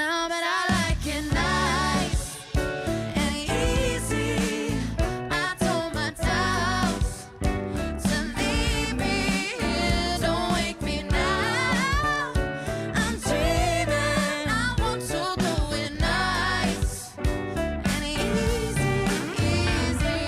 now, but I like it nice and easy. I told my doubts to leave me here. Don't wake me now. I'm dreaming. I want to do it nice and easy, easy.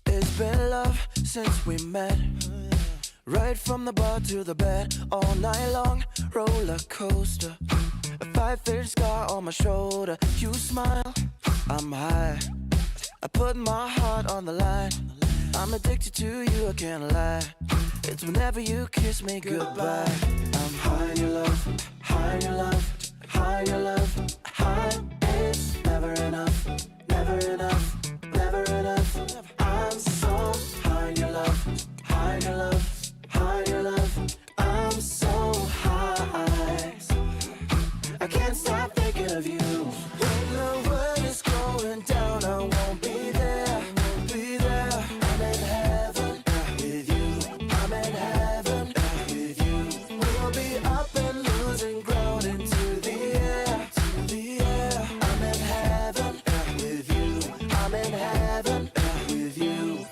It's been love since we met. Right from the bar to the bed, all night long, roller coaster. A 5-inch scar on my shoulder. You smile, I'm high. I put my heart on the line. I'm addicted to you, I can't lie. It's whenever you kiss me goodbye. I'm high in your love, high in your love, high in your love, high. It's never enough, never enough, never enough. I'm so high in your love, high in your love, high in your love. I'm so high, I can't stop thinking of you. When the world is going down, I won't be there, be there. I'm in heaven with you, I'm in heaven with you. We'll be up and losing ground into the air, the air. I'm in heaven with you, I'm in heaven with you.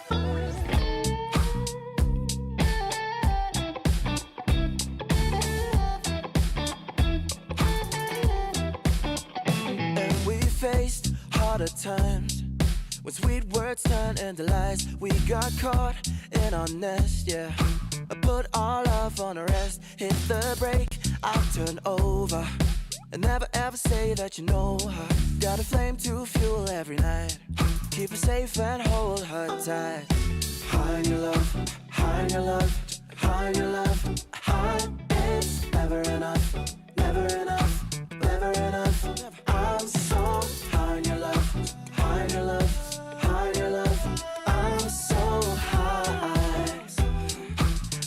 And we faced harder times when sweet words turned into lies. We got caught in our nest, yeah. I put our love on a rest. Hit the brake, I'll turn over. And never ever say that you know her. Got a flame to fuel every night. Keep her safe and hold her tight. High in your love, high in your love, high in your love, high. It's never enough, never enough, never enough. I'm so high in your love, high in your love, high in your love. I'm so high,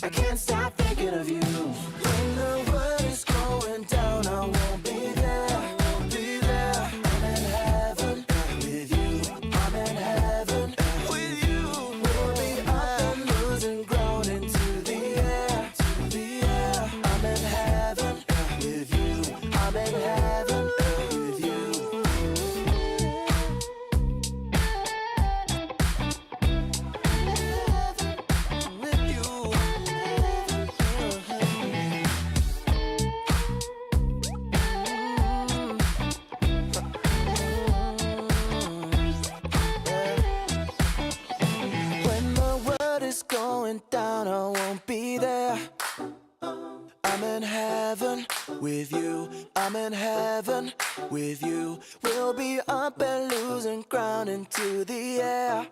I can't stop thinking of you. When the world is going down, I won't be there, be there. I'm in heaven with you, I'm in heaven with you. We'll be up and losing ground into the air, the air. I'm in heaven with you, I'm in heaven with you. We'll be up and losing ground into the air.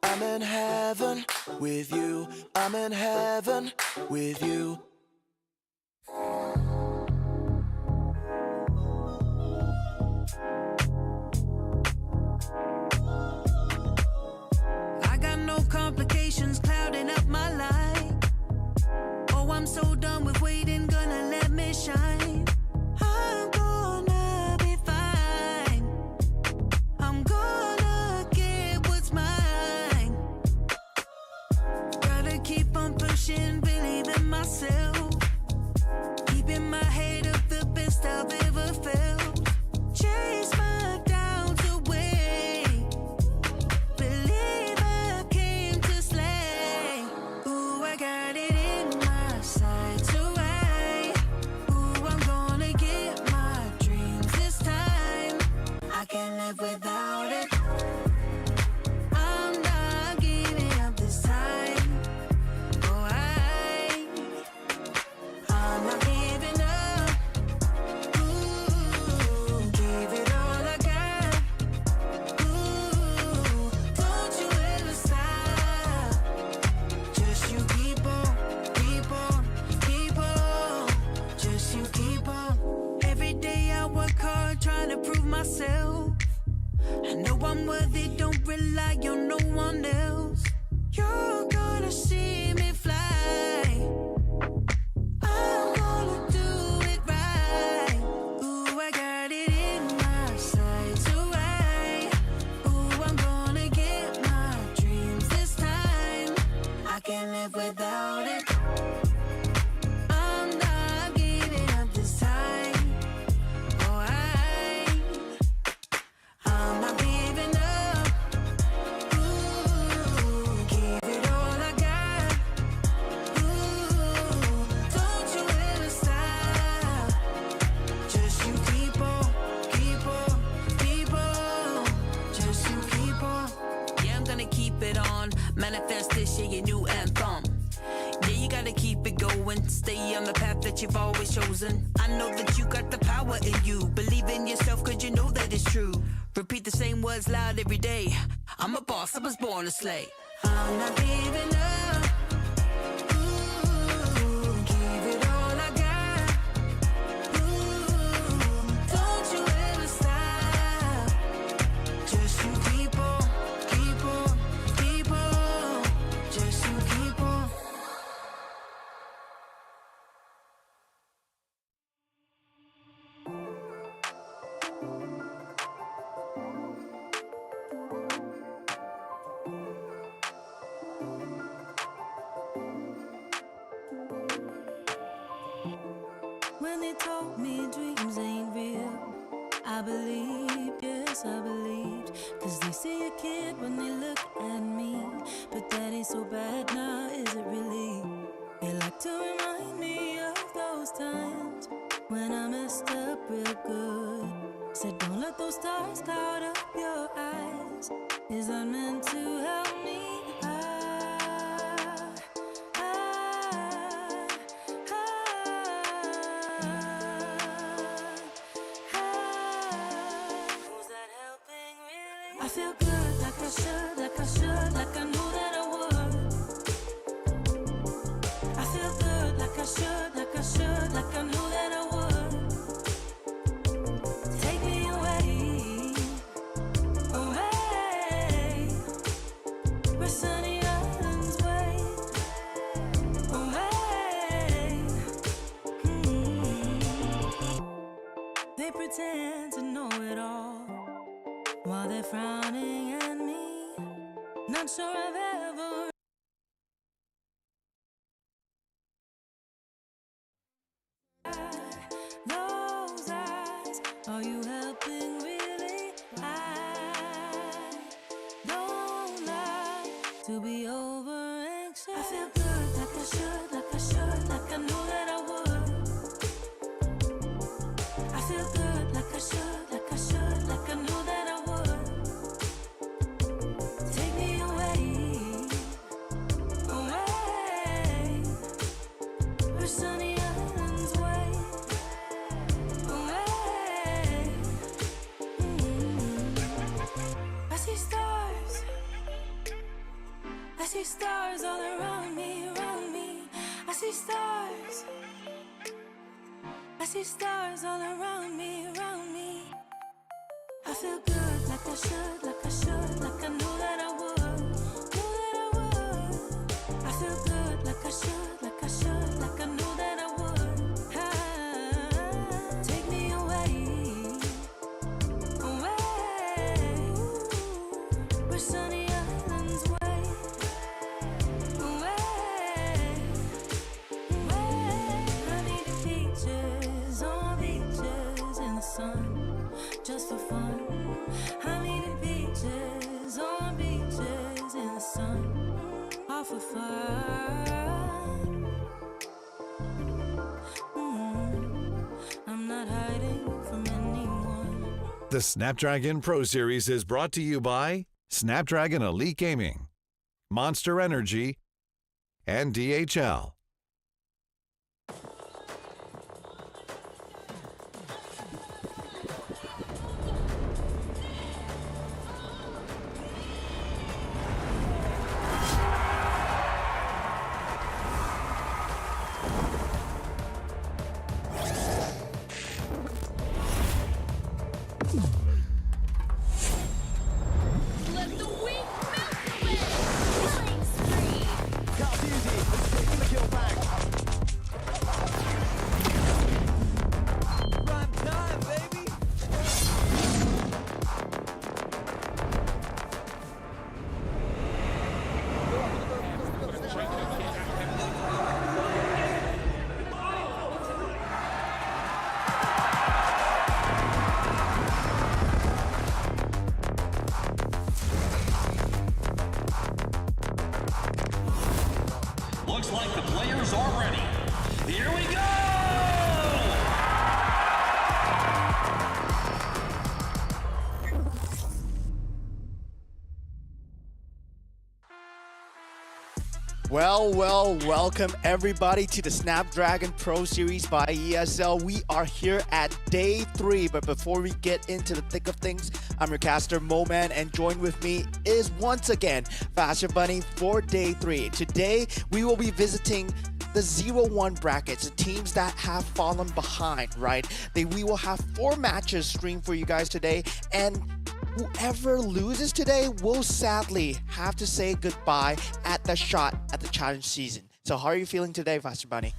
I'm in heaven with you. I'm in heaven with you. I got no complications clouding up my life. Oh, I'm so done with waiting, gonna let me shine. I'm gonna be fine. I'm gonna get what's mine. Gotta keep on pushing, believe in myself. Keeping my head up, the best I've ever felt. Chase my doubts away. Believe I came to slay. Ooh, I got it in my sights away. Ooh, I'm gonna get my dreams this time. I can't live without it. I'm not giving up this time. Oh, I'm not giving up. Ooh, give it all I got. Ooh, don't you ever stop. Just you keep on, keep on, keep on. Just you keep on. Every day I work hard trying to prove myself. I know I'm worthy, don't rely on no one else. You're gonna see me fly. I'm gonna do it right. Ooh, I got it in my sights away. Ooh, I'm gonna get my dreams this time. I can't live without it. I'm not giving up this time. Oh, I'm not giving up. Ooh, give it all I got. Ooh, don't you ever stop. Just you keep on, keep on, keep on. Just you keep on. Yeah, I'm gonna keep it on. Manifest this year, your new anthem. Yeah, you gotta keep it going. Stay on the path that you've always chosen. I know that you got the power in you. Believe in yourself, cause you know that it's true. Repeat the same words loud every day. I'm a boss, I was born to slay. I'm not giving up. Ooh, give it all I got. Ooh, don't you ever stop. Just you keep on, keep on, keep on. Just you keep on. When they told me dreams ain't real, I believed, yes I believed. Cause they see a kid when they look at me, but that ain't so bad now, is it really? They like to remind me of those times when I messed up real good. Said don't let those stars cloud up your eyes. Is that meant to help me? I feel good, like I should, like I should, like I knew that I would. I feel good, like I should, like I should, like I knew that I would. Take me away, away, where sunny islands wait, away. They pretend to know it all while they're frowning at me. Not sure I've ever those eyes. Are you helping really? I don't like to be over anxious. I feel good, like I should, like I should, like I knew that I would. I feel good, like I should, like I should, like I knew that I would. Take me away, away, where sunny islands wait, see stars all around me, around me. I see stars. I see stars all around me, around me. I feel good, like I should, like I should, like I knew that I would, knew that I would. I feel good, like I should, like I should, like I knew that I would. Ah, take me away, away, where sunny islands wait, away, away. I need the beaches, on beaches in the sun, just for fun. I need the beaches, on beaches in the sun, all for fun. I'm not hiding from anyone. The Snapdragon Pro Series is brought to you by Snapdragon Elite Gaming, Monster Energy, and DHL. Let the weak melt away. Killing spree. Prime time, baby. Looks like the players are ready. Here we go! Welcome everybody to the Snapdragon Pro Series by ESL. We are here at day 3, but before we get into the thick of things, I'm your caster Moman, and joined with me is once again Faster Bunny for day 3. Today we will be visiting the 0-1 brackets, the teams that have fallen behind, right? We will have 4 matches streamed for you guys today, and whoever loses today will sadly have to say goodbye at the shot at the challenge season. So how are you feeling today, Faster Bunny?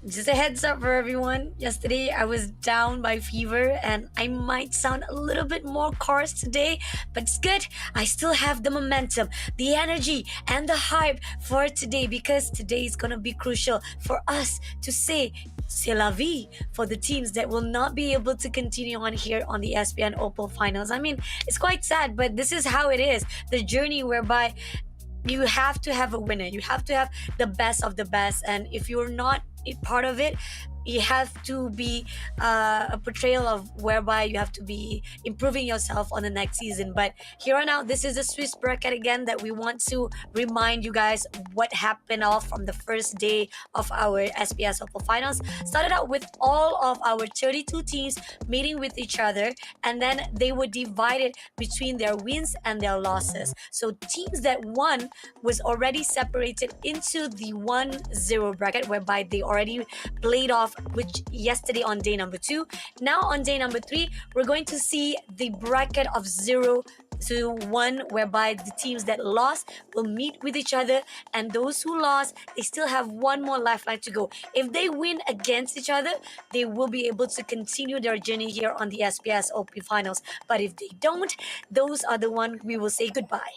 Just a heads up for everyone. Yesterday I was down by fever and I might sound a little bit more coarse today, but it's good. I still have the momentum, the energy, and the hype for today, because today is gonna be crucial for us to say c'est la vie for the teams that will not be able to continue on here on the SPN Opal Finals. I mean, it's quite sad, but this is how it is. The journey whereby you have to have a winner. You have to have the best of the best. And if you're not a part of it, you have to be a portrayal of whereby you have to be improving yourself on the next season. But here on out, this is a Swiss bracket again that we want to remind you guys what happened all from the first day of our SPS Opal Finals. Started out with all of our 32 teams meeting with each other, and then they were divided between their wins and their losses. So teams that won was already separated into the 1-0 bracket, whereby they already played off which yesterday on day number 2. Now on day number 3, we're going to see the bracket of 0 to 1, whereby the teams that lost will meet with each other, and those who lost, they still have one more lifeline to go. If they win against each other, they will be able to continue their journey here on the SPS OP Finals. But if they don't, those are the one we will say goodbye.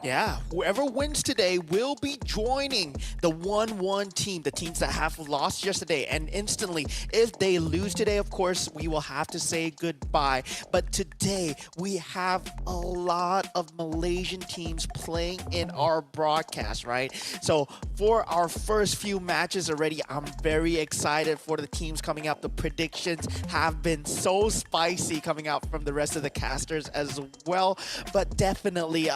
Yeah, whoever wins today will be joining the 1-1 team, the teams that have lost yesterday. And instantly, if they lose today, of course, we will have to say goodbye. But today, we have a lot of Malaysian teams playing in our broadcast, right? So for our first few matches already, I'm very excited for the teams coming up. The predictions have been so spicy coming out from the rest of the casters as well. But definitely,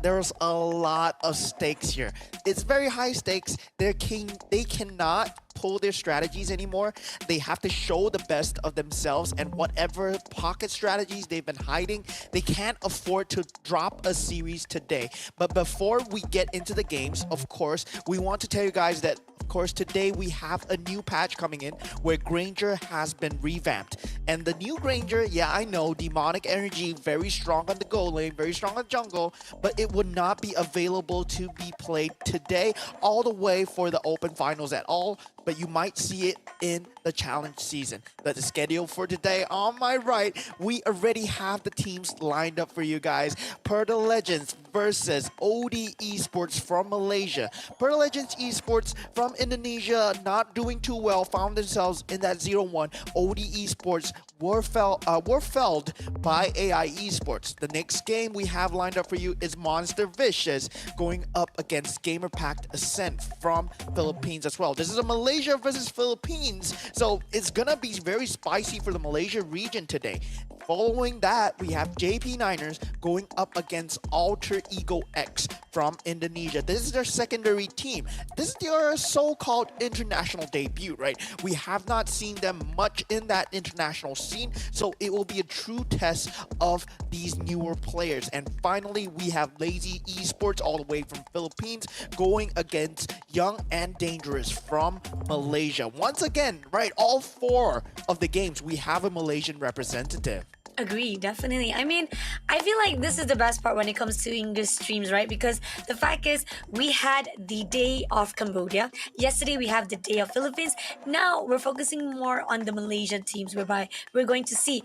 there's a lot of stakes here. It's very high stakes. They cannot pull their strategies anymore. They have to show the best of themselves, and whatever pocket strategies they've been hiding, they can't afford to drop a series today. But before we get into the games, of course, we want to tell you guys that, of course, today we have a new patch coming in where Granger has been revamped. And the new Granger, yeah, I know, demonic energy, very strong on the goal lane, very strong on jungle, but it would not be available to be played today all the way for the open finals at all, but you might see it in the challenge season. But the schedule for today, on my right, we already have the teams lined up for you guys. Perta Legends versus OD Esports from Malaysia. Perta Legends Esports from Indonesia, not doing too well, found themselves in that 0-1. OD Esports were felled by AI Esports. The next game we have lined up for you is Monster Vicious going up against Gamer-Packed Ascent from Philippines as well. This is a Malaysia versus Philippines, so it's gonna be very spicy for the Malaysia region today. Following that, we have JP Niners going up against Alter Ego X from Indonesia. This is their secondary team. This is their so-called international debut, right? We have not seen them much in that international scene, so it will be a true test of these newer players. And finally, we have Lazy Esports all the way from Philippines going against Young and Dangerous from Malaysia. Once again, right, all four of the games, we have a Malaysian representative. Agree, definitely. I mean, I feel like this is the best part when it comes to English streams, right? Because the fact is, we had the day of Cambodia. Yesterday, we have the day of Philippines. Now, we're focusing more on the Malaysian teams, whereby we're going to see,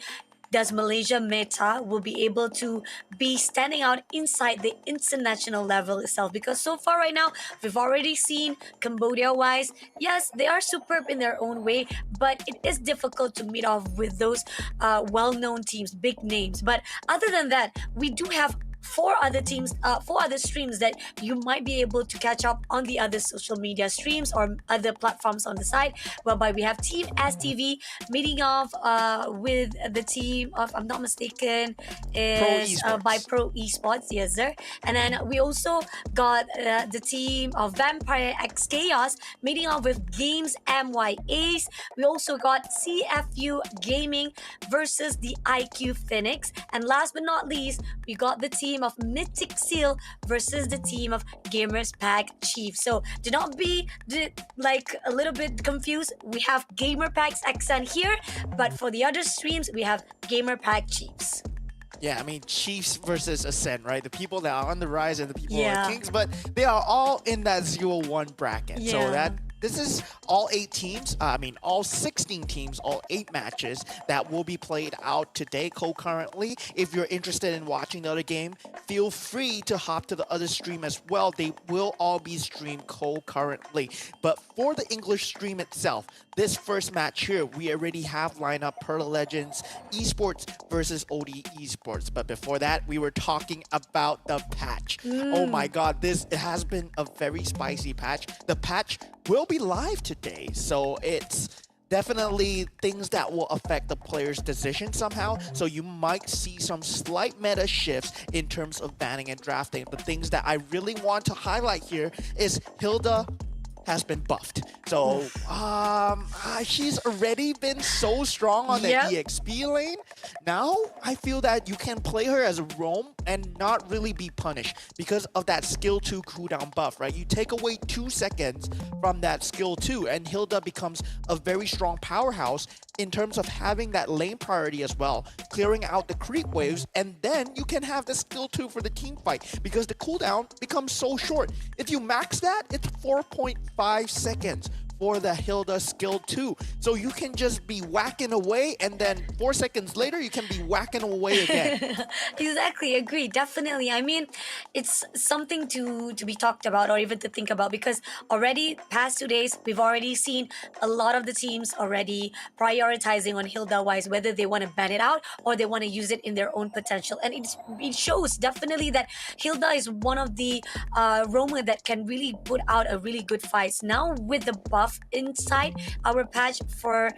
does Malaysia meta will be able to be standing out inside the international level itself? Because so far right now, we've already seen Cambodia-wise, yes, they are superb in their own way, but it is difficult to meet off with those well-known teams, big names. But other than that, we do have four other streams that you might be able to catch up on the other social media streams or other platforms on the side, whereby we have Team STV meeting off with the team of, I'm not mistaken, is by Pro Esports, yes sir. And then we also got the team of Vampire X Chaos meeting off with Games MY Ace. We also got CFU Gaming versus the IQ Phoenix. And last but not least, we got the team of Mythic Seal versus the team of Gamers Pack Chief. So do not be like a little bit confused. We have Gamer Pack's Accent here, but for the other streams, we have Gamer Pack Chiefs. Yeah, I mean, Chiefs versus Ascent, right? The people that are on the rise and the people who Yeah. are Kings, but they are all in that 0-1 bracket. So Yeah. this is all 8 teams, all 16 teams, all 8 matches that will be played out today concurrently. If you're interested in watching the other game, feel free to hop to the other stream as well. They will all be streamed concurrently. But for the English stream itself, this first match here, we already have lineup Perla Legends Esports versus OD Esports. But before that, we were talking about the patch. Oh my god, this has been a very spicy patch. The patch will be live today, so it's definitely things that will affect the player's decision somehow. So you might see some slight meta shifts in terms of banning and drafting. The things that I really want to highlight here is Hilda has been buffed. So she's already been so strong on the Yep. EXP lane. Now I feel that you can play her as a roam and not really be punished because of that skill 2 cooldown buff, right? You take away 2 seconds from that skill 2 and Hilda becomes a very strong powerhouse in terms of having that lane priority as well, clearing out the creep waves, and then you can have the skill 2 for the team fight because the cooldown becomes so short. If you max that, it's 4.5 seconds for the Hilda skill 2. So you can just be whacking away, and then 4 seconds later, you can be whacking away again. Exactly, agree, definitely. I mean, it's something to be talked about or even to think about, because already past 2 days, we've already seen a lot of the teams already prioritizing on Hilda wise, whether they want to ban it out or they want to use it in their own potential. And it shows definitely that Hilda is one of the roamer that can really put out a really good fight. Now with the buff stuff inside our patch for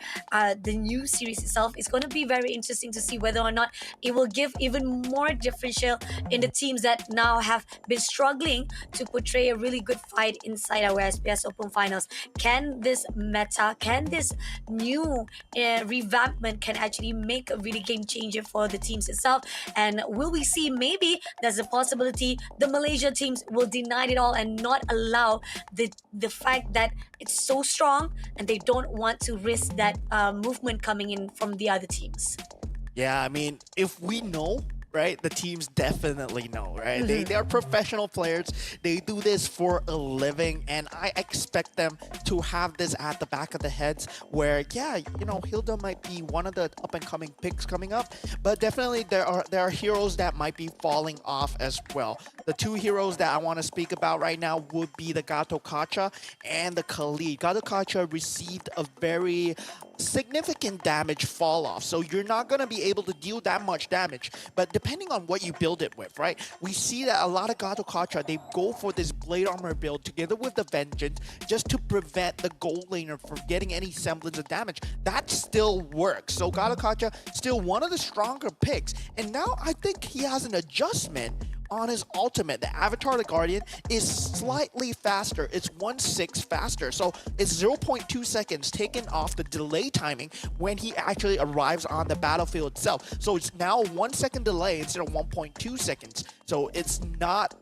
the new series itself. It's going to be very interesting to see whether or not it will give even more differential in the teams that now have been struggling to portray a really good fight inside our SPS Open Finals. Can this meta, can this new revampment can actually make a really game changer for the teams itself? And will we see maybe there's a possibility the Malaysia teams will deny it all and not allow the fact that it's so strong and they don't want to risk that movement coming in from the other teams? Yeah, I mean, if we know, right, the teams definitely know, right? They are professional players. They do this for a living, and I expect them to have this at the back of the heads where, yeah, you know, Hilda might be one of the up-and-coming picks coming up, but definitely there are heroes that might be falling off as well. The two heroes that I want to speak about right now would be the Gato Kacha and the Khalid. Gato Kacha received a very significant damage fall off, so you're not going to be able to deal that much damage, but depending on what you build it with, right? We see that a lot of Gato Kacha, they go for this blade armor build together with the vengeance just to prevent the gold laner from getting any semblance of damage. That still works. So Gato Kacha still one of the stronger picks, and now I think he has an adjustment on his ultimate. The Avatar the Guardian is slightly faster. It's 1/6 faster. So it's 0.2 seconds taken off the delay timing when he actually arrives on the battlefield itself. So it's now 1 second delay instead of 1.2 seconds. So it's not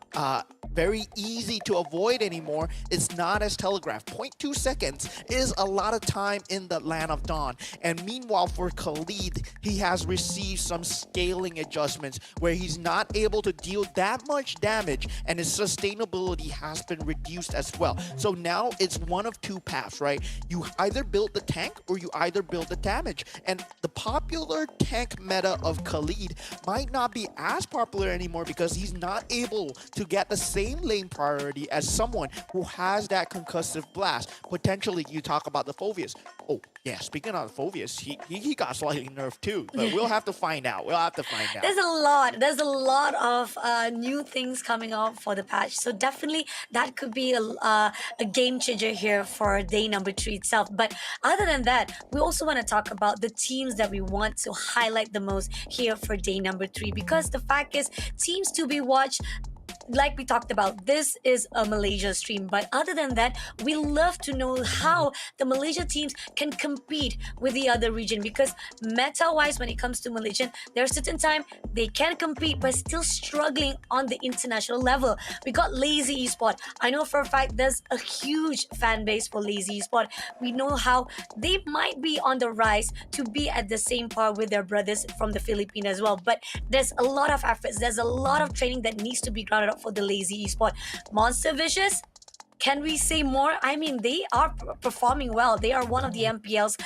very easy to avoid anymore. It's not as telegraphed. 0.2 seconds is a lot of time in the Land of Dawn. And meanwhile, for Khalid, he has received some scaling adjustments where he's not able to deal that much damage, and his sustainability has been reduced as well. So now it's one of two paths, right? You either build the tank or you either build the damage. And the popular tank meta of Khalid might not be as popular anymore because he's not able to get the same lane priority as someone who has that concussive blast. Potentially, you talk about the Phoveus. Oh, yeah, speaking of Phoveus, he got slightly nerfed too, but we'll have to find out. There's a lot of new things coming out for the patch, so definitely that could be a game changer here for day number 3 itself. But other than that, we also want to talk about the teams that we want to highlight the most here for day number 3, because the fact is, teams to be watched, like we talked about, this is a Malaysia stream, but other than that, we love to know how the Malaysia teams can compete with the other region, because meta-wise, when it comes to Malaysian, there are certain time they can compete but still struggling on the international level. We got Lazy Esports. I know for a fact there's a huge fan base for Lazy Esports. We know how they might be on the rise to be at the same par with their brothers from the Philippines as well, but there's a lot of efforts, there's a lot of training that needs to be grounded up for the Lazy Esports. Monster Vicious, can we say more? I mean, they are performing well. They are one of the MPL's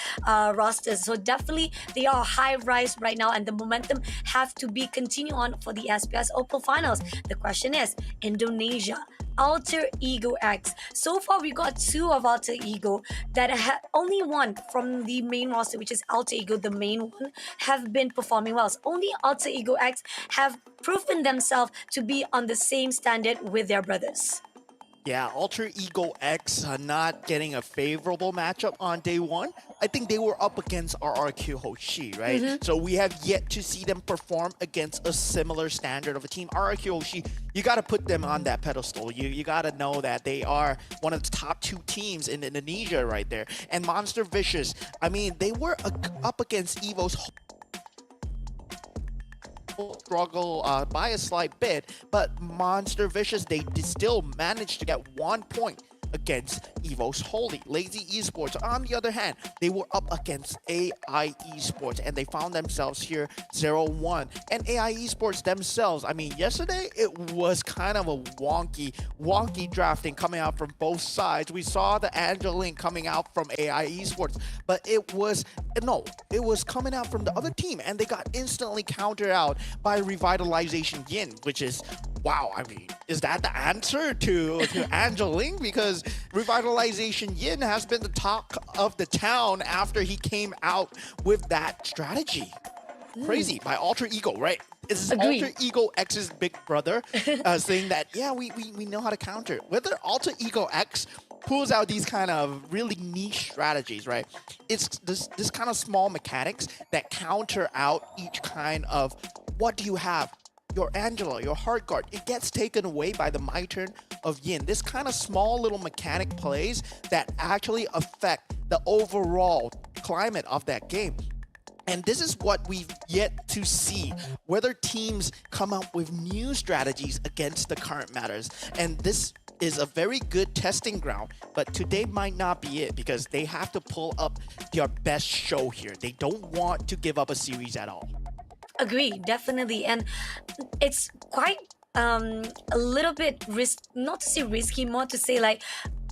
rosters. So definitely they are high rise right now, and the momentum have to be continue on for the SPS Open Finals. The question is, Indonesia, Alter Ego X. So far, we got 2 of Alter Ego that only one from the main roster, which is Alter Ego, the main one, have been performing well. So only Alter Ego X have proven themselves to be on the same standard with their brothers. Yeah, Alter Ego X not getting a favorable matchup on day 1. I think they were up against RRQ Hoshi, right? So we have yet to see them perform against a similar standard of a team. RRQ Hoshi, you got to put them on that pedestal. You got to know that they are one of the top 2 teams in Indonesia right there. And Monster Vicious, I mean, they were up against Evo's struggle by a slight bit, but Monster Vicious, they still managed to get 1 point against Evo's Holy. Lazy Esports, on the other hand, they were up against AI Esports, and they found themselves here 0-1. And AI Esports themselves, I mean, yesterday it was kind of a wonky drafting coming out from both sides. We saw the Angeline coming out from AI Esports, but it was coming out from the other team, and they got instantly countered out by Revitalization Yin, which is, wow, I mean, is that the answer to Angeline? Because Revitalization Yin has been the talk of the town after he came out with that strategy. Crazy, by Alter Ego, right? This is Alter Ego X's big brother saying that, yeah, we know how to counter. Whether Alter Ego X pulls out these kind of really niche strategies, right? It's this kind of small mechanics that counter out each kind of what do you have? Your Angela, your hard guard, it gets taken away by the My Turn of Yin. This kind of small little mechanic plays that actually affect the overall climate of that game. And this is what we've yet to see, whether teams come up with new strategies against the current matters. And this is a very good testing ground, but today might not be it because they have to pull up their best show here. They don't want to give up a series at all. Agree, definitely. And it's quite a little bit not to say risky, more to say like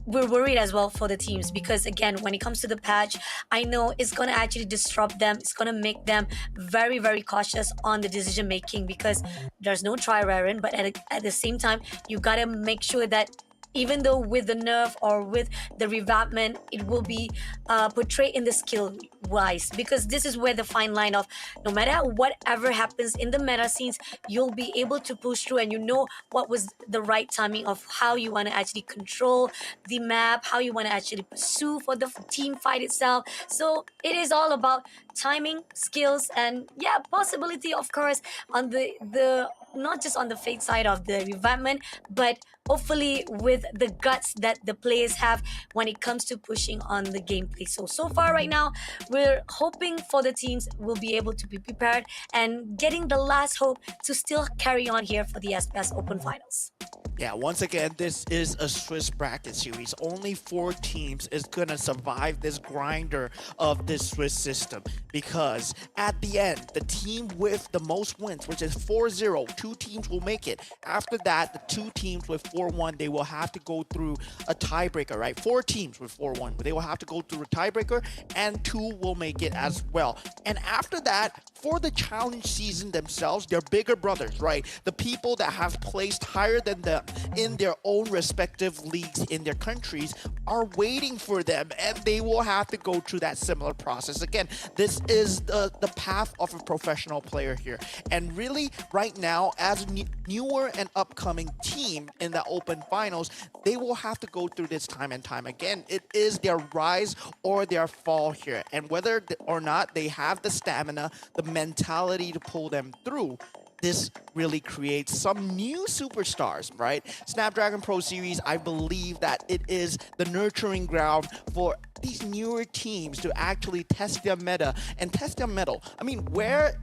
we're worried as well for the teams because again, when it comes to the patch, I know it's gonna actually disrupt them. It's gonna make them very, very cautious on the decision making because there's no try Raren, but at the same time, you gotta make sure that even though with the nerf or with the revampment, it will be portrayed in the skill wise because this is where the fine line of no matter whatever happens in the meta scenes, you'll be able to push through and you know what was the right timing of how you want to actually control the map, how you want to actually pursue for the team fight itself. So it is all about timing, skills, and yeah, possibility of course on the not just on the fate side of the revampment, but hopefully with the guts that the players have when it comes to pushing on the gameplay. So far right now, we're hoping for the teams will be able to be prepared and getting the last hope to still carry on here for the SPS Open Finals. Yeah, once again, this is a Swiss bracket series. Only 4 teams is going to survive this grinder of this Swiss system because at the end, the team with the most wins, which is 4-0, 2 teams will make it. After that, the 2 teams with 4-1, they will have to go through a tiebreaker, right? 4 teams with 4-1, they will have to go through a tiebreaker and 2 will make it as well. And after that, for the challenge season themselves, their bigger brothers, right? The people that have placed higher than them in their own respective leagues in their countries are waiting for them and they will have to go through that similar process. Again, this is the path of a professional player here. And really right now, as a newer and upcoming team in the Open Finals, they will have to go through this time and time again. It is their rise or their fall here. And whether or not they have the stamina, the mentality to pull them through, this really creates some new superstars, right? Snapdragon Pro Series, I believe that it is the nurturing ground for these newer teams to actually test their meta and test their mettle. I mean, where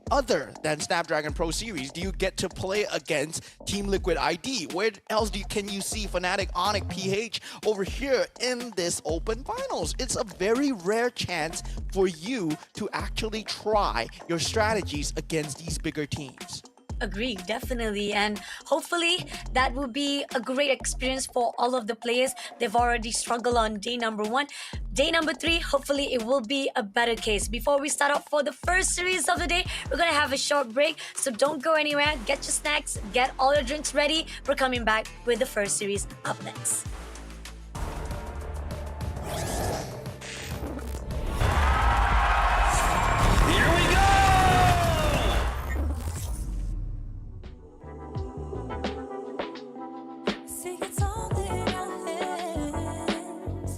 other than Snapdragon Pro Series do you get to play against Team Liquid ID? Where else can you see Fnatic, Onyx, PH over here in this Open Finals? It's a very rare chance for you to actually try your strategies against these bigger teams. Agree, definitely. And hopefully that will be a great experience for all of the players. They've already struggled on day number 1. Day number 3, hopefully it will be a better case. Before we start off for the first series of the day, we're going to have a short break. So don't go anywhere. Get your snacks, get all your drinks ready. We're coming back with the first series up next. Here we go! See, it's all in our hands.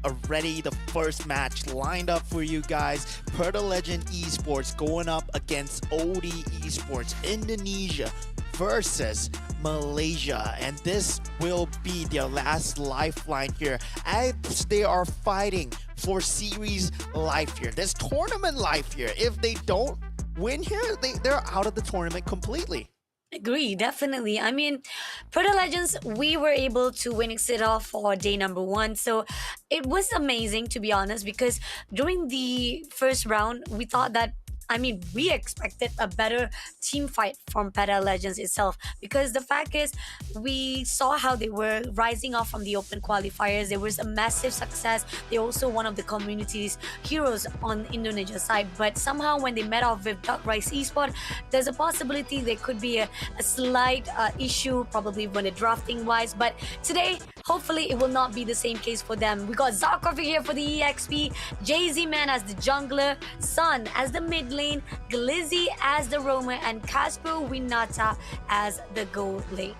already the first match lined up for you guys. Perta Legend Esports going up against OD Esports Indonesia versus Malaysia, and this will be their last lifeline here as they are fighting for series life here, this tournament life here. If they don't win here, they're out of the tournament completely. Agree, definitely. I mean, Proto Legends, we were able to win it off for day number 1. So it was amazing, to be honest, because during the first round, we thought that, I mean, we expected a better team fight from Peta Legends itself, because the fact is, we saw how they were rising up from the open qualifiers. There was a massive success. They're also one of the community's heroes on Indonesia side. But somehow, when they met off with Duck Rice Esports, there's a possibility there could be a slight issue, probably when the drafting wise. But today, hopefully, it will not be the same case for them. We got Zarkov here for the EXP, Jay-Z Man as the jungler, Sun as the mid lane, Glizzy as the roamer, and Casper Winata as the gold lane.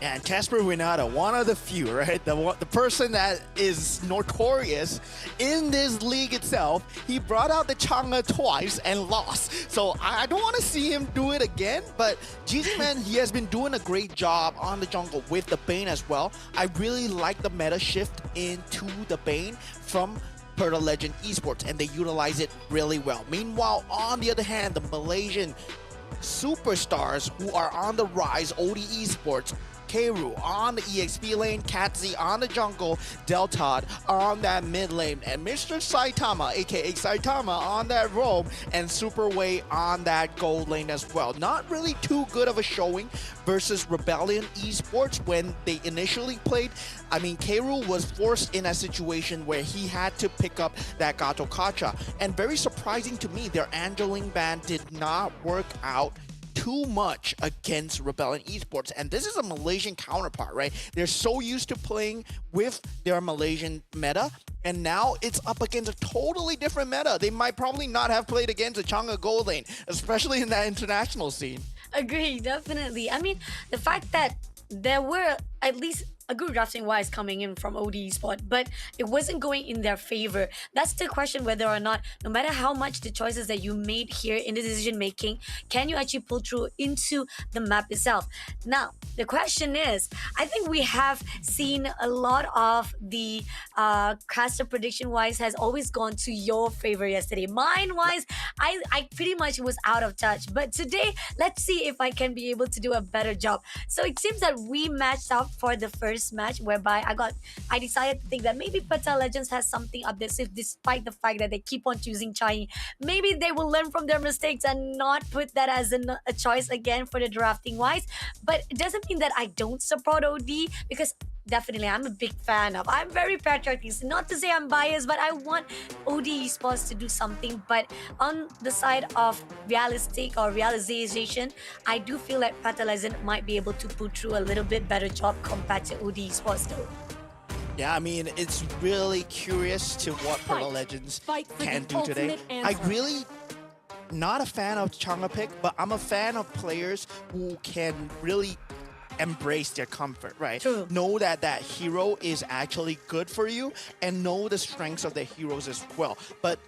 And Casper Winata, one of the few, right? The person that is notorious in this league itself. He brought out the Chang'e twice and lost. So I don't want to see him do it again. But GZ Man, he has been doing a great job on the jungle with the Bane as well. I really like the meta shift into the Bane from Perta Legend Esports, and they utilize it really well. Meanwhile, on the other hand, the Malaysian superstars who are on the rise, OD Esports, Keiru on the EXP lane, Katzi on the jungle, Deltad on that mid lane, and Mr. Saitama, aka Saitama, on that roam, and Superway on that gold lane as well. Not really too good of a showing versus Rebellion Esports when they initially played. I mean, Keiru was forced in a situation where he had to pick up that Gato Kacha, and very surprising to me, their Angeling ban did not work out too much against Rebellion Esports. And this is a Malaysian counterpart, right? They're so used to playing with their Malaysian meta, and now it's up against a totally different meta. They might probably not have played against a Chang'e gold lane, especially in that international scene. Agree, definitely. I mean, the fact that there were at least a good drafting wise coming in from OD Sport, but it wasn't going in their favor. That's the question, whether or not, no matter how much the choices that you made here in the decision making, can you actually pull through into the map itself? Now, the question is, I think we have seen a lot of the caster prediction wise has always gone to your favor yesterday. Mine wise, I pretty much was out of touch, but today, let's see if I can be able to do a better job. So it seems that we matched up for the first match, whereby I decided to think that maybe Peta Legends has something up their sleeve, despite the fact that they keep on choosing Chai. Maybe they will learn from their mistakes and not put that as a choice again for the drafting wise. But it doesn't mean that I don't support OD, because definitely I'm a big fan of, I'm very patriotic. Not to say I'm biased, but I want OD Esports to do something. But on the side of realistic or realization, I do feel like Peta Legend might be able to put through a little bit better job compared to OD Esports though. Yeah, I mean, it's really curious to what Perta Legends can do today. I really not a fan of Chang'e pick, but I'm a fan of players who can really embrace their comfort, right? True. Know that that hero is actually good for you, and know the strengths of the heroes as well. But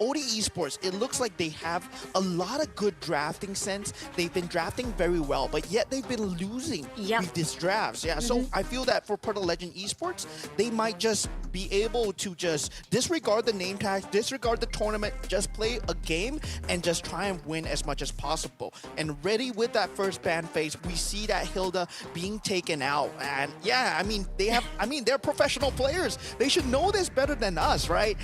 OD Esports, it looks like they have a lot of good drafting sense. They've been drafting very well, but yet they've been losing with these drafts. Yeah, so I feel that for Perta Legend Esports, they might just be able to just disregard the name tag, disregard the tournament, just play a game and just try and win as much as possible. And ready with that first ban phase, we see that Hilda being taken out. And yeah, I mean, they're professional players. They should know this better than us, right?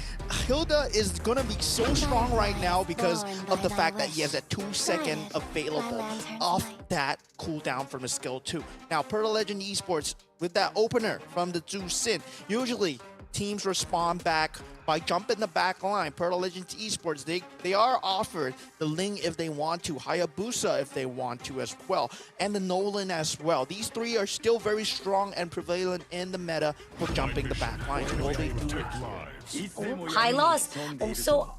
Hilda is gonna be so strong right now because of the fact that he has a 2-second available off that cooldown from his skill 2. Now, Perta Legend Esports, with that opener from the Zhu Sin, usually teams respond back by jumping the back line. Perta Legends Esports, they are offered the Ling if they want to, Hayabusa if they want to as well, and the Nolan as well. These three are still very strong and prevalent in the meta for jumping the back line. Will they do it? High loss.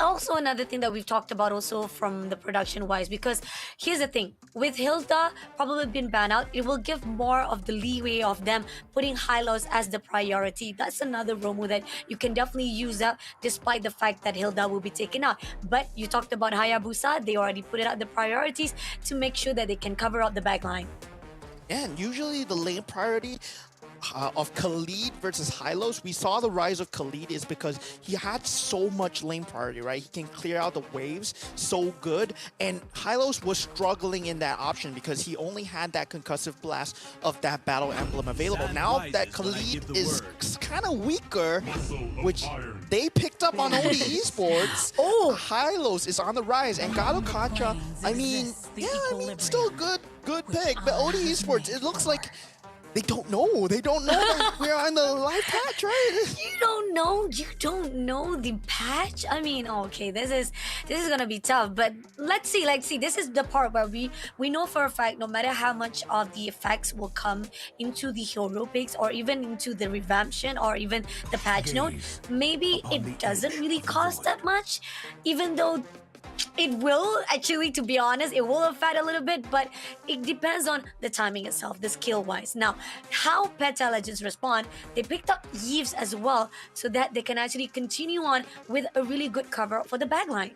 Also another thing that we've talked about also from the production wise, because here's the thing, with Hilda probably been banned out, it will give more of the leeway of them putting high loss as the priority. That's another roam combo that you can definitely use up despite the fact that Hilda will be taken out. But you talked about Hayabusa, they already put it out the priorities to make sure that they can cover up the back line. And usually the lane priority of Khalid versus Hylos, we saw the rise of Khalid is because he had so much lane priority, right? He can clear out the waves so good, and Hylos was struggling in that option because he only had that concussive blast of that battle emblem available. Now that Khalid is kind of weaker, which they picked up on OD Esports, Hylos is on the rise, and Gato Kacha, still a good pick, but OD Esports, it looks like they don't know. They don't know that we're on the live patch, right? You don't know. You don't know the patch. I mean, okay, this is gonna be tough. But let's see. This is the part where we know for a fact, no matter how much of the effects will come into the hero picks or even into the revamption or even the patch note, maybe it doesn't really cost that much, even though it will actually, to be honest, it will affect a little bit, but it depends on the timing itself, the skill wise. Now, how Peta Legends respond, they picked up Yves as well so that they can actually continue on with a really good cover for the backline.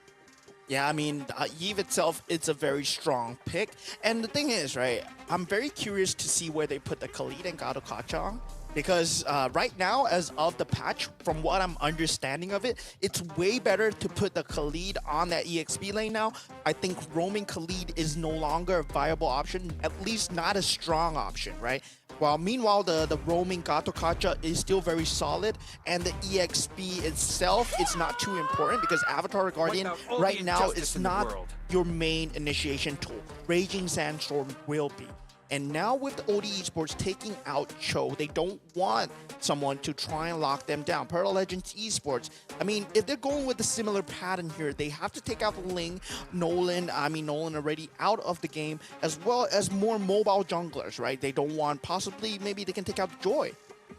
Yeah, I mean, Yves itself, it's a very strong pick. And the thing is, right, I'm very curious to see where they put the Khalid and Gato Kacha on. Because right now, as of the patch, from what I'm understanding of it, it's way better to put the Khalid on that EXP lane now. I think roaming Khalid is no longer a viable option, at least not a strong option, right? While meanwhile, the roaming Gato Kacha is still very solid, and the EXP itself is not too important because Avatar Guardian right now is not your main initiation tool. Raging Sandstorm will be. And now with the OD Esports taking out Cho, they don't want someone to try and lock them down. Pearl Legends Esports, I mean, if they're going with a similar pattern here, they have to take out Ling, Nolan already out of the game, as well as more mobile junglers, right? They don't want, possibly, maybe they can take out Joy.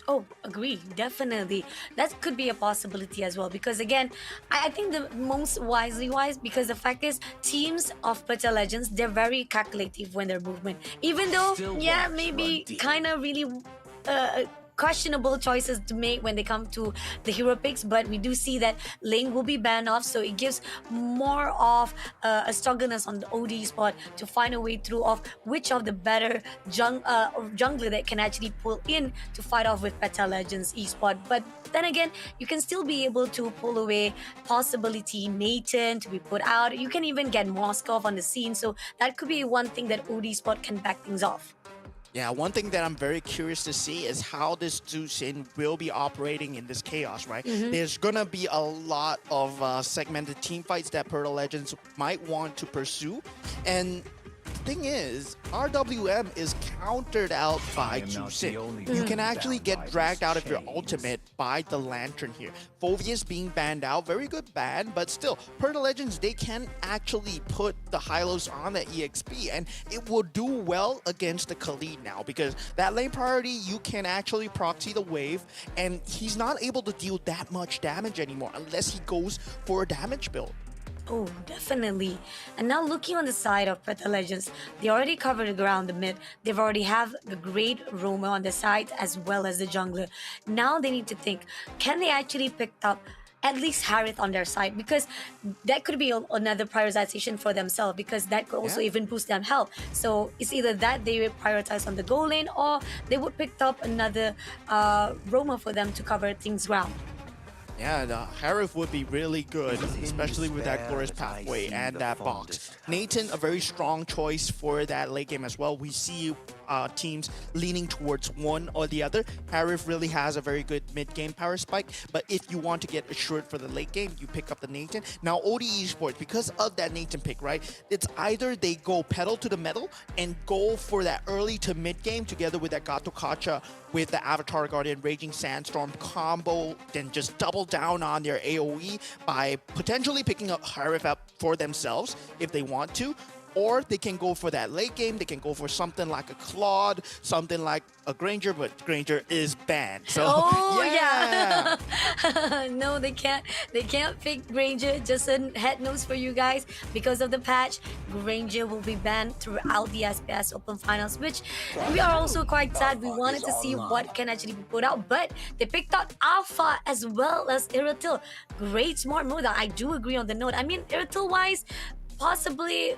Oh, agree, definitely. That could be a possibility as well because again, I think the most wisely wise because the fact is teams of Peta Legends, they're very calculative when they're movement. Even though, maybe kind of really questionable choices to make when they come to the hero picks, but we do see that Ling will be banned off, so it gives more of a struggleness on the OD spot to find a way through of which of the better jungler that can actually pull in to fight off with Peta Legends esport. But then again, you can still be able to pull away possibility Nathan to be put out. You can even get Moskov on the scene, so that could be one thing that OD spot can back things off. Yeah, one thing that I'm very curious to see is how this Zushin will be operating in this chaos, right? There's gonna be a lot of segmented team fights that Pearl Legends might want to pursue. And the thing is, RWM is countered out by Jushin. You can actually get dragged out of your ultimate by the Lantern here. Phoveus being banned out, very good ban, but still, Pearl Legends, they can actually put the Hylos on that EXP, and it will do well against the Khalid now, because that lane priority, you can actually proxy the wave, and he's not able to deal that much damage anymore unless he goes for a damage build. Oh, definitely. And now looking on the side of Peta Legends, they already covered the ground the mid. They've already have the great roamer on the side as well as the jungler. Now they need to think, can they actually pick up at least Harith on their side? Because that could be another prioritization for themselves, because that could also even boost them health. So it's either that they will prioritize on the goal lane, or they would pick up another roamer for them to cover things ground. Yeah, the Harith would be really good, especially with that Glorious Pathway and that box. Nathan, a very strong choice for that late game as well. We see teams leaning towards one or the other. Harith really has a very good mid-game power spike, but if you want to get assured for the late game, you pick up the Nathan. Now, OD Esports, because of that Nathan pick, right, it's either they go pedal to the metal and go for that early to mid-game together with that Gato Kacha with the Avatar Guardian Raging Sandstorm combo, then just double down on their AoE by potentially picking up Harith up for themselves if they want to. or they can go for that late game. They can go for something like a Claude, something like a Granger, but Granger is banned. So yeah. No, they can't. They can't pick Granger. Just a head nose for you guys. Because of the patch, Granger will be banned throughout the SPS Open Finals, which we are also quite sad. We wanted to see what can actually be put out, but they picked out Alpha as well as Irritil. Great smart move. I do agree on the note. I mean, Irritil wise, possibly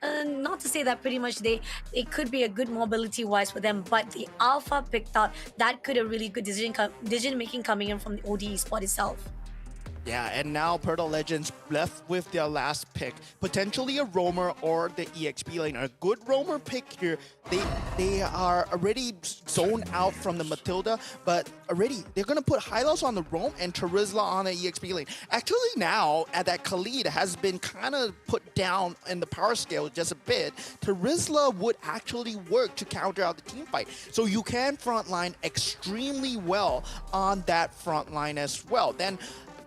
not to say that pretty much it could be a good mobility wise for them, but the Alpha picked out that could a really good decision making coming in from the ODE spot itself. Yeah, and now Perta Legends left with their last pick. Potentially a roamer or the EXP lane. A good roamer pick here. They are already zoned out from the Matilda, but already they're going to put Hylos on the roam and Terizla on the EXP lane. Actually now, at that Khalid has been kind of put down in the power scale just a bit. Terizla would actually work to counter out the team fight. So you can frontline extremely well on that front line as well. Then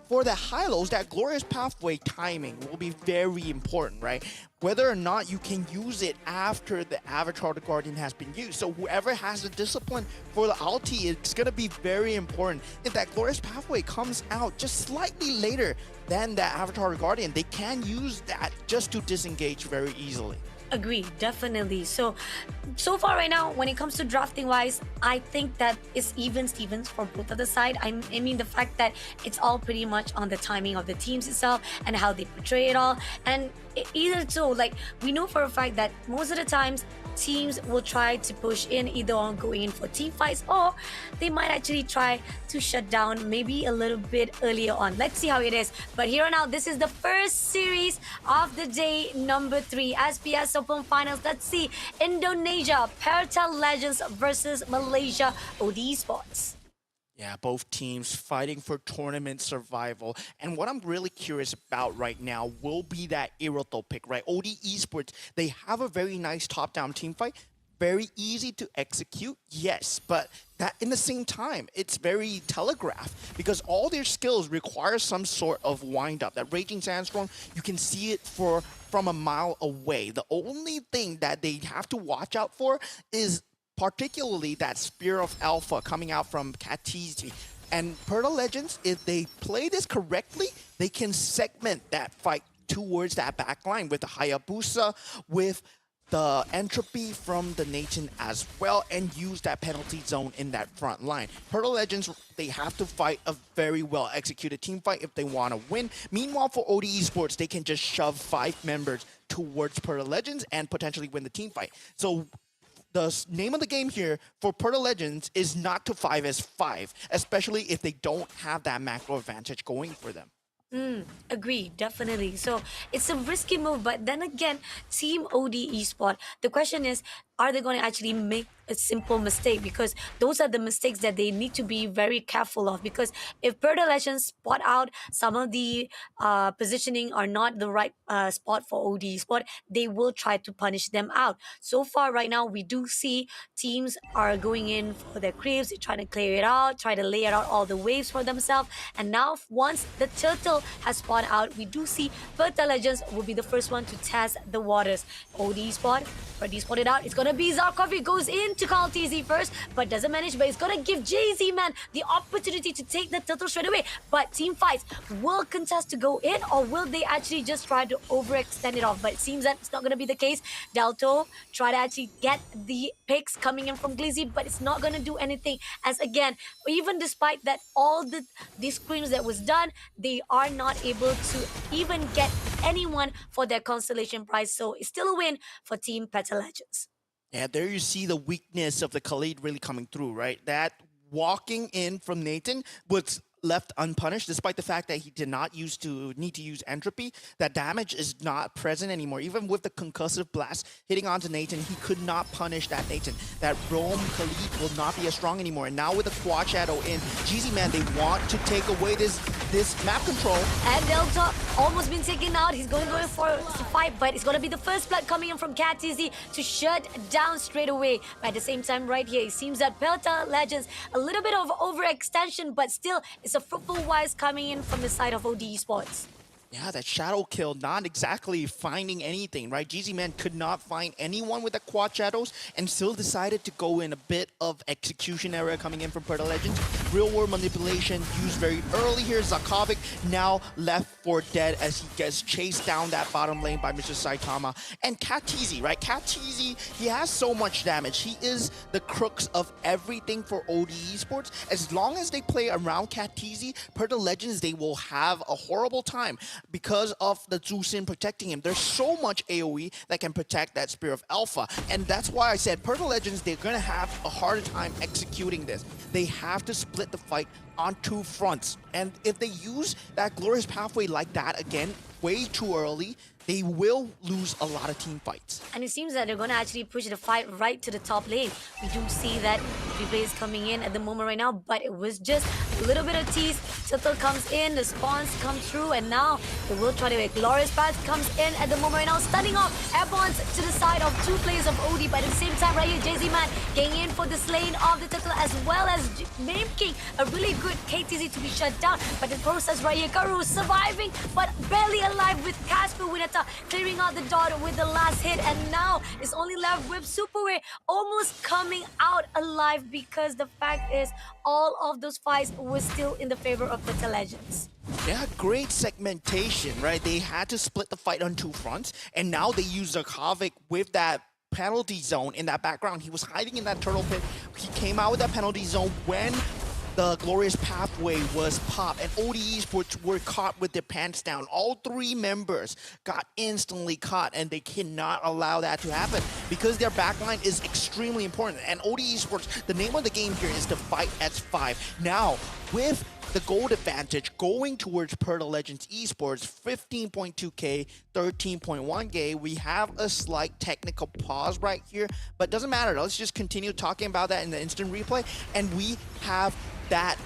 for the Hylos, that glorious pathway timing will be very important, right? Whether or not you can use it after the Avatar of the Guardian has been used. So whoever has the discipline for the ulti, it's going to be very important. If that glorious pathway comes out just slightly later than the Avatar of the Guardian, they can use that just to disengage very easily. Agree, definitely. So far right now, when it comes to drafting wise, I think that it's even Stevens for both of the side. I mean, the fact that it's all pretty much on the timing of the teams itself and how they portray it all. And either so, like, we know for a fact that most of the times teams will try to push in either on going in for team fights, or they might actually try to shut down maybe a little bit earlier on. Let's see how it is. But here on out, this is the first series of the day, number 3, SPS Open Finals. Let's see, Indonesia, Perta Legends versus Malaysia, OD Esports. Yeah, both teams fighting for tournament survival. And what I'm really curious about right now will be that Irritil pick, right? OD Esports, they have a very nice top-down team fight. Very easy to execute, yes, but that in the same time, it's very telegraphed because all their skills require some sort of wind-up. That Raging Sandstorm, you can see it from a mile away. The only thing that they have to watch out for is particularly that Spear of Alpha coming out from Katizi. And Perta Legends, if they play this correctly, they can segment that fight towards that backline with the Hayabusa, with the entropy from the Nathan as well, and use that penalty zone in that front line. Perta Legends, they have to fight a very well executed team fight if they want to win. Meanwhile, for OD Esports, they can just shove 5 members towards Perta Legends and potentially win the team fight. So the name of the game here for Perta Legends is not to 5v5, especially if they don't have that macro advantage going for them. Agree, definitely. So it's a risky move, but then again, Team OD Esport, the question is, are they going to actually make a simple mistake? Because those are the mistakes that they need to be very careful of. Because if Perta Legends spot out some of the positioning are not the right spot for OD Sport, they will try to punish them out. So far right now, we do see teams are going in for their creeps, they're trying to clear it out, try to lay out all the waves for themselves. And now once the turtle has spawned out, we do see Perta Legends will be the first one to test the waters. OD Sport, already spotted out. It's going to be Zarkov. He goes into call TZ first, but doesn't manage. But it's going to give JZ, man, the opportunity to take the turtle straight away. But team fights will contest to go in, or will they actually just try to overextend it off? But it seems that it's not going to be the case. Delto try to actually get the picks coming in from Glizzy, but it's not going to do anything. As again, even despite that all the screams that was done, they are not able to even get anyone for their constellation prize. So it's still a win for Team Perta Legends. Yeah, there you see the weakness of the Khalid really coming through, right? That walking in from Nathan was left unpunished, despite the fact that he did not need to use entropy. That damage is not present anymore. Even with the concussive blast hitting onto Nathan, he could not punish that Nathan. That roam Khalid will not be as strong anymore. And now with the quad shadow in, GZ, man, they want to take away this map control. And Delta almost been taken out. He's going for a fight, but it's going to be the first blood coming in from Cat TZ to shut down straight away. But at the same time, right here, it seems that Perta Legends, a little bit of overextension, but still, it's a fruitful wise coming in from the side of OD Esports. Yeah, that shadow kill, not exactly finding anything, right? GZ Man could not find anyone with the quad shadows and still decided to go in a bit of execution error coming in from Perta Legends. Real world manipulation used very early here. Zakovic now left for dead as he gets chased down that bottom lane by Mr. Saitama. And Katizi, right? Katizi, he has so much damage. He is the crux of everything for OD Esports. As long as they play around Katizi, Perta Legends, they will have a horrible time because of the Zusin protecting him. There's so much AoE that can protect that Spear of Alpha. And that's why I said Perta Legends, they're going to have a harder time executing this. They have to split the fight on two fronts. And if they use that Glorious Pathway like that again, way too early, they will lose a lot of team fights. And it seems that they're going to actually push the fight right to the top lane. We do see that Vive is coming in at the moment right now, but it was just a little bit of tease. Tiltal comes in, the spawns come through, and now they will try to make Glorious Path comes in at the moment right now, stunning off airborns to the side of two players of OD, but at the same time right here, JZ Man getting in for this lane of the Tiltal as well as making a really good KTZ to be shut down. But the process right here, Karu surviving, but barely alive with Casper Winata clearing out the dot with the last hit, and now it's only left with Superway almost coming out alive because the fact is all of those fights were still in the favor of the Legends. Yeah, great segmentation, right? They had to split the fight on two fronts, and now they use Zakovic with that penalty zone in that background. He was hiding in that turtle pit. He came out with that penalty zone when the Glorious Pathway was popped, and OD Esports were caught with their pants down. All three members got instantly caught, and they cannot allow that to happen because their backline is extremely important. And OD Esports, the name of the game here is to fight S5. Now, with the gold advantage going towards Perta Legends Esports, 15.2k, 13.1k. We have a slight technical pause right here, but doesn't matter. Let's just continue talking about that in the instant replay, and we have that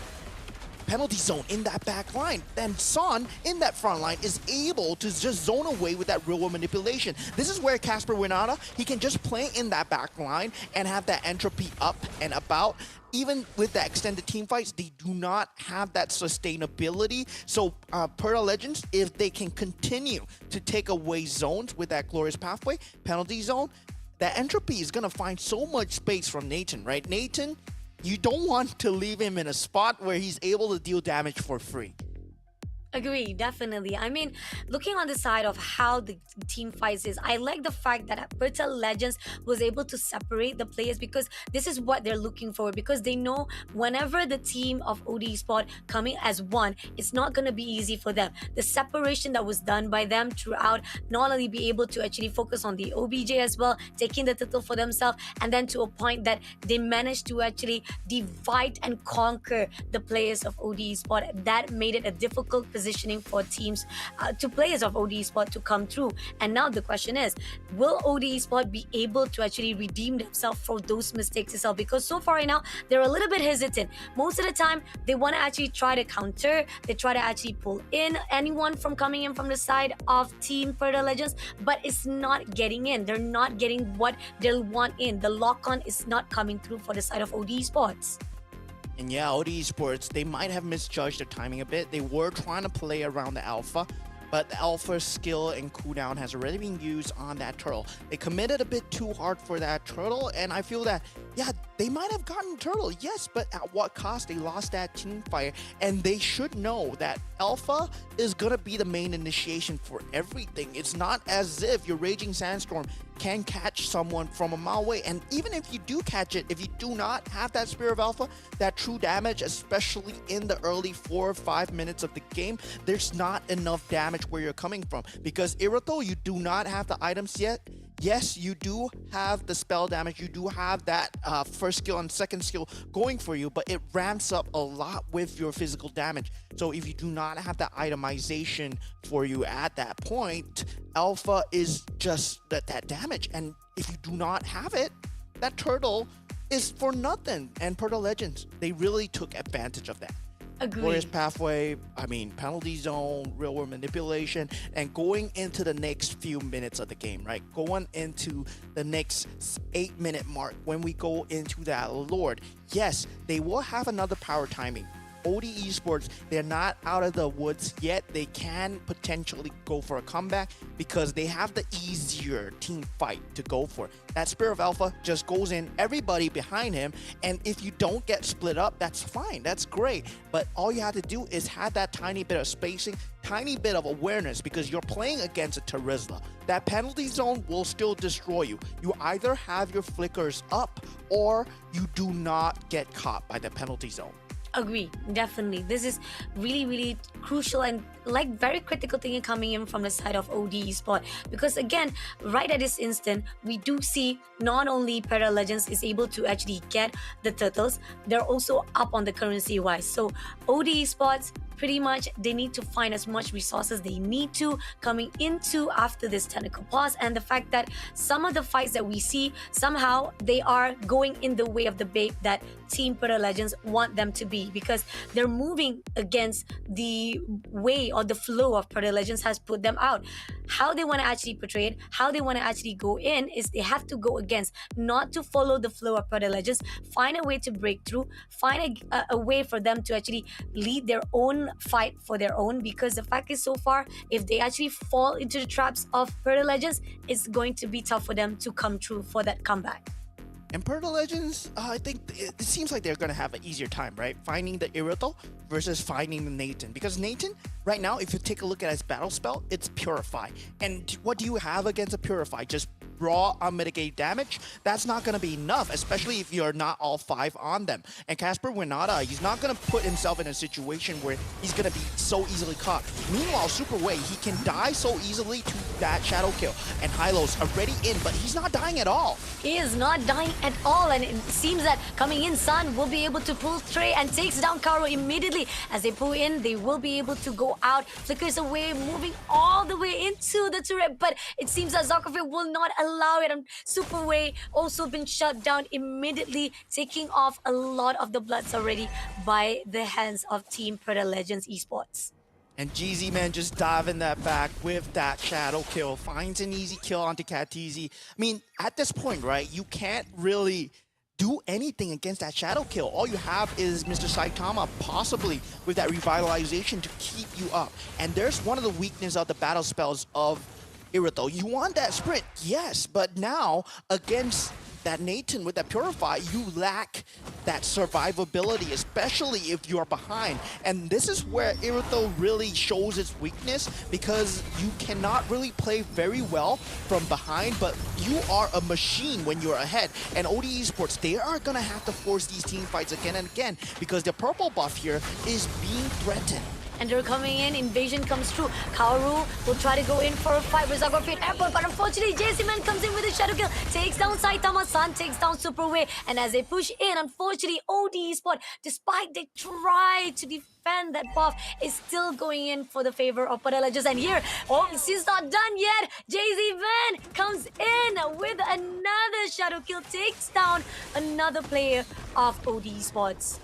penalty zone in that back line. Then Son in that front line is able to just zone away with that real world manipulation. This is where Casper Winata, he can just play in that back line and have that entropy up and about. Even with the extended team fights, they do not have that sustainability. So Perta Legends, if they can continue to take away zones with that Glorious Pathway, penalty zone, that entropy is going to find so much space from Nathan, right? Nathan, you don't want to leave him in a spot where he's able to deal damage for free. Agree, definitely. I mean, looking on the side of how the team fights is, I like the fact that Perta Legends was able to separate the players because this is what they're looking for, because they know whenever the team of OD Sport coming as one, it's not going to be easy for them. The separation that was done by them throughout, not only be able to actually focus on the OBJ as well, taking the title for themselves, and then to a point that they managed to actually divide and conquer the players of OD Sport. That made it a difficult positioning for teams, to players of OD Sport to come through. And now the question is, will OD Sport be able to actually redeem themselves for those mistakes itself? Because so far right now, they're a little bit hesitant. Most of the time, they want to actually try to counter, they try to actually pull in anyone from coming in from the side of Team Perta Legends, but it's not getting in. They're not getting what they'll want in. The lock-on is not coming through for the side of OD Sports. And yeah, OD Esports, they might have misjudged their timing a bit. They were trying to play around the alpha, but the alpha skill and cooldown has already been used on that turtle. They committed a bit too hard for that turtle, and I feel that, yeah, they might have gotten turtle, yes, but at what cost? They lost that team fight, and they should know that alpha is gonna be the main initiation for everything. It's not as if your Raging Sandstorm can catch someone from a mile away, and even if you do catch it, if you do not have that Spear of Alpha, that true damage, especially in the early 4 or 5 minutes of the game, there's not enough damage where you're coming from, because Irithel, you do not have the items yet. Yes, you do have the spell damage, you do have that first skill and second skill going for you, but it ramps up a lot with your physical damage. So if you do not have that itemization for you at that point, alpha is just that damage. And if you do not have it, that turtle is for nothing. And Perta Legends, they really took advantage of that. Agreed. Glorious Pathway, I mean, penalty zone, real world manipulation, and going into the next few minutes of the game, right? Going into the next 8-minute mark when we go into that Lord. Yes, they will have another power timing. OD Esports, they're not out of the woods yet. They can potentially go for a comeback because they have the easier team fight to go for. That Spirit of Alpha just goes in, everybody behind him, and if you don't get split up, that's fine, that's great. But all you have to do is have that tiny bit of spacing, tiny bit of awareness, because you're playing against a Terizla. That penalty zone will still destroy you. You either have your flickers up or you do not get caught by the penalty zone. Agree, definitely. This is really, really crucial and like very critical thing coming in from the side of OD Esport, because again, right at this instant, we do see not only Para Legends is able to actually get the turtles, they're also up on the currency wise. So OD Esports, pretty much they need to find as much resources they need to coming into after this technical pause, and the fact that some of the fights that we see, somehow they are going in the way of the bait that Team Para Legends want them to be, because they're moving against the way or the flow of Para Legends has put them out. How they want to actually portray it, how they want to actually go in is they have to go against, not to follow the flow of Para Legends, find a way to break through, find a way for them to actually lead their own fight for their own, because the fact is so far, if they actually fall into the traps of Para Legends, it's going to be tough for them to come true for that comeback. And Perta Legends, I think it seems like they're going to have an easier time, right? Finding the Irithel versus finding the Nathan. Because Nathan, right now, if you take a look at his battle spell, it's Purify. And what do you have against a Purify? Just raw unmitigated damage? That's not going to be enough, especially if you're not all 5 on them. And Casper Winata, he's not going to put himself in a situation where he's going to be so easily caught. Meanwhile, Super Wei, he can die so easily to that Shadow Kill. And Hylos already in, but he's not dying at all. He is not dying at all, and it seems that coming in, Sun will be able to pull Trey and takes down Karo immediately. As they pull in, they will be able to go out, flickers away, moving all the way into the turret, but it seems that Zarkofit will not allow it, and Super Wei also been shut down immediately, taking off a lot of the bloods already by the hands of Team Perta Legends Esports. And GZ man just diving that back with that Shadow Kill, finds an easy kill onto Katizi. I mean, at this point, right, you can't really do anything against that Shadow Kill. All you have is Mr. Saitama possibly with that revitalization to keep you up. And there's one of the weaknesses of the battle spells of Irithel. You want that sprint, yes, but now against that Nathan with that Purify, you lack that survivability, especially if you're behind. And this is where Irithel really shows its weakness, because you cannot really play very well from behind, but you are a machine when you're ahead. And OD Esports, they are gonna have to force these team fights again and again, because the purple buff here is being threatened. And they're coming in, invasion comes through. Kaoru will try to go in for a fight with Zarkofit Airport, but unfortunately JC Man comes in with a Shadow Kill, takes down Saitama, Sun takes down Super Wei, and as they push in, unfortunately OD Esport, despite they try to defend that buff, is still going in for the favor of Perta Legends. And here, she's not done yet. JZ Man comes in with another Shadow Kill, takes down another player of OD Esports.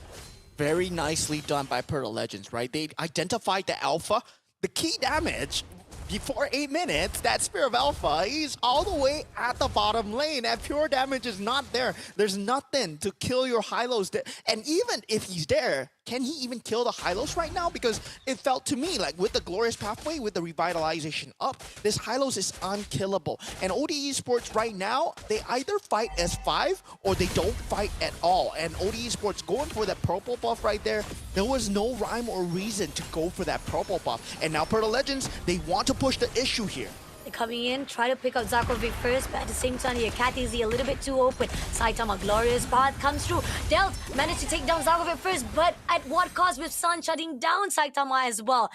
Very nicely done by Perta Legends, right? They identified the alpha. The key damage before 8 minutes, that Spear of Alpha is all the way at the bottom lane. That pure damage is not there. There's nothing to kill your Hylos. And even if he's there, can he even kill the Hylos right now? Because it felt to me like with the Glorious Pathway, with the revitalization up, this Hylos is unkillable. And OD Esports right now, they either fight as 5 or they don't fight at all. And OD Esports going for that purple buff right there, there was no rhyme or reason to go for that purple buff. And now Perta Legends, they want to push the issue here. They're coming in, try to pick up Zarkofit first, but at the same time here, Katizi a little bit too open. Saitama, glorious path comes through. Delt managed to take down Zarkofit first, but at what cost, with Sun shutting down Saitama as well.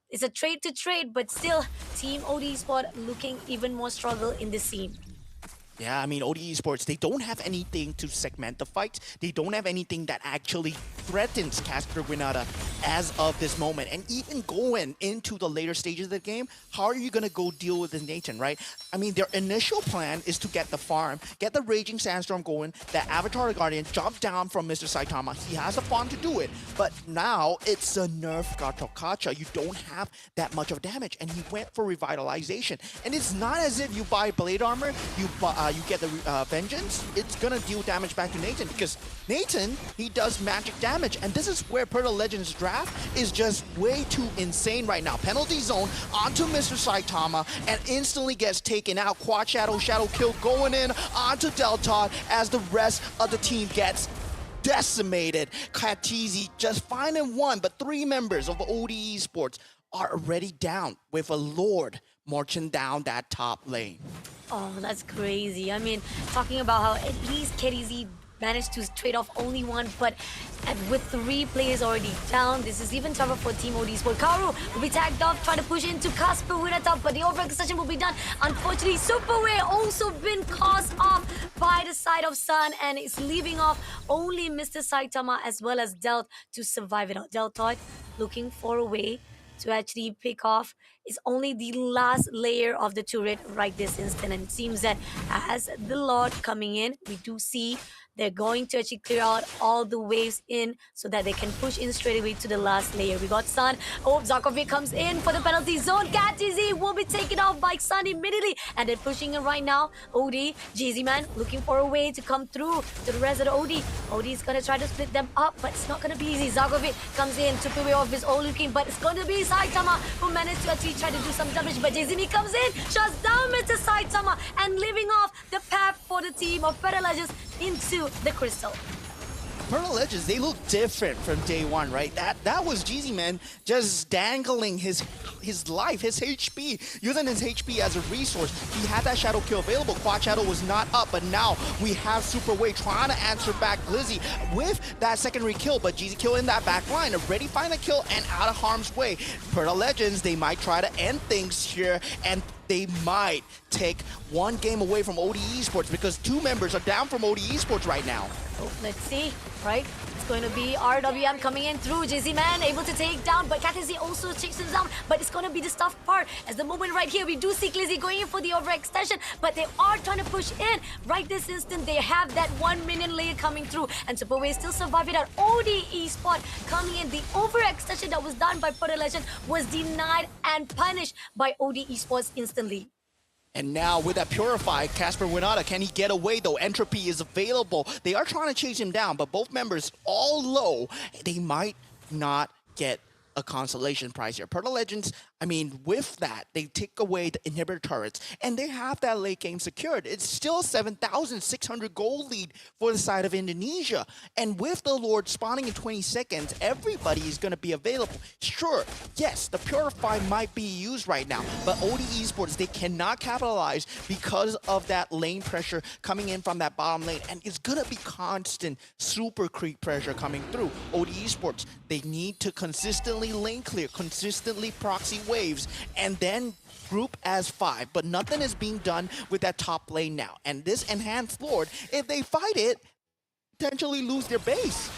It's a trade to trade, but still, Team OD Sport looking even more struggle in this scene. Yeah, I mean, OD Esports, they don't have anything to segment the fights. They don't have anything that actually threatens Casper Winata as of this moment. And even going into the later stages of the game, how are you going to go deal with this Nathan, right? I mean, their initial plan is to get the farm, get the Raging Sandstorm going, that Avatar Guardian jump down from Mr. Saitama. He has the farm to do it. But now it's a nerf Gatokacha. You don't have that much of damage. And he went for revitalization. And it's not as if you buy Blade Armor, you buy you get the Vengeance, it's gonna deal damage back to Nathan because Nathan, he does magic damage, and this is where Perta Legends draft is just way too insane right now. Penalty zone onto Mr. Saitama and instantly gets taken out. Quad Shadow, Shadow Kill going in onto Deltot as the rest of the team gets decimated. Katizi just finding one, but 3 members of OD Esports are already down with a Lord marching down that top lane. Oh, that's crazy. I mean, talking about how at least KDZ managed to trade off only one, but with 3 players already down, this is even tougher for Team OD Sport. Karu will be tagged off, trying to push into Casper with a top, but the overextension will be done. Unfortunately, Superway also been caused off by the side of Sun, and it's leaving off only Mr. Saitama as well as Delt to survive it out. Deltoid looking for a way to actually pick off is only the last layer of the turret right this instant, and it seems that as the Lord coming in, we do see they're going to actually clear out all the waves in so that they can push in straight away to the last layer. We got Sun. Oh, Zarkovic comes in for the penalty zone. KatZ will be taken off by Sun immediately, and they're pushing in right now. OD, Jay-Z man looking for a way to come through to the rest of the OD. OD is gonna try to split them up, but it's not gonna be easy. Zarkovic comes in, took away off his old looking, but it's gonna be Saitama who managed to actually try to do some damage, but Jay-Z comes in, shuts down Mr. Saitama, and leaving off the path for the team of Perta Legends into the crystal. Perta Legends, they look different from day one, right? That was Jeezy man just dangling his life, his HP, using his HP as a resource. He had that Shadow Kill available. Quad Shadow was not up, but now we have Super Wave trying to answer back Glizzy with that secondary kill, but Jeezy kill in that back line, already find a kill and out of harm's way. Perta Legends, they might try to end things here, and they might take one game away from OD Esports because 2 members are down from OD Esports right now. Oh, let's see, right? It's going to be RWM coming in through Jay-Z man, able to take down, but KatZ also takes him down, but it's going to be the tough part. As the moment right here, we do see Glizzy going in for the overextension, but they are trying to push in. Right this instant, they have that 1 minion layer coming through, and Superway still surviving that OD Esport coming in. The overextension that was done by Perta Legends was denied and punished by OD Esports instantly. And now with that Purify, Casper Winata, can he get away though? Entropy is available. They are trying to chase him down, but both members all low. They might not get a consolation prize here. Perta Legends, I mean, with that, they take away the inhibitor turrets, and they have that late game secured. It's still 7,600 gold lead for the side of Indonesia. And with the Lord spawning in 20 seconds, everybody is going to be available. Sure, yes, the Purify might be used right now, but OD Esports, they cannot capitalize because of that lane pressure coming in from that bottom lane, and it's going to be constant super creep pressure coming through. OD Esports, they need to consistently lane clear, consistently proxy waves, and then group as 5, but nothing is being done with that top lane now. And this enhanced Lord, if they fight it, potentially lose their base.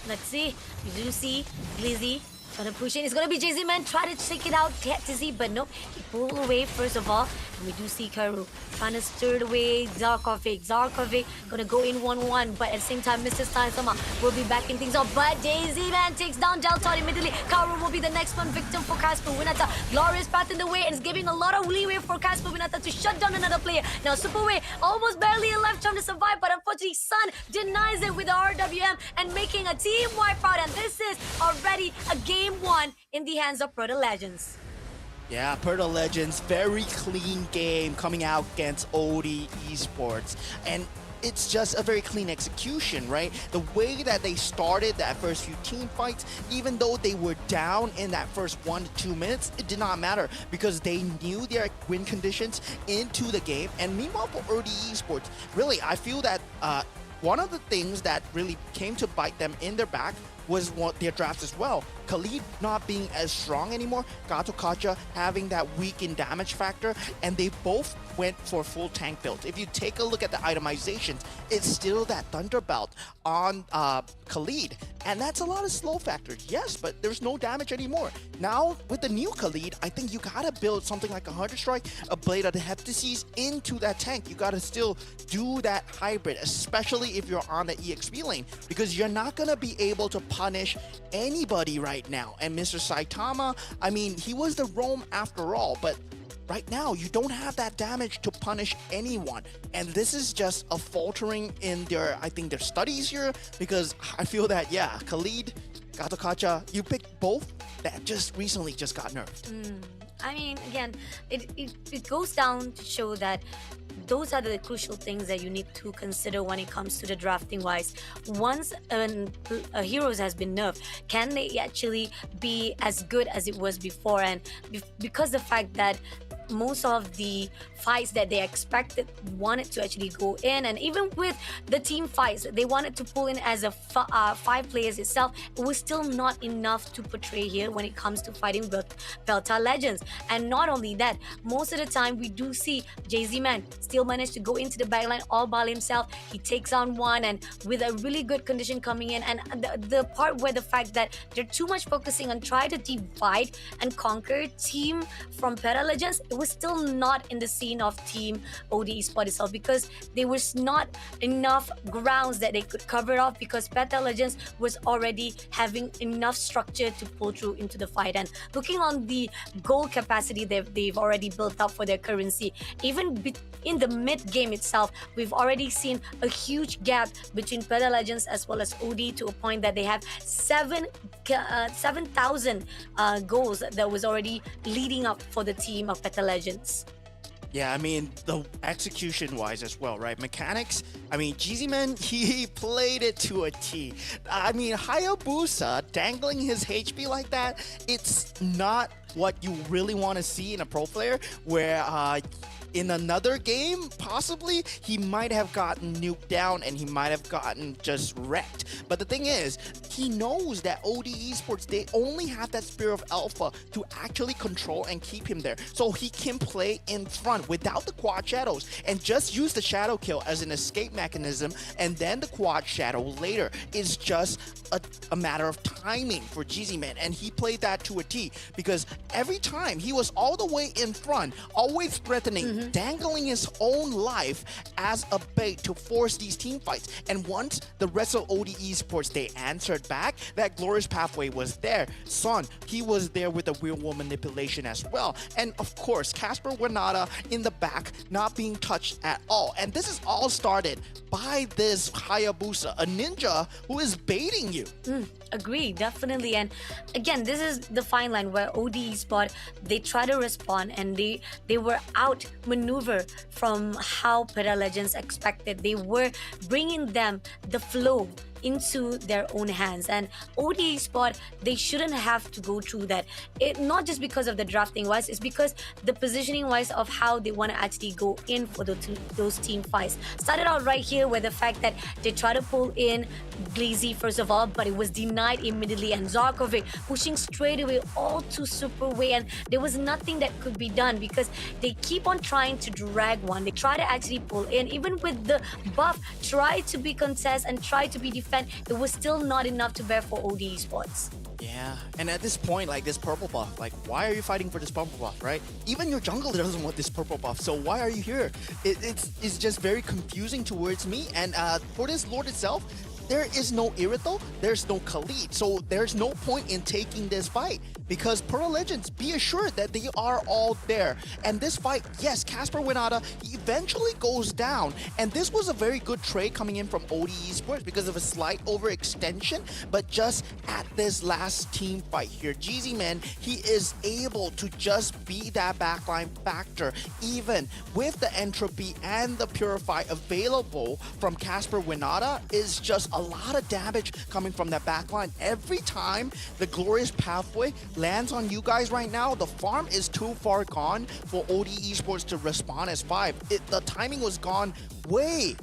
Let's see. We do see Glizzy trying to push in. It's going to be Jay-Z man try to take it out, KatZ, but nope. He pulled away first of all. And we do see Karu trying to stir it away Zarkovic. Zarkovic going to go in 1-1, but at the same time, Mr. Saitama will be backing things up. But Jay-Z man takes down Deltot immediately. Karu will be the next one victim for Casper Winata. Glorious path in the way, and it's giving a lot of leeway for Casper Winata to shut down another player. Now Superway almost barely alive trying to survive, but unfortunately Sun denies it with the RWM and making a team wipeout, and this is already a game 1 in the hands of Perta Legends. Yeah, Perta Legends, very clean game coming out against OD Esports. And it's just a very clean execution, right? The way that they started that first few team fights, even though they were down in that first 1 to 2 minutes, it did not matter because they knew their win conditions into the game. And meanwhile for OD Esports, really, I feel that one of the things that really came to bite them in their back was their drafts as well. Khalid not being as strong anymore, Gato Kacha having that weakened damage factor, and they both went for full tank builds. If you take a look at the itemizations, it's still that Thunder Belt on Khalid, and that's a lot of slow factors, yes, but there's no damage anymore. Now, with the new Khalid, I think you gotta build something like a Hunter Strike, a Blade of the Heptases into that tank. You gotta still do that hybrid, especially if you're on the EXP lane, because you're not gonna be able to punish anybody right now. And Mr. Saitama, I mean, he was the roam after all, but right now you don't have that damage to punish anyone, and this is just a faltering in their, I think, their studies here, because I feel that, yeah, Khalid, Gatokacha, you picked both that just recently just got nerfed. I mean, again, it goes down to show that those are the crucial things that you need to consider when it comes to the drafting wise. Once a heroes has been nerfed, can they actually be as good as it was before? And because the fact that most of the fights that they expected wanted to actually go in, and even with the team fights they wanted to pull in as a 5 players itself, it was still not enough to portray here when it comes to fighting with Delta Legends. And not only that, most of the time we do see Jay-Z Man still manage to go into the backline all by himself. He takes on one, and with a really good condition coming in, and the part where the fact that they're too much focusing on trying to divide and conquer team from Peta Legends, it was still not in the scene of team OD Esports itself, because there was not enough grounds that they could cover off, because Peta Legends was already having enough structure to pull through into the fight. And looking on the gold capacity they've already built up for their currency, even in the mid game itself, we've already seen a huge gap between Peta Legends as well as OD, to a point that they have 7,000 goals that was already leading up for the team of Peta Legends. Yeah, I mean, the execution-wise as well, right? Mechanics, I mean, Jeezy-Man, he played it to a T. I mean, Hayabusa dangling his HP like that, it's not what you really want to see in a pro player, where in another game, possibly, he might have gotten nuked down and he might have gotten just wrecked. But the thing is, he knows that OD Esports, they only have that Spear of Alpha to actually control and keep him there. So he can play in front without the quad shadows and just use the shadow kill as an escape mechanism, and then the quad shadow later is just a matter of timing for Jeezy Man. And he played that to a T, because every time he was all the way in front, always threatening, dangling his own life as a bait to force these team fights. And once the rest of OD Esports, they answered back, that glorious pathway was there. Son, he was there with the real world manipulation as well. And of course, Casper Wanada in the back, not being touched at all. And this is all started by this Hayabusa, a ninja who is baiting you. Agree, definitely. And again, this is the fine line where OD Esports, they try to respond, and they were outmaneuvered from how Peta Legends expected. They were bringing them the flow into their own hands, and OD Esports, they shouldn't have to go through that. It not just because of the drafting wise, it's because the positioning wise of how they want to actually go in for those team fights. Started out right here with the fact that they try to pull in Glazy first of all, but it was denied immediately, and Zarkovic pushing straight away all to super way, and there was nothing that could be done because they keep on trying to drag one. They try to actually pull in, even with the buff, try to be contest and try to be defend. It was still not enough to bear for OD Esports. Yeah, and at this point, like this purple buff, like why are you fighting for this purple buff, right? Even your jungler doesn't want this purple buff, so why are you here? It's just very confusing towards me. And for this Lord itself, there is no Irithel, there's no Khalid, so there's no point in taking this fight, because Pearl Legends, be assured that they are all there. And this fight, yes, Casper Winata, he eventually goes down, and this was a very good trade coming in from OD Esports because of a slight overextension, but just at this last team fight here, Jeezy Man, he is able to just be that backline factor, even with the entropy and the purify available from Casper Winata, is just a lot of damage coming from that backline. Every time the glorious pathway lands on you guys right now, the farm is too far gone for OD Esports to respond as 5. The timing was gone way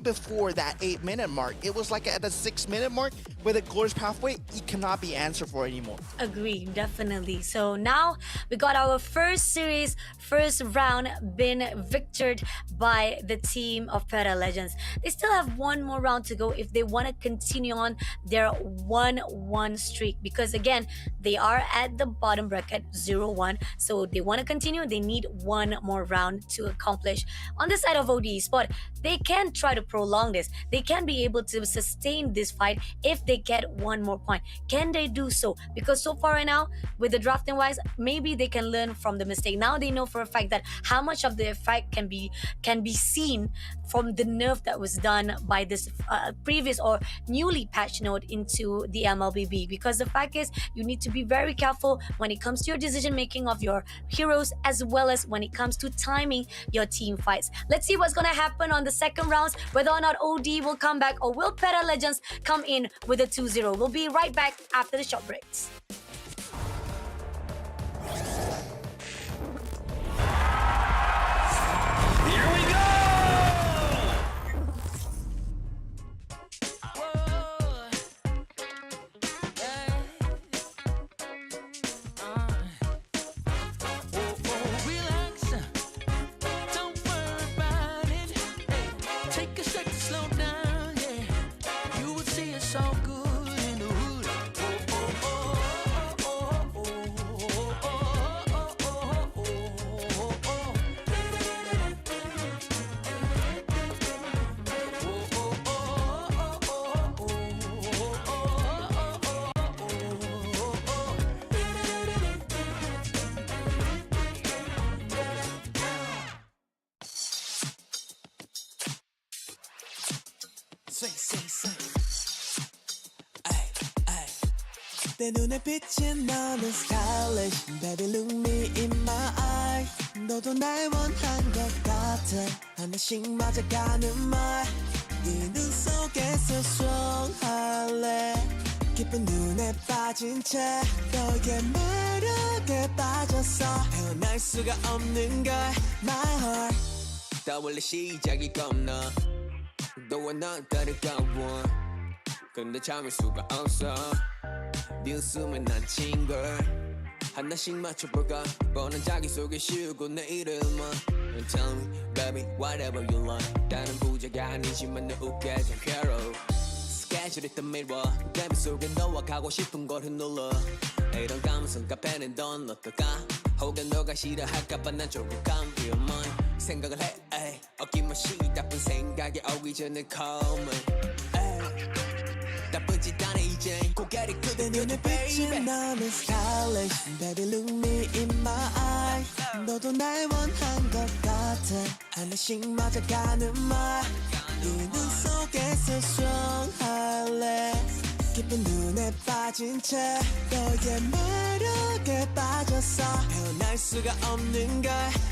before that 8-minute mark. It was like at the 6-minute mark where the glorious pathway, it cannot be answered for anymore. Agree, definitely. So now we got our first series, first round been victored by the team of Peta Legends. They still have one more round to go if they want to continue on their 1-1 streak, because again, they are at the bottom bracket 0-1. So they want to continue, they need one more round to accomplish. On the side of OD Sport, they can try to prolong this. They can be able to sustain this fight if they get one more point. Can they do so? Because so far right now, with the drafting wise, maybe they can learn from the mistake. Now they know for a fact that how much of the effect can be seen from the nerf that was done by this previous or newly patched node into the MLBB. Because the fact is, you need to be very careful when it comes to your decision making of your heroes, as well as when it comes to timing your team fights. Let's see what's gonna happen on the second rounds, whether or not OD will come back or will Peta Legends come in with a 2-0. We'll be right back after the short breaks. Here we go! Relax, don't worry about it. Hey, take a second, slow down, yeah. You will see it's all good in the hood. 내 눈에 비친 너는 stylish Baby look me in my eye 너도 날 원한 것 같아 하나씩 맞아가는 말네 눈 속에서 수영할래 깊은 눈에 빠진 채 너의 매력에 빠졌어 헤어날 수가 없는 걸 My heart 떠올려 시작이 겁나 너와 난 다르가워 근데 참을 수가 없어 네 웃음에 난 친걸 하나씩 맞춰볼까 뻔한 자기 속에 씌우고 내 이름은 Tell me baby whatever you like 다른 부자가 아니지만 너 웃게 좀 hero 스케줄이 또 미뤄 내 빗속에 너와 가고 싶은 걸 휘둘러 이런 감성 카페는 넌 어떨까 혹은 너가 싫어할까봐 난 조금 You're mine 생각을 해 에이. 어김없이 나쁜 생각이 오기 전에 call me 나쁜 짓 안 해 이제 고개를 내 눈에 끄덕여줘 비친 baby 너는 stylish Baby look me in my eye 너도 날 원한 것 같아 하나씩 맞아가는 말네 눈 속에서 수영할래 깊은 눈에 빠진 채 너의 매력에 빠졌어 헤어날 수가 없는 걸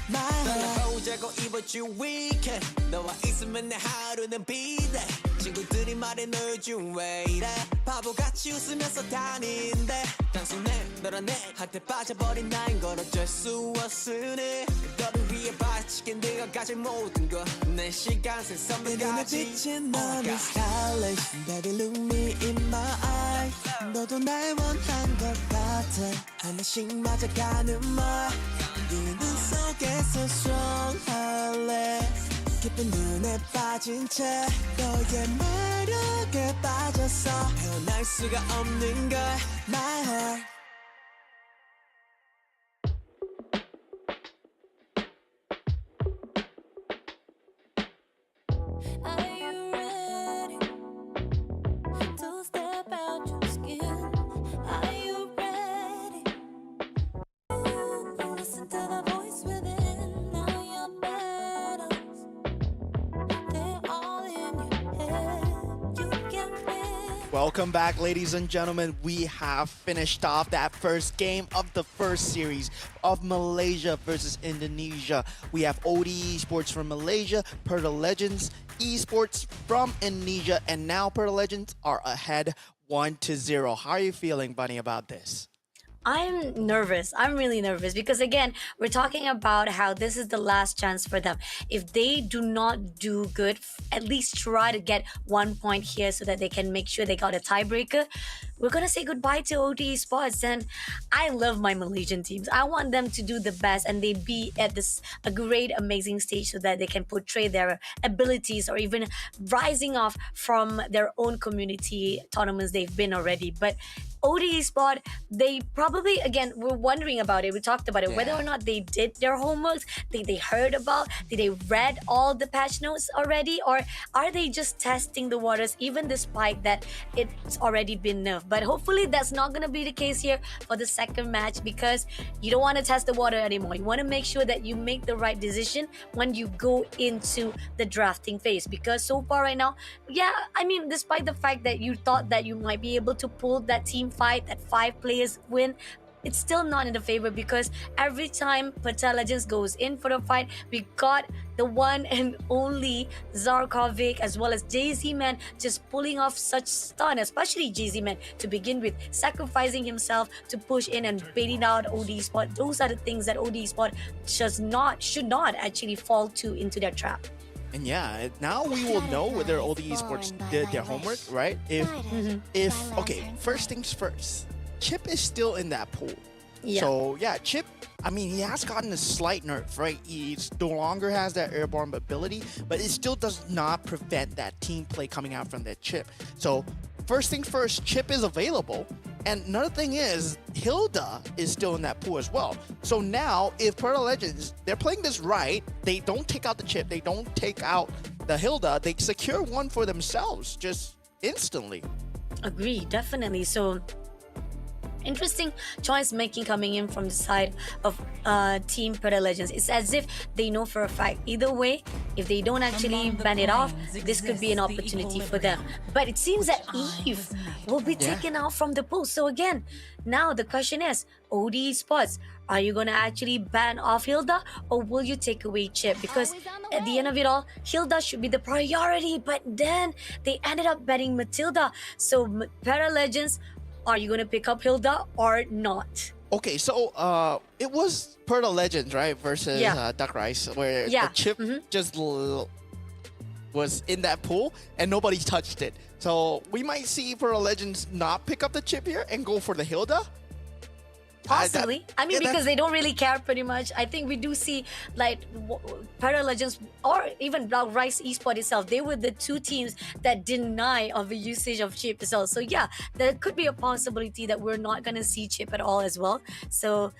My heart 떠나보자고 이번 주 weekend 너와 있으면 내 하루는 비대 친구들이 말해 너 요즘 왜 이래 바보같이 웃으면서 다닌대 단순해 너랑 내한테 빠져버린 나인 걸 어쩔 수 없으니 너를 위해 바치게 네가 가진 모든 것 내 시간 새 내 눈에 선물까지 비친 너는 stylish Baby look me in my eye 너도 날 원한 것 같아 하나씩 맞아가는 말네 눈 속에서 수영할래 깊은 눈에 빠진 채 너의 매력에 빠졌어 헤어날 수가 없는 걸 My heart Are you ready to step out your skin? Are you ready? Ooh, listen to the voice within. Now your battles, they're all in your head. You can win. Welcome back, ladies and gentlemen. We have finished off that first game of the first series of Malaysia versus Indonesia. We have OD Esports from Malaysia, Perta Legends Esports from Indonesia, and now Perta Legends are ahead 1-0. How are you feeling, Bunny, about this? I'm nervous. I'm really nervous because, again, we're talking about how this is the last chance for them. If they do not do good, at least try to get 1 point here so that they can make sure they got a tiebreaker. we're gonna say goodbye to OT Sports. And I love my Malaysian teams. I want them to do the best and they be at this a great, amazing stage so that they can portray their abilities or even rising off from their own community tournaments they've been already. But ODE Sport, they probably, again, we're wondering about it. We talked about it, whether or not they did their homeworks, they heard about, did they read all the patch notes already, or are they just testing the waters, even despite that it's already been nerfed? But hopefully that's not going to be the case here for the second match, because you don't want to test the water anymore. You want to make sure that you make the right decision when you go into the drafting phase, because so far right now, yeah, I mean, despite the fact that you thought that you might be able to pull that team fight, that 5 players win, it's still not in the favor, because every time Perta Legends goes in for the fight, we got the one and only Zarkovic as well as JZ-Man just pulling off such stun, especially JZ-Man to begin with, sacrificing himself to push in and baiting out OD Sport. Those are the things that OD Sport should not actually fall into their trap. And yeah, now we will know whether all the esports did their homework, right? If okay, first things first, Chip is still in that pool. Yeah. So yeah, Chip, I mean, he has gotten a slight nerf, right? He no longer has that airborne ability, but it still does not prevent that team play coming out from that Chip. So first things first, Chip is available. And another thing is, Hilda is still in that pool as well. So now, if Perta Legends, they're playing this right, they don't take out the Chip, they don't take out the Hilda, they secure one for themselves just instantly. Agree, definitely. So interesting choice making coming in from the side of Team Perta Legends. It's as if they know for a fact, either way, if they don't actually ban it off, this could be an opportunity for them. But it seems that Eve will be taken out from the pool. So again, now the question is, OD Sports, are you going to actually ban off Hilda, or will you take away Chip? Because at the end of it all, Hilda should be the priority, but then they ended up banning Matilda. So Perta Legends, are you going to pick up Hilda or not? Okay, so it was Perta Legends, right, versus Duck Rice, where the Chip just was in that pool and nobody touched it. So we might see Perta Legends not pick up the Chip here and go for the Hilda. Possibly. I mean, because they don't really care pretty much. I think we do see like Perta Legends or even Black Rice Esports itself. They were the two teams that deny of the usage of Chip itself. So yeah, there could be a possibility that we're not going to see Chip at all as well. So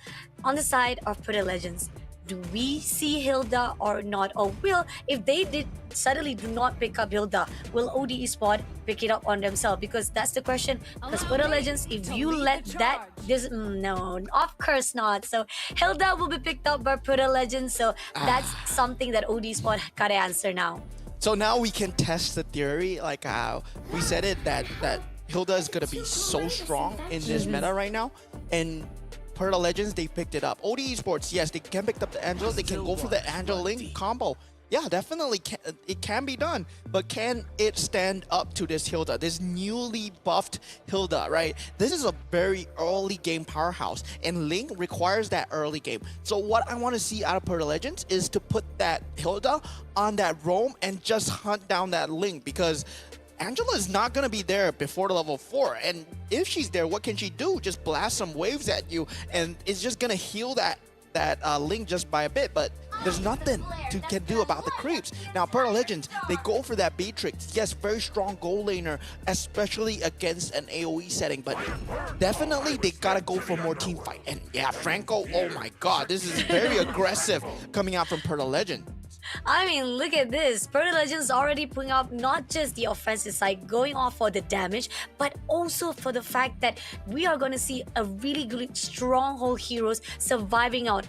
on the side of Perta Legends, do we see Hilda or not? Or will, if they did suddenly do not pick up Hilda, will ODE Sport pick it up on themselves? Because that's the question. Because Perta Legends, if you let that, no, of course not. So Hilda will be picked up by Perta Legends. So that's something that ODE Sport gotta answer now. So now we can test the theory, like how we said it, that Hilda is gonna be so strong in this meta right now, and Perta Legends, they picked it up. OD Esports, yes, they can pick up the Angela. They can go for the Angela Link combo. Yeah, definitely, it can be done. But can it stand up to this Hilda, this newly buffed Hilda, right? This is a very early game powerhouse, and Link requires that early game. So what I want to see out of Perta Legends is to put that Hilda on that roam and just hunt down that Link, because Angela is not going to be there before the level 4. And if she's there, what can she do? Just blast some waves at you, and it's just going to heal that Link just by a bit. But there's nothing to can do about the creeps. Now, Perta Legends, they go for that Beatrix. Yes, very strong goal laner, especially against an AoE setting. But definitely, they got to go for more team fight. And yeah, Franco, oh my god, this is very aggressive coming out from Perta Legends. I mean, look at this. Perta Legends already putting up not just the offensive side, going off for the damage, but also for the fact that we are going to see a really good stronghold heroes surviving out,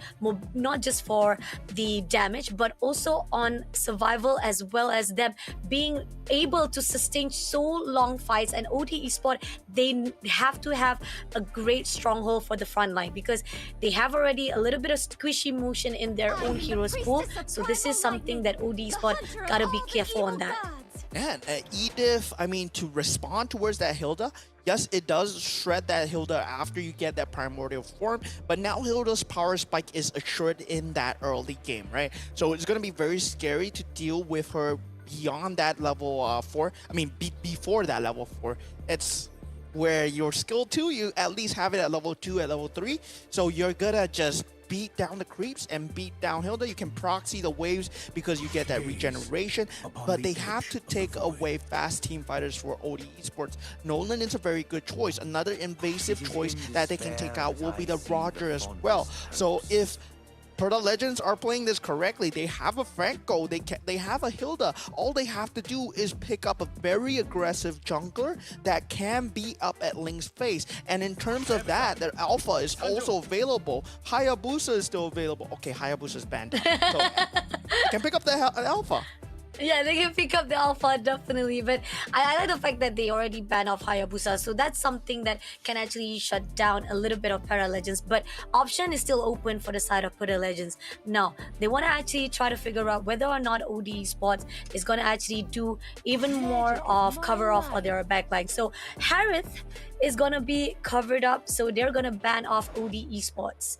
not just for the damage, but also on survival, as well as them being able to sustain so long fights. And OD Esport, they have to have a great stronghold for the front line, because they have already a little bit of squishy motion in their own heroes pool. So this is something that OD Sport gotta be careful on that. And Edith, I mean, to respond towards that Hilda, yes, it does shred that Hilda after you get that primordial form, but now Hilda's power spike is assured in that early game, right? So it's going to be very scary to deal with her beyond that level 4. I mean, before that level 4. It's where your skill 2, you at least have it at level 2, at level 3. So you're gonna just beat down the creeps and beat down Hilda. You can proxy the waves because you get that regeneration, but they have to take away fast team fighters for OD Esports. Nolan is a very good choice. Another invasive choice that they can take out will be the Roger as well. So if Perta Legends are playing this correctly, they have a Franco, they have a Hilda. All they have to do is pick up a very aggressive jungler that can be up at Ling's face. And in terms of that, their Alpha is also available. Hayabusa is still available. Okay, Hayabusa is banned. So can pick up the Alpha. Yeah, they can pick up the Alpha, definitely. But I like the fact that they already banned off Hayabusa. So that's something that can actually shut down a little bit of Para Legends. But option is still open for the side of Para Legends. Now, they want to actually try to figure out whether or not OD Esports is going to actually do even more of cover off on their backline. So Harith is going to be covered up. So they're going to ban off OD Esports.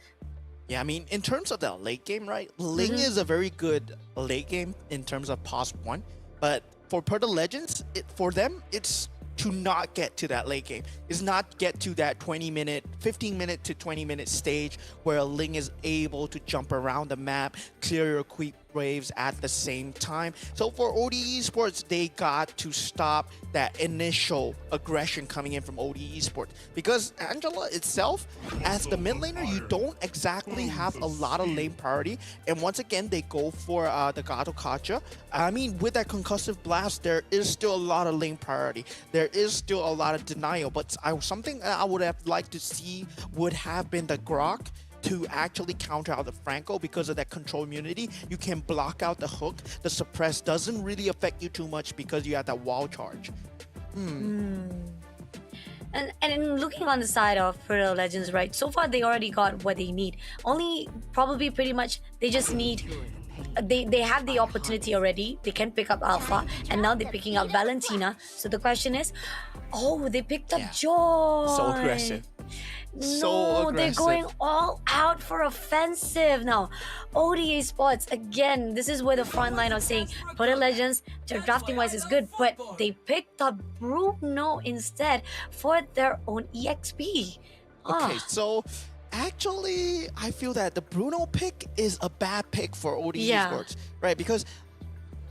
Yeah, I mean, in terms of the late game, right? Ling is a very good late game in terms of pos 1. But for Perta Legends, for them, it's to not get to that late game. Is not get to that 20-minute, 15-minute to 20-minute stage where Ling is able to jump around the map, clear your creep waves at the same time. So for OD Esports, they got to stop that initial aggression coming in from OD Esports. Because Angela itself, as the mid laner, you don't exactly have a lot of lane priority. And once again, they go for the Gato Kacha. I mean, with that concussive blast, there is still a lot of lane priority. There is still a lot of denial. But something I would have liked to see would have been the Grok to actually counter out the Franco because of that control immunity. You can block out the hook. The suppress doesn't really affect you too much because you have that wall charge. And looking on the side of Perta Legends, right, so far they already got what they need. Only probably pretty much they just need, they have the opportunity already. They can pick up Alpha, and now they're picking up Valentina. So the question is, oh, they picked up Joy. So aggressive. No, they're going all out for offensive now. ODA Sports, again, this is where the front line are saying Perta Legends, their drafting wise is good, but they picked up Bruno instead for their own EXP. Okay, so actually, I feel that the Bruno pick is a bad pick for OD Esports, right? Because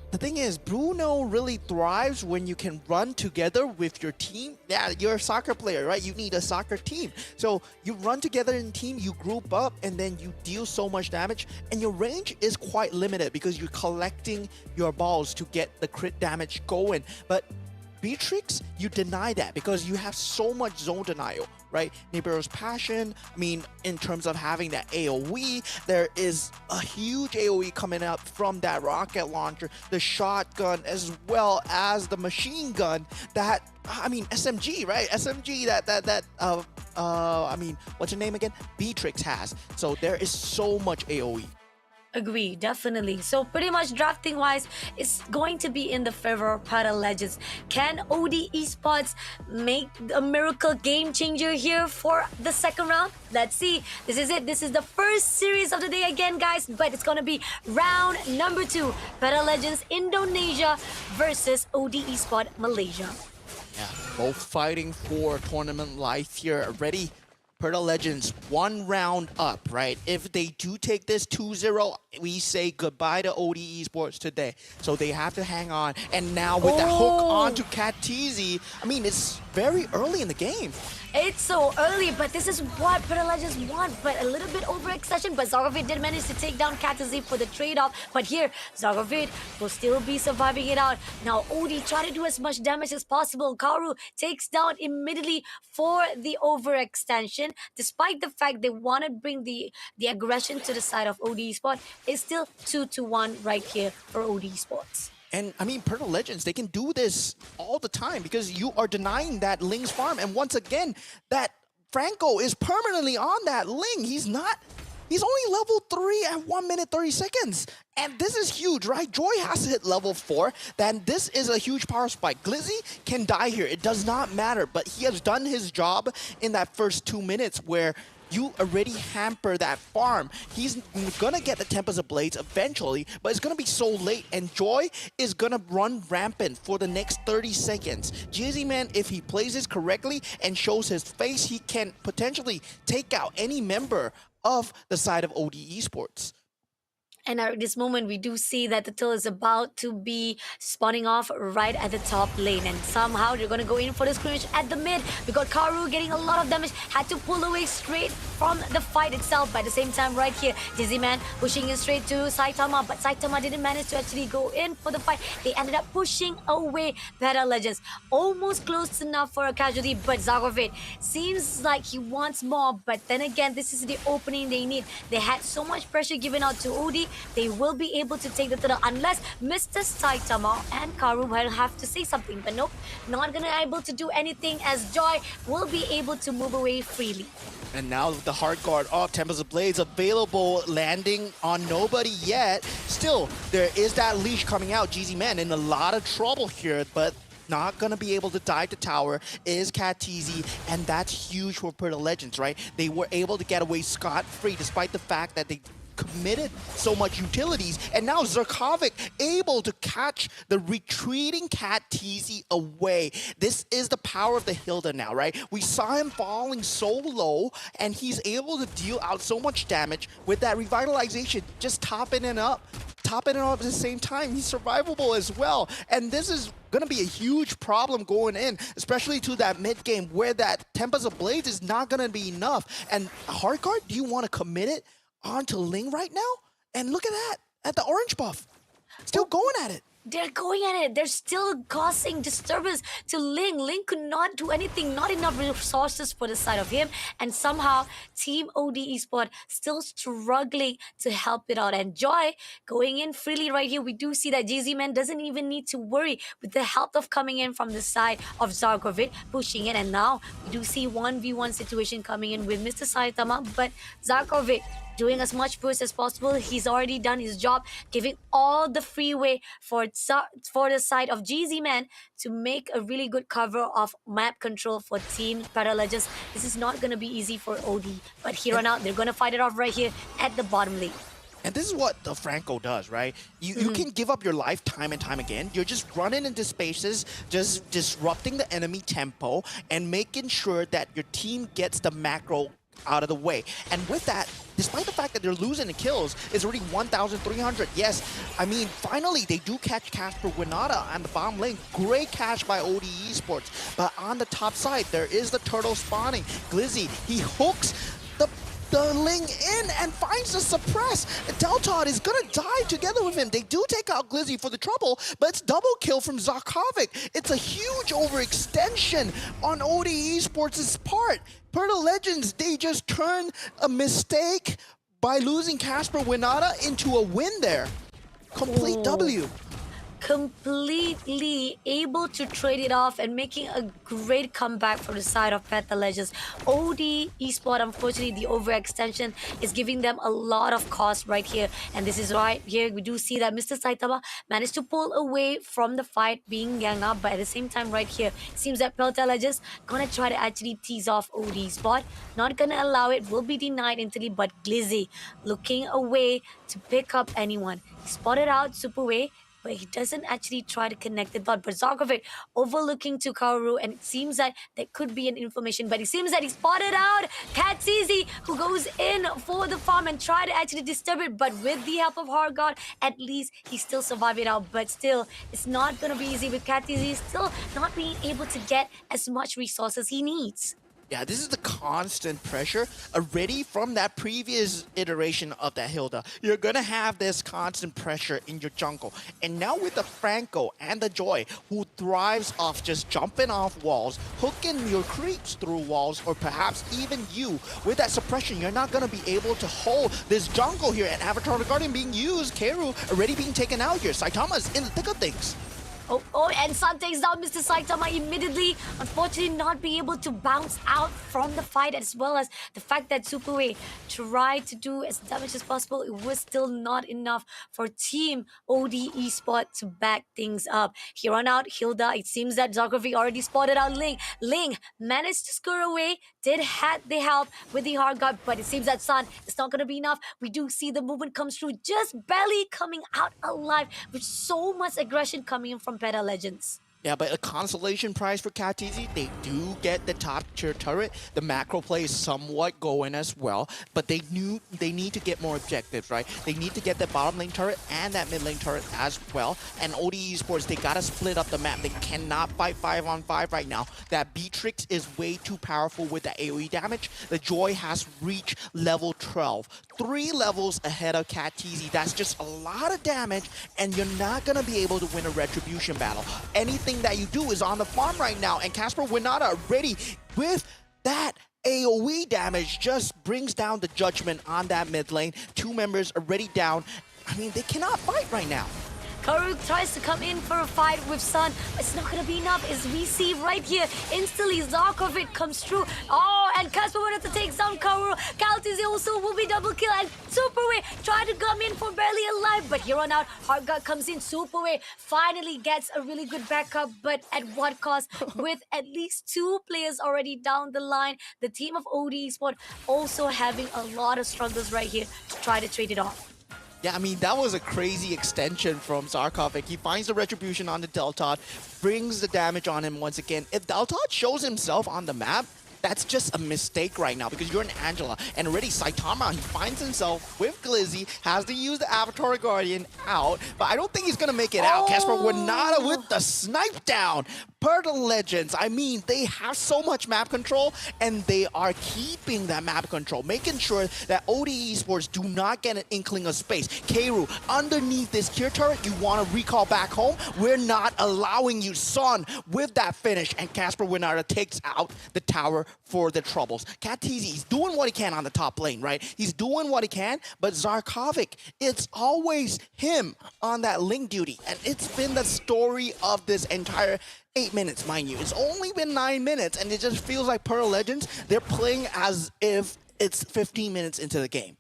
the thing is, Bruno really thrives when you can run together with your team. Yeah, you're a soccer player, right? You need a soccer team. So you run together in team, you group up, and then you deal so much damage. And your range is quite limited because you're collecting your balls to get the crit damage going. But Beatrix, you deny that because you have so much zone denial, right? Nibiru's Passion, I mean, in terms of having that AoE, there is a huge AoE coming out from that rocket launcher, the shotgun, as well as the machine gun that, I mean, SMG, right? SMG I mean, what's her name again? Beatrix has. So there is so much AoE. Agree, definitely. So pretty much drafting wise, it's going to be in the favor of Perta Legends. Can OD Esports make a miracle game changer here for the second round? Let's see. This is it. This is the first series of the day again, guys. But it's going to be round number 2. Perta Legends Indonesia versus OD Esports Malaysia. Yeah, both fighting for tournament life here already. Perta Legends, 1 round up, right? If they do take this 2-0, we say goodbye to OD Esports today. So they have to hang on. And now with that hook onto Katizi, I mean, it's very early in the game. It's so early, but this is what Perta Legends want. But a little bit overextension, but Zargovid did manage to take down Katazi for the trade-off. But here, Zargovid will still be surviving it out. Now, Odie try to do as much damage as possible. Kaoru takes down immediately for the overextension. Despite the fact they want to bring the aggression to the side of OD Sport, it's still 2-1 right here for OD Sports. And I mean, Perta Legends, they can do this all the time because you are denying that Ling's farm. And once again, that Franco is permanently on that Ling. He's only level 3 at 1 minute 30 seconds. And this is huge, right? Joy has to hit level 4. Then this is a huge power spike. Glizzy can die here. It does not matter. But he has done his job in that first 2 minutes where you already hamper that farm. He's gonna get the Tempest of Blades eventually, but it's gonna be so late, and Joy is gonna run rampant for the next 30 seconds. GZ-Man, if he plays this correctly and shows his face, he can potentially take out any member of the side of OD Esports. And at this moment, we do see that the Till is about to be spawning off right at the top lane. And somehow they're going to go in for the skirmish at the mid. We got Karu getting a lot of damage. Had to pull away straight from the fight itself. By the same time, right here, Dizzy Man pushing in straight to Saitama. But Saitama didn't manage to actually go in for the fight. They ended up pushing away Peta Legends. Almost close enough for a casualty. But Zagovic seems like he wants more. But then again, this is the opening they need. They had so much pressure given out to OD. They will be able to take the turtle unless Mr. Saitama and Karu will have to say something. But nope, not gonna be able to do anything as Joy will be able to move away freely. And now the hard guard of Tempest of Blades available, landing on nobody yet. Still, there is that leash coming out. GZ-Man in a lot of trouble here, but not gonna be able to dive the tower is Katizi, and that's huge for Perta Legends, right? They were able to get away scot-free despite the fact that they committed so much utilities, and now Zerkovic able to catch the retreating Katizi away. This is the power of the Hilda now, right? We saw him falling so low, and he's able to deal out so much damage with that revitalization, just topping it up at the same time. He's survivable as well, and this is gonna be a huge problem going in, especially to that mid game where that Tempest of Blades is not gonna be enough. And Hardguard, do you want to commit it onto Ling right now? And look at that, at the orange buff. Still going at it. They're going at it. They're still causing disturbance to Ling. Ling could not do anything, not enough resources for the side of him. And somehow, Team OD Esports still struggling to help it out. And Joy going in freely right here. We do see that GZ-Man doesn't even need to worry with the help of coming in from the side of Zarkovic, pushing it. And now, we do see 1v1 situation coming in with Mr. Saitama. But Zarkovic doing as much push as possible. He's already done his job, giving all the freeway for the side of GZ-Man to make a really good cover of map control for Team Perta Legends. This is not going to be easy for OD, but here on out, they're going to fight it off right here at the bottom lane. And this is what the Franco does, right? You can give up your life time and time again. You're just running into spaces, just disrupting the enemy tempo and making sure that your team gets the macro out of the way. And with that, despite the fact that they're losing the kills, it's already 1,300. Yes, I mean, finally, they do catch Casper Winata on the bottom lane. Great catch by OD Esports. But on the top side, there is the turtle spawning. Glizzy, he hooks the Ling in and finds the suppress. Deltod is gonna die together with him. They do take out Glizzy for the trouble, but it's double kill from Zarkovic. It's a huge overextension on OD Esports' part. Perta Legends, they just turned a mistake by losing Casper Winata into a win there. Complete W. Completely able to trade it off and making a great comeback for the side of Perta Legends. OD Esports, unfortunately, the overextension is giving them a lot of cost right here. And this is right here. We do see that Mr. Saitama managed to pull away from the fight being ganged up. But at the same time, right here, it seems that Perta Legends gonna try to actually tease off OD Esports. Not gonna allow it. Will be denied instantly. But Glizzy looking away to pick up anyone. He spotted out Superway, but he doesn't actually try to connect the dot. But Zarkovic overlooking to Kaoru, and it seems that there could be an information, but it seems that he spotted out Katsizi, who goes in for the farm and try to actually disturb it, but with the help of Hargod, at least he still survived it out. But still, it's not going to be easy with Katsizi still not being able to get as much resources he needs. Yeah, this is the constant pressure already from that previous iteration of that Hilda. You're gonna have this constant pressure in your jungle. And now with the Franco and the Joy, who thrives off just jumping off walls, hooking your creeps through walls, or perhaps even you, with that suppression, you're not gonna be able to hold this jungle here. And Avatar the Guardian being used, Keru already being taken out here. Saitama's in the thick of things. Oh, and Sun takes down Mr. Saitama immediately. Unfortunately, not being able to bounce out from the fight, as well as the fact that Superway tried to do as damage as possible. It was still not enough for Team OD Esports to back things up. Here on out, Hilda, it seems that Zarkovic already spotted out Ling. Ling managed to score away, did have the help with the hard guard, but it seems that Sun is not going to be enough. We do see the movement comes through, just barely coming out alive with so much aggression coming in from Peta Legends. Yeah, but a consolation prize for KTZ. They do get the top tier turret. The macro play is somewhat going as well, but they need to get more objectives, right? They need to get the bottom lane turret and that mid lane turret as well. And OD Esports, they gotta split up the map. They cannot fight 5-on-5 right now. That Beatrix is way too powerful with the AoE damage. The Joy has reached level 12. 3 levels ahead of KTZ. That's just a lot of damage, and you're not gonna be able to win a retribution battle. Anything that you do is on the farm right now, and Casper Winata already with that AoE damage just brings down the judgment on that mid lane. 2 members already down. I mean, they cannot fight right now. Karuk tries to come in for a fight with Sun, but it's not going to be enough, as we see right here. Instantly, Zarkovic comes through. Oh, and Casper wanted to take down Karu. Kaltizi also will be double kill, and Superway tried to come in for barely alive, but here on out, Hardgut comes in. Superway finally gets a really good backup, but at what cost? With at least 2 players already down the line, the team of OD Esports also having a lot of struggles right here to try to trade it off. Yeah, I mean, that was a crazy extension from Zarkovic. He finds the retribution on the Deltod, brings the damage on him once again. If Deltod shows himself on the map, that's just a mistake right now, because you're an Angela, and already Saitama, he finds himself with Glizzy, has to use the Avatar Guardian out, but I don't think he's gonna make it out. Casper Winata with the snipe down. Per the Legends, I mean, they have so much map control, and they are keeping that map control, making sure that OD Esports do not get an inkling of space. Keiru, underneath this Cure turret, you want to recall back home? We're not allowing you. Son with that finish, and Casper Winata takes out the tower for the troubles. KTZ, he's doing what he can on the top lane, right? He's doing what he can, but Zarkovic, it's always him on that link duty, and it's been the story of this entire 8 minutes, mind you. It's only been 9 minutes, and it just feels like Pearl Legends, they're playing as if it's 15 minutes into the game.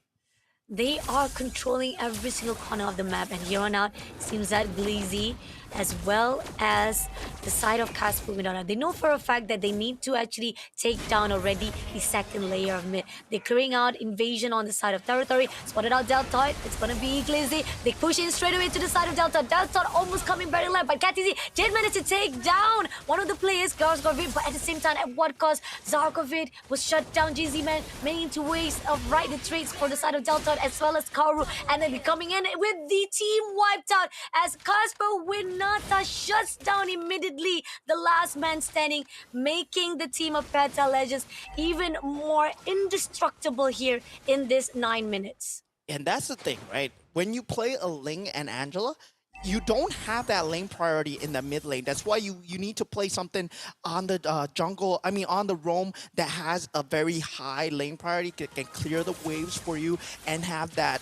They are controlling every single corner of the map, and here on out, it seems that Glizzy, as well as the side of Casper Winata, they know for a fact that they need to actually take down already the second layer of mid. They're clearing out invasion on the side of territory, spotted out Deltoid, it's gonna be Glizzy. They push in straight away to the side of Deltoid. Deltoid almost coming very live, but KTZ did manage to take down one of the players, Zarkovic, but at the same time, at what cost? Zarkovic was shut down. GZ Man managing to waste of right the trades for the side of Deltoid, as well as Karu, and then coming in with the team wiped out as Casper Winata shuts down immediately the last man standing, making the team of Peta Legends even more indestructible here in this 9 minutes. And that's the thing, right? When you play a Ling and Angela, you don't have that lane priority in the mid lane. That's why you need to play something on the jungle, I mean on the roam, that has a very high lane priority, can clear the waves for you and have that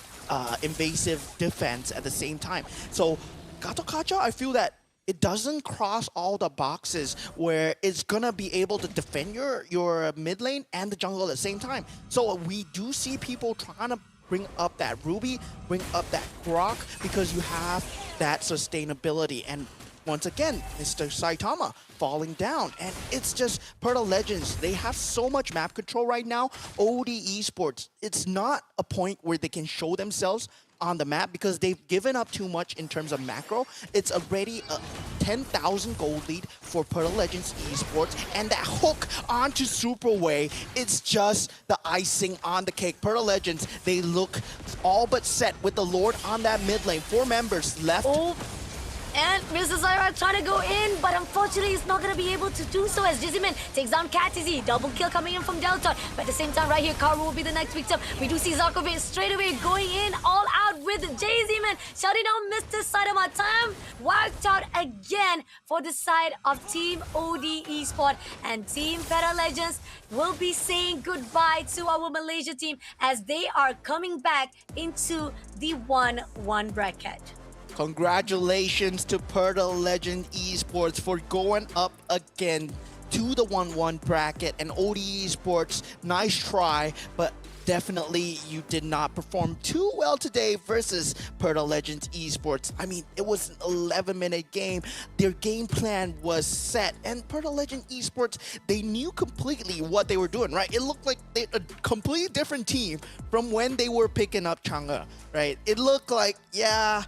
invasive defense at the same time. So Gato Kacha, I feel that it doesn't cross all the boxes where it's gonna be able to defend your mid lane and the jungle at the same time. So we do see people trying to bring up that Ruby, bring up that Grok, because you have that sustainability. And once again, Mr. Saitama falling down. And it's just per the Legends, they have so much map control right now. OD Esports, it's not a point where they can show themselves on the map because they've given up too much in terms of macro. It's already a 10,000 gold lead for Pearl Legends Esports, and that hook onto Superway, it's just the icing on the cake. Pearl Legends, they look all but set with the Lord on that mid lane. 4 members left. Oh. And Mr. Zaira trying to go in, but unfortunately he's not going to be able to do so as Jiziman takes down KTZ. Double kill coming in from Delta. But at the same time, right here, Karu will be the next victim. We do see Zarkovic straight away going in all out with Jiziman, shutting down Mr. Saitama. Time wiped out again for the side of Team OD Esports, and Team Peta Legends will be saying goodbye to our Malaysia team as they are coming back into the 1-1 bracket. Congratulations to Perta Legend Esports for going up again to the 1-1 bracket. And OD Esports, nice try, but definitely you did not perform too well today versus Perta Legends Esports. I mean, it was an 11-minute game. Their game plan was set, and Perta Legends Esports, they knew completely what they were doing, right? It looked like a completely different team from when they were picking up Chang'e, right? It looked like, yeah,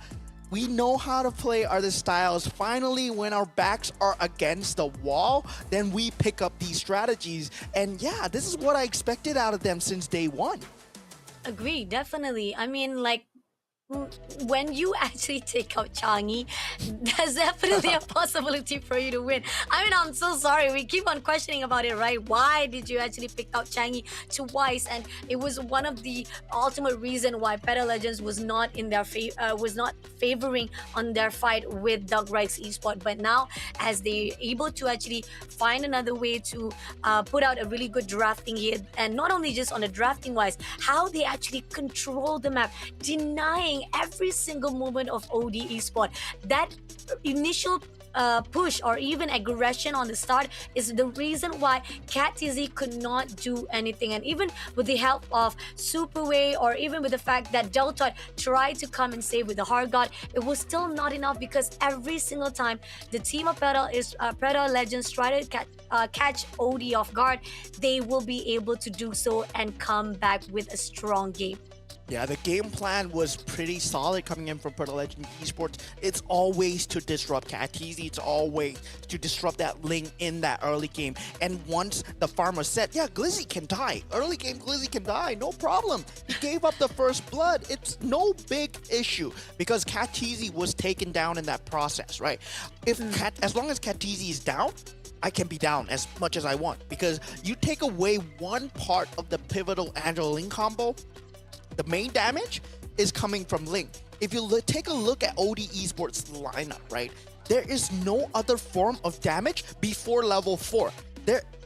we know how to play other styles. Finally, when our backs are against the wall, then we pick up these strategies. And yeah, this is what I expected out of them since day one. Agree, definitely. I mean, like, when you actually take out Changi, there's definitely a possibility for you to win. I mean, I'm so sorry. We keep on questioning about it, right? Why did you actually pick out Changi twice? And it was one of the ultimate reason why Perta Legends was not in their was not favoring on their fight with Doug Reich's Esports. But now, as they able to actually find another way to put out a really good drafting here, and not only just on the drafting wise, how they actually control the map, denying every single movement of OD Esports. That initial push or even aggression on the start is the reason why CatTZ could not do anything. And even with the help of Superway, or even with the fact that Deltot tried to come and save with the Hard Guard, it was still not enough, because every single time the team of Perta Legends try to catch OD off guard, they will be able to do so and come back with a strong game. Yeah, the game plan was pretty solid coming in from Perta Legend Esports. It's always to disrupt CatTZ. It's always to disrupt that lane in that early game. And once the farmer said, yeah, Glizzy can die. Early game, Glizzy can die. No problem. He gave up the first blood. It's no big issue, because CatTZ was taken down in that process, right? As long as CatTZ is down, I can be down as much as I want, because you take away one part of the pivotal Angela Ling combo, the main damage is coming from Ling. If you take a look at OD Esports lineup, right, there is no other form of damage before level 4.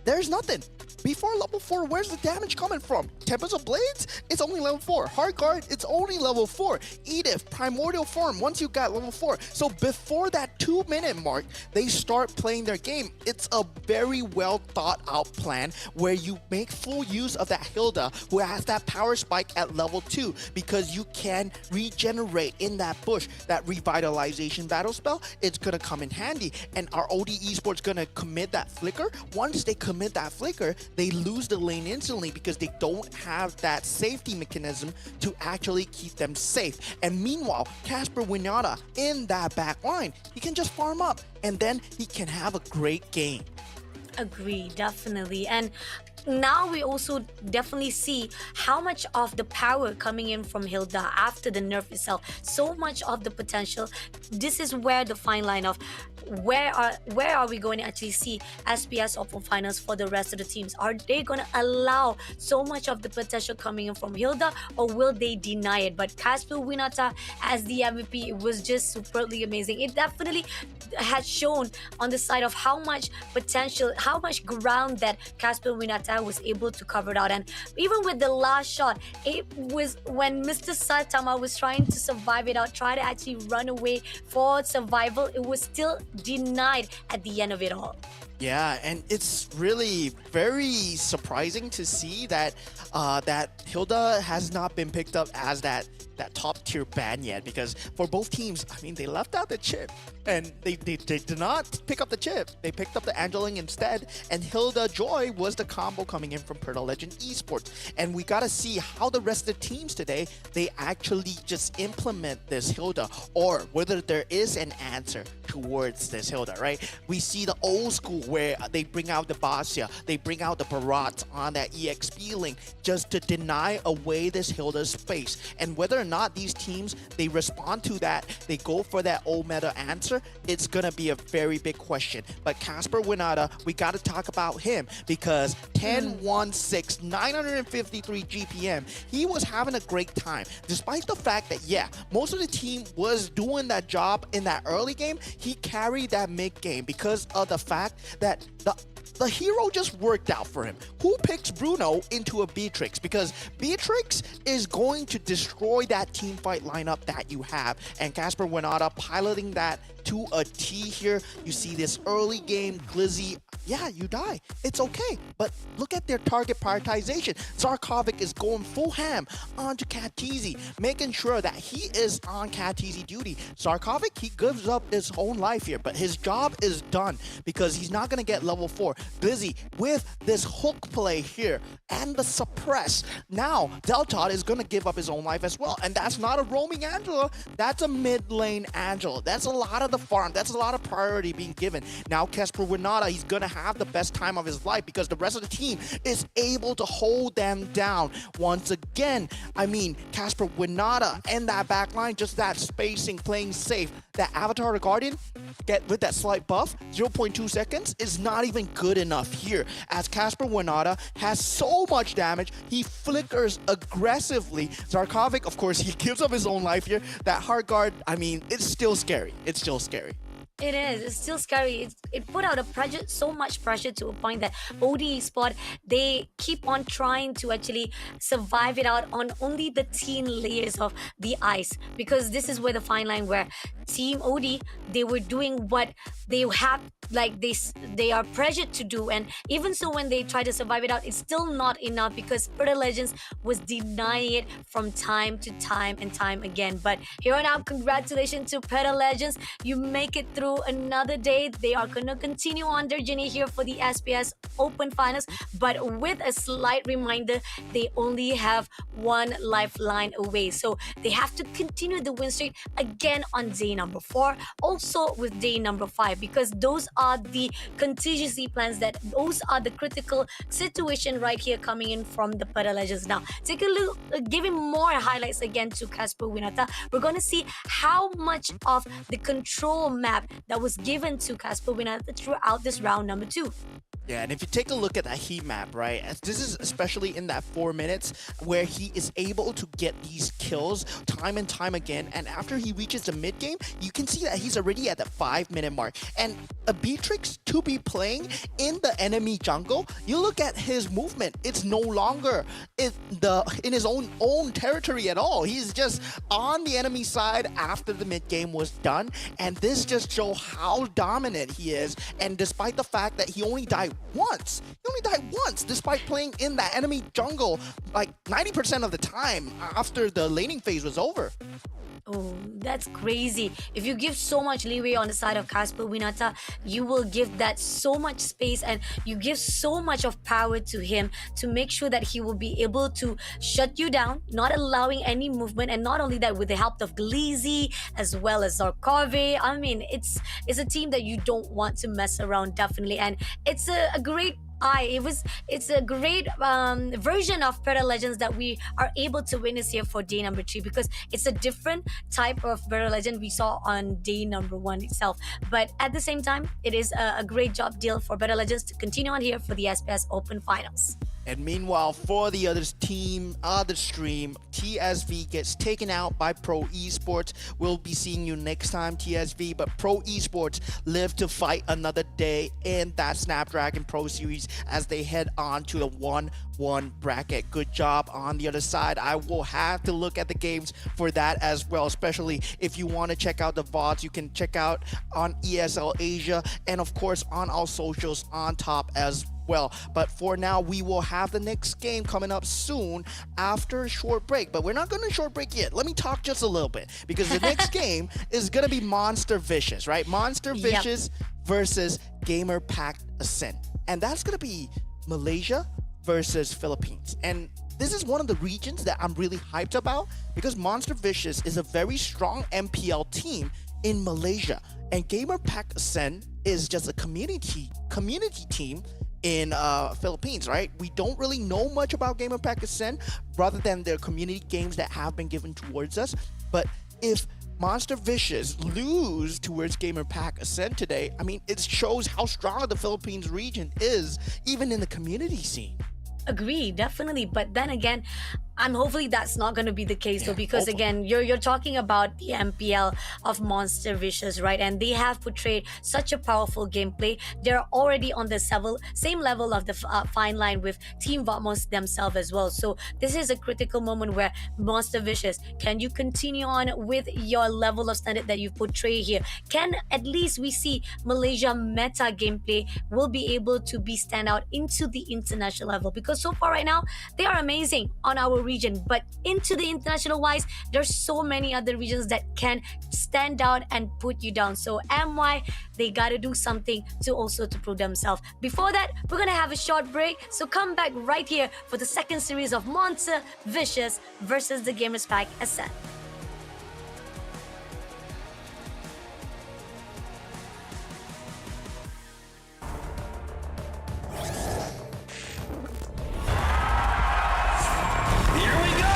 There's nothing. Before level 4, where's the damage coming from? Tempest of Blades? It's only level 4. Hard Guard? It's only level 4. Edith, Primordial Form, once you got level 4. So before that 2-minute mark, they start playing their game. It's a very well thought out plan where you make full use of that Hilda, who has that power spike at level 2, because you can regenerate in that bush. That revitalization battle spell, it's gonna come in handy. And our OD Esports gonna commit that flicker. Once they commit that flicker, they lose the lane instantly, because they don't have that safety mechanism to actually keep them safe. And meanwhile, Casper Winata in that back line, he can just farm up, and then he can have a great game. Agree, definitely. And now we also definitely see how much of the power coming in from Hilda after the nerf itself, so much of the potential. This is where the fine line of where are we going to actually see SPS Open Finals for the rest of the teams? Are they going to allow so much of the potential coming in from Hilda, or will they deny it? But Casper Winata as the MVP, it was just superbly amazing. It definitely has shown on the side of how much potential, how much ground that Casper Winata was able to cover it out. And even with the last shot, it was when Mr. Saitama was trying to survive it out, try to actually run away for survival, it was still denied at the end of it all. Yeah, and it's really very surprising to see that that Hilda has not been picked up as that top tier ban yet, because for both teams, I mean, they left out the chip, and they did not pick up the chip. They picked up the Angeling instead, and Hilda Joy was the combo coming in from Perta Legend Esports. And we gotta see how the rest of the teams today, they actually just implement this Hilda, or whether there is an answer towards this Hilda, right? We see the old school where they bring out the Basia, they bring out the Barat on that EXP link just to deny away this Hilda's space. And whether or not these teams, they respond to that, they go for that old meta answer, it's gonna be a very big question. But Casper Winata, we gotta talk about him, because 10-1-6, 953 GPM, he was having a great time. Despite the fact that, yeah, most of the team was doing that job in that early game, he carried that mid game because of the fact that the hero just worked out for him. Who picks Bruno into a Beatrix? Because Beatrix is going to destroy that team fight lineup that you have. And Casper Winata piloting that to a T here. You see this early game, Glizzy. Yeah, you die. It's okay. But look at their target prioritization. Zarkovic is going full ham onto Katizi, making sure that he is on Katizi duty. Zarkovic, he gives up his own life here, but his job is done because he's not going to get level 4. Busy with this hook play here and the suppress. Now, Deltot is going to give up his own life as well. And that's not a roaming Angela. That's a mid lane Angela. That's a lot of the farm. That's a lot of priority being given. Now, Casper Winata, he's going to have the best time of his life because the rest of the team is able to hold them down. Once again, I mean, Casper Winata and that backline, just that spacing, playing safe. That Avatar the Guardian, get with that slight buff, 0.2 seconds, is not even good enough here. As Casper Winata has so much damage, he flickers aggressively. Zarkovic, of course, he gives up his own life here. That Heart Guard, I mean, it's still scary. It's still scary. It is. It's still scary. It put out a pressure, so much pressure to a point that OD Sport, they keep on trying to actually survive it out on only the teen layers of the ice, because this is where the fine line where Team OD, they were doing what they have, like they are pressured to do, and even so when they try to survive it out, it's still not enough because Perta Legends was denying it from time to time and time again. But here on out, congratulations to Perta Legends. You make it through another day. They are going to continue on their journey here for the SPS Open Finals, but with a slight reminder, they only have one lifeline away. So they have to continue the win streak again on day number 4, also with day number 5, because those are the contingency plans, that those are the critical situation right here coming in from the Perta Legends. Now, take a look, giving more highlights again to Casper Winata. We're going to see how much of the control map that was given to Casper Winata throughout this round number 2. Yeah, and if you take a look at that heat map, right, this is especially in that 4 minutes where he is able to get these kills time and time again, and after he reaches the mid game, you can see that he's already at the 5-minute mark. And a Beatrix to be playing in the enemy jungle, you look at his movement, it's no longer in his own territory at all. He's just on the enemy side after the mid game was done, and this just shows how dominant he is. And despite the fact that he only died once, despite playing in that enemy jungle like 90% of the time after the laning phase was over. Oh, that's crazy. If you give so much leeway on the side of Casper Winata, you will give that so much space, and you give so much of power to him to make sure that he will be able to shut you down, not allowing any movement. And not only that, with the help of Glizzy as well as Zarkove, I mean, it's a team that you don't want to mess around, definitely. And it's a great it's a great version of Perta Legends that we are able to witness here for day number 3, because it's a different type of Perta Legend we saw on day number 1 itself. But at the same time, it is a great job deal for Perta Legends to continue on here for the SPS Open Finals. And meanwhile, for the other stream, TSV gets taken out by Pro Esports. We'll be seeing you next time, TSV. But Pro Esports live to fight another day in that Snapdragon Pro Series as they head on to the 1-1 bracket. Good job on the other side. I will have to look at the games for that as well, especially if you want to check out the VODs. You can check out on ESL Asia and, of course, on our socials on top as well. But for now, we will have the next game coming up soon after a short break. But we're not going to short break yet. Let me talk just a little bit, because the next game is going to be Monster Vicious, right? Monster Vicious versus Gamer Pact Ascent. And that's going to be Malaysia versus Philippines. And this is one of the regions that I'm really hyped about, because Monster Vicious is a very strong MPL team in Malaysia. And Gamer Pact Ascent is just a community team in Philippines, right? We don't really know much about Gamer Pact Ascent rather than their community games that have been given towards us. But if Monster Vicious lose towards Gamer Pact Ascent today, I mean, it shows how strong the Philippines region is, even in the community scene. Agree, definitely. But then again, I'm hopefully that's not going to be the case though, because again, you're talking about the MPL of Monster Vicious, right? And they have portrayed such a powerful gameplay. They're already on the same level of the fine line with Team Vatmos themselves as well. So this is a critical moment where Monster Vicious, can you continue on with your level of standard that you portray here? Can at least we see Malaysia meta gameplay will be able to be stand out into the international level? Because so far right now they are amazing on our region, but into the international wise, there's so many other regions that can stand out and put you down. So MY, they gotta do something to prove themselves. Before that, we're gonna have a short break, so come back right here for the second series of Monster Vicious versus the Gamers Pack Ascent. Here we go!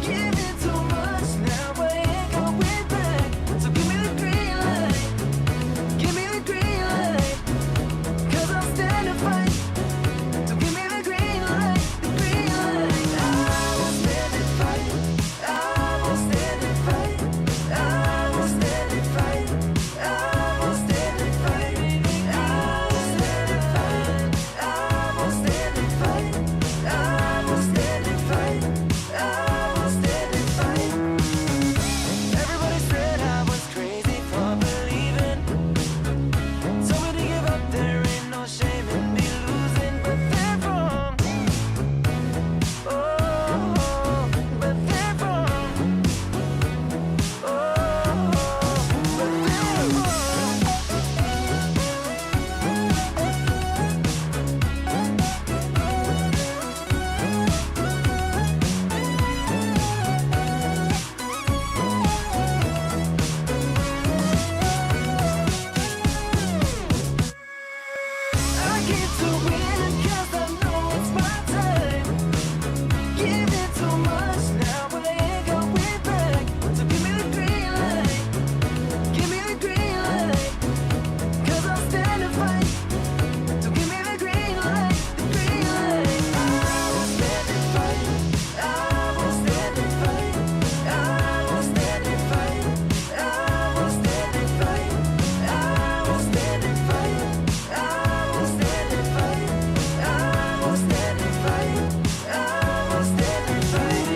Give it too much now, but I ain't going back. So give me the green light. Give me the green light. 'Cause I'm standing fine. So give me the green light. The green light. I will stand and fight. I will stand and fight. I will stand and fight. I will stand and fight. I will stand and fight. I will stand and fight. I will stand and fight. I will stand and fight. Everybody said I was crazy for believing. Told me to give up, there ain't no shame in me losing, but they're wrong. Oh, but they're wrong. Oh, but they're wrong. I keep to win 'cause I know it's my time. Give it too much now, but I ain't going back. So give me the green light. Give me the green light. 'Cause I'll stand and fight. So give me the green light. The green light. I will stand and fight. I will stand and fight. I will stand and fight. I will stand and fight. I will stand and fight. I will stand and fight. I will stand and fight. I will stand and fight.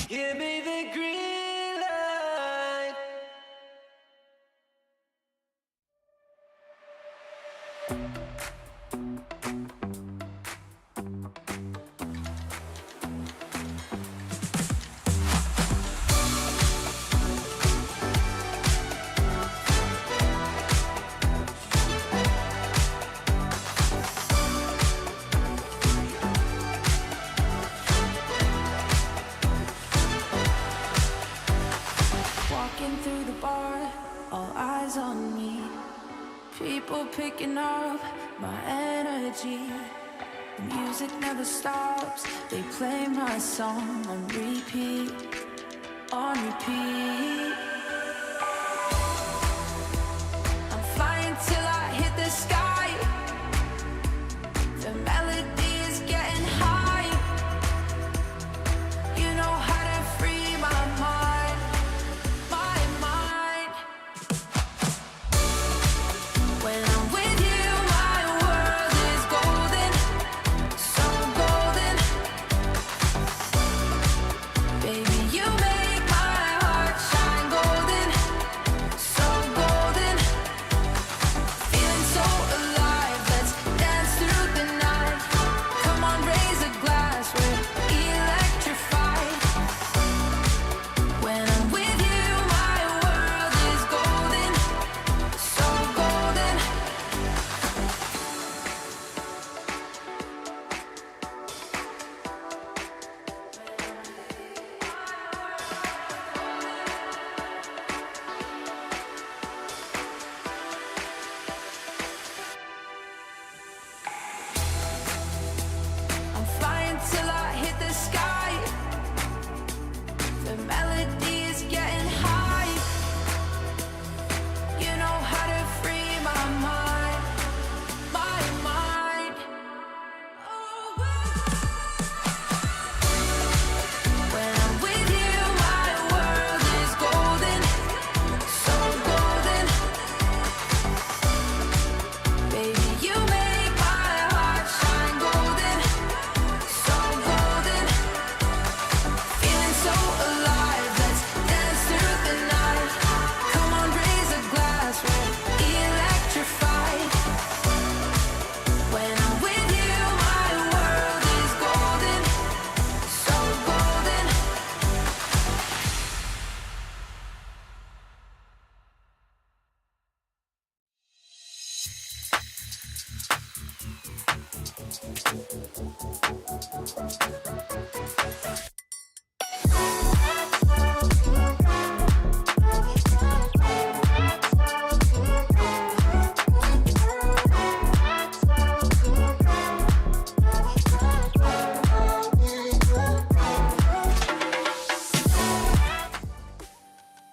Give me the green light. Walking through the bar, all eyes on me. People picking up my energy. The music never stops. They play my song on repeat, on repeat. I'm flying till I hit the sky. The melody is getting high. You know how to free my mind, my mind. When I'm with you, my world is golden, so golden. Baby, you make my heart shine gold.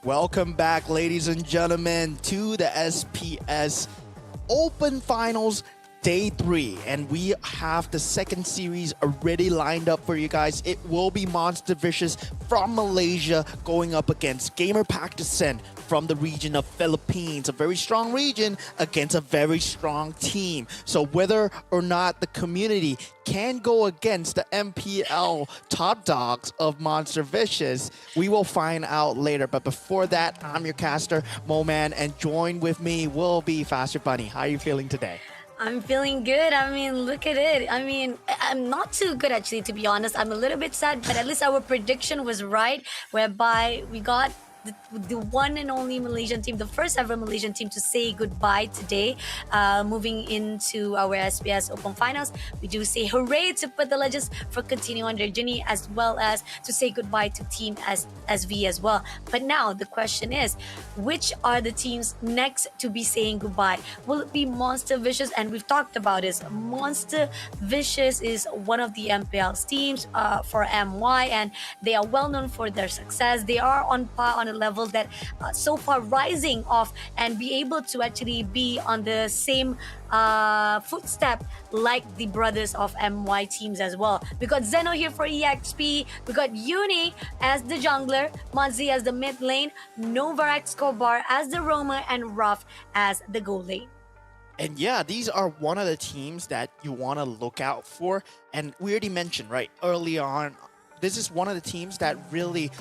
Welcome back, ladies and gentlemen, to the SPS Open Finals Day 3. And we have the second series already lined up for you guys. It will be Monster Vicious from Malaysia going up against Gamerpack Ascent from the region of Philippines. A very strong region against a very strong team. So whether or not the community can go against the MPL top dogs of Monster Vicious, we will find out later. But before that, I'm your caster, Moman, and join with me will be Faster Bunny. How are you feeling today? I'm feeling good. I mean, look at it. I mean, I'm not too good actually, to be honest. I'm a little bit sad, but at least our prediction was right, whereby we got the one and only Malaysian team, the first ever Malaysian team to say goodbye today. Moving into our SPS Open Finals, we do say hooray to Put the Legends for continuing on their journey, as well as to say goodbye to Team SV as well. But now the question is, which are the teams next to be saying goodbye? Will it be Monster Vicious? And we've talked about this. Monster Vicious is one of the MPL's teams for MY, and they are well known for their success. They are on par on a level that so far rising off and be able to actually be on the same footstep like the brothers of MY teams as well. We got Zeno here for EXP, we got Uni as the jungler, Mazi as the mid lane, Nova Escobar as the roamer, and Ruff as the gold lane. And yeah, these are one of the teams that you want to look out for. And we already mentioned, right, early on, this is one of the teams that really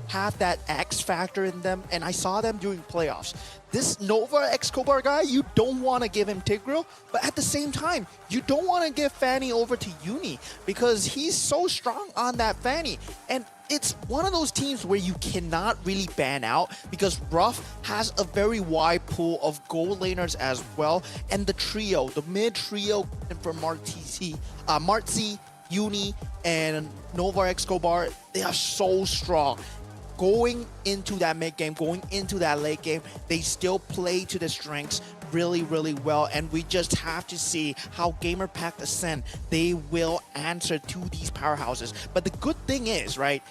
have that X factor in them, and I saw them during playoffs. This Nova Escobar guy, you don't want to give him Tigreal, but at the same time, you don't want to give Fanny over to Uni because he's so strong on that Fanny. And it's one of those teams where you cannot really ban out because Ruff has a very wide pool of gold laners as well. And the trio, the mid trio for Martzi, Uni, and Nova Escobar, they are so strong. Going into that mid game, going into that late game, they still play to the strengths really, really well. And we just have to see how Gamerpack Ascent, they will answer to these powerhouses. But the good thing is, right,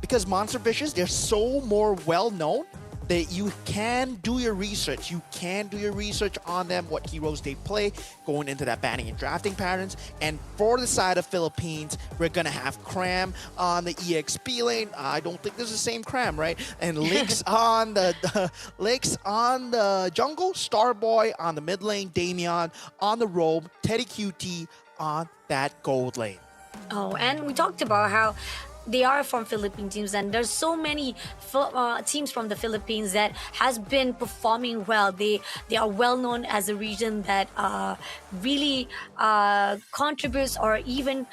because Monster Vicious, they're so more well-known that you can do your research. You can do your research on them, what heroes they play, going into that banning and drafting patterns. And for the side of Philippines, we're gonna have Cram on the EXP lane. I don't think this is the same Cram, right? And Lix on the Lix on the jungle, Starboy on the mid lane, Damian on the roam, Teddy QT on that gold lane. Oh, and we talked about how they are from Philippine teams, and there's so many teams from the Philippines that has been performing well. They are well known as a region that really contributes or even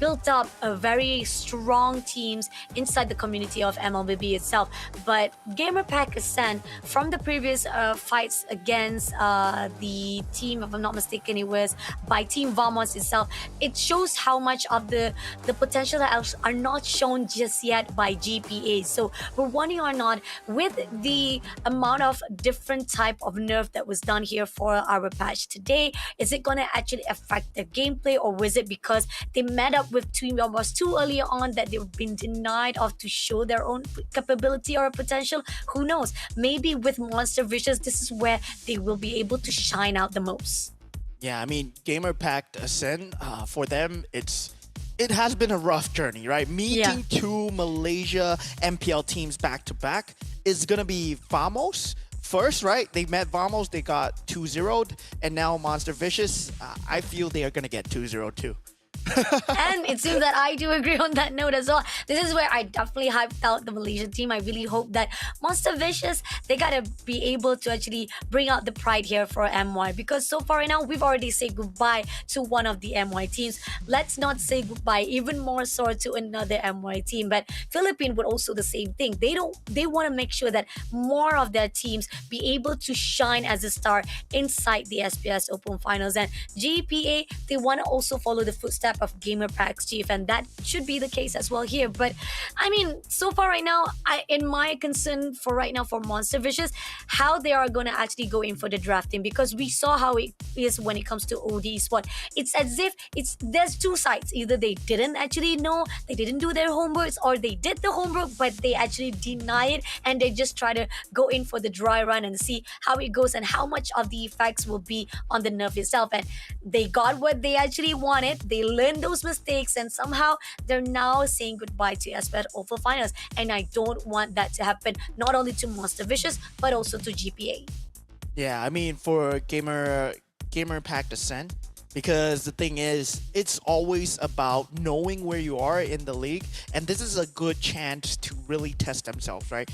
built up a very strong teams inside the community of MLBB itself. But Gamerpack Ascent, from the previous fights against the team, if I'm not mistaken, it was by Team Vamos itself, it shows how much of the potential that are not shown just yet by GPA. So we're wondering or not, with the amount of different type of nerf that was done here for our patch today, is it going to actually affect their gameplay, or was it because they met up with Team Vamos too early on that they've been denied of to show their own capability or potential? Who knows? Maybe with Monster Vicious, this is where they will be able to shine out the most. Yeah, I mean, Gamerpack Ascent, for them, it has been a rough journey, right? Meeting two Malaysia MPL teams back to back is going to be Vamos first, right? They met Vamos, they got 2-0'd, and now Monster Vicious, I feel they are going to get 2-0 too. And it seems that I do agree on that note as well. This is where I definitely hyped out the Malaysian team. I really hope that Monster Vicious, they gotta be able to actually bring out the pride here for MY, because so far right now we've already said goodbye to one of the MY teams. Let's not say goodbye even more so to another MY team. But Philippines would also the same thing. They want to make sure that more of their teams be able to shine as a star inside the SPS Open Finals. And GPA, they want to also follow the footstep of Gamer Packs Chief, and that should be the case as well here. But I mean, so far right now, in my concern for right now for Monster Vicious, how they are going to actually go in for the drafting, because we saw how it is when it comes to OD Sport. It's as if there's two sides. Either they didn't actually know, they didn't do their homeworks, or they did the homework but they actually deny it and they just try to go in for the dry run and see how it goes and how much of the effects will be on the nerf itself. And they got what they actually wanted. They learned those mistakes, and somehow they're now saying goodbye to SPS Open Finals. And I don't want that to happen, not only to Monster Vicious but also to GPA. Yeah, I mean, for gamer packed Ascent, because the thing is, it's always about knowing where you are in the league, and this is a good chance to really test themselves, right?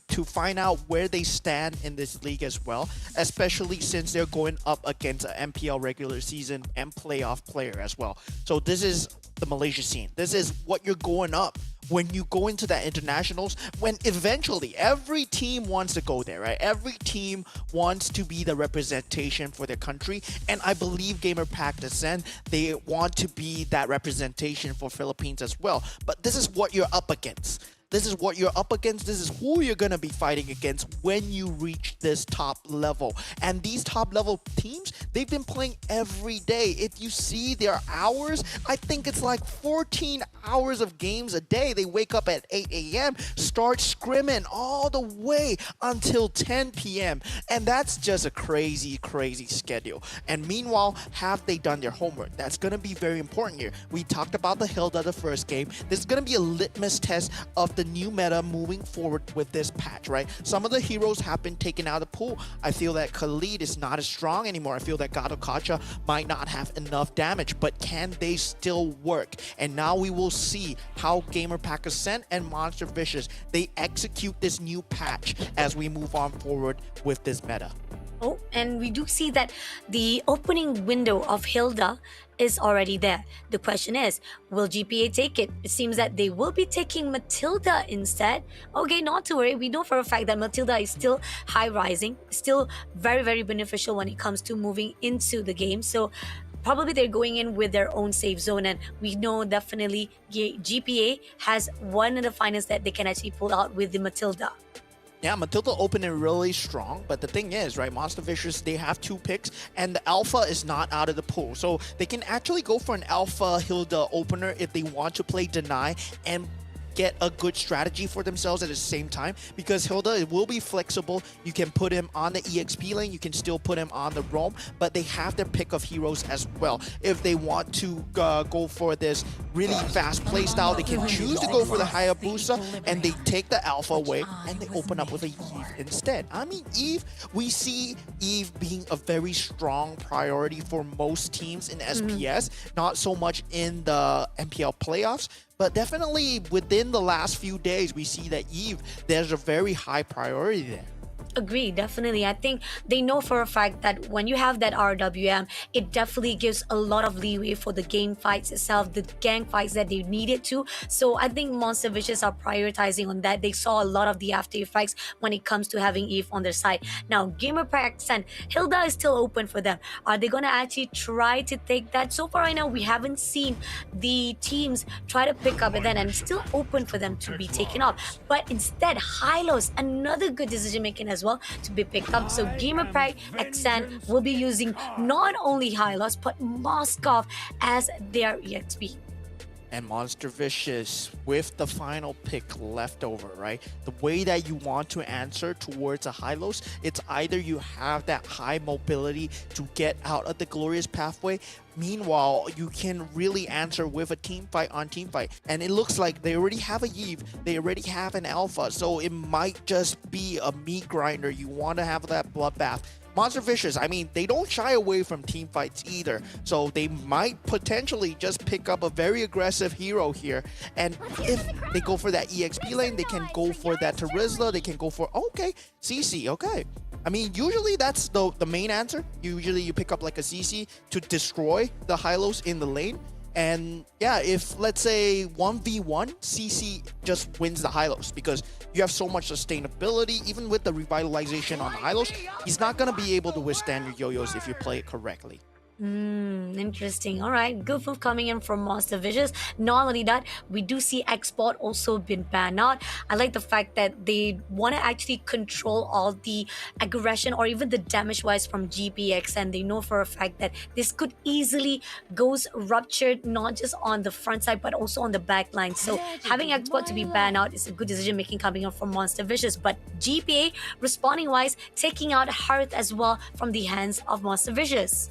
To find out where they stand in this league as well, especially since they're going up against an MPL regular season and playoff player as well. So this is the Malaysia scene. This is what you're going up when you go into that internationals, when eventually every team wants to go there, right? Every team wants to be the representation for their country, and I believe Gamer Pack Ascent, they want to be that representation for Philippines as well. But this is what you're up against. This is what you're up against. This is who you're going to be fighting against when you reach this top level. And these top level teams, they've been playing every day. If you see their hours, I think it's like 14 hours of games a day. They wake up at 8 a.m., start scrimming all the way until 10 p.m. And that's just a crazy, crazy schedule. And meanwhile, have they done their homework? That's going to be very important here. We talked about the Hilda the first game. This is going to be a litmus test of the new meta moving forward with this patch, right? Some of the heroes have been taken out of the pool. I feel that Khalid is not as strong anymore. I feel that Gadokacha might not have enough damage, but can they still work? And now we will see how Gamer Pack Ascent and Monster Vicious, they execute this new patch as we move on forward with this meta. Oh, and we do see that the opening window of Hilda is already there. The question is, will GPA take it? It seems that they will be taking Matilda instead. Okay, not to worry. We know for a fact that Matilda is still high rising, still very, very beneficial when it comes to moving into the game. So probably they're going in with their own safe zone, and we know definitely GPA has one of the finals that they can actually pull out with the Matilda. Yeah, Matilda opening really strong, but the thing is, right, Monster Vicious, they have 2 picks, and the Alpha is not out of the pool. So they can actually go for an Alpha Hilda opener if they want to play Deny and get a good strategy for themselves at the same time, because Hilda, it will be flexible. You can put him on the EXP lane, you can still put him on the roam, but they have their pick of heroes as well. If they want to go for this really fast playstyle, they can choose to go for the Hayabusa, and they take the Alpha away and they open up with a Eve instead. I mean, Eve, we see Eve being a very strong priority for most teams in SPS, not so much in the MPL playoffs. But definitely within the last few days, we see that Eve, there's a very high priority there. Agree, definitely. I think they know for a fact that when you have that RWM, it definitely gives a lot of leeway for the game fights itself, the gang fights that they needed to. So I think Monster Vicious are prioritizing on that. They saw a lot of the after effects when it comes to having Eve on their side. Now, Gamer Packs and Hilda is still open for them. Are they going to actually try to take that? So far right now, we haven't seen the teams try to pick up it then, and it's still open for them to be taken off. But instead, Hylos, another good decision making as well, to be picked up. So Gamer Pack Ascent will be using not only Hylos but Moskov as their EXP. And Monster Vicious with the final pick left over, right? The way that you want to answer towards a Hylos, it's either you have that high mobility to get out of the glorious pathway. Meanwhile, you can really answer with a team fight on team fight. And it looks like they already have a Eve, they already have an Alpha, so it might just be a meat grinder. You want to have that bloodbath. Monster Vicious, I mean, they don't shy away from team fights either. So they might potentially just pick up a very aggressive hero here. And if they go for that EXP lane, they can go for that Terizla, they can go for, okay, CC, okay. I mean, usually that's the main answer. Usually you pick up like a CC to destroy the Hylos in the lane. And yeah, if let's say 1v1, CC just wins the Hylos because you have so much sustainability. Even with the revitalization on the Hylos, he's not going to be able to withstand your yo-yos if you play it correctly. Interesting. All right, good move coming in from Monster Vicious. Not only that, we do see export also been banned out. I like the fact that they want to actually control all the aggression or even the damage wise from GPX, and they know for a fact that this could easily goes ruptured not just on the front side but also on the back line. So having export to be banned out is a good decision making coming up from Monster Vicious. But GPA responding wise, taking out Hearth as well from the hands of Monster Vicious.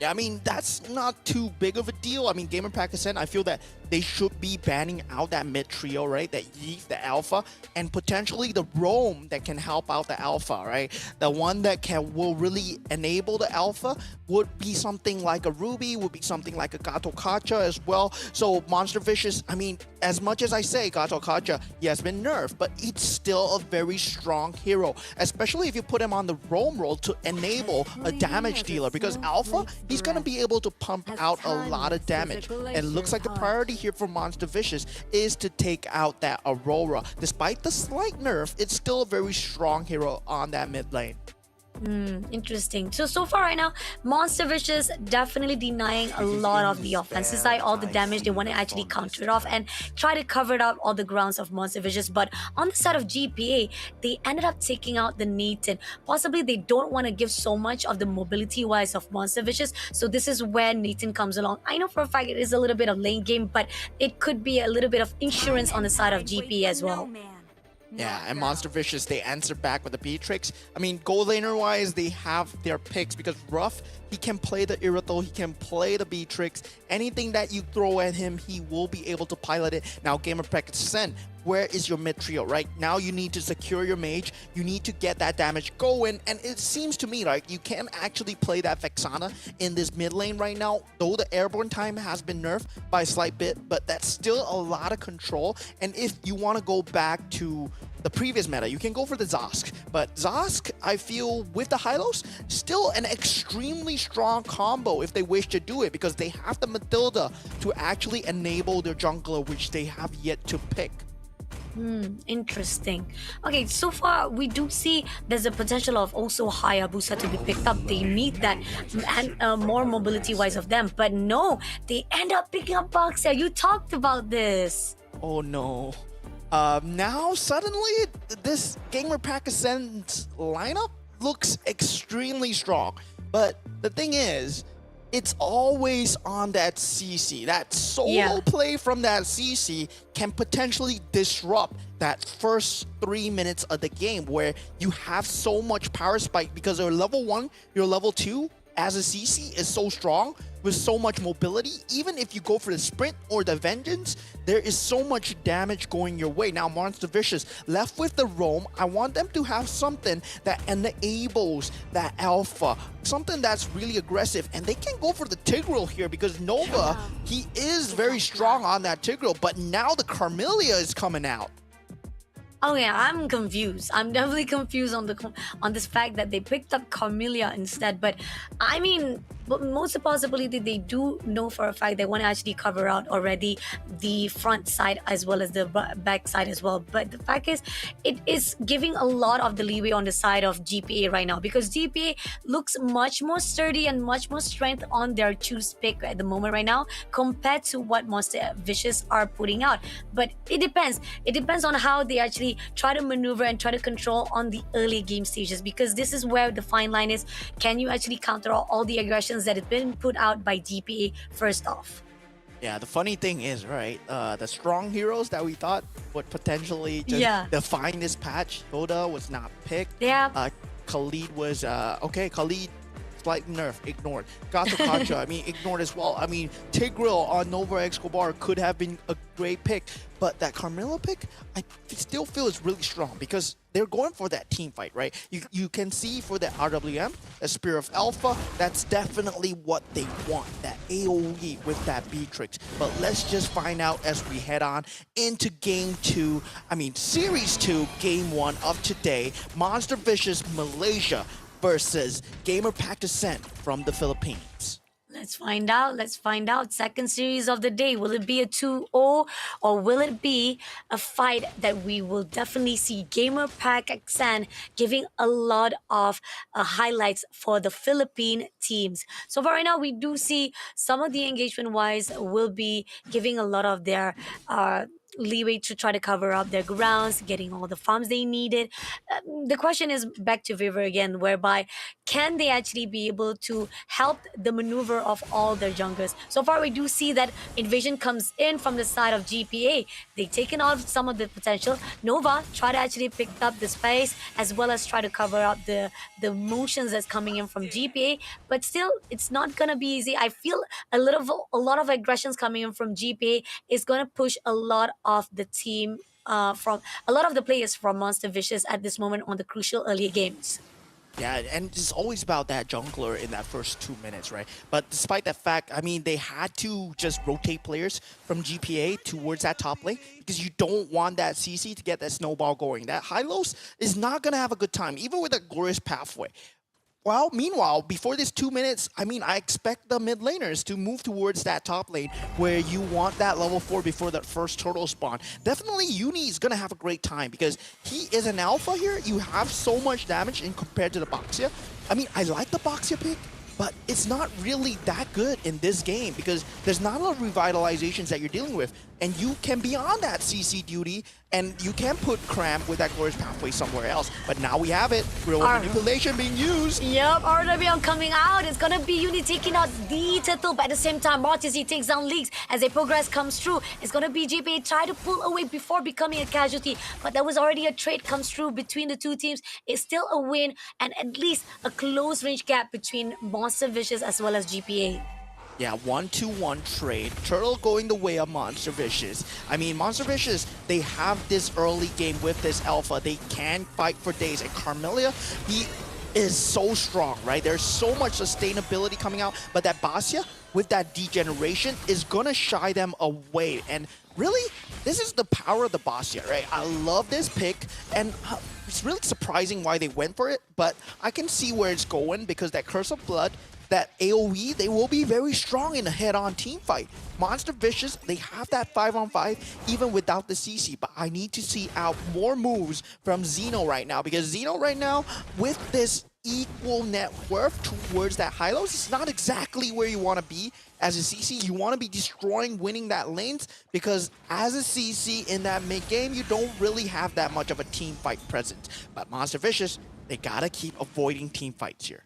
Yeah, I mean, that's not too big of a deal. I mean, Gamerpack Ascent, I feel that they should be banning out that mid trio, right? That Yeeth, the Alpha, and potentially the Roam that can help out the Alpha, right? The one that will really enable the Alpha would be something like a Ruby, would be something like a Gato Kacha as well. So Monster Vicious, I mean, as much as I say Gato Kacha, he has been nerfed, but it's still a very strong hero, especially if you put him on the Roam role to enable a damage dealer, because Alpha, he's going to be able to pump out a lot of damage. And it looks like the priority here for Monster Vicious is to take out that Aurora. Despite the slight nerf, it's still a very strong hero on that mid lane. Interesting. So far right now, Monster Vicious definitely denying a lot of the offensive side, all the damage. They want to actually counter it off and try to cover it up all the grounds of Monster Vicious. But on the side of GPA, they ended up taking out the Nathan. Possibly they don't want to give so much of the mobility wise of Monster Vicious. So this is where Nathan comes along. I know for a fact it is a little bit of lane game, but it could be a little bit of insurance on the side of GPA as well. Yeah, and Monster Vicious, they answer back with the Beatrix. I mean, gold laner-wise, they have their picks because Ruff, he can play the Irithel, he can play the Beatrix. Anything that you throw at him, he will be able to pilot it. Now, Gamerpack Ascent, where is your mid trio, right? Now you need to secure your mage, you need to get that damage going, and it seems to me like you can actually play that Vexana in this mid lane right now, though the airborne time has been nerfed by a slight bit, but that's still a lot of control. And if you want to go back to the previous meta, you can go for the Zosk, but Zosk, I feel with the Hylos, still an extremely strong combo if they wish to do it, because they have the Matilda to actually enable their jungler, which they have yet to pick. Interesting. Okay, so far we do see there's a potential of also Hayabusa to be picked up. They need that and more mobility wise of them, but no, they end up picking up Boxer. You talked about this. Oh no. Now suddenly this Gamerpack Ascent lineup looks extremely strong, but the thing is, it's always on that CC. That solo play from that CC can potentially disrupt that first 3 minutes of the game where you have so much power spike because your level 1, your level 2 as a CC is so strong with so much mobility. Even if you go for the sprint or the vengeance, there is so much damage going your way. Now Monster Vicious left with the roam. I want them to have something that enables that alpha, something that's really aggressive, and they can go for the Tigreal here because Nova, he is very strong on that Tigreal, but now the Carmelia is coming out. Oh yeah, I'm confused. I'm definitely confused on this fact that they picked up Carmelia instead. But I mean, most possibility they do know for a fact they want to actually cover out already the front side as well as the back side as well. But the fact is, it is giving a lot of the leeway on the side of GPA right now because GPA looks much more sturdy and much more strength on their choose pick at the moment right now compared to what Monster Vicious are putting out. But it depends. It depends on how they actually try to maneuver and try to control on the early game stages, because this is where the fine line is. Can you actually counter all the aggressions that have been put out by GPA first off? Yeah, the funny thing is, right, the strong heroes that we thought would potentially just define this patch, Yoda was not picked. Yeah. Khalid was, okay, Khalid slight nerf, ignored. Gato Kacha, I mean, ignored as well. I mean, Tigreal on Nova Escobar could have been a great pick, but that Carmelo pick, I still feel is really strong because they're going for that team fight, right? You can see for the RWM, a Spear of Alpha, that's definitely what they want, that AoE with that Beatrix. But let's just find out as we head on into Game 2, Series 2, Game 1 of today, Monster Vicious Malaysia versus Gamerpacked Ascent from the Philippines. Let's find out. Let's find out. Second series of the day. Will it be a 2-0 or will it be a fight that we will definitely see Gamer Pack Xan giving a lot of highlights for the Philippine teams? So far right now, we do see some of the engagement-wise will be giving a lot of their leeway to try to cover up their grounds, getting all the farms they needed. The question is back to Viver again, whereby can they actually be able to help the maneuver of all their junglers? So far, we do see that Invasion comes in from the side of GPA. They've taken off some of the potential. Nova try to actually pick up the space as well as try to cover up the motions that's coming in from GPA. But still, it's not gonna be easy. I feel a lot of aggressions coming in from GPA is gonna push a lot of the team from a lot of the players from Monster Vicious at this moment on the crucial early games. Yeah, and it's always about that jungler in that first 2 minutes, right? But despite that fact, they had to just rotate players from GPA towards that top lane because you don't want that CC to get that snowball going. That Hylos is not going to have a good time, even with a glorious pathway. Well, meanwhile, before this 2 minutes, I expect the mid laners to move towards that top lane where you want that level 4 before that first turtle spawn. Definitely, Uni is going to have a great time because he is an alpha here. You have so much damage in compared to the Boxia. I like the Boxia pick, but it's not really that good in this game because there's not a lot of revitalizations that you're dealing with. And you can be on that CC duty, and you can put Cramp with that Glorious Pathway somewhere else. But now we have it. Real manipulation being used. Yep, RWM coming out. It's gonna be Uni taking out the turtle, but at the same time, Mortis takes down Leaks as their progress comes through. It's gonna be GPA try to pull away before becoming a casualty, but there was already a trade comes through between the two teams. It's still a win and at least a close range gap between Monster Vicious as well as GPA. Yeah, 1-2-1 trade. Turtle going the way of Monster Vicious. Monster Vicious, they have this early game with this alpha. They can fight for days. And Carmelia, he is so strong, right? There's so much sustainability coming out. But that Basia, with that degeneration, is going to shy them away. And really, this is the power of the Basia, right? I love this pick. And it's really surprising why they went for it. But I can see where it's going because that Curse of Blood, that AoE, they will be very strong in a head-on team fight. Monster Vicious, they have that 5-on-5 even without the CC, but I need to see out more moves from Xeno right now because Xeno right now, with this equal net worth towards that Hylos, it's not exactly where you want to be as a CC. You want to be destroying, winning that lanes because as a CC in that mid-game, you don't really have that much of a team fight presence. But Monster Vicious, they gotta keep avoiding team fights here.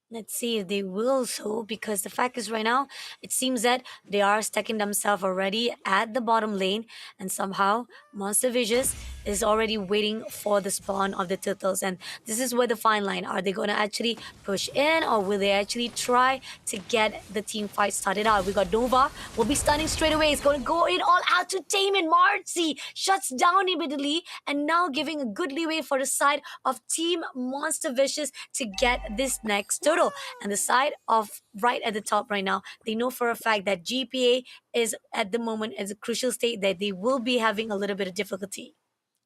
Let's see if they will so, because the fact is right now, it seems that they are stacking themselves already at the bottom lane, and somehow Monster Vicious is already waiting for the spawn of the turtles. And this is where the fine line. Are they going to actually push in, or will they actually try to get the team fight started out? We got Nova, will be stunning straight away. It's going to go in all out to Taman. Marzi shuts down immediately, and now giving a good leeway for the side of Team Monster Vicious to get this next turtle. And the side of right at the top right now, they know for a fact that GPA is at the moment as a crucial state that they will be having a little bit of difficulty.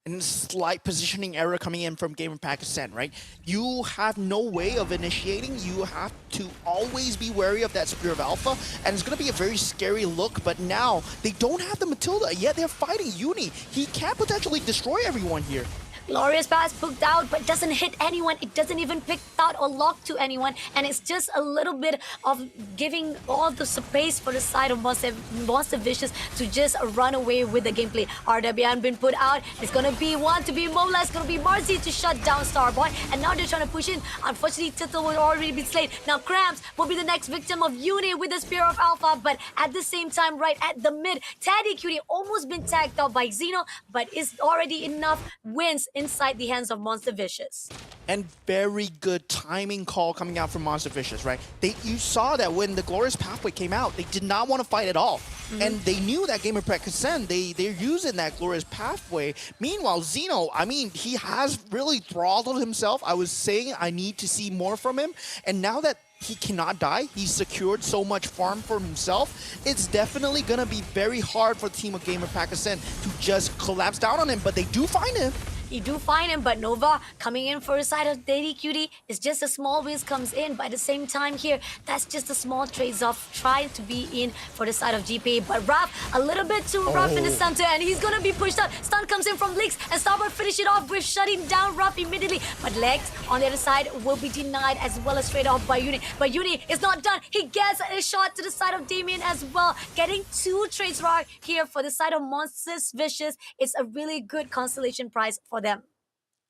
And slight positioning error coming in from Gamerpacked Ascent, right? You have no way of initiating. You have to always be wary of that Spear of Alpha, and it's going to be a very scary look, but now they don't have the Matilda, yet they're fighting Uni. He can potentially destroy everyone here. Glorious pass booked out, but doesn't hit anyone. It doesn't even pick out or lock to anyone. And it's just a little bit of giving all the space for the side of Monster Vicious to just run away with the gameplay. RWM been put out. It's going to be one to be mobilized. It's going to be Marzi to shut down Starboy. And now they're trying to push in. Unfortunately, Tito will already be slain. Now Cramps will be the next victim of Uni with the Spear of Alpha. But at the same time, right at the mid, Teddy Cutie almost been tagged out by Xeno, but it's already enough wins inside the hands of Monster Vicious. And very good timing call coming out from Monster Vicious, right? You saw that when the Glorious Pathway came out, they did not want to fight at all. And they knew that Gamer Ascent, they're using that Glorious Pathway. Meanwhile, Xeno, I mean, he has really throttled himself. I was saying I need to see more from him. And now that he cannot die, he's secured so much farm for himself, it's definitely going to be very hard for the team of Gamer Ascent to just collapse down on him. But they do find him. You do find him, but Nova coming in for a side of Daddy Cutie is just a small whiz comes in. But at the same time here, that's just a small trades off trying to be in for the side of GPA. But Raph, a little bit too rough in the center, and he's gonna be pushed out. Stun comes in from Leaks, and Starboard finish it off with shutting down Raph immediately. But Legs on the other side will be denied as well as straight off by Uni. But Uni is not done. He gets a shot to the side of Damien as well, getting 2 trades right here for the side of Monsters Vicious. It's a really good consolation prize for them.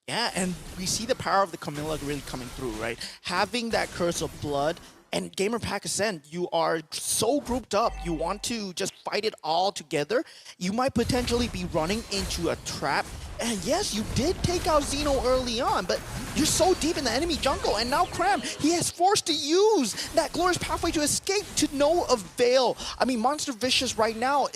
Yeah, and we see the power of the Camilla really coming through, right? Having that Curse of Blood and Gamer Ascent, you are so grouped up. You want to just fight it all together. You might potentially be running into a trap. And yes, you did take out Xeno early on, but you're so deep in the enemy jungle. And now Cram, he has forced to use that Glorious Pathway to escape to no avail. I mean, Monster Vicious right now,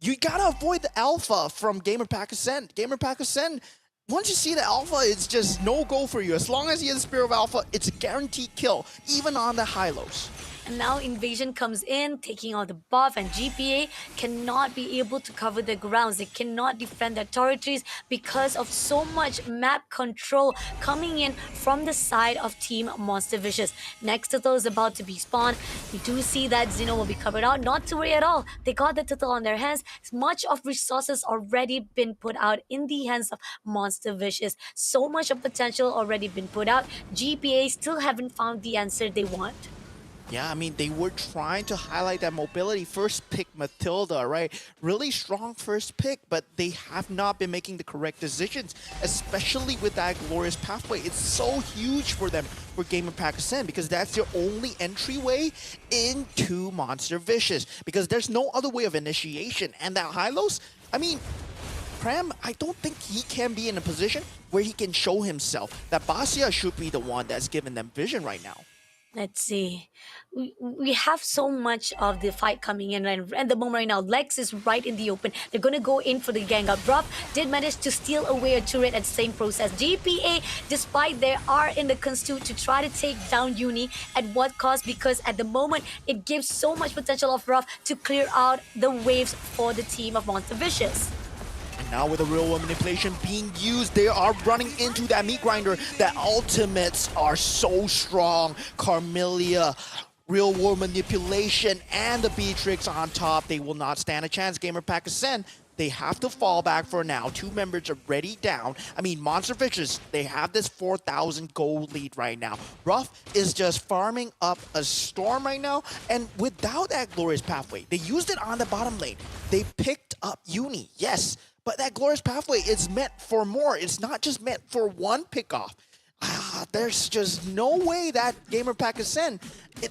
you gotta avoid the alpha from Gamer Ascent. Gamer Ascent, once you see the alpha, it's just no go for you. As long as you have the Spear of Alpha, it's a guaranteed kill, even on the high-lows. And now Invasion comes in, taking out the buff, and GPA cannot be able to cover the grounds. They cannot defend their territories because of so much map control coming in from the side of Team Monster Vicious. Next turtle is about to be spawned. We do see that Xeno will be covered out. Not to worry at all. They got the turtle on their hands. Much of resources already been put out in the hands of Monster Vicious. So much of potential already been put out. GPA still haven't found the answer they want. Yeah, I mean, they were trying to highlight that mobility. First pick Matilda, right? Really strong first pick, but they have not been making the correct decisions, especially with that Glorious Pathway. It's so huge for them for Gamer Ascent because that's their only entryway into Monster Vicious because there's no other way of initiation. And that Hylos, I mean, Cram, I don't think he can be in a position where he can show himself. That Basia should be the one that's giving them vision right now. Let's see. We have so much of the fight coming in, and at the moment right now, Lex is right in the open. They're going to go in for the gang up. Ruff did manage to steal away a turret at the same process. GPA, despite they are in the constitute to try to take down Uni, at what cost? Because at the moment, it gives so much potential of Ruff to clear out the waves for the team of Monster Vicious. And now with the real world manipulation being used, they are running into that meat grinder. The ultimates are so strong. Carmelia, real world manipulation, and the Beatrix on top. They will not stand a chance. Gamer Ascent, they have to fall back for now. 2 members are already down. I mean, Monster Vicious, they have this 4,000 gold lead right now. Ruff is just farming up a storm right now. And without that Glorious Pathway, they used it on the bottom lane. They picked up Uni, yes. But that Glorious Pathway is meant for more. It's not just meant for one pickoff. There's just no way that Gamer Ascent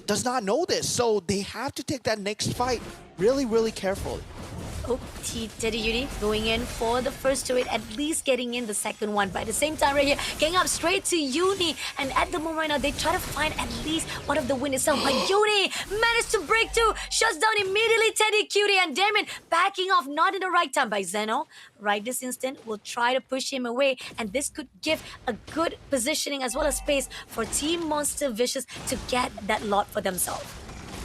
does not know this. So they have to take that next fight really, really carefully. Oh, Teddy Yuri going in for the first turret, at least getting in the second one. But at the same time right here, getting up straight to Uni. And at the moment right now, they try to find at least one of the win itself. But Uni managed to break through, shuts down immediately Teddy Cutie, and Damon backing off, not in the right time by Zeno. Right this instant, will try to push him away. And this could give a good positioning as well as space for Team Monster Vicious to get that lot for themselves.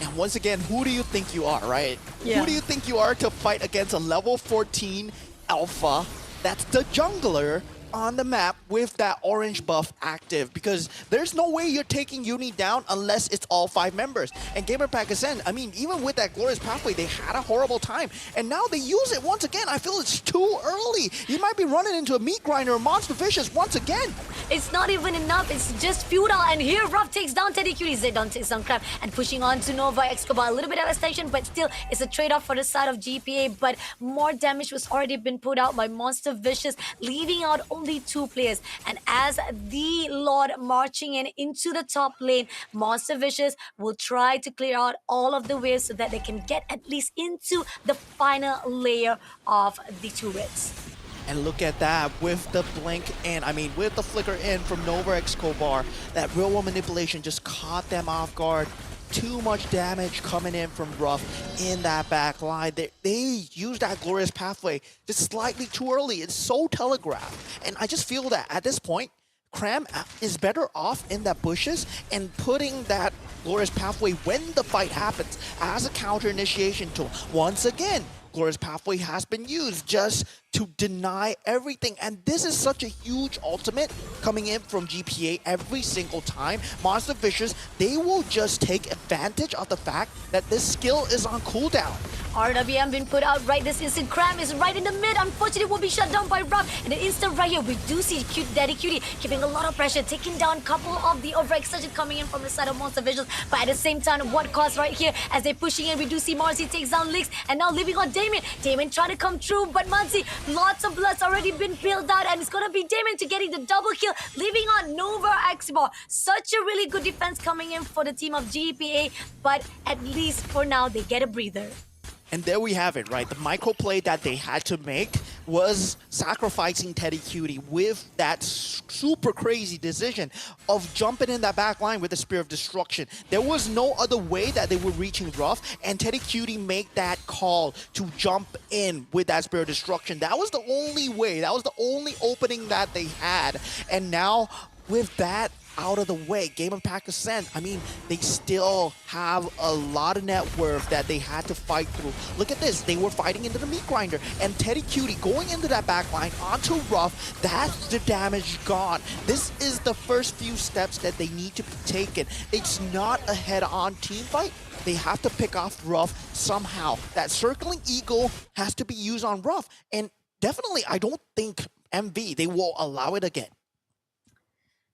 And once again, who do you think you are, right? Yeah. Who do you think you are to fight against a level 14 alpha that's the jungler on the map with that orange buff active? Because there's no way you're taking Uni down unless it's all 5 members. And Gamer Ascent, I mean, even with that Glorious Pathway, they had a horrible time. And now they use it once again. I feel it's too early. You might be running into a meat grinder or Monster Vicious once again. It's not even enough. It's just futile. And here, Ruff takes down Teddy Cutie. Zedon takes down Crab and pushing on to Nova Escobar. A little bit of extension, but still, it's a trade-off for the side of GPA. But more damage was already been put out by Monster Vicious, leaving out only 2 players. And as the Lord marching in into the top lane, Monster Vicious will try to clear out all of the waves so that they can get at least into the final layer of the turrets. And look at that, with the blink in, with the flicker in from Nova X Kobar, that real world manipulation just caught them off guard. Too much damage coming in from Ruff in that back line. They used that glorious pathway just slightly too early. It's so telegraphed. And I just feel that at this point, Cram is better off in that bushes and putting that glorious pathway when the fight happens as a counter initiation tool. Once again, glorious pathway has been used just to deny everything, and this is such a huge ultimate coming in from GPA every single time. Monster Vicious, they will just take advantage of the fact that this skill is on cooldown. RWM been put out right this instant. Cram is right in the mid. Unfortunately, will be shut down by Ruff. And an instant right here, we do see Daddy Cutie giving a lot of pressure, taking down a couple of the overextension coming in from the side of Monster Visuals. But at the same time, what cost right here as they're pushing in, we do see Marcy takes down Lix and now leaving on Damien. Damien trying to come through, but Mansi, lots of blood's already been built out, and it's gonna be Damien to getting the double kill, leaving on Nova Xbar. Such a really good defense coming in for the team of GPA, but at least for now, they get a breather. And there we have it, right? The microplay that they had to make was sacrificing Teddy Cutie with that super crazy decision of jumping in that back line with the Spear of Destruction. There was no other way that they were reaching Ruff, and Teddy Cutie made that call to jump in with that Spear of Destruction. That was the only way. That was the only opening that they had. And now, with that out of the way, Game Impact Ascent, they still have a lot of net worth that they had to fight through. Look at this, they were fighting into the meat grinder, and Teddy Cutie going into that backline onto Ruff, that's the damage gone. This is the first few steps that they need to be taken. It's not a head-on team fight. They have to pick off Ruff somehow. That circling eagle has to be used on Ruff, and definitely I don't think MV, they will allow it again.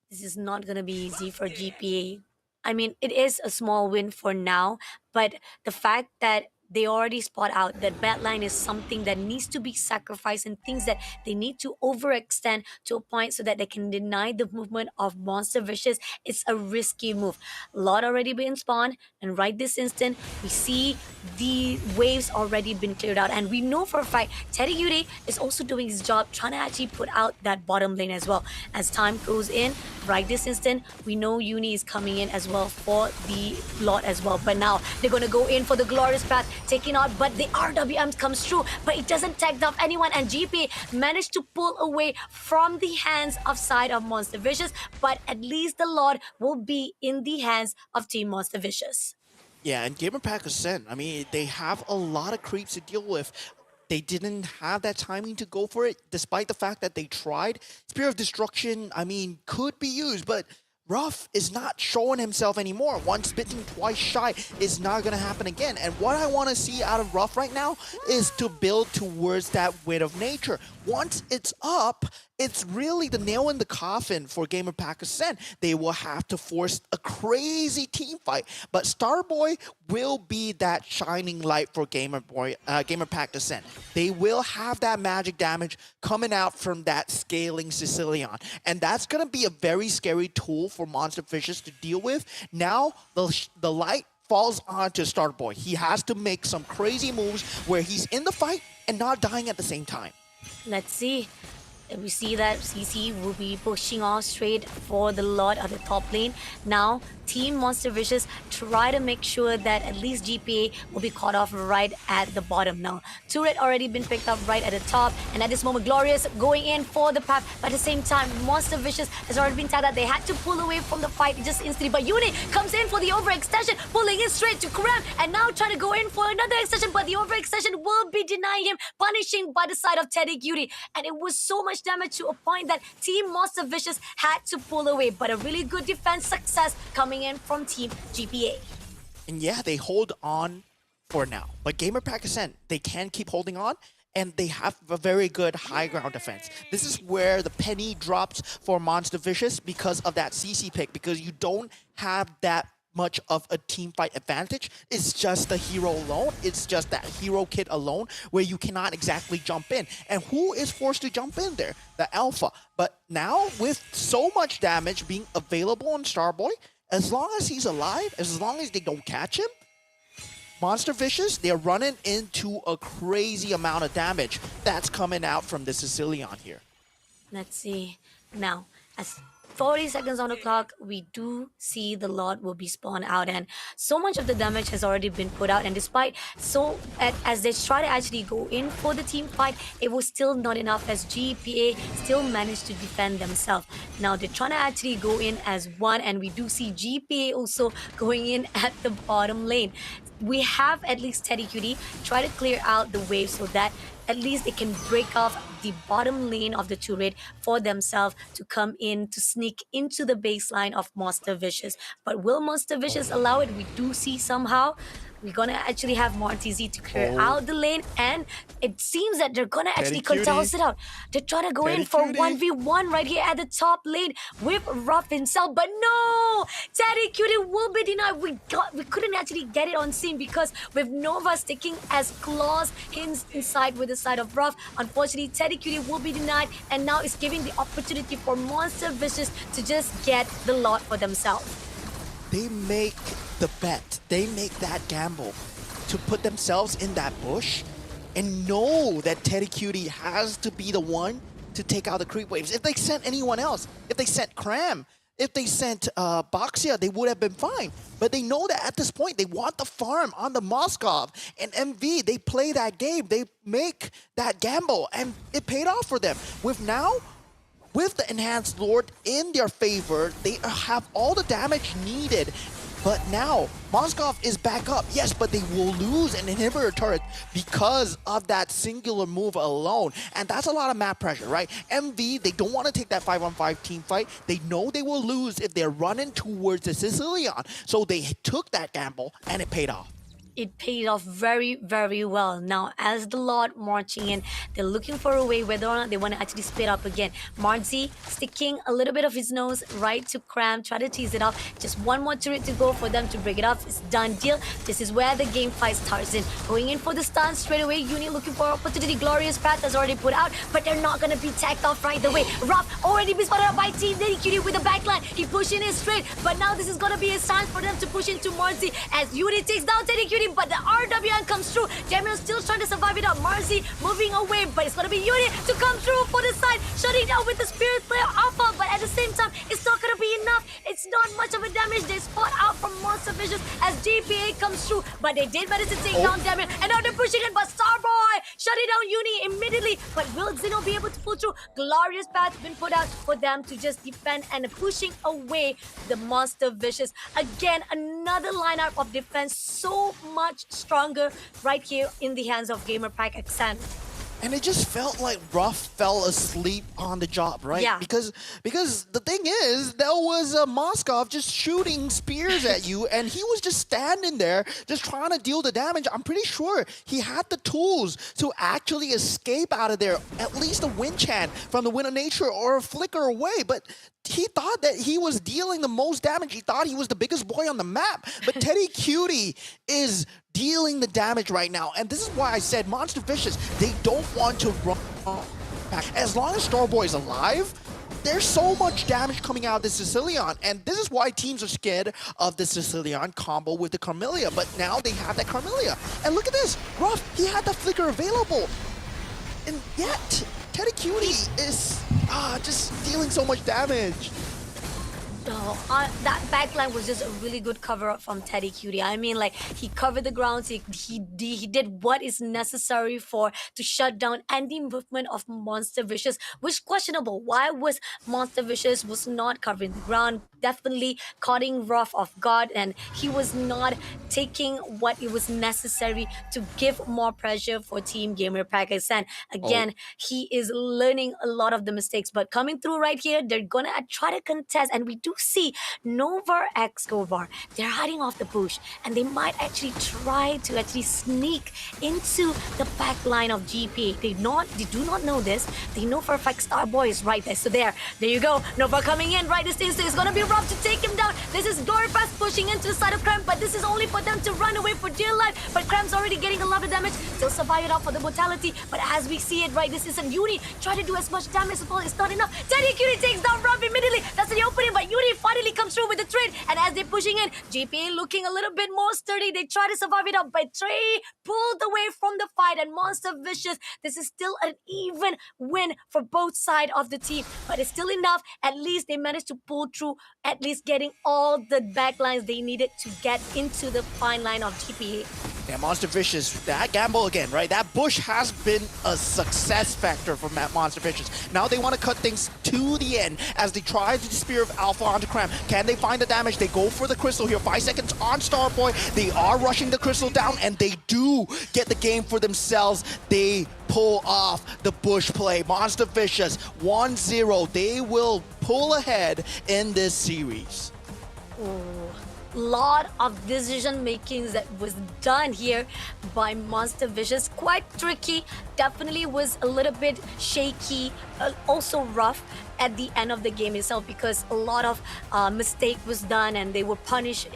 This is not going to be easy for GPA. It is a small win for now, but the fact that they already spot out that backline is something that needs to be sacrificed and things that they need to overextend to a point so that they can deny the movement of Monster Vicious. It's a risky move. A lot already been spawned, and right this instant, we see the waves already been cleared out, and we know for a fact Teddy Yuri is also doing his job trying to actually put out that bottom lane as well. As time goes in, right this instant, we know Uni is coming in as well for the lot as well, but now they're going to go in for the glorious path, taking out, but the RWM comes through, but it doesn't tag off anyone, and GP managed to pull away from the hands of side of Monster Vicious, but at least the Lord will be in the hands of Team Monster Vicious. Yeah, and Gamer Pack Ascent, they have a lot of creeps to deal with. They didn't have that timing to go for it, despite the fact that they tried. Spear of Destruction, could be used, but Ruff is not showing himself anymore. Once bitten, twice shy is not going to happen again. And what I want to see out of Ruff right now is to build towards that Wit of Nature. Once it's up, it's really the nail in the coffin for Gamer Pack Ascent. They will have to force a crazy team fight, but Starboy will be that shining light for Gamer Pack Ascent. They will have that magic damage coming out from that scaling Sicilian, and that's going to be a very scary tool for Monster Vicious to deal with. Now, the light falls onto Starboy. He has to make some crazy moves where he's in the fight and not dying at the same time. Let's see. We see that CC will be pushing off straight for the Lord of the top lane. Now, Team Monster Vicious try to make sure that at least GPA will be caught off right at the bottom now. Turret already been picked up right at the top, and at this moment, Glorious going in for the path. But at the same time, Monster Vicious has already been tagged out. They had to pull away from the fight just instantly. But Unit comes in for the overextension, pulling in straight to Karam, and now trying to go in for another extension, but the overextension will be denying him, punishing by the side of Teddy Cutie. And it was so much damage to a point that Team Monster Vicious had to pull away. But a really good defense success coming in from Team GPA. And yeah, they hold on for now. But Gamer Pack Ascent, they can keep holding on, and they have a very good high ground defense. This is where the penny drops for Monster Vicious because of that CC pick, because you don't have that much of a team fight advantage. It's just the hero alone. It's just that hero kit alone where you cannot exactly jump in. And who is forced to jump in there? The Alpha. But now with so much damage being available on Starboy, as long as he's alive, as long as they don't catch him, Monster Vicious, they're running into a crazy amount of damage that's coming out from the Sicilian here. Let's see. Now, as 40 seconds on the clock, we do see the lot will be spawned out, and so much of the damage has already been put out. And despite as they try to actually go in for the team fight, it was still not enough as GPA still managed to defend themselves. Now they're trying to actually go in as one, and we do see GPA also going in at the bottom lane. We have at least Teddy Cutie try to clear out the wave so that at least they can break off the bottom lane of the turret for themselves to come in to sneak into the baseline of Monster Vicious. But will Monster Vicious allow it? We do see somehow. We're gonna actually have Mortizy to clear out the lane, and it seems that they're gonna actually contest it out. They're trying to go in for 1v1 right here at the top lane with Ruff himself, but no! Teddy Cutie will be denied. We couldn't actually get it on scene because with Nova sticking as claws inside with the side of Ruff, unfortunately Teddy Cutie will be denied, and now it's giving the opportunity for Monster Vicious to just get the lot for themselves. They make the bet, they make that gamble to put themselves in that bush and know that Teddy Cutie has to be the one to take out the creep waves. If they sent anyone else, if they sent Cram, if they sent Boxia, they would have been fine. But they know that at this point, they want the farm on the Moskov. And MV, they play that game, they make that gamble, and it paid off for them. With the Enhanced Lord in their favor, they have all the damage needed. But now, Moskov is back up, yes, but they will lose an inhibitor turret because of that singular move alone. And that's a lot of map pressure, right? MV, they don't want to take that 5-on-5 team fight. They know they will lose if they're running towards the Sicilian. So they took that gamble, and it paid off. It paid off very, very well. Now, as the lot marching in, they're looking for a way whether or not they want to actually split up again. Marzi sticking a little bit of his nose right to Cram, try to tease it off. Just one more turret to go for them to break it off. It's done deal. This is where the game fight starts in. Going in for the stun straight away. Uni looking for opportunity. Glorious Path has already put out, but they're not going to be tagged off right away. Ruff already been spotted up by Team Teddy Cutie with the backline. He pushing in straight, but now this is going to be a chance for them to push into Marzi as Uni takes down Teddy Cutie. But the RWN comes through. Jamil still trying to survive it up. Marzi moving away, but it's going to be Yuri to come through for the side, shutting down with the Spirit Flare Alpha, but at the same time, it's not going to be enough. It's not much of a damage. They spot out from Monster Vicious as GPA comes through, but they did manage to take down Jamil, and now they're pushing it, but Starboy shutting down Uni immediately, but will Zeno be able to pull through? Glorious Path been put out for them to just defend and pushing away the Monster Vicious. Again, another lineup of defense, so much stronger right here in the hands of Gamerpack Ascent. And it just felt like Ruff fell asleep on the job, right? Yeah. Because the thing is, there was Moskov just shooting spears at you, and he was just standing there, just trying to deal the damage. I'm pretty sure he had the tools to actually escape out of there, at least a wind chant from the Wind of Nature or a flicker away. But he thought that he was dealing the most damage. He thought he was the biggest boy on the map. But Teddy Cutie is dealing the damage right now. And this is why I said Monster Vicious, they don't want to run back. As long as Starboy is alive, there's so much damage coming out of the Sicilian. And this is why teams are scared of the Sicilian combo with the Carmelia. But now they have that Carmelia. And look at this. Ruff, he had the flicker available. And yet, Teddy Cutie is just dealing so much damage. That backline was just a really good cover up from Teddy Cutie. I mean, like, he covered the grounds, he did what is necessary to shut down any movement of Monster Vicious, which questionable. Why was Monster Vicious was not covering the ground? Definitely cutting Ruff off guard, and he was not taking what it was necessary to give more pressure for Team Gamerpack Ascent. Again, he is learning a lot of the mistakes, but coming through right here, they're gonna try to contest, and we do see Nova X Govar. They're hiding off the bush, and they might actually try to actually sneak into the back line of GPA. They do not know this. They know for a fact Starboy is right there. So there you go. Nova coming in right this instant. It's gonna be rough to take him down. This is Glorious pushing into the side of Krem, but this is only for them to run away for dear life. But Krem's already getting a lot of damage. Still survive it out for the mortality. But as we see it, right, this is a Uni. Try to do as much damage as possible. It's not enough. Teddy Cutie takes down Ruff immediately. That's the opening, but Uni finally comes through with the trade. And as they're pushing in, GPA looking a little bit more sturdy. They try to survive it out, but Trey pulled away from the fight. And Monster Vicious, this is still an even win for both sides of the team. But it's still enough. At least they managed to pull through, at least getting all the backlines they needed to get into the fine line of GPA. Yeah, Monster Vicious, that gamble again, right? That bush has been a success factor for Monster Vicious. Now they want to cut things to the end as they try to Spear of Alpha onto Cram. Can they find the damage? They go for the Crystal here. 5 seconds on Starboy. They are rushing the Crystal down, and they do get the game for themselves. They pull off the bush play. Monster Vicious, 1-0. They will pull ahead in this series. Lot of decision makings that was done here by Monster Vicious. Quite tricky, definitely was a little bit shaky, also rough at the end of the game itself, because a lot of mistake was done and they were punished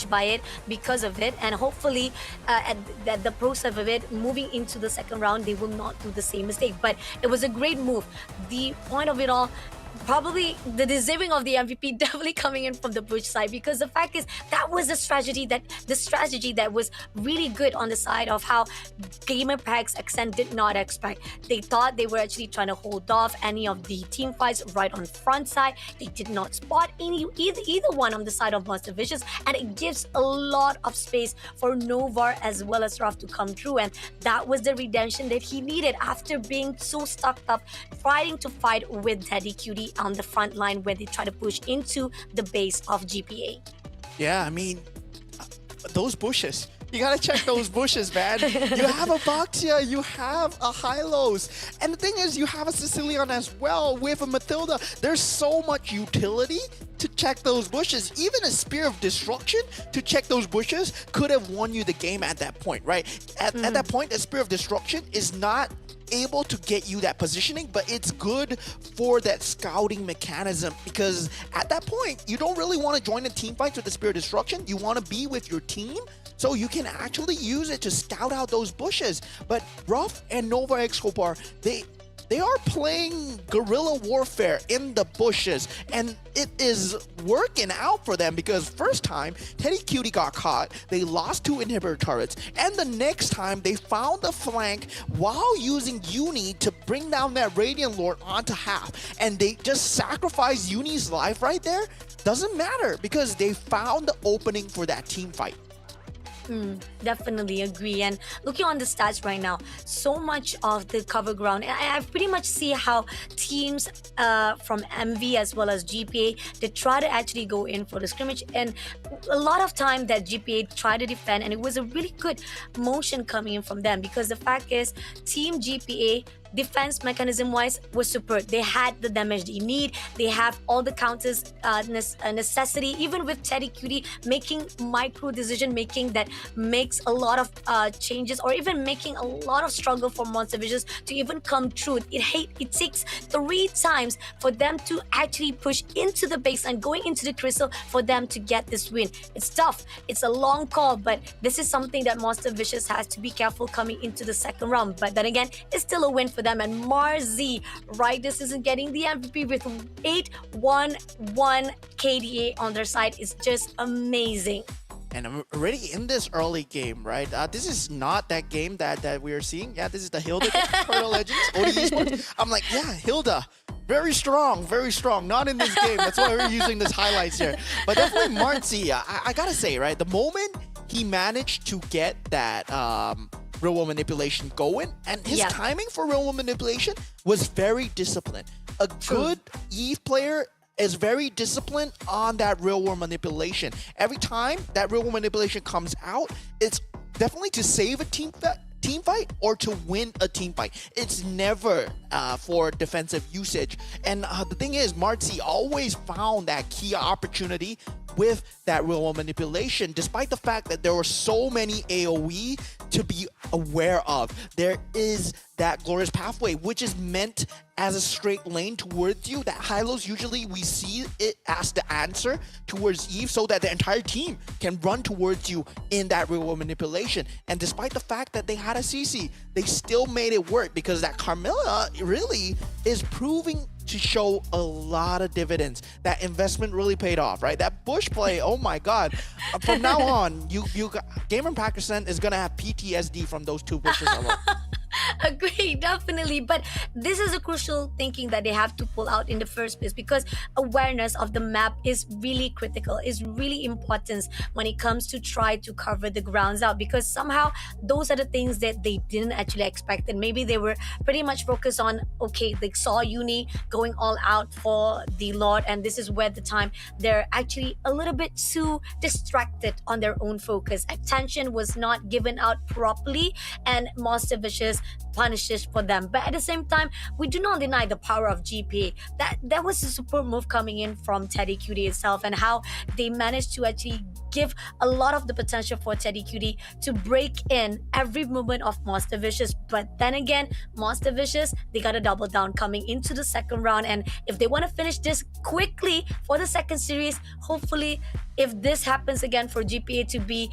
by it because of it. And hopefully at the process of it moving into the second round, they will not do the same mistake. But it was a great move. The point of it all, probably the deserving of the MVP definitely coming in from the Bush side, because the fact is that was the strategy that was really good on the side of how Gamer Packs Ascent did not expect. They thought they were actually trying to hold off any of the team fights right on front side. They did not spot either one on the side of Monster Vicious, and it gives a lot of space for Novar as well as Raf to come through, and that was the redemption that he needed after being so stuck up trying to fight with Teddy Cutie on the front line where they try to push into the base of GPA. Yeah, I mean, those bushes. You gotta check those bushes, man. You have a Baxia, you have a Hylos. And the thing is, you have a Sicilian as well with a Mathilda. There's so much utility to check those bushes. Even a Spear of Destruction to check those bushes could have won you the game at that point, right? At that point, a Spear of Destruction is not able to get you that positioning, but it's good for that scouting mechanism, because at that point you don't really want to join a team fight with the Spear of Destruction. You want to be with your team so you can actually use it to scout out those bushes. But Ruff and Nova Escobar, they are playing guerrilla warfare in the bushes, and it is working out for them, because first time Teddy Cutie got caught, they lost 2 inhibitor turrets, and the next time they found the flank while using Uni to bring down that Radiant Lord onto half, and they just sacrificed Uni's life right there. Doesn't matter, because they found the opening for that team fight. Definitely agree. And looking on the stats right now, so much of the cover ground, and I pretty much see how teams from MV as well as GPA, they try to actually go in for the scrimmage, and a lot of time that GPA try to defend, and it was a really good motion coming in from them, because the fact is team GPA defense mechanism wise was superb. They had the damage they need. They have all the counters necessity, even with Teddy Cutie making micro decision making that makes a lot of changes, or even making a lot of struggle for Monster Vicious to even come through. It takes 3 times for them to actually push into the base and going into the crystal for them to get this win. It's tough. It's a long call, but this is something that Monster Vicious has to be careful coming into the second round. But then again, it's still a win for them. And Marzi, right, this isn't getting the MVP with 8-1-1 KDA on their side is just amazing. And I'm already in this early game, right? This is not that game that we are seeing. Yeah, this is the Hilda Turtle Legends, OD Esports. I'm like, yeah, Hilda, very strong, very strong. Not in this game. That's why we're using this highlights here. But definitely Marzi, I gotta say, right, the moment he managed to get that real world manipulation going, and his timing for real world manipulation was very disciplined. A good Eve player is very disciplined on that real world manipulation. Every time that real world manipulation comes out, it's definitely to save a team fight or to win a team fight. It's never for defensive usage. And the thing is, Marzi always found that key opportunity with that real-world manipulation, despite the fact that there were so many AoE to be aware of. There is that glorious pathway, which is meant as a straight lane towards you. That high-lows, usually we see it as the answer towards Eve so that the entire team can run towards you in that real-world manipulation. And despite the fact that they had a CC, they still made it work because that Carmilla really is proving to show a lot of dividends. That investment really paid off, right? That bush play, oh my God. From now on, Gamer Pack Ascent is gonna have PTSD from those two bushes alone. Agree, definitely. But this is a crucial thinking that they have to pull out in the first place, because awareness of the map is really critical, is really important when it comes to try to cover the grounds out, because somehow those are the things that they didn't actually expect. And maybe they were pretty much focused on, okay, they saw Uni going all out for the Lord, and this is where the time they're actually a little bit too distracted on their own focus. Attention was not given out properly, and Monster Vicious punishes for them. But at the same time, we do not deny the power of GPA. That was a super move coming in from Teddy Cutie itself, and how they managed to actually give a lot of the potential for Teddy Cutie to break in every movement of Monster Vicious. But then again, Monster Vicious, they got a double down coming into the second round, and if they want to finish this quickly for the second series, hopefully if this happens again for GPA to be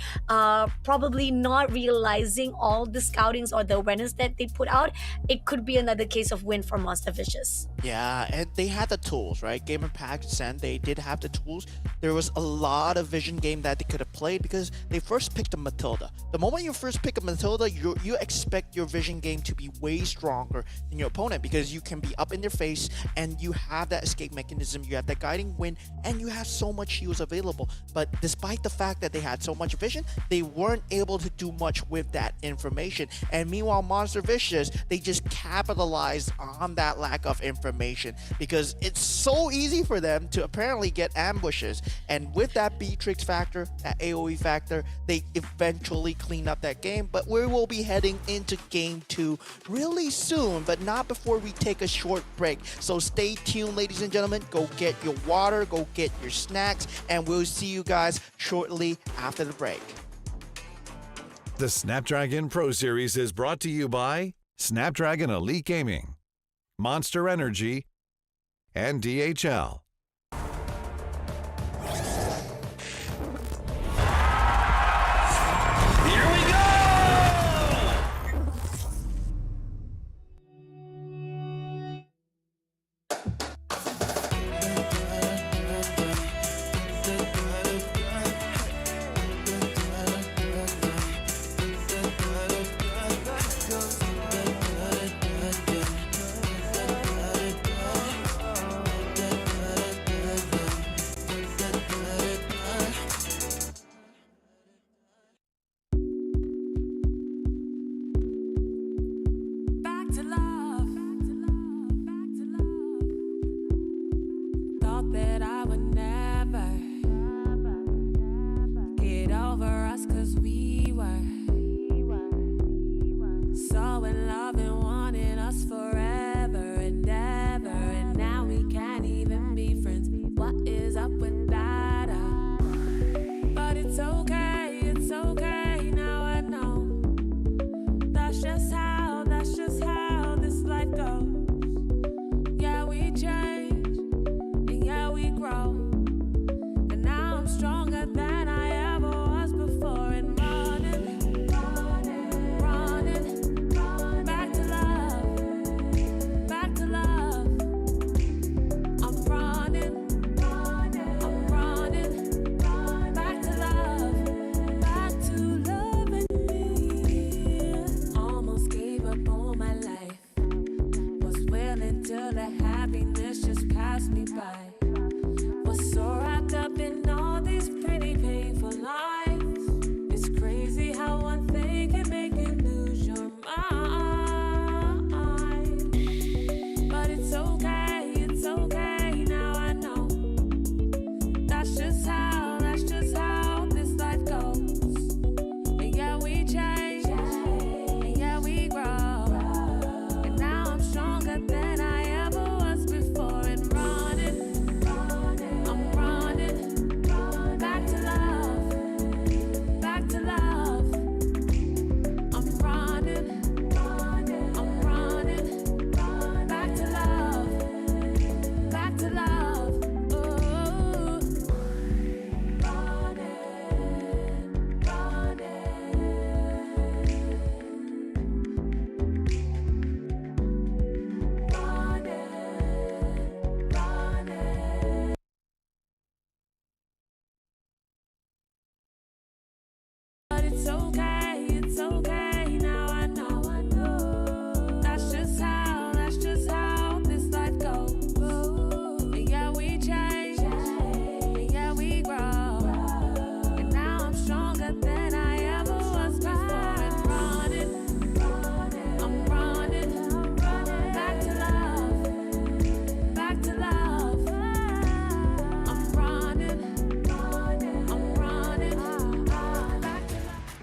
probably not realizing all the scoutings or the awareness that they put out, it could be another case of win for Monster Vicious. Yeah, and they had the tools, right? Gamer Pack Ascent, they did have the tools. There was a lot of vision game that they could have played because they first picked a Matilda. The moment you first pick a Matilda, you expect your vision game to be way stronger than your opponent, because you can be up in their face and you have that escape mechanism, you have that guiding wind, and you have so much shields available. But despite the fact that they had so much vision, they weren't able to do much with that information. And meanwhile, Monster Vicious, they just capitalized on that lack of information, because it's so easy for them to apparently get ambushes. And with that Beatrix factor, that AoE factor, they eventually clean up that game. But we will be heading into game 2 really soon, but not before we take a short break. So stay tuned, ladies and gentlemen. Go get your water, go get your snacks, and we'll see you guys shortly after the break. The Snapdragon Pro Series is brought to you by Snapdragon Elite Gaming, Monster Energy, and DHL. Here we go!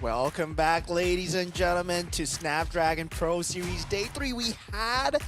Welcome back, ladies and gentlemen, to Snapdragon Pro Series Day 3. We had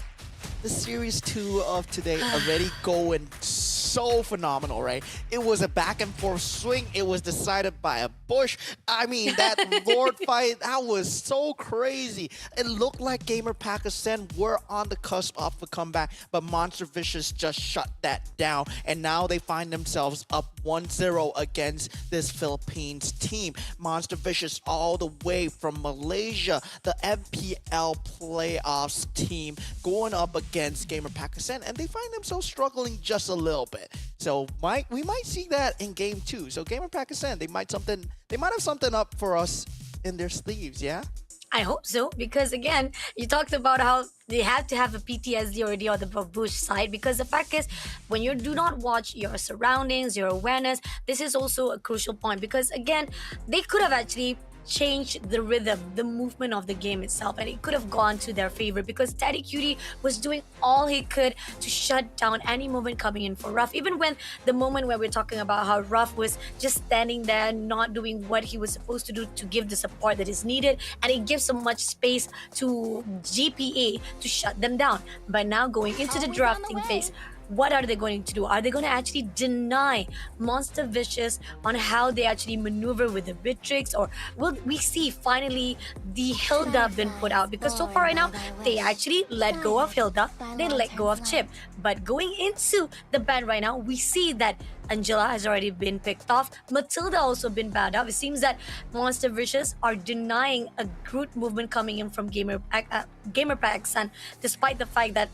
the Series 2 of today already going so phenomenal, right? It was a back and forth swing. It was decided by a bush. I mean, that Lord fight, that was so crazy. It looked like Gamer Pack Ascent were on the cusp of a comeback, but Monster Vicious just shut that down. And now they find themselves up 1-0 against this Philippines team. Monster Vicious all the way from Malaysia, the MPL playoffs team, going up against Gamer Pack Ascent, and they find themselves struggling just a little bit. So we might see that in game 2. So Gamer Pack Ascent, they might have something up for us in their sleeves, yeah? I hope so, because again, you talked about how they had to have a PTSD already on the Bush side, because the fact is, when you do not watch your surroundings, your awareness, this is also a crucial point, because again, they could have actually change the rhythm, the movement of the game itself, and it could have gone to their favor, because Teddy Cutie was doing all he could to shut down any movement coming in for Ruff. Even when the moment where we're talking about how Ruff was just standing there not doing what he was supposed to do to give the support that is needed, and it gives so much space to GPA to shut them down. But now going into the drafting phase, what are they going to do? Are they going to actually deny Monster Vicious on how they actually maneuver with the Bitrix, or will we see finally the Hilda been put out? Because so far right now, they actually let go of Hilda, they let go of Chip. But going into the ban right now, we see that Angela has already been picked off. Matilda also been banned out. It seems that Monster Vicious are denying a Groot movement coming in from Gamer Packs, and despite the fact that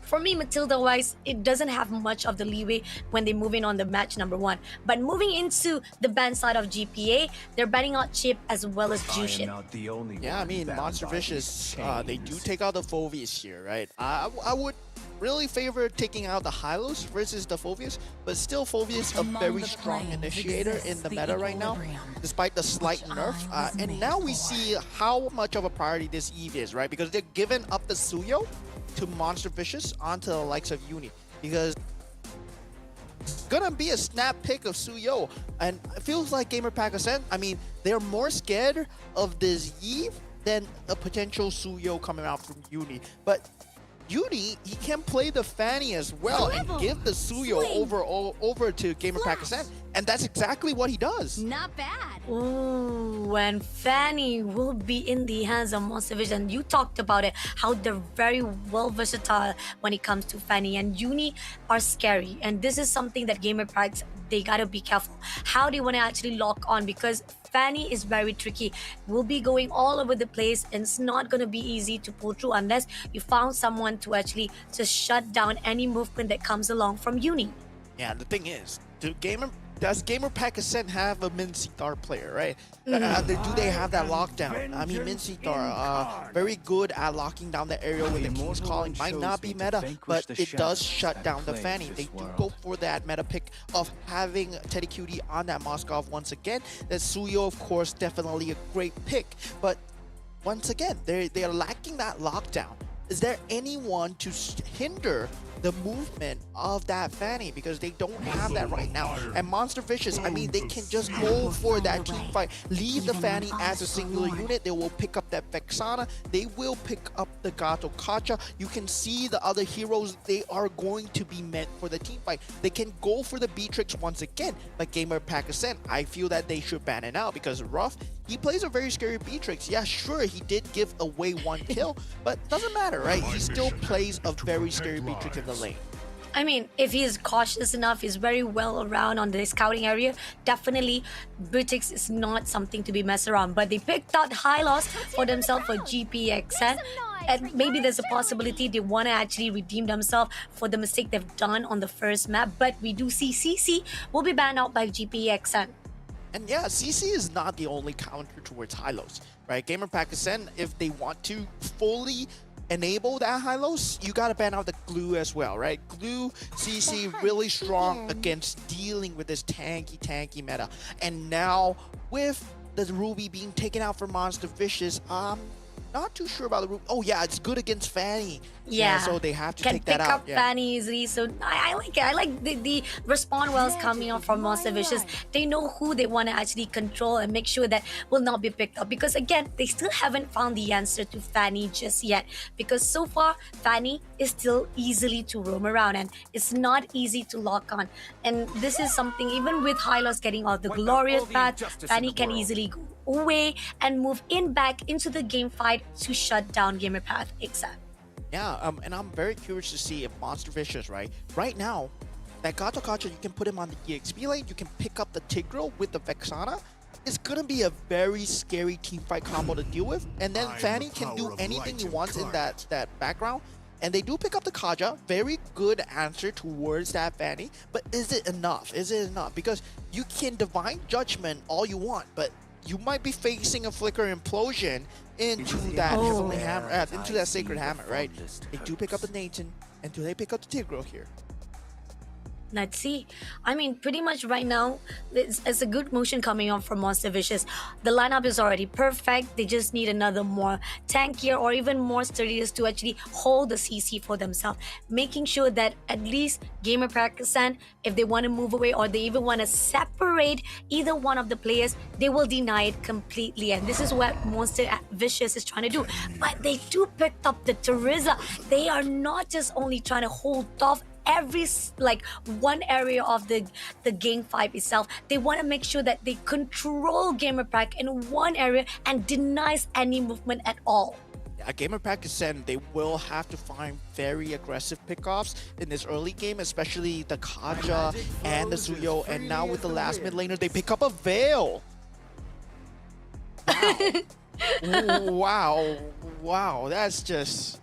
for me, Matilda-wise, it doesn't have much of the leeway when they move in on the match number 1. But moving into the ban side of GPA, they're banning out Chip as well as Jushin. Yeah, I mean, Monster Vicious, they do take out the Phoveus here, right? I would really favor taking out the Hylos versus the Phoveus, but still Phoveus a very strong initiator in the meta right now, despite the slight nerf. And now we see how much of a priority this Eve is, right? Because they're giving up the Suyo to Monster Vicious onto the likes of Uni, because it's gonna be a snap pick of Suyo, and it feels like Gamer Pack Ascent, I mean, they're more scared of this Eve than a potential Suyo coming out from Uni. But Uni, he can play the Fanny as well and give the Suyo over to Gamer Pack Ascent, and that's exactly what he does. Not bad. Ooh, and Fanny will be in the hands of Monster Vision. You talked about it, how they're very well versatile when it comes to Fanny, and Uni are scary. And this is something that Gamer Packs, they gotta be careful how they want to actually lock on, because Fanny is very tricky. Will be going all over the place, and it's not going to be easy to pull through unless you found someone to actually just shut down any movement that comes along from Uni. Yeah, the thing is, does Gamer Pack Ascent have a Min Sitar player, right? Do they have that lockdown? I mean, Min Sitar, very good at locking down the area with the King's Calling. Might not be meta, but it does shut down the Fanny. They do go for that meta pick of having Teddy Cutie on that Moskov once again. That Suyo, of course, definitely a great pick. But once again, they're lacking that lockdown. Is there anyone to hinder the movement of that Fanny, because they don't have that right now? And Monster Vicious, I mean, they can just go for that team fight, leave the Fanny as a singular unit. They will pick up that Vexana, they will pick up the Gato Kacha. You can see the other heroes, they are going to be meant for the team fight. They can go for the Beatrix once again, but Gamer Pack Ascent, I feel that they should ban it out, because Ruff, he plays a very scary Beatrix. Yeah, sure, he did give away 1 kill, but doesn't matter, right? He still plays a very scary Beatrix in the lane. I mean, if he's cautious enough, he's very well around on the scouting area, definitely Beatrix is not something to be messed around. But they picked out Hylos for themselves for GPXN, and maybe there's a possibility they want to actually redeem themselves for the mistake they've done on the first map. But we do see CC will be banned out by GPXN. And yeah, CC is not the only counter towards Hylos, right? Gamer Pack Ascent, if they want to fully enable that Hylos, you gotta ban out the Glue as well, right? Glue, CC, really strong against dealing with this tanky meta. And now, with the Ruby being taken out for Monster Vicious, not too sure about the rule. Oh yeah, it's good against Fanny. Yeah. So they have to Can take that pick out. up Fanny easily. So I like it. I like the respawn wells coming out from Monster Vicious. They know who they want to actually control and make sure that will not be picked up. Because again, they still haven't found the answer to Fanny just yet. Because so far, Fanny is still easily to roam around and it's not easy to lock on. And this is something, even with Hylos getting all the glorious path, Fanny can easily go away and move in back into the game fight to shut down Gamer Path ASAP. Yeah, and I'm very curious to see if Monster Vicious, right now, that Gato Kacha, you can put him on the EXP lane, you can pick up the Tigreal with the Vexana. It's gonna be a very scary team fight combo to deal with, and then Fanny can do anything he wants in that background. And they do pick up the Kaja, very good answer towards that Fanny, but is it enough? Is it enough? Because you can Divine Judgment all you want, but you might be facing a Flicker Implosion into that Heavenly Hammer, into that Sacred Hammer, right? They do pick up the Nathan, and do they pick up the Tigreal here? Let's see. I mean, pretty much right now, it's a good motion coming on from Monster Vicious. The lineup is already perfect. They just need another more tankier or even more sturdiest to actually hold the CC for themselves. Making sure that at least Gamer Pakistan, if they want to move away or they even want to separate either one of the players, they will deny it completely. And this is what Monster Vicious is trying to do. But they do pick up the Teresa. They are not just only trying to hold off every one area of the game fight itself. They want to make sure that they control Gamer Pack in one area and denies any movement at all. Yeah, Gamer Pakistan, they will have to find very aggressive pickoffs in this early game, especially the Kaja and the Suyo, and now with the last mid laner, they pick up a Veil. Wow. Wow, that's just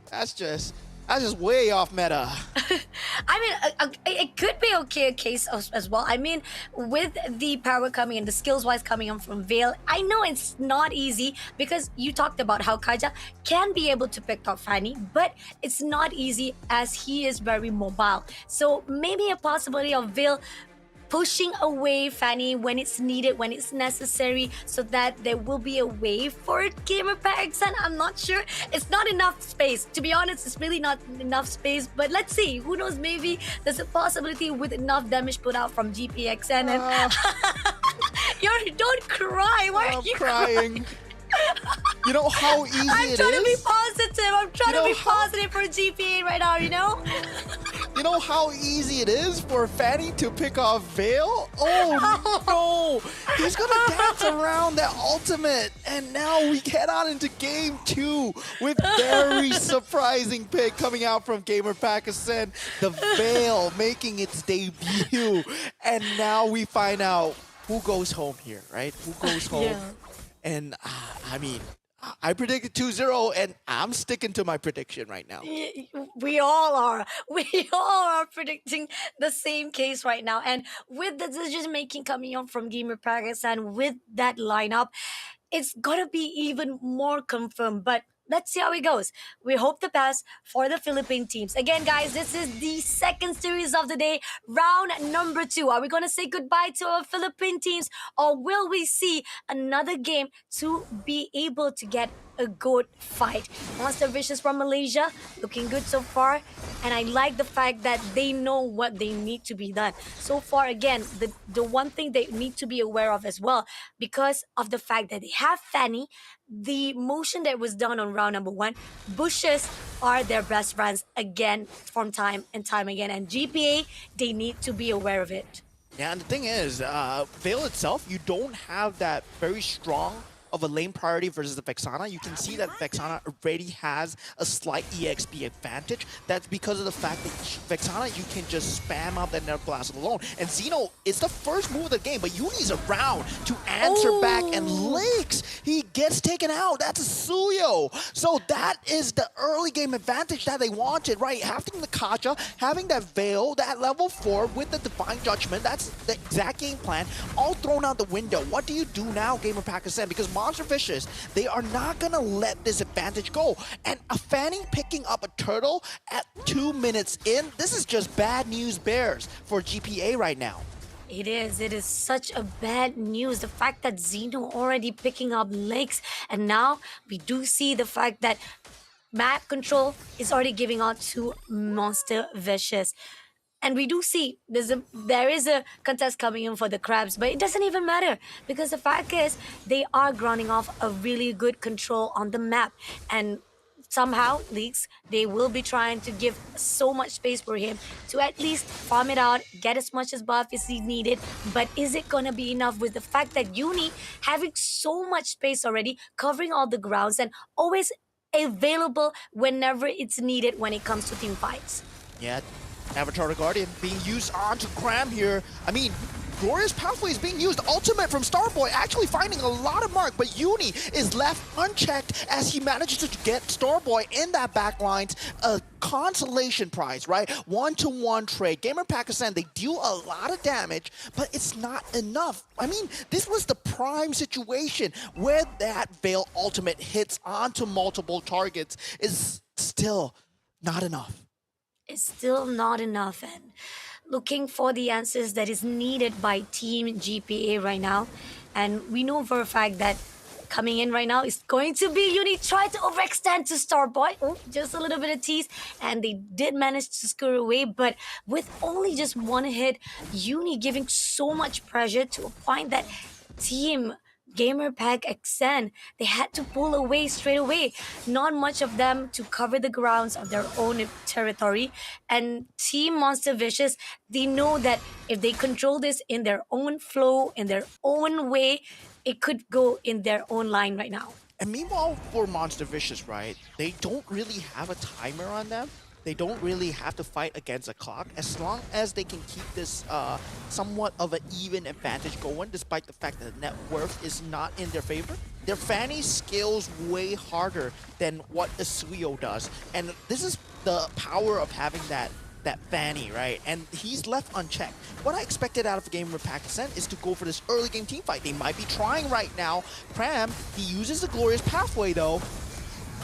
way off meta. I mean, it could be okay a case as well. I mean, with the power coming and the skills-wise coming on from Veil, I know it's not easy because you talked about how Kaja can be able to pick up Fanny, but it's not easy as he is very mobile. So maybe a possibility of Veil pushing away Fanny when it's needed, when it's necessary, so that there will be a way for Gamer Pakistan. I'm not sure. It's not enough space. To be honest, it's really not enough space. But let's see. Who knows? Maybe there's a possibility with enough damage put out from GPXN. And don't cry. Why are you crying? You know how easy I'm it is? trying to be positive. I'm trying to be positive for GPA right now, you know? You know how easy it is for Fanny to pick off Veil? Oh no! He's gonna dance around that ultimate, and now we head on into game 2 with very surprising pick coming out from Gamer Pakistan. The Veil making its debut, and now we find out who goes home here, right? Who goes home? Yeah. And I mean, I predicted 2-0, and I'm sticking to my prediction right now. We all are. We all are predicting the same case right now. And with the decision making coming on from Gamer Pakistan with that lineup, it's gonna be even more confirmed. But let's see how it goes. We hope the best for the Philippine teams. Again, guys, this is the second series of the day, round number 2. Are we going to say goodbye to our Philippine teams, or will we see another game to be able to get a good fight? Monster Vicious from Malaysia, looking good so far. And I like the fact that they know what they need to be done. So far, again, the one thing they need to be aware of as well, because of the fact that they have Fanny, the motion that was done on round number 1, bushes are their best friends again from time and time again. And GPA, they need to be aware of it. Yeah, and the thing is, Veil itself, you don't have that very strong of a lane priority versus the Vexana. You can see that Vexana already has a slight EXP advantage. That's because of the fact that Vexana, you can just spam out that Nerf Blast alone. And Xeno, it's the first move of the game, but Yuni's around to answer back, and Lakes, he gets taken out. That's a Suyo. So that is the early game advantage that they wanted, right? Having the Kaja, having that Veil, that level 4 with the Divine Judgment, that's the exact game plan, all thrown out the window. What do you do now, Gamer Pakistan? Because Monster Vicious, they are not gonna let this advantage go. And a Fanny picking up a turtle at 2 minutes in, this is just bad news bears for GPA right now. It is. It is such a bad news. The fact that Xeno already picking up legs, and now we do see the fact that map control is already giving out to Monster Vicious. And we do see there is a contest coming in for the crabs, but it doesn't even matter because the fact is they are grounding off a really good control on the map. And somehow leaks they will be trying to give so much space for him to at least farm it out, get as much as buff as he needed. But is it gonna be enough with the fact that Uni having so much space already, covering all the grounds and always available whenever it's needed when it comes to team fights? Yeah, Avatar the Guardian being used onto Cram here. I mean, Glorious Pathway is being used. Ultimate from Starboy actually finding a lot of mark, but Uni is left unchecked as he manages to get Starboy in that backlines. A consolation prize, right? 1-to-1 trade. Gamer Pakistan, they deal a lot of damage, but it's not enough. I mean, this was the prime situation where that Veil ultimate hits onto multiple targets is still not enough. Is still not enough, and looking for the answers that is needed by team GPA right now. And we know for a fact that coming in right now is going to be Uni try to overextend to Starboy. Oh, just a little bit of tease, and they did manage to screw away, but with only just one hit, Uni giving so much pressure to a point that team Gamer Pack Ascent, they had to pull away straight away. Not much of them to cover the grounds of their own territory. And Team Monster Vicious, they know that if they control this in their own flow, in their own way, it could go in their own line right now. And meanwhile, for Monster Vicious, right, they don't really have a timer on them. They don't really have to fight against a clock as long as they can keep this somewhat of an even advantage going, despite the fact that the net worth is not in their favor. Their Fanny scales way harder than what a Suyo does. And this is the power of having that Fanny, right? And he's left unchecked. What I expected out of Gamer Pakistan is to go for this early game team fight. They might be trying right now. Pram, he uses the Glorious Pathway though.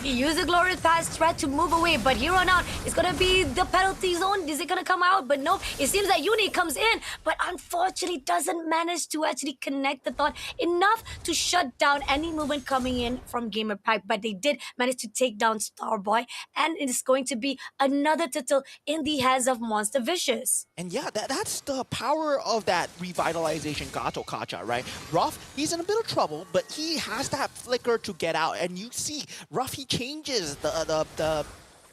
He used the Glorious Pass, tried to move away, but here on out, it's gonna be the penalty zone. Is it gonna come out? But no, it seems that Uni comes in, but unfortunately doesn't manage to actually connect the thought enough to shut down any movement coming in from Gamer Pack. But they did manage to take down Starboy, and it is going to be another title in the hands of Monster Vicious. And yeah, that's the power of that revitalization Gato Kacha, right? Ruff, he's in a bit of trouble, but he has that flicker to get out. And you see, Ruff, he changes the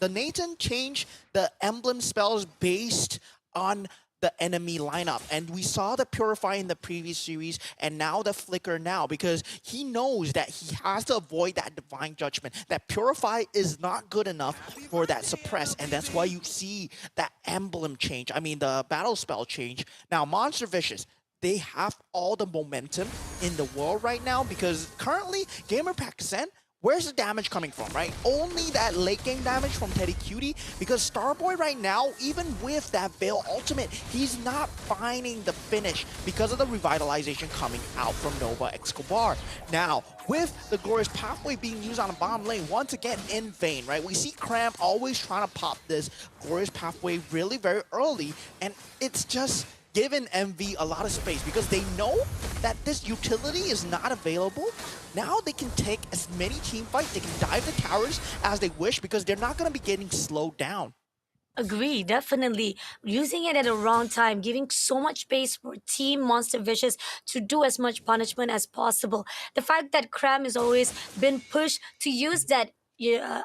Nathan changed the emblem spells based on the enemy lineup, and we saw the Purify in the previous series and now the Flicker now, because he knows that he has to avoid that Divine Judgment. That Purify is not good enough for that Suppress, and that's why you see that emblem change, I mean the battle spell change. Now Monster Vicious, they have all the momentum in the world right now, because currently Gamer Pakistan, where's the damage coming from, right? Only that late game damage from Teddy Cutie, because Starboy right now, even with that Veil ultimate, he's not finding the finish because of the revitalization coming out from Nova Escobar. Now, with the Glorious Pathway being used on a bomb lane, once again in vain, right? We see Cramp always trying to pop this Glorious Pathway really very early, and it's just given MV a lot of space because they know that this utility is not available. Now they can take as many team fights, they can dive the towers as they wish because they're not going to be getting slowed down. Agree, definitely. Using it at the wrong time, giving so much space for Team Monster Vicious to do as much punishment as possible. The fact that Cram has always been pushed to use that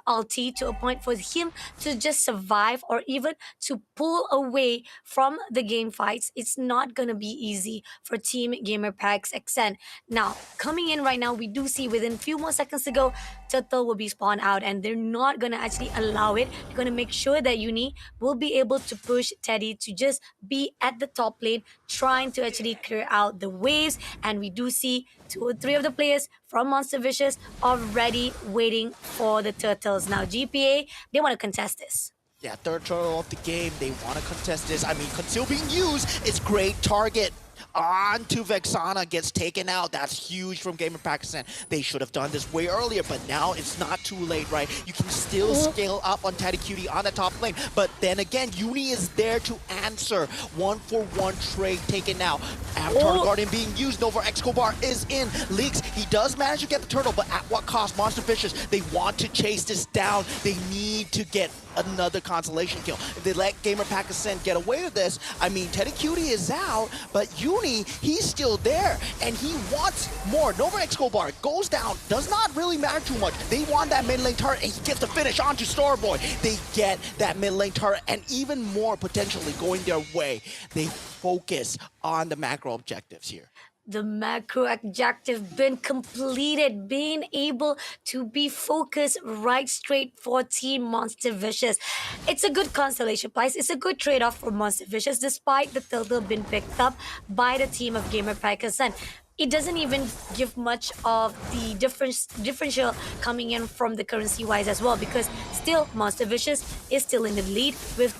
ulti to a point for him to just survive or even to pull away from the game fights, it's not gonna be easy for Team Gamer Packs Ascent. Now, coming in right now, we do see within a few more seconds to go, Turtle will be spawned out, and they're not gonna actually allow it. They're gonna make sure that Uni will be able to push Teddy to just be at the top lane, trying to actually clear out the waves. And we do see 2 or 3 of the players from Monster Vicious already waiting for the Turtles. Now GPA, they want to contest this. Yeah, third turtle of the game, they want to contest this. I mean, Conceal being used, it's great target onto Vexana, gets taken out. That's huge from Gamer Pakistan. They should have done this way earlier, but now it's not too late, right? You can still scale up on Teddy Cutie on the top lane, but then again, Uni is there to answer. 1-for-1 trade taken out. Avatar Guardian being used. Nova Escobar is in. Leaks, he does manage to get the turtle, but at what cost? Monster Vicious, they want to chase this down. They need to get another consolation kill. If they let Gamer Pakistan get away with this, I mean, Teddy Cutie is out, but Uni, he's still there, and he wants more. Nova Escobar goes down, does not really matter too much. They want that mid lane turret, and he gets the finish onto Starboy. They get that mid lane turret, and even more potentially going their way. They focus on the macro objectives here. The macro objective been completed, being able to be focused right straight for Team Monster Vicious. It's a good constellation prize. It's a good trade-off for Monster Vicious, despite the turtle being picked up by the team of Gamer Pakistan. It doesn't even give much of the differential coming in from the currency wise as well, because still Monster Vicious is still in the lead with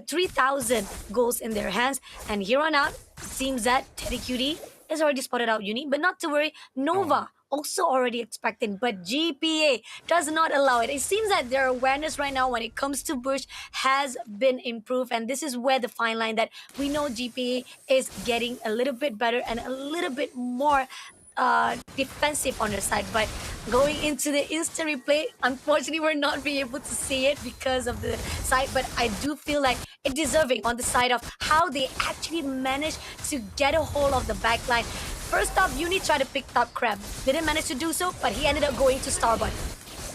3,000 goals in their hands, and here on out, it seems that Teddy Cutie has already spotted out Uni, but not to worry, Nova also already expecting, but GPA does not allow it. It seems that their awareness right now when it comes to Bush has been improved, and this is where the fine line that we know GPA is getting a little bit better and a little bit more defensive on their side, but going into the instant replay, unfortunately we're not being able to see it because of the side, but I do feel like it's deserving on the side of how they actually managed to get a hold of the backline. First off, Uni tried to pick up Crab, didn't manage to do so, but he ended up going to Starboy.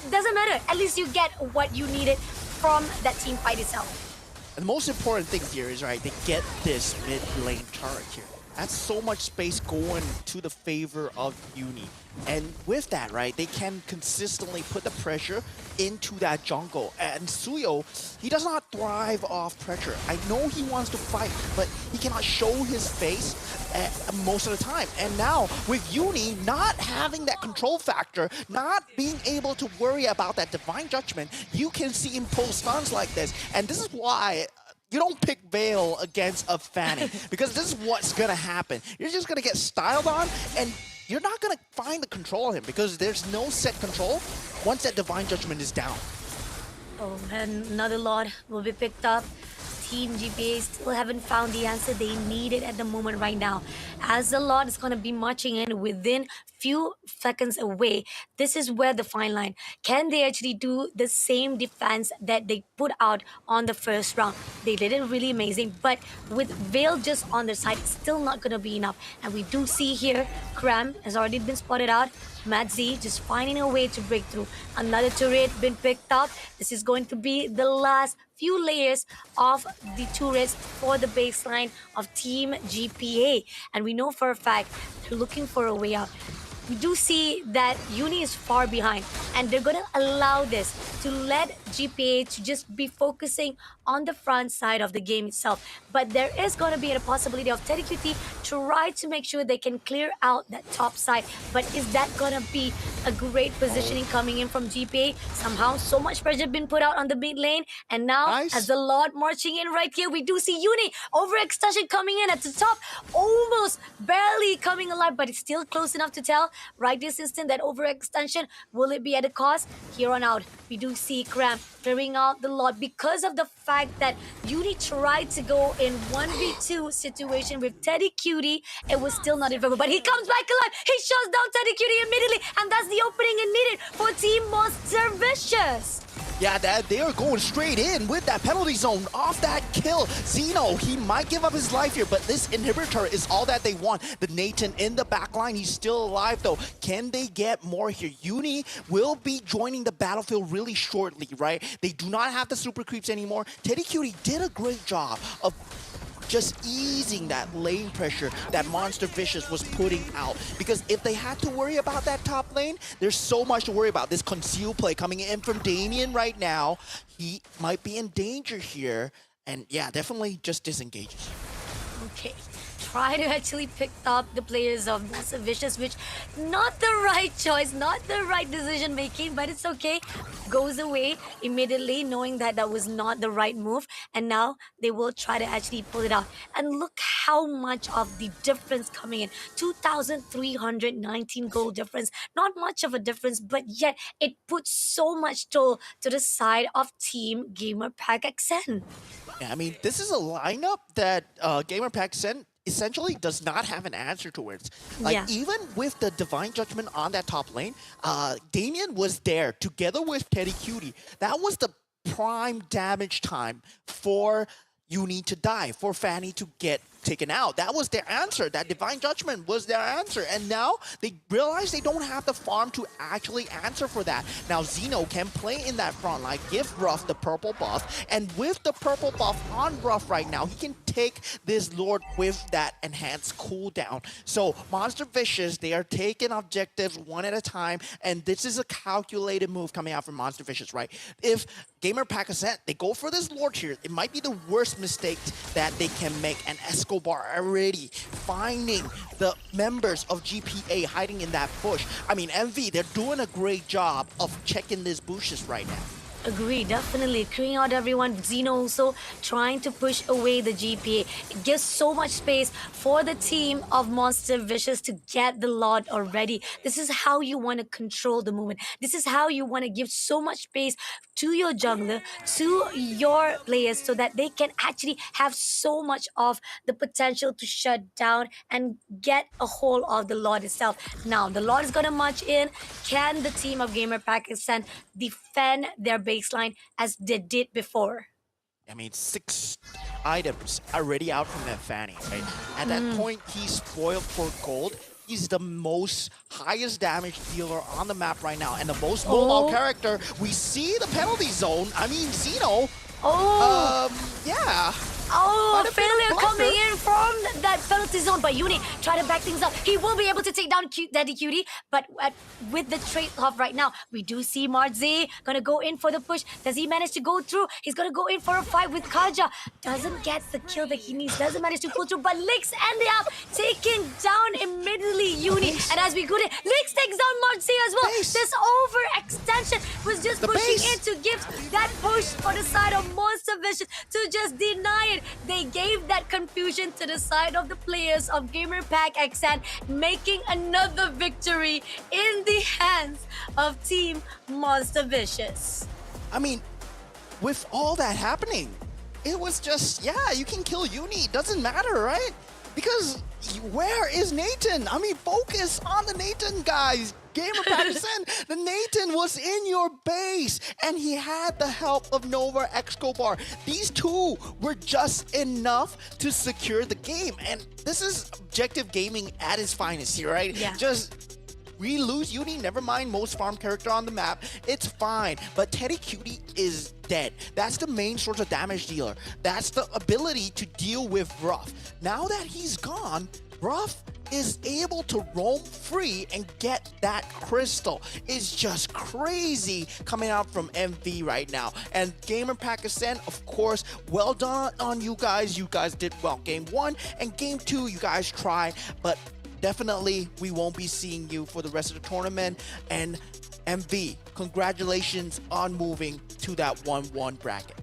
Doesn't matter, at least you get what you needed from that team fight itself. And the most important thing here is, right, they get this mid lane turret here. That's so much space going to the favor of Uni. And with that, right, they can consistently put the pressure into that jungle. And Suyo, he does not thrive off pressure. I know he wants to fight, but he cannot show his face most of the time. And now, with Uni not having that control factor, not being able to worry about that divine judgment, you can see him pull stuns like this. And this is why you don't pick Vale against a Fanny, because this is what's gonna happen. You're just gonna get styled on, and you're not gonna find the control of him, because there's no set control once that Divine Judgment is down. Oh, and another lot will be picked up. Team GPA still haven't found the answer they needed at the moment right now. As the lot is going to be marching in within few seconds away, this is where the fine line. Can they actually do the same defense that they put out on the first round? They did it really amazing, but with Vale just on their side, it's still not going to be enough. And we do see here, Kram has already been spotted out. Matt Z just finding a way to break through. Another turret been picked up. This is going to be the last few layers of the turrets for the baseline of Team GPA. And we know for a fact they're looking for a way out. We do see that Uni is far behind, and they're going to allow this to let GPA to just be focusing on the front side of the game itself. But there is going to be a possibility of Teddy QT try to make sure they can clear out that top side. But is that going to be a great positioning coming in from GPA? Somehow, so much pressure been put out on the mid lane, and now as the Lord marching in right here, we do see Uni overextension coming in at the top, almost barely coming alive, but it's still close enough to tell. Right this instant, that overextension, will it be at a cost? Here on out, we do see Cram clearing out the lot because of the fact that Uni tried to go in 1v2 situation with Teddy Cutie. It was still not available, but he comes back alive. He shuts down Teddy Cutie immediately, and that's the opening it needed for Team Monster Vicious. Yeah, they are going straight in with that penalty zone off that kill. Zeno, he might give up his life here, but this inhibitor is all that they want. The Nathan in the back line, he's still alive though. Can they get more here? Uni will be joining the battlefield really shortly, right? They do not have the super creeps anymore. Teddy Cutie did a great job of just easing that lane pressure that Monster Vicious was putting out. Because if they had to worry about that top lane, there's so much to worry about. This conceal play coming in from Damien right now, he might be in danger here. And yeah, definitely just disengages. Okay, try to actually pick up the players of Monster Vicious, which not the right choice, not the right decision making, but it's okay. Goes away immediately, knowing that that was not the right move, and now they will try to actually pull it out. And look how much of the difference coming in. 2,319 gold difference. Not much of a difference, but yet it puts so much toll to the side of Team Gamer Pack Accent. Yeah, I mean, this is a lineup that Gamer Pack Sen essentially does not have an answer towards. Like, Yeah. even with the Divine Judgment on that top lane, Damien was there together with Teddy Cutie. That was the prime damage time for Uni to die, for Fanny to get taken out. That was their answer. That Divine Judgment was their answer. And now they realize they don't have the farm to actually answer for that. Now Zeno can play in that front line, give Ruff the purple buff. And with the purple buff on Ruff right now, he can take this Lord with that enhanced cooldown. So Monster Vicious, they are taking objectives one at a time. And this is a calculated move coming out from Monster Vicious, right? If Gamer Pack Ascent, they go for this Lord here, it might be the worst mistake that they can make. And Escobar already finding the members of GPA hiding in that bush. I mean, MV, they're doing a great job of checking these bushes right now. Agree, definitely. Clearing out everyone. Zeno also trying to push away the GPA. It gives so much space for the team of Monster Vicious to get the Lord already. This is how you want to control the movement. This is how you want to give so much space to your jungler, to your players, so that they can actually have so much of the potential to shut down and get a hold of the Lord itself. Now, the Lord is going to march in. Can the team of Gamer Pack Ascent defend their baseline as they did before? I mean, 6 items already out from that Fanny, right? At that point, he's spoiled for gold. He's the most highest damage dealer on the map right now, and the most mobile character. We see the penalty zone. I mean, Zeno. Yeah. Oh, Quite a bit of failure blunder. coming in from that penalty zone. But Uni try to back things up. He will be able to take down Daddy Cutie. But with the trade-off right now, we do see Marzi gonna go in for the push. Does he manage to go through? He's gonna go in for a fight with Kaja. Doesn't get the kill that he needs. Doesn't manage to pull through. But Lix ended up taking down immediately Uni. And as we go in, Lix takes down Marzi as well. Base. This overextension was just The pushing base. in to give that push for the side of Monster Vicious to just deny it. They gave that confusion to the side of the players of Gamer Pack Accent, making another victory in the hands of Team Monster Vicious. I mean, with all that happening, it was just, yeah, you can kill Uni. Doesn't matter, right? Because where is Nathan? I mean, focus on the Nathan, guys. Gamer Patterson, the Nathan was in your base, and he had the help of Nova Escobar. These two were just enough to secure the game, and this is objective gaming at its finest here, right? Yeah. Just we lose Uni, never mind most farm character on the map, it's fine. But Teddy Cutie is dead. That's the main source of damage dealer. That's the ability to deal with Ruff. Now that he's gone, Ruff is able to roam free and get that crystal. It's just crazy coming out from MV right now. And Gamer Pack Ascent, of course, well done on you guys. You guys did well. Game 1 and Game 2, you guys tried, but definitely we won't be seeing you for the rest of the tournament. And MV, congratulations on moving to that 1-1 bracket.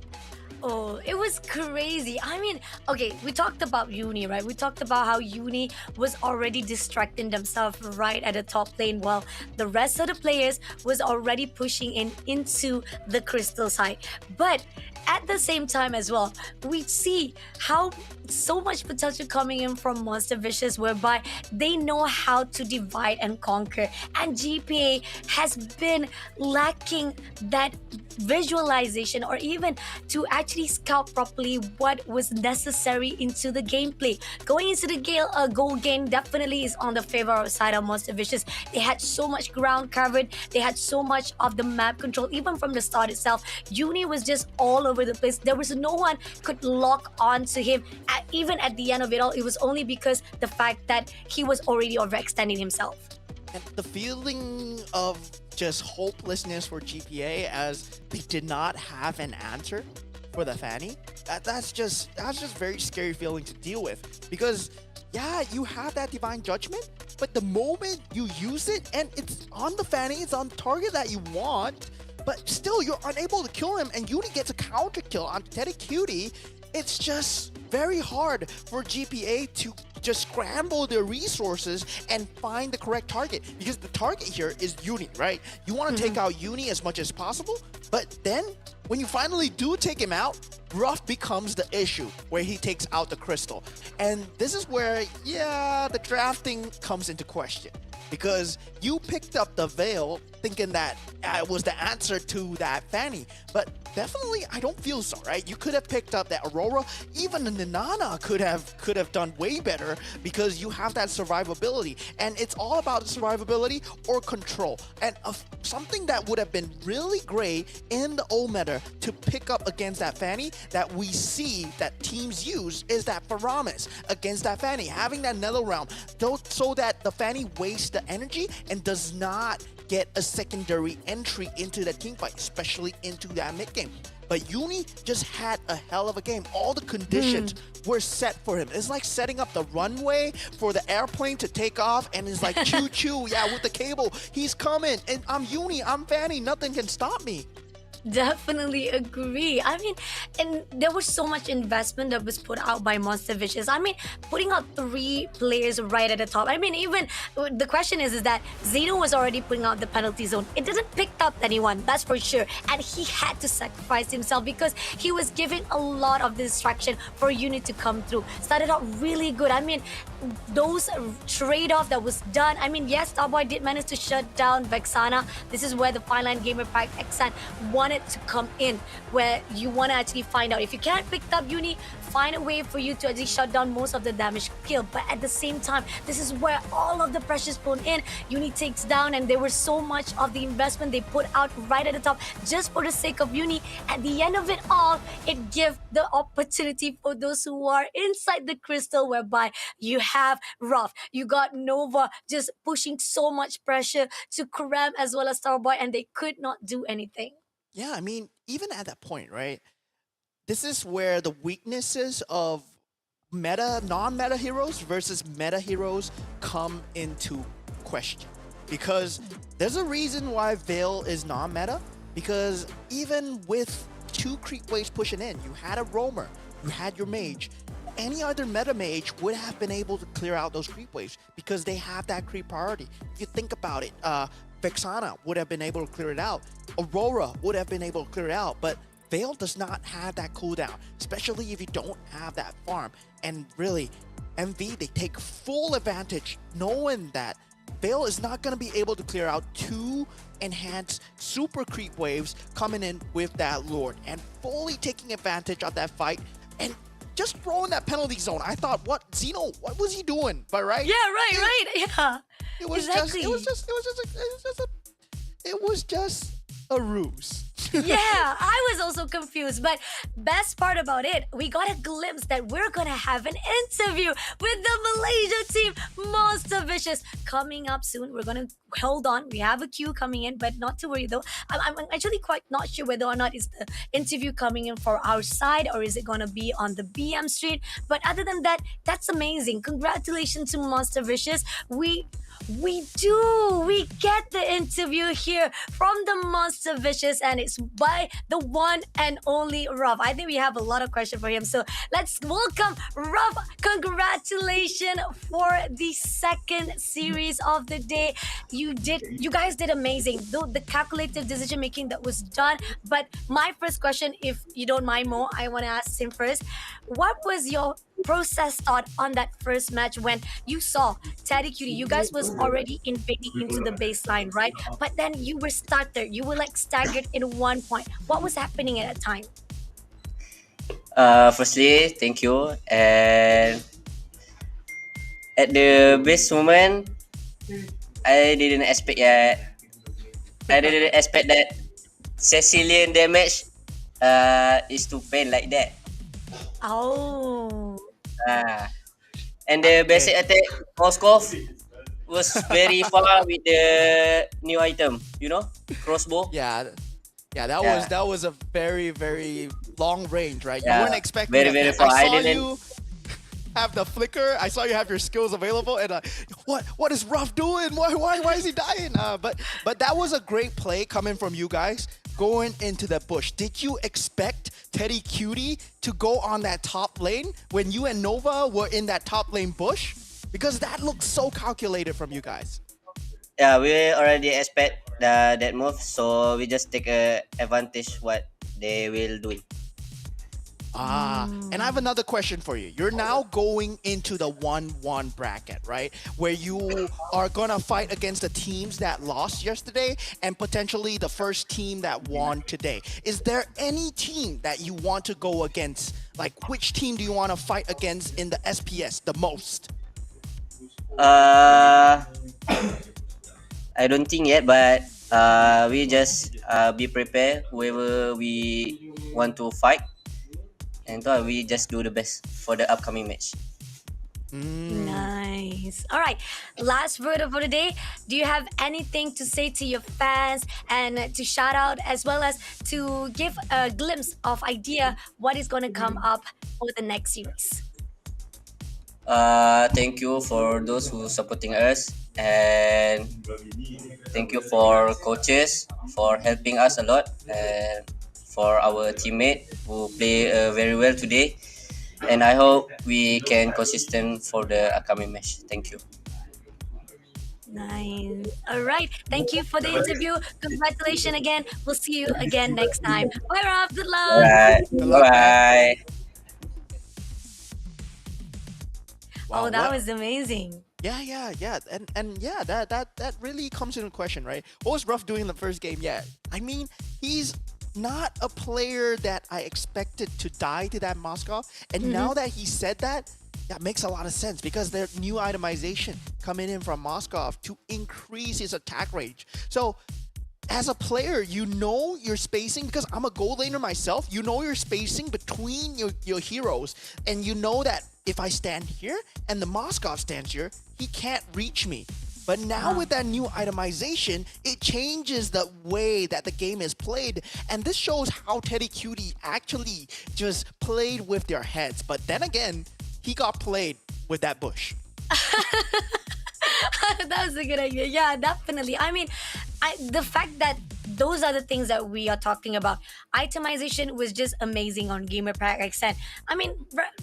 Oh, it was crazy. I mean, okay, we talked about Uni, right? We talked about how Uni was already distracting themselves right at the top lane while the rest of the players was already pushing into the crystal side. But at the same time as well, we see how so much potential coming in from Monster Vicious, whereby they know how to divide and conquer. And GPA has been lacking that visualization or even to actually scout properly what was necessary into the gameplay. Going into the goal game definitely is on the favor side of Monster Vicious. They had so much ground covered. They had so much of the map control. Even from the start itself, Uni was just all over the place. There was no one could lock on to him. Even at the end of it all, it was only because the fact that he was already overextending himself. And the feeling of just hopelessness for GPA as they did not have an answer for the Fanny, that's just very scary feeling to deal with. Because yeah, you have that divine judgment, but the moment you use it and it's on the Fanny, it's on target that you want, but still you're unable to kill him, and Uni gets a counter kill on Teddy Cutie. It's just very hard for GPA to just scramble their resources and find the correct target, because the target here is Uni, right? You want to take out Uni as much as possible, but then when you finally do take him out, Ruff becomes the issue where he takes out the crystal. And this is where, yeah, the drafting comes into question, because you picked up the Veil thinking that it was the answer to that Fanny, but definitely I don't feel so, right? You could have picked up that Aurora. Even the Nana could have done way better, because you have that survivability, and it's all about survivability or control. And something that would have been really great in the old meta to pick up against that Fanny that we see that teams use is that Paramis against that Fanny, having that Nether Realm, so that the Fanny wastes the energy and does not get a secondary entry into that team fight, especially into that mid game. But Uni just had a hell of a game. All the conditions were set for him. It's like setting up the runway for the airplane to take off, and it's like choo choo, yeah, with the cable. He's coming, and I'm Uni, I'm Fanny, nothing can stop me. Definitely agree. I mean, and there was so much investment that was put out by Monster Vicious. I mean, putting out 3 players right at the top. I mean, even the question is that Zeno was already putting out the penalty zone. It didn't pick up anyone, that's for sure. And he had to sacrifice himself because he was giving a lot of distraction for Unit to come through. Started out really good. I mean, those trade-off that was done. I mean, yes, Starboy did manage to shut down Vexana. This is where the Fine Line Gamer Pack Ascent wanted to come in, where you want to actually find out if you can't pick up Uni, find a way for you to actually shut down most of the damage kill. But at the same time, this is where all of the pressure's put in. Uni takes down, and there was so much of the investment they put out right at the top just for the sake of Uni. At the end of it all, it gives the opportunity for those who are inside the crystal, whereby you have Ruff, you got Nova just pushing so much pressure to Karam as well as Starboy, and they could not do anything. Yeah, I mean, even at that point, right? This is where the weaknesses of non-meta heroes versus meta heroes come into question. Because there's a reason why Veil is non-meta. Because even with 2 creep waves pushing in, you had a roamer, you had your mage. Any other meta mage would have been able to clear out those creep waves because they have that creep priority. If you think about it, Vexana would have been able to clear it out. Aurora would have been able to clear it out, but Veil does not have that cooldown, especially if you don't have that farm. And really, MV, they take full advantage knowing that Veil is not going to be able to clear out 2 enhanced super creep waves coming in with that Lord, and fully taking advantage of that fight and just throwing that penalty zone. I thought, what, Zeno, what was he doing? But right? Yeah, right, yeah. It was exactly. It was just a ruse. Yeah, I was also confused. But best part about it, we got a glimpse that we're gonna have an interview with the Malaysia team, Monster Vicious, coming up soon. We're gonna hold on. We have a queue coming in, but not to worry though. I'm actually quite not sure whether or not is the interview coming in for our side or is it gonna be on the BM street. But other than that, that's amazing. Congratulations to Monster Vicious. We get the interview here from the Monster Vicious, and it's by the one and only Ruff. I think we have a lot of questions for him, so let's welcome Ruff. Congratulations for the 2nd series of the day. You guys did amazing. The calculated decision making that was done. But my first question, if you don't mind, Mo, I want to ask him first. What was your process thought on that first match when you saw Teddy Cutie? You guys was already invading into the baseline, right? But then you were started. You were like staggered in one point. What was happening at that time? Firstly, thank you. And at the best moment, I didn't expect yet. I didn't expect that Sicilian damage is to pain like that. Oh. And the basic attack Moskov was very far with the new item, you know, crossbow. That was a very, very long range, right? Yeah, You weren't expecting very, that. very far. have the flicker. I saw you have your skills available, and what is Ruff doing? Why is he dying? But that was a great play coming from you guys going into the bush. Did you expect Teddy Cutie to go on that top lane when you and Nova were in that top lane bush? Because that looks so calculated from you guys. Yeah, we already expect that move, so we just take advantage what they will do. And I have another question for you. You're now going into the 1-1 bracket, right? Where you are going to fight against the teams that lost yesterday and potentially the first team that won today. Is there any team that you want to go against? Like, which team do you want to fight against in the SPS the most? I don't think yet, but we just be prepared whoever we want to fight, and we just do the best for the upcoming match. Nice. All right. Last word for the day. Do you have anything to say to your fans and to shout out as well as to give a glimpse of idea what is going to come up for the next series? Thank you for those who supporting us, and thank you for coaches for helping us a lot, and for our teammate who play very well today. And I hope we can consistent for the upcoming match. Thank you. Nice. All right. Thank you for the interview. Congratulations again. We'll see you again next time. Bye, Rob. Good luck. Alright. Bye. Oh, that was amazing. Yeah. And yeah, that really comes into question, right? What was Ruff doing in the first game? Yeah. I mean, he's not a player that I expected to die to that Moskov. And now that he said that, that makes a lot of sense because there's new itemization coming in from Moskov to increase his attack range. So as a player, you know your spacing, because I'm a gold laner myself, you know your spacing between your heroes, and you know that if I stand here and the Moskov stands here, he can't reach me. But now with that new itemization, it changes the way that the game is played. And this shows how Teddy Cutie actually just played with their heads. But then again, he got played with that bush. That was a good idea. Yeah, definitely. I mean, the fact that those are the things that we are talking about. Itemization was just amazing on Gamerpack Ascent. I mean,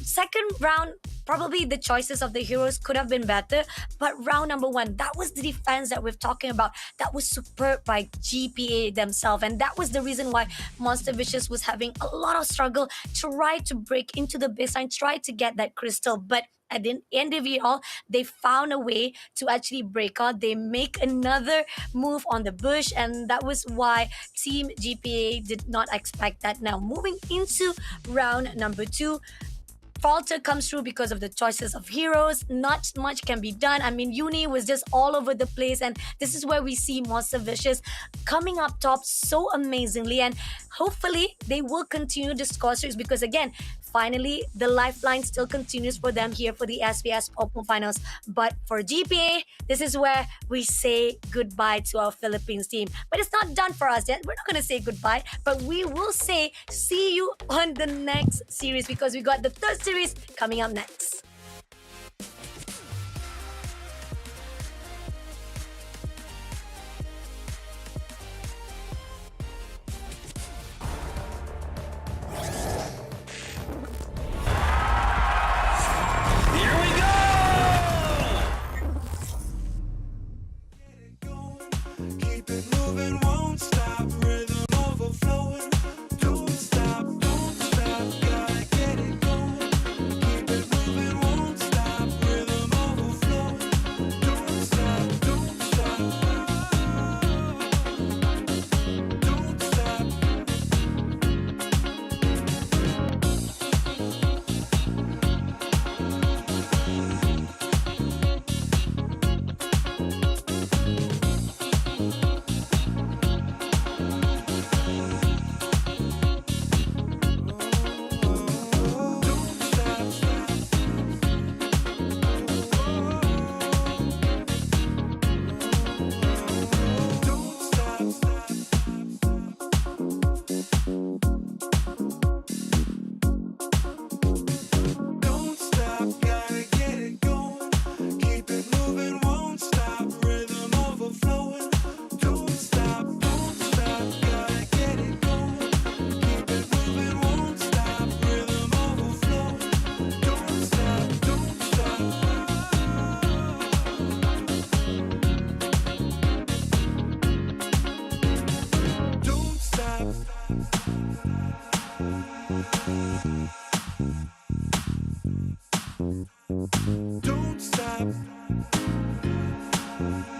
second round, probably the choices of the heroes could have been better, but round number one, that was the defense that we're talking about. That was superb by GPA themselves, and that was the reason why Monster Vicious was having a lot of struggle to try to break into the baseline, try to get that crystal, but at the end of it all, they found a way to actually break out. They make another move on the bush, and that was why Team GPA did not expect that. Now, moving into round number two, Falter comes through because of the choices of heroes. Not much can be done. I mean, Uni was just all over the place, and this is where we see Monster Vicious coming up top so amazingly, and hopefully they will continue the score series because, again, finally, the lifeline still continues for them here for the SPS Open Finals. But for GPA, this is where we say goodbye to our Philippines team. But it's not done for us yet. We're not going to say goodbye, but we will say see you on the next series because we got the third series coming up next. Here we go! Keep it moving, won't stop. Rhythm overflowing. Don't stop, gotta get it going. Keep it moving, won't stop. Rhythm overflowing. Don't stop, don't stop.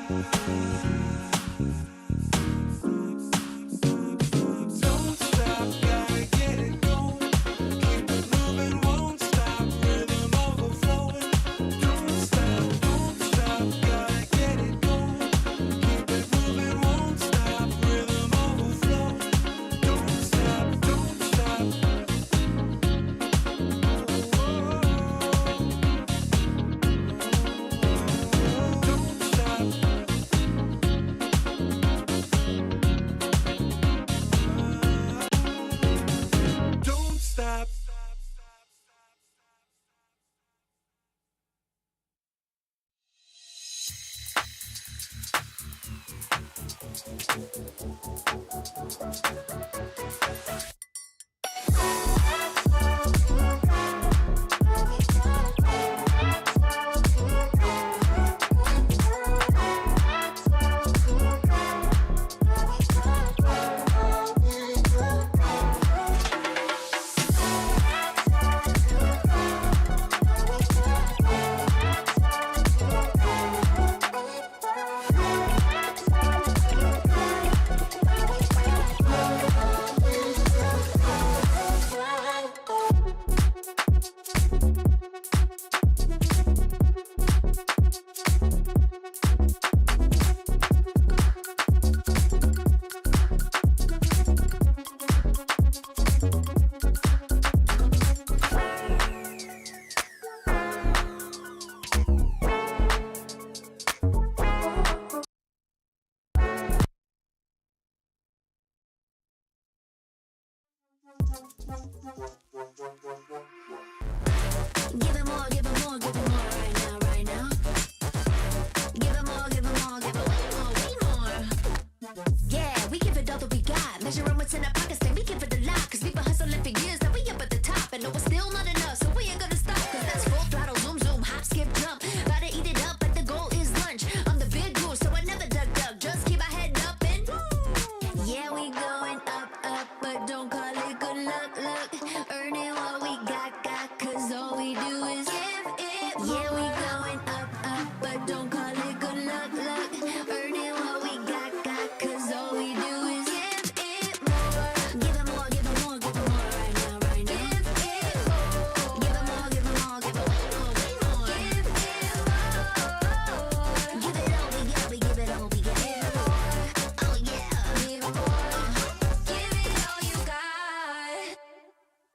Don't stop, gotta get it going. Keep it moving, won't stop. Rhythm overflowing. Don't stop, gotta get it going. Keep it moving, won't stop. Rhythm overflowing. Don't stop, don't stop. Don't stop. Don't stop. Give it more, give it more, give it more right now, right now. Give it more, give it more, give it way more, way more. Yeah, we give it all that we got. Measuring what's in our pockets, then we give it a lot. Cause we've been hustling for years, now we up at the top. And no, it's still not enough, so we ain't gonna stop. Cause that's full throttle, zoom, zoom, hop, skip, jump. Gotta eat it up, but the goal is lunch. I'm the big goose, so I never duck, duck. Just keep my head up and yeah, we going up, up, but don't call it good luck, luck. Earning what we got, cause all we do is give it more. Yeah, we going up, up, but don't call it good luck, luck. Earning what we got, cause all we do is give it more. Give it more, give it more, give it more right now, right now. Give it more. Give it more, give it more, give it way more, way more. Give it more. Give it all we got, we give it all we got. Give it more. Oh yeah, give it more. Give it all you got.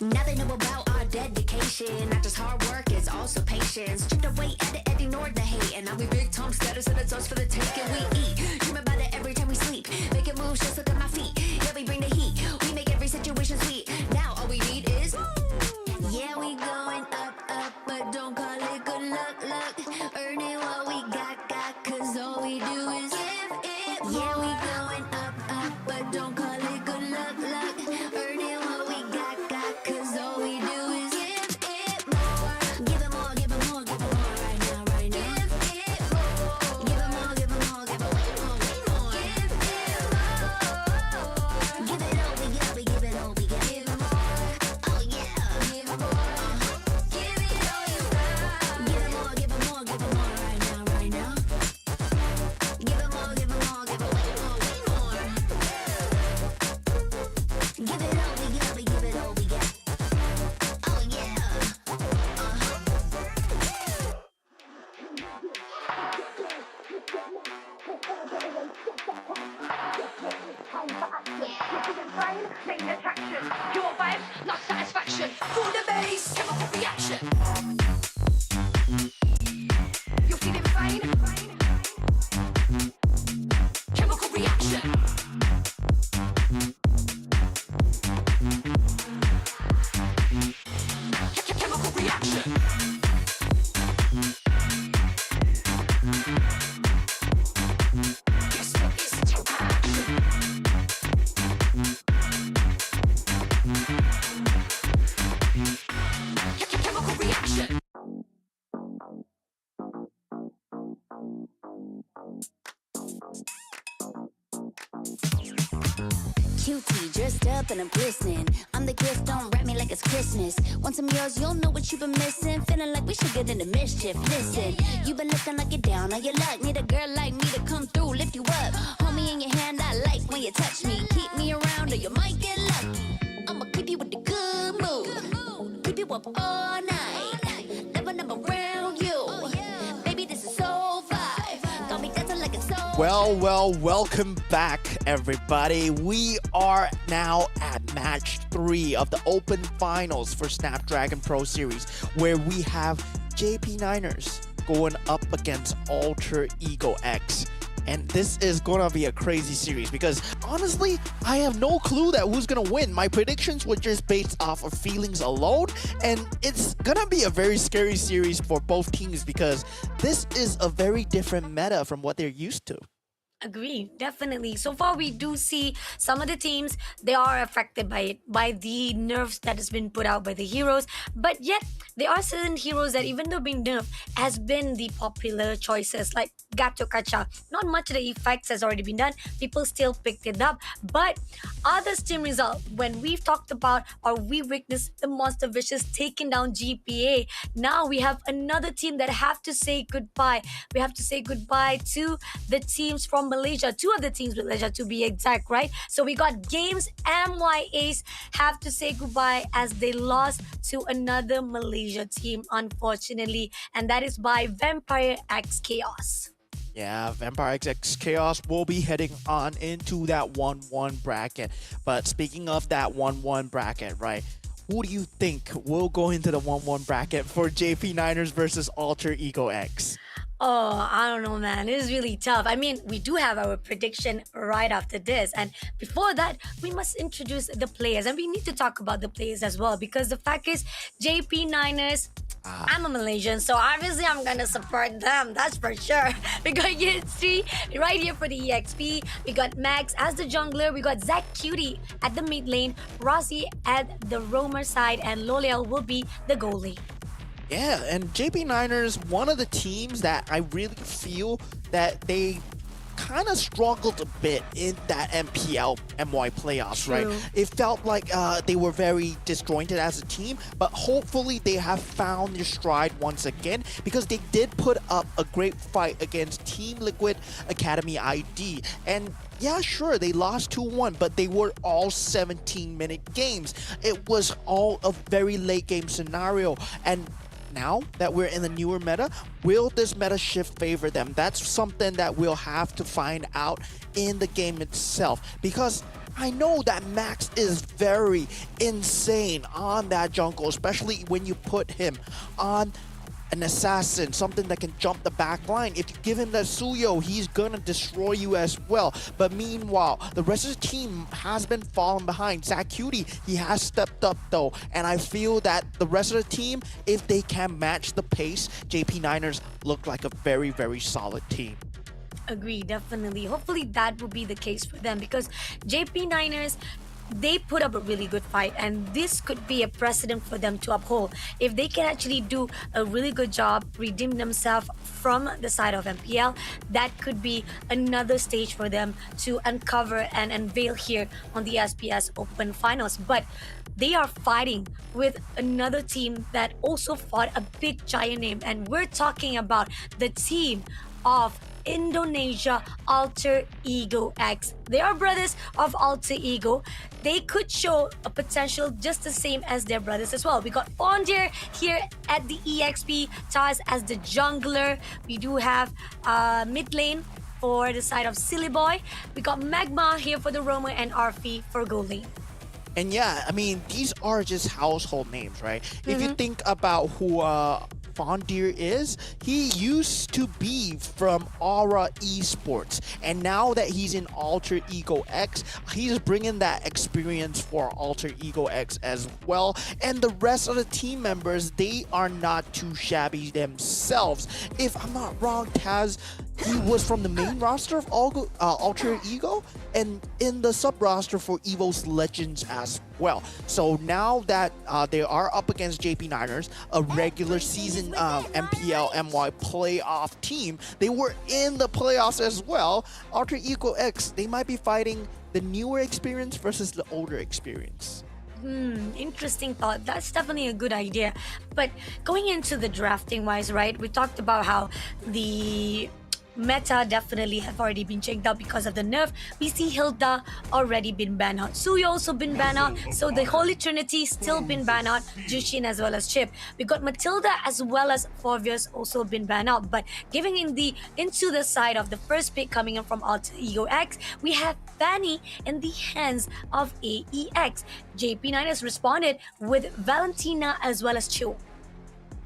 Now they know about our dedication. Not just hard work, it's also patience. Chipped away at it and ignored the hate. And now we big time status and it's us for the taking. We eat, dream about it every time we sleep. Making moves, just look at my feet. Yeah, we bring the heat. We make every situation sweet. Now all we need is yeah, we going up, up, but don't call it good luck, luck. Earning what we got, cause all we do is give it more. Yeah, we going up, up, but don't call it good luck, luck. Earning what we got, cause all we do is give it more. Give it more, give it more, give it more right now, right now. Give it more. Give it more, give it more, give it way more, way more. Give it more. Give it all we got, we give it all we got. Give it more. Oh yeah, give it more. Give it all you got. Give it more, give it more, give it more right now, right now. Give it more, give it more, give it way more, way more. Give it all we got, we give it all we got. Oh yeah. Main attraction, your vibes, not satisfaction. Feel the bass, chemical reaction. You're feeling fine. Chemical reaction. Chemical reaction. Guess what is chemical reaction. cutie, dressed up and I'm glistening. I'm the gift, don't wrap me like it's Christmas. Once I'm yours, you'll know what you've been missing. Feeling like we should get into mischief. Listen, you've been looking like you're down on your luck. Need a girl like me to come through, lift you up. Hold me in your hand, I like when you touch me. Keep me around or you might get lucky. I'ma keep you with the good mood. Keep you up all night. Never around you. Baby, this is so vibe. Got me dancing like it's so. Well, welcome back, everybody. We are now at match 3 of the Open Finals for Snapdragon Pro Series, where we have JP9ers going up against Alter Ego X. And this is gonna be a crazy series because honestly, I have no clue that who's gonna win. My predictions were just based off of feelings alone, and it's gonna be a very scary series for both teams because this is a very different meta from what they're used to. Agree, definitely. So far, we do see some of the teams, they are affected by it, by the nerfs that has been put out by the heroes. But yet, there are certain heroes that even though being nerfed, has been the popular choices, like Gato Kacha. Not much of the effects has already been done. People still picked it up. But others team result, when we've talked about or we witnessed the Monster Vicious taking down GPA, now we have another team that have to say goodbye. We have to say goodbye to the teams from Malaysia, 2 of the teams Malaysia to be exact, right? So we got Games MYAs have to say goodbye as they lost to another Malaysia team, unfortunately, and that is by Vampire X Chaos. Yeah, Vampire XX Chaos will be heading on into that 1-1 bracket. But speaking of that 1-1 bracket, right? Who do you think will go into the 1-1 bracket for JP9ers versus Alter Ego X? Oh, I don't know, man. It is really tough. I mean, we do have our prediction right after this. And before that, we must introduce the players. And we need to talk about the players as well. Because the fact is, JP9ers, I'm a Malaysian, so obviously I'm gonna support them. That's for sure. We got Yitzi right here for the EXP. We got Max as the jungler. We got Zach Cutie at the mid lane. Rossi at the roamer side. And Loliel will be the goalie. Yeah, and JP9ers, one of the teams that I really feel that they kind of struggled a bit in that MPL MY playoffs, True. right? It felt like they were very disjointed as a team, but hopefully they have found their stride once again because they did put up a great fight against Team Liquid Academy ID. And yeah, sure, they lost 2-1, but they were all 17-minute games. It was all a very late game scenario. And now that we're in the newer meta, will this meta shift favor them? That's something that we'll have to find out in the game itself, because I know that Max is very insane on that jungle, especially when you put him on an assassin, something that can jump the back line. If you give him that Suyo, he's gonna destroy you as well. But meanwhile, the rest of the team has been falling behind. Zach Cutie, he has stepped up though, and I feel that the rest of the team, if they can match the pace, JP9ers look like a very, very solid team. Agree, definitely. Hopefully that will be the case for them because JP9ers, they put up a really good fight, and this could be a precedent for them to uphold. If they can actually do a really good job, redeem themselves from the side of MPL, that could be another stage for them to uncover and unveil here on the SPS Open Finals. But they are fighting with another team that also fought a big giant name, and we're talking about the team of Indonesia, Alter Ego X. They are brothers of Alter Ego. They could show a potential just the same as their brothers as well. We got Fondier here at the EXP, Taz as the jungler. We do have mid lane for the side of Silly Boy. We got Magma here for the roamer and Arfi for gold lane. And yeah, I mean, these are just household names, right? If you think about who Fondier is, he used to be from Aura Esports, and now that he's in Alter Ego X, he's bringing that experience for Alter Ego X as well. And the rest of the team members, they are not too shabby themselves. If I'm not wrong, Taz, he was from the main roster of Alter Ego and in the sub roster for EVO's Legends as well. So now that they are up against JP Niners, a regular season MPL MY playoff team, they were in the playoffs as well. Alter Ego X, they might be fighting the newer experience versus the older experience. Interesting thought. That's definitely a good idea. But going into the drafting wise, right? We talked about how the meta definitely have already been checked out because of the nerf. We see Hilda already been banned out. Suya also been banned out. So the Holy Trinity still been banned out. Jushin as well as Chip. We got Matilda as well as Forvius also been banned out. But giving into the side of the first pick coming in from Alter Ego X, we have Fanny in the hands of AEX. JP9 has responded with Valentina as well as Chill.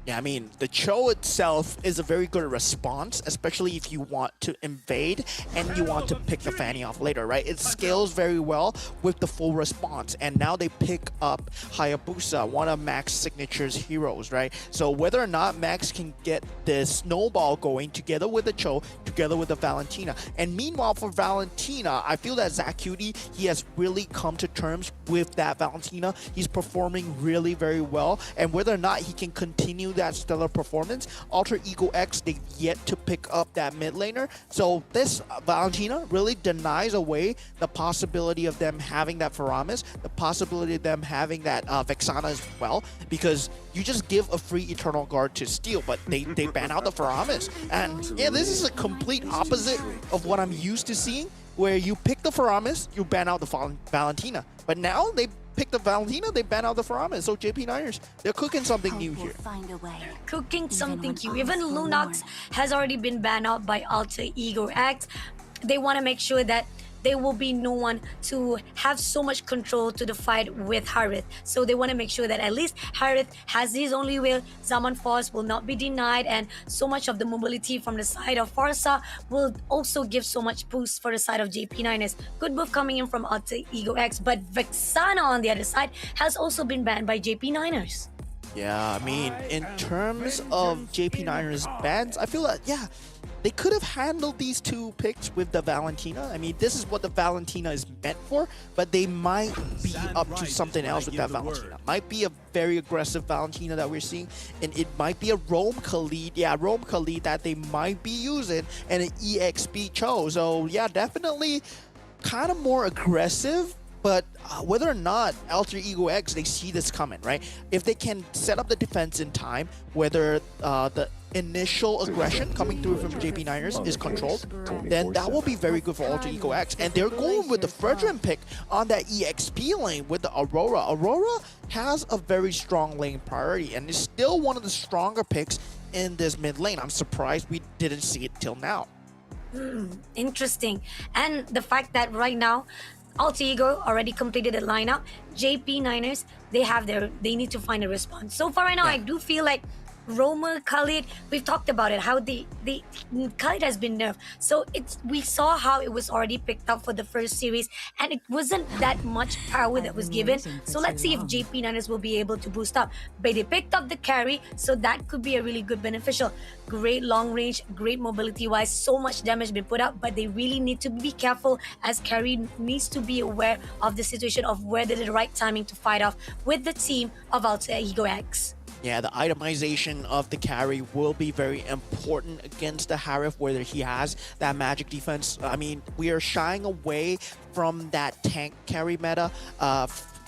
Yeah, I mean, the Cho itself is a very good response, especially if you want to invade and you want to pick the Fanny off later, right? It scales very well with the full response. And now they pick up Hayabusa, one of Max Signature's heroes, right? So whether or not Max can get the snowball going together with the Cho, together with the Valentina. And meanwhile, for Valentina, I feel that Zach Cutie, he has really come to terms with that Valentina. He's performing really very well. And whether or not he can continue that stellar performance, Alter Ego X, they've yet to pick up that mid laner. So this Valentina really denies away the possibility of them having that Faramis, the possibility of them having that Vexana as well, because you just give a free Eternal Guard to steal, but they ban out the Faramis. And yeah, this is a complete opposite of what I'm used to seeing, where you pick the Faramis, you ban out the Valentina. But now they pick the Valentina, they ban out the Faramis. So JP Niners, they're cooking something new here. Cooking something new. Even Lunox has already been banned out by Alter Ego X. They want to make sure that there will be no one to have so much control to the fight with Harith. So they want to make sure that at least Harith has his only will. Zaman Force will not be denied, and so much of the mobility from the side of Farsa will also give so much boost for the side of JP9s. Good move coming in from Alter Ego X, but Vexana on the other side has also been banned by JP9ers. Yeah, I mean, in terms of JP9ers bans, I feel that, yeah, they could have handled these two picks with the Valentina. I mean, this is what the Valentina is meant for, but they might be up to something else with that Valentina. Might be a very aggressive Valentina that we're seeing, and it might be a Roam Khalid, Roam Khalid that they might be using, and an EXP Cho. So yeah, definitely kind of more aggressive. But whether or not Alter Ego X, they see this coming, right? If they can set up the defense in time, whether the initial aggression coming through from JP Niners is controlled, then that will be very good for Alter Ego X. And they're going with the Fredrin pick on that EXP lane with the Aurora. Aurora has a very strong lane priority and is still one of the stronger picks in this mid lane. I'm surprised we didn't see it till now. Interesting. And the fact that right now, Alter Ego already completed the lineup. JP9ers, they need to find a response. So far right now, I do feel like Romer, Khalid, we've talked about it, how Khalid has been nerfed. So we saw how it was already picked up for the first series, and it wasn't that much power that was given. So let's see if JP9ers will be able to boost up. But they picked up the carry, so that could be a really good beneficial. Great long range, great mobility wise, so much damage been put out, but they really need to be careful, as carry needs to be aware of the situation of where the right timing to fight off with the team of Alter Ego X. Yeah, the itemization of the carry will be very important against the Harith, whether he has that magic defense. I mean, we are shying away from that tank carry meta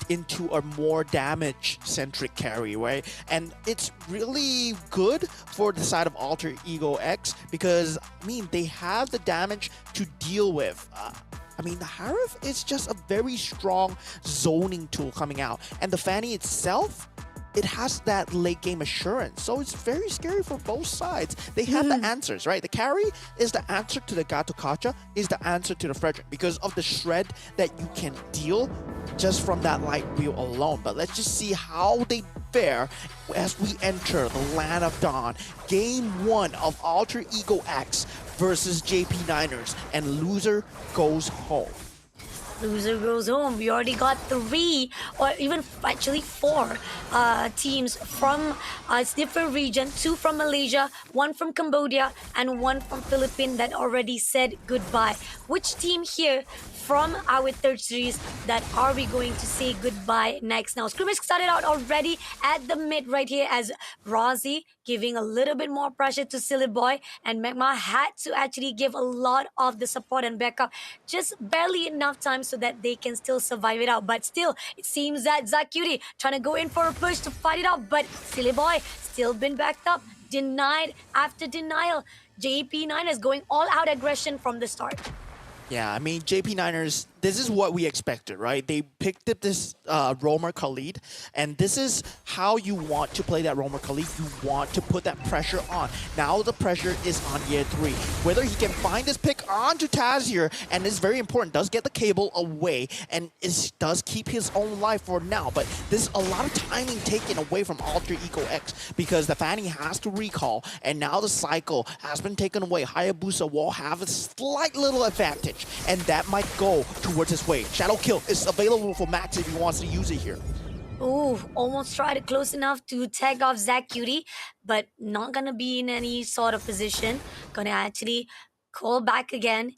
into a more damage-centric carry, right? And it's really good for the side of Alter Ego X because, I mean, they have the damage to deal with. I mean, the Harith is just a very strong zoning tool coming out. And the Fanny itself, it has that late game assurance. So it's very scary for both sides. They have the answers, right? The carry is the answer to the Gato Kacha, is the answer to the Frederick because of the shred that you can deal just from that light wheel alone. But let's just see how they fare as we enter the Land of Dawn. Game 1 of Alter Ego X versus JP Niners, and loser goes home. Loser goes home. We already got 3 or even actually 4 teams from different region, 2 from Malaysia, 1 from Cambodia, and 1 from Philippines that already said goodbye. Which team here from our third series that are we going to say goodbye next? Now, scrimmage started out already at the mid right here as Rozzy giving a little bit more pressure to Silly Boy, and Magma had to actually give a lot of the support and backup, just barely enough time so that they can still survive it out. But still, it seems that Zacuity trying to go in for a push to fight it out, but Silly Boy still been backed up, denied after denial. JP9 is going all out aggression from the start. Yeah, I mean, JP9ers, this is what we expected, right? They picked up this Roamer Khalid, and this is how you want to play that Roamer Khalid. You want to put that pressure on. Now the pressure is on year 3. Whether he can find this pick onto Taz here, and it's very important, does get the cable away, and it does keep his own life for now. But there's a lot of timing taken away from Alter Ego X because the Fanny has to recall, and now the cycle has been taken away. Hayabusa will have a slight little advantage, and that might go towards his way. Shadow Kill is available for Max if he wants to use it here. Ooh, almost tried it close enough to tag off Zacuity, but not gonna be in any sort of position. Gonna actually call back again.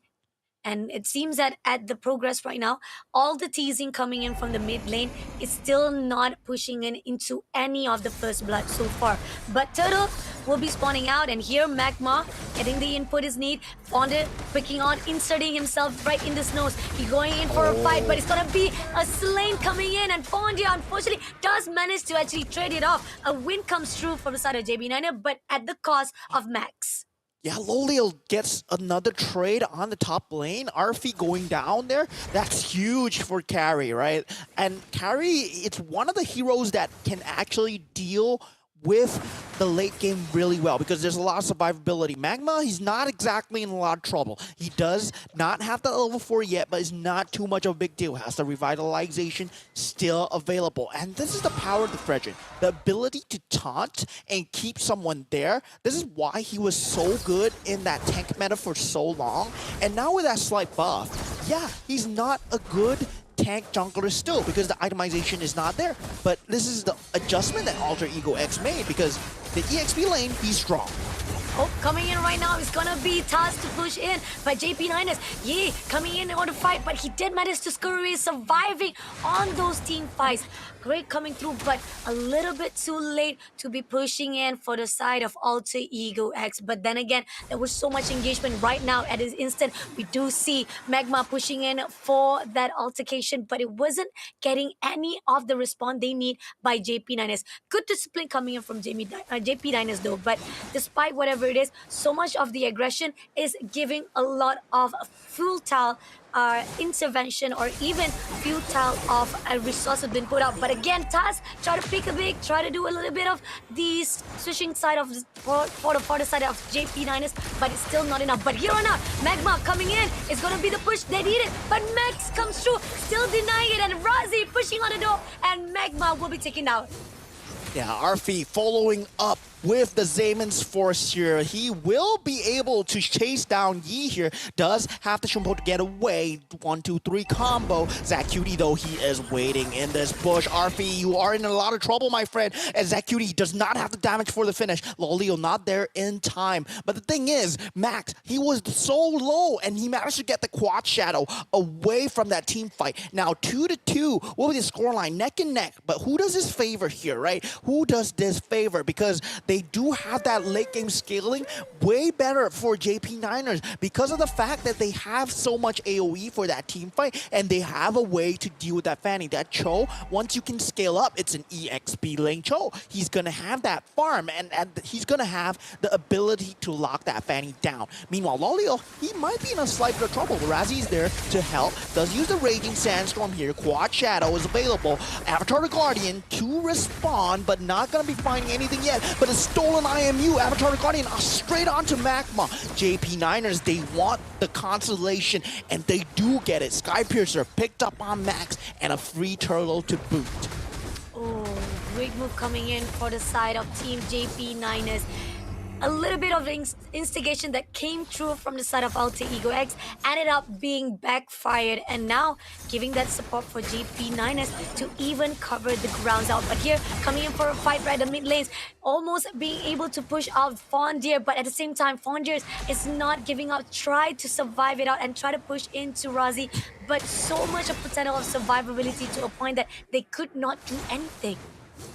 And it seems that at the progress right now, all the teasing coming in from the mid lane is still not pushing in into any of the first blood so far. But Turtle will be spawning out, and here Magma getting the input is need. Fonda picking on, inserting himself right in this nose. He going in for a fight, but it's gonna be a Slane coming in, and Fonda unfortunately does manage to actually trade it off. A win comes through from the side of JB9er, but at the cost of Max. Yeah, Lolio gets another trade on the top lane. Arfi going down there. That's huge for Carry, right? And Carry, it's one of the heroes that can actually deal with the late game really well because there's a lot of survivability. Magma, he's not exactly in a lot of trouble. He does not have the level 4 yet, but it's not too much of a big deal. Has the revitalization still available. And this is the power of the Fredrin. The ability to taunt and keep someone there. This is why he was so good in that tank meta for so long. And now with that slight buff, yeah, he's not a good tank jungler still because the itemization is not there. But this is the adjustment that Alter Ego X made because the EXP lane, he's strong. Oh, coming in right now is gonna be Taz to push in, but JP9 is coming in order to fight, but he did manage to scurry, surviving on those team fights. Great coming through, but a little bit too late to be pushing in for the side of Alter Ego X. But then again, there was so much engagement right now at this instant. We do see Magma pushing in for that altercation, but it wasn't getting any of the response they need by JP9s. Good discipline coming in from JP9s though, but despite whatever it is, so much of the aggression is giving a lot of futile intervention or even futile of a resource has been put out. But again, Taz try to pick a big, try to do a little bit of the switching side of for the side of JP9s, but it's still not enough. But here on out, Magma coming in is gonna be the push they need it, but Max comes through, still denying it, and Razi pushing on the door, and Magma will be taken out. Yeah, Arfi following up with the Zayman's Force here. He will be able to chase down Yi here. Does have the Shumpo to get away. 1, 2, 3 combo. Zacuity, though, he is waiting in this bush. Arfi, you are in a lot of trouble, my friend. And Zacuity does not have the damage for the finish. Lolio not there in time. But the thing is, Max, he was so low, and he managed to get the quad shadow away from that team fight. Now, 2-2 will be the scoreline, neck and neck. But who does this favor here, right? Who does this favor? Because they do have that late game scaling way better for JP9ers because of the fact that they have so much AoE for that team fight and they have a way to deal with that Fanny. That Cho, once you can scale up, it's an EXP lane Cho. He's going to have that farm and he's going to have the ability to lock that Fanny down. Meanwhile, Lolio, he might be in a slight bit of trouble. Razi's there to help. Does use the Raging Sandstorm here. Quad Shadow is available. Avatar the Guardian to respond, but not going to be finding anything yet. But a stolen IMU, Avatar the Guardian, straight onto Magma. JP9ers, they want the constellation, and they do get it. Skypiercer picked up on Max, and a free turtle to boot. Oh, great move coming in for the side of Team JP9ers. a little bit of the instigation that came through from the side of Alter Ego X ended up being backfired, and now giving that support for JP9s to even cover the grounds out. But here, coming in for a fight right in the mid lanes, almost being able to push out Fondir, but at the same time, Fondir is not giving up, tried to survive it out and try to push into Razi, but so much of potential of survivability to a point that they could not do anything.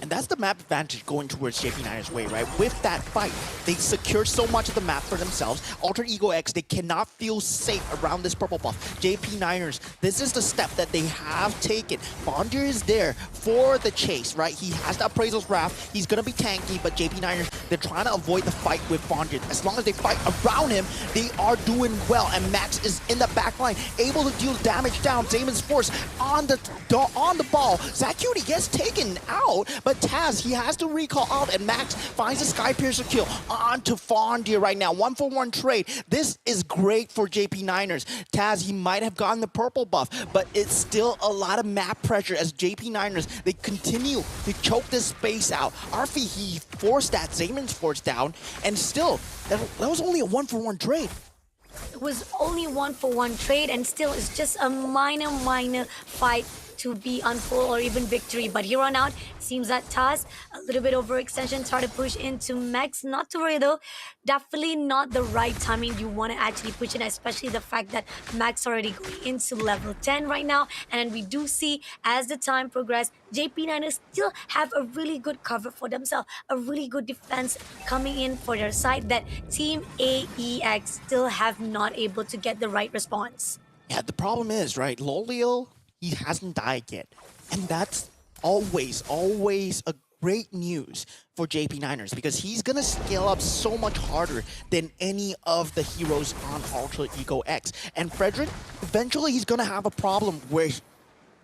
And that's the map advantage going towards JP9's way, right? With that fight, they secure so much of the map for themselves. Alter Ego X, they cannot feel safe around this purple buff. JP9ers, this is the step that they have taken. Fondir is there for the chase, right? He has the Appraisal's Wrath. He's going to be tanky, but JP9ers, they're trying to avoid the fight with Fondir. As long as they fight around him, they are doing well. And Max is in the back line, able to deal damage down. Damon's Force on the ball. Zacuity gets taken out, but Taz, he has to recall out, and Max finds a Sky Piercer kill onto Fondir right now. 1-for-1 trade. This is great for JP9ers. Taz, he might have gotten the purple buff, but it's still a lot of map pressure as JP9ers, they continue to choke this space out. Arfi, he forced that Zamon's Force down, and still, that was only a 1-for-1 trade. It was only 1-for-1 trade, and still it's just a minor fight to be unfold or even victory. But here on out, seems that Taz, a little bit overextension, try to push into Max. Not to worry though, definitely not the right timing. You want to actually push in, especially the fact that Max already going into level 10 right now. And we do see as the time progresses, JP9ers still have a really good cover for themselves, a really good defense coming in for their side that Team AEX still have not able to get the right response. Yeah, the problem is, right, Lolio, he hasn't died yet. And that's always a great news for JP9ers because he's going to scale up so much harder than any of the heroes on Alter Ego X. And Frederick, eventually he's going to have a problem where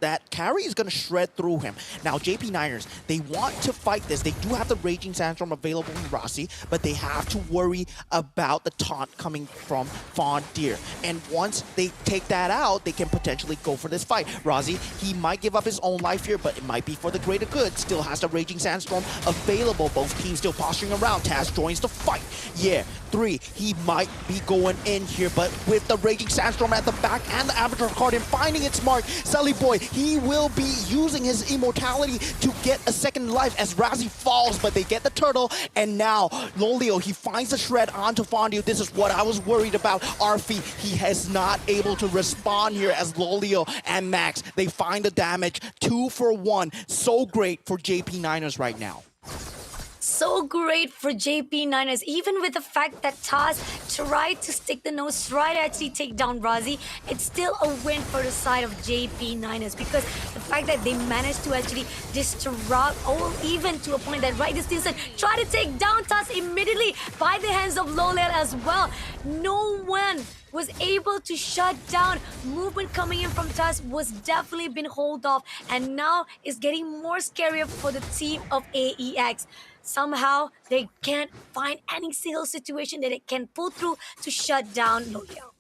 that carry is going to shred through him. Now, JP9ers, they want to fight this. They do have the Raging Sandstorm available in Rossi, but they have to worry about the taunt coming from Fondir. And once they take that out, they can potentially go for this fight. Rossi, he might give up his own life here, but it might be for the greater good. Still has the Raging Sandstorm available. Both teams still posturing around. Taz joins the fight. Yeah, 3, he might be going in here, but with the Raging Sandstorm at the back and the Avatar card and finding its mark, Sully Boy, he will be using his immortality to get a second life as Razi falls, but they get the turtle, and now Lolio, he finds the shred onto Fondio. This is what I was worried about. Arfi, he has not able to respond here as Lolio and Max, they find the damage. 2-for-1. So great for JP9ers right now. So great for JP9ers, even with the fact that Taz tried to stick the nose, tried to actually take down Razi, it's still a win for the side of JP9ers because the fact that they managed to actually disrupt, or even to a point that right this instant, try to take down Taz immediately by the hands of Lolel as well. No one was able to shut down. Movement coming in from Taz was definitely been hold off, and now is getting more scarier for the team of AEX. Somehow, they can't find any single situation that it can pull through to shut down Lolio.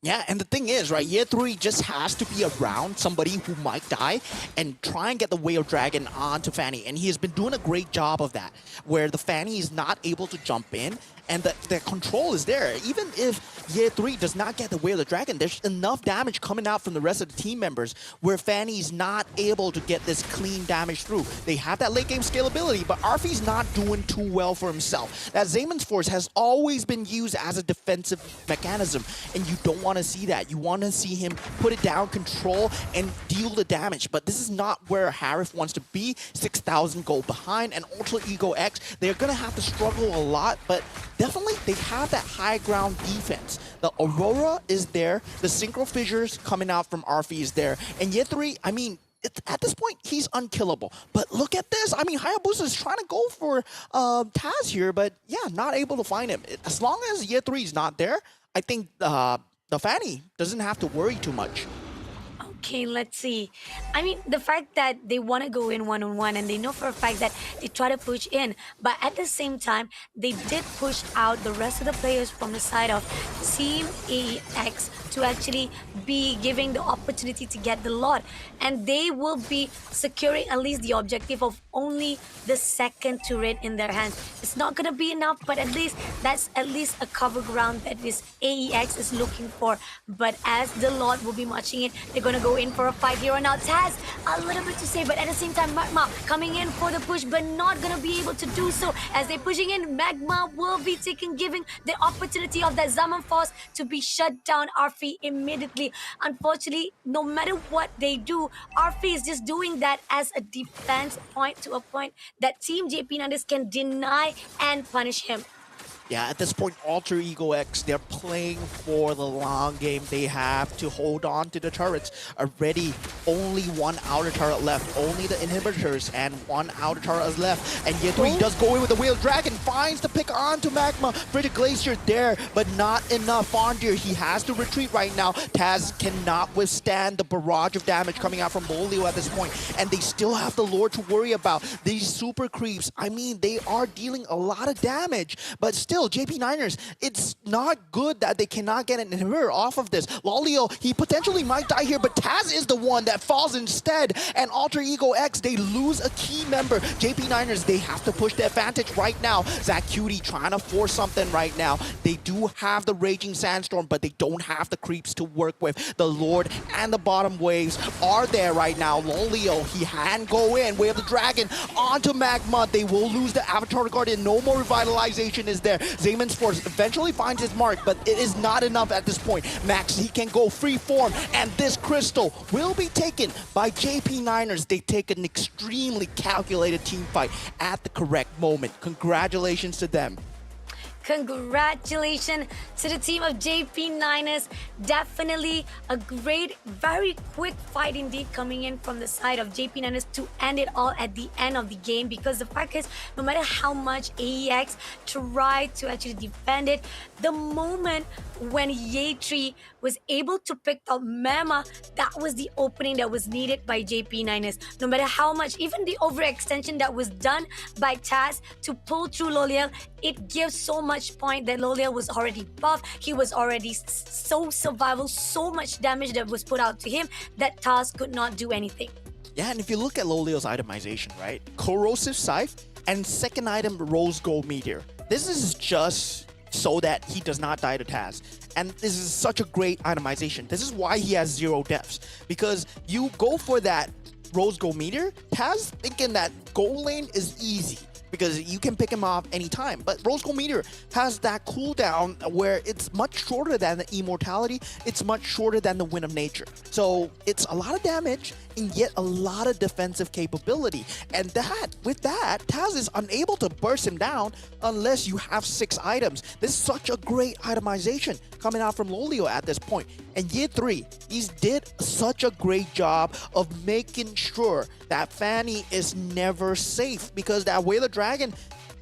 Yeah, and the thing is, right, Year 3 just has to be around somebody who might die and try and get the Whale Dragon onto Fanny. And he has been doing a great job of that, where the Fanny is not able to jump in, and the control is there. Even if Year 3 does not get the Whale of Dragon, there's enough damage coming out from the rest of the team members where Fanny's not able to get this clean damage through. They have that late game scalability, but Arfi's not doing too well for himself. That Zamon's Force has always been used as a defensive mechanism, and you don't want to see that. You want to see him put it down, control, and deal the damage. But this is not where Harif wants to be. 6,000 gold behind, and Ultra Ego X, they're going to have to struggle a lot, but definitely they have that high ground defense. The Aurora is there, the Synchro Fissures coming out from Arfi is there, and Year 3, I mean, at this point, he's unkillable. But look at this. I mean, Hayabusa is trying to go for Taz here, but yeah, not able to find him. As long as Year 3 is not there, I think the Fanny doesn't have to worry too much. Okay, let's see. I mean, the fact that they want to go in one on one and they know for a fact that they try to push in, but at the same time, they did push out the rest of the players from the side of Team AEX to actually be giving the opportunity to get the lot. And they will be securing at least the objective of only the second turret in their hands. It's not going to be enough, but at least that's at least a cover ground that this AEX is looking for. But as the lot will be marching in, they're going to go in for a fight here. And now Taz, a little bit to say, but at the same time, Magma coming in for the push, but not going to be able to do so. As they're pushing in, Magma will be giving the opportunity of that Zaman Force to be shut down Arfi immediately. Unfortunately, no matter what they do, Arfi is just doing that as a defense point to a point that Team JP Nandes can deny and punish him. Yeah, at this point, Alter Ego X, they're playing for the long game. They have to hold on to the turrets. Already, only one outer turret left. Only the inhibitors and one outer turret is left. And yet he does go in with the Wheel Dragon, finds the pick onto Magma. Frigid Glacier there, but not enough. Fondir, he has to retreat right now. Taz cannot withstand the barrage of damage coming out from Bolio at this point. And they still have the Lord to worry about. These super creeps, I mean, they are dealing a lot of damage, but still, JP Niners, it's not good that they cannot get an inhibitor off of this. Lolio, he potentially might die here, but Taz is the one that falls instead. And Alter Ego X, they lose a key member. JP Niners, they have to push the advantage right now. Zach Cutie trying to force something right now. They do have the Raging Sandstorm, but they don't have the creeps to work with. The Lord and the bottom waves are there right now. Lolio, he can go in. Wave the Dragon onto Magma. They will lose the Avatar Guardian. No more revitalization is there. Zaman's Force eventually finds his mark, but it is not enough at this point. Max, he can go free form, and this crystal will be taken by JP Niners. They take an extremely calculated team fight at the correct moment. Congratulations to them. Congratulations to the team of JP Niners. Definitely a great, very quick fight indeed coming in from the side of JP Niners to end it all at the end of the game, because the fact is, no matter how much AEX tried to actually defend it, the moment when Yatri was able to pick up Mema, that was the opening that was needed by JP Niners. No matter how much, even the overextension that was done by Taz to pull through Loliel, it gives so much point that Loliel was already buff. He was already so survival, so much damage that was put out to him that Taz could not do anything. Yeah, and if you look at Loliel's itemization, right? Corrosive Scythe and second item Rose Gold Meteor. This is just so that he does not die to Taz. And this is such a great itemization. This is why he has 0 deaths. Because you go for that Rose Gold Meteor, Taz thinking that gold lane is easy, because you can pick him off anytime. But Rose Gold Meteor has that cooldown where it's much shorter than the Immortality, it's much shorter than the Wind of Nature. So it's a lot of damage and yet a lot of defensive capability. And with that, Taz is unable to burst him down unless you have 6 items. This is such a great itemization coming out from Lolio at this point. And year 3, he's did such a great job of making sure that Fanny is never safe, because that Whaler Dragon,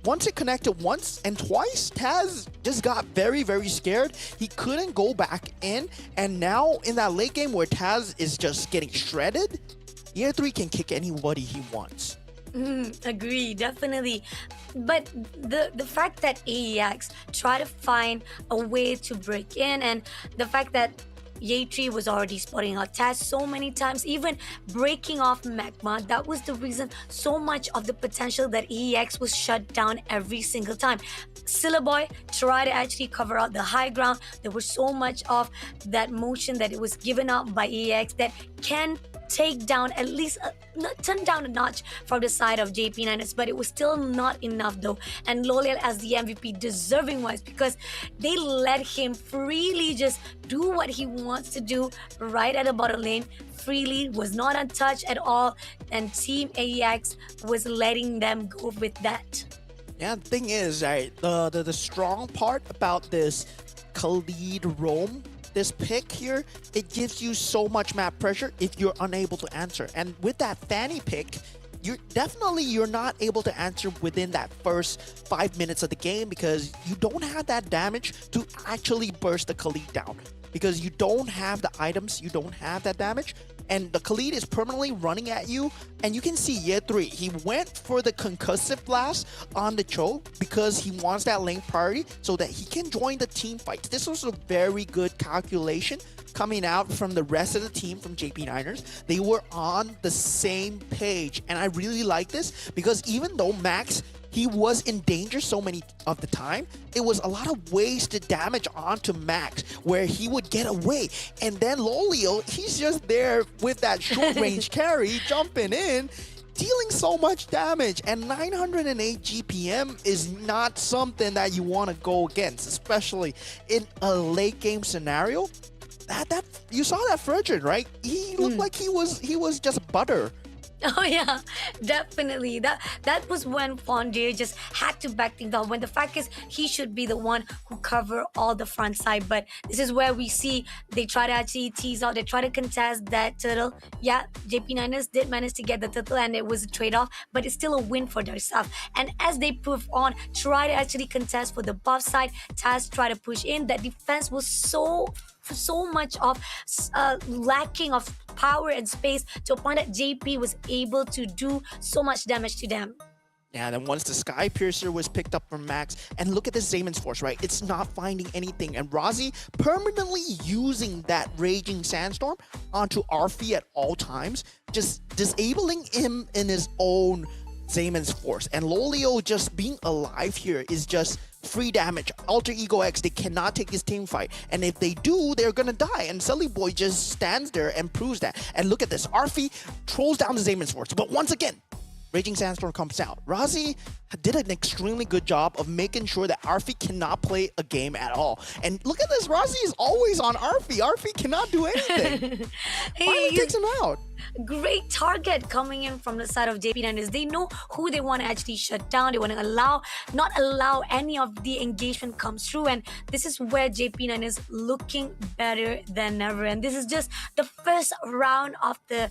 once it connected once and twice, Taz just got very, very scared. He couldn't go back in, and now in that late game where Taz is just getting shredded, Year 3 can kick anybody he wants. Agree, definitely. But the fact that AEX try to find a way to break in, and the fact that Yatri was already spotting out Taz so many times, even breaking off Magma, that was the reason so much of the potential that AEX was shut down every single time. Sillaboy tried to actually cover out the high ground. There was so much of that motion that it was given out by AEX that can take down at least turn down a notch from the side of JP Niners, but it was still not enough though. And Loliel as the MVP, deserving wise, because they let him freely just do what he wants to do right at the bottom lane, freely, was not untouched at all, and Team AEX was letting them go with that. Yeah, the thing is, right, the strong part about this Khalid roam, this pick here, it gives you so much map pressure if you're unable to answer. And with that Fanny pick, you're not able to answer within that first 5 minutes of the game, because you don't have that damage to actually burst the Khalid down, because you don't have the items, you don't have that damage, and the Khalid is permanently running at you. And you can see year 3, he went for the concussive blast on the choke because he wants that lane priority so that he can join the team fights. This was a very good calculation coming out from the rest of the team from JP Niners. They were on the same page, and I really like this because even though Max, he was in danger so many of the time, it was a lot of wasted damage onto Max where he would get away. And then Lolio, he's just there with that short range carry, jumping in, dealing so much damage. And 908 GPM is not something that you want to go against, especially in a late game scenario. That you saw that Frederick, right? He looked like he was just butter. Oh yeah, definitely. That was when Fondier just had to back things up. When the fact is he should be the one who cover all the front side. But this is where we see they try to actually tease out. They try to contest that turtle. Yeah, JP Niners did manage to get the turtle, and it was a trade-off, but it's still a win for themselves. And as they prove on, try to actually contest for the buff side. Taz try to push in. That defense was so much of lacking of power and space to a point that JP was able to do so much damage to them. Yeah, then once the Sky Piercer was picked up from Max, and look at this Zayman's Force, right? It's not finding anything. And Razi permanently using that Raging Sandstorm onto Arfi at all times, just disabling him in his own Zayman's Force. And Lolio just being alive here is just free damage. Alter Ego X, they cannot take his team fight. And if they do, they're gonna die. And Sully Boy just stands there and proves that. And look at this. Arfi trolls down the Zayman's Force. But once again, Raging Sandstorm comes out. Razi did an extremely good job of making sure that Arfi cannot play a game at all. And look at this. Razi is always on Arfi. Arfi cannot do anything. Finally takes him out. Great target coming in from the side of JP Niners. They know who they want to actually shut down. They want to not allow any of the engagement comes through. And this is where JP Niners looking better than ever. And this is just the first round of the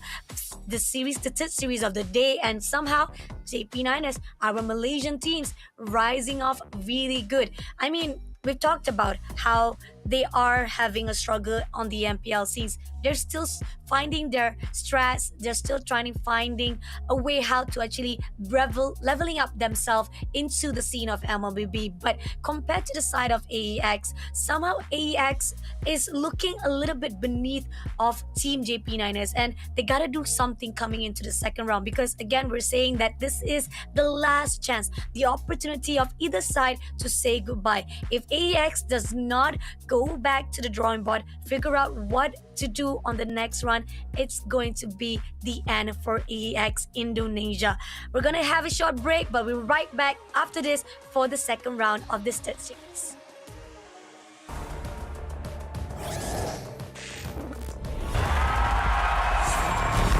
series, the third series of the day. And somehow JP Niners, our Malaysian teams, rising off really good. I mean, we've talked about how they are having a struggle on the MPL scenes. They're still finding their strats. They're still finding a way how to actually leveling up themselves into the scene of MLBB. But compared to the side of AEX, somehow AEX is looking a little bit beneath of Team JP Niners, and they gotta do something coming into the second round, because again, we're saying that this is the last chance, the opportunity of either side to say goodbye. If AEX does not go back to the drawing board, figure out what to do on the next run, it's going to be the end for AEX Indonesia. We're gonna have a short break, but we're right back after this for the second round of this third series.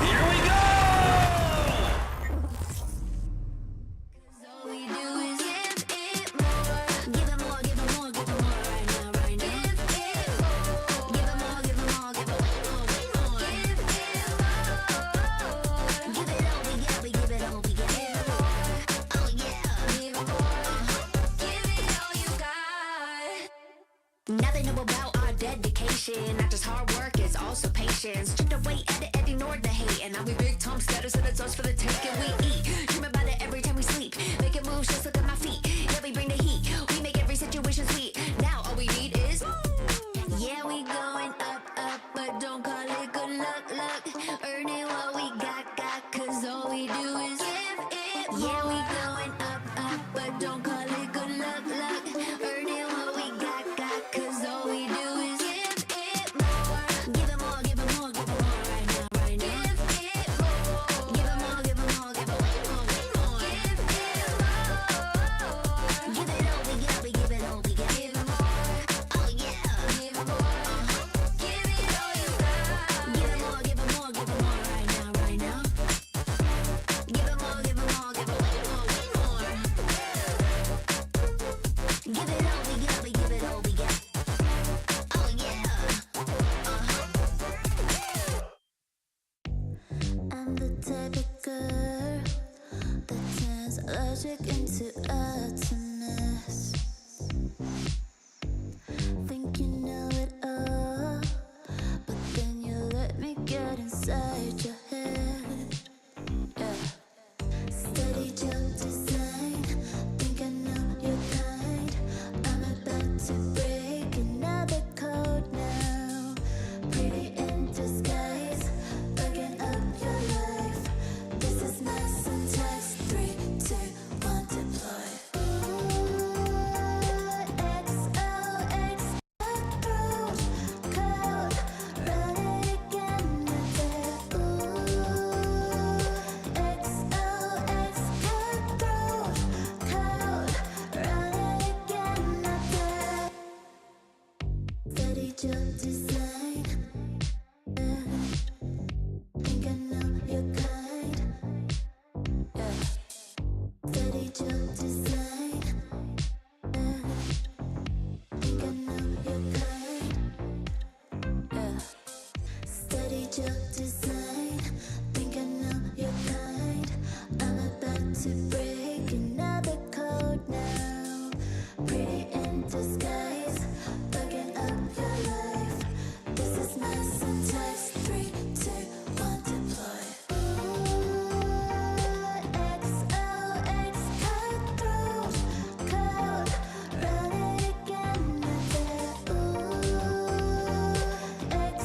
Here we go! Now they know about our dedication. Not just hard work, it's also patience. Chipped away at it, ignored the hate. And now we big time status, and it's us for the taking. We eat, dream about it every time we sleep. Making moves, just look at my feet. Yeah, we bring the heat. We make every situation sweet. Now all we need is, yeah, we going up, up, but don't call it good luck, luck. Earning what we got, cause all we do is give it. Yeah, we going up, up, but don't call it good luck, luck. Earning what we got, cause all we do is give it more. Give it more, give it more, give it more right now, right now. Give it more. Give it more, give it more, give it more, give it more. Give it all we got, we give it all we got. Give it more. Oh yeah. Give it more. Give it all you got. Give it more, give it more, give it more right now, right now. Give it more, give it more, give it more, give it more. Give it all we got, we give it all we got. Oh yeah. I'm the type of girl that turns logic into atoms. Think you know it all, but then you let me get inside your head. Yeah. Steady jump design. Think I know your kind. I'm about to break another code now. Pretty in disguise. Bugging up your life. This is my syntax. 3, 2, 1, deploy. XOX code. Run it again. XOX code. Run it again. Steady jump design. Think I know your kind. Steady jump design. Think I know your kind. Steady jump design. Think I know your kind. I'm about to break another code now. Pretty in disguise. Bugging up your life. This is my syntax. 3, 2, 1, deploy. XOX code. Run it again. XOX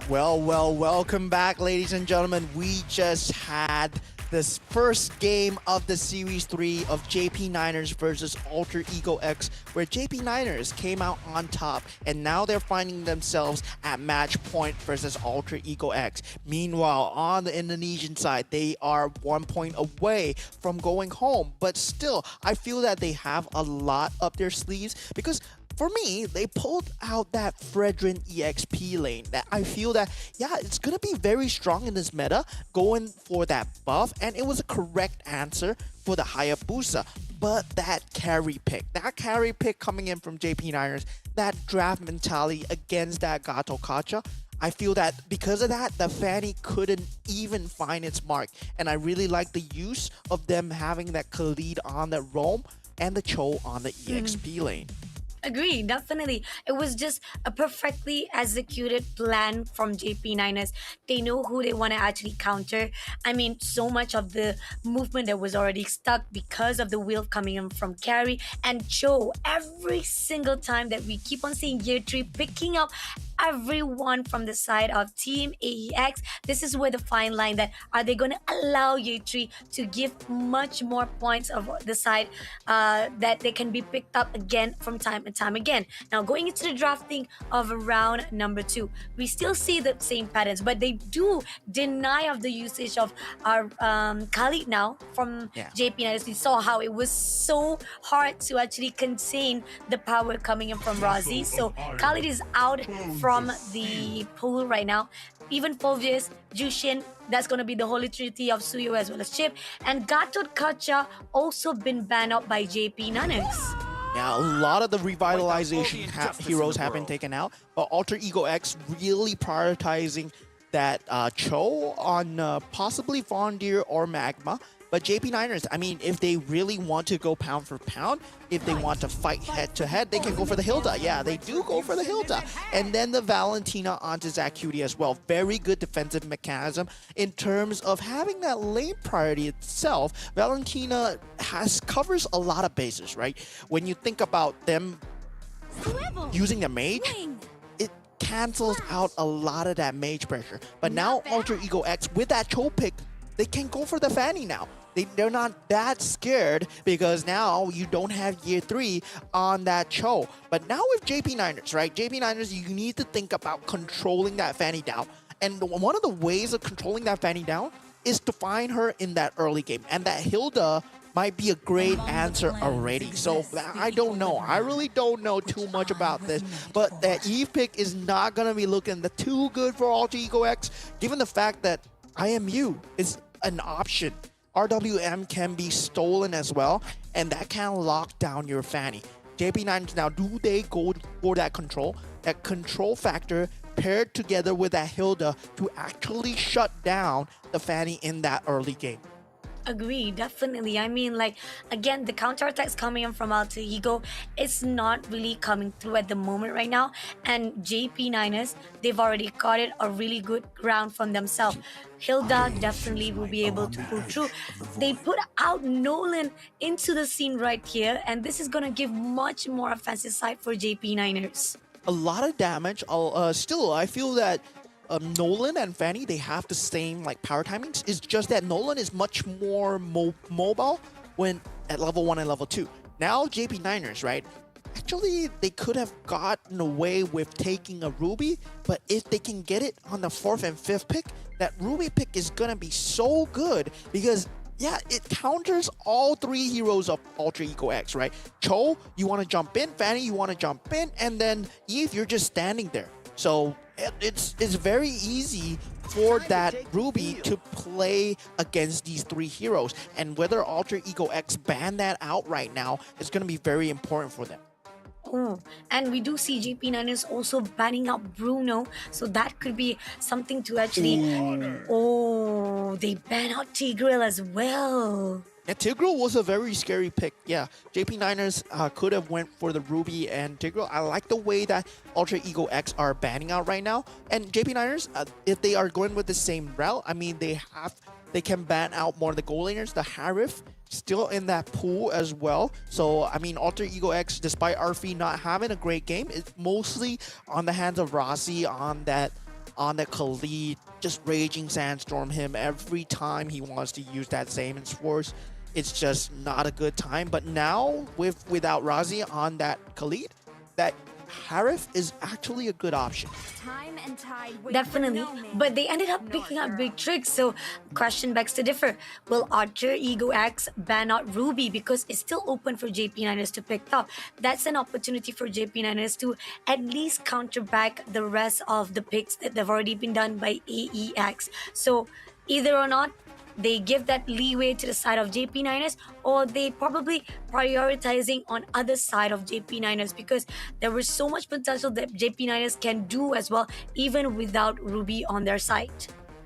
code. Welcome back, ladies and gentlemen. We just had this first game of the Series 3 of JP Niners versus Alter Ego X, where JP Niners came out on top, and now they're finding themselves at match point versus Alter Ego X. Meanwhile, on the Indonesian side, they are 1 point away from going home, but still, I feel that they have a lot up their sleeves because for me, they pulled out that Fredrin EXP lane that I feel that, yeah, it's going to be very strong in this meta, going for that buff, and it was a correct answer for the Hayabusa. But that carry pick coming in from JP Niners, that draft mentality against that Gato Kacha, I feel that because of that, the Fanny couldn't even find its mark. And I really like the use of them having that Khalid on the roam and the Cho on the EXP lane. Agree, definitely. It was just a perfectly executed plan from JP Niners. They know who they want to actually counter. I mean, so much of the movement that was already stuck because of the wheel coming in from Carry and Cho. Every single time that we keep on seeing Year 3 picking up everyone from the side of Team AEX, this is where the fine line that are they going to allow Year 3 to give much more points of the side that they can be picked up again from time and time again. Now going into the drafting of round number 2, we still see the same patterns, but they do deny of the usage of our Khalid now from JP Niners. We saw how it was so hard to actually contain the power coming in from Razi. So Khalid is out from the pool right now. Even Fulvius, Jushin, that's going to be the holy trinity of Suyo as well as Chip. And Gatot Kacha also been banned out by JP Niners. Yeah, a lot of the revitalization heroes have been taken out, but Alter Ego X really prioritizing that Cho on possibly Vondir or Magma. But JP Niners, I mean, if they really want to go pound for pound, if they want to fight head-to-head, they can go for the Hilda. Yeah, they do go for the Hilda. And then the Valentina onto Zacuity as well. Very good defensive mechanism in terms of having that lane priority itself. Valentina covers a lot of bases, right? When you think about them using the mage, it cancels out a lot of that mage pressure. But now Alter Ego X, with that Cho pick, they can go for the Fanny now. They're not that scared because now you don't have Year 3 on that Cho. But now with JP Niners, right? JP Niners, you need to think about controlling that Fanny down. And one of the ways of controlling that Fanny down is to find her in that early game. And that Hilda might be a great answer already. So I don't know. I really don't know too much about this. But that Eve pick is not going to be looking too good for Alter Ego X, given the fact that IMU is an option. RWM can be stolen as well, and that can lock down your Fanny. JP9 now, do they go for that control? That control factor paired together with that Hilda to actually shut down the Fanny in that early game. agree, definitely. I mean, like, again, the counterattacks coming in from Alter Ego, it's not really coming through at the moment right now. And JP9ers, they've already got it a really good round from themselves. Hilda definitely will be able to pull through. They put out Nolan into the scene right here, and this is gonna give much more offensive side for JP9ers. A lot of damage. Still, I feel that Nolan and Fanny, they have the same like power timings. It's just that Nolan is much more mobile when at level 1 and level 2. Now JP9ers, right? Actually, they could have gotten away with taking a Ruby, but if they can get it on the 4th and 5th pick, that Ruby pick is gonna be so good because yeah, it counters all 3 heroes of Alter Ego X, right? Cho, you want to jump in, Fanny, you want to jump in, and then Eve, you're just standing there. So it's very easy for that Ruby to play against these 3 heroes. And whether Alter Ego X ban that out right now is going to be very important for them. Oh, and we do see JP9ers also banning out Bruno, so that could be something to actually. Oh, they ban out Tigreal as well. Yeah, Tigreal was a very scary pick. Yeah, JP9ers could have went for the Ruby and Tigreal. I like the way that Alter Ego X are banning out right now. And JP9ers, if they are going with the same route, I mean, they can ban out more of the goal laners. The Harif still in that pool as well. So, I mean, Alter Ego X, despite Arfi not having a great game, it's mostly on the hands of Razi on that Khalid, just raging sandstorm him every time he wants to use that Zaman Swords. It's just not a good time. But now, without Razi on that Khalid, that Harif is actually a good option. Time and tide wait for Definitely, no man. but they ended up picking up big tricks. So, question begs to differ: will Alter Ego X ban out Ruby because it's still open for JP9ers to pick up? That's an opportunity for JP9ers to at least counter back the rest of the picks that have already been done by AEX. So, either or not, they give that leeway to the side of JP9ers, or they probably prioritizing on other side of JP9ers because there was so much potential that JP9ers can do as well, even without Ruby on their side.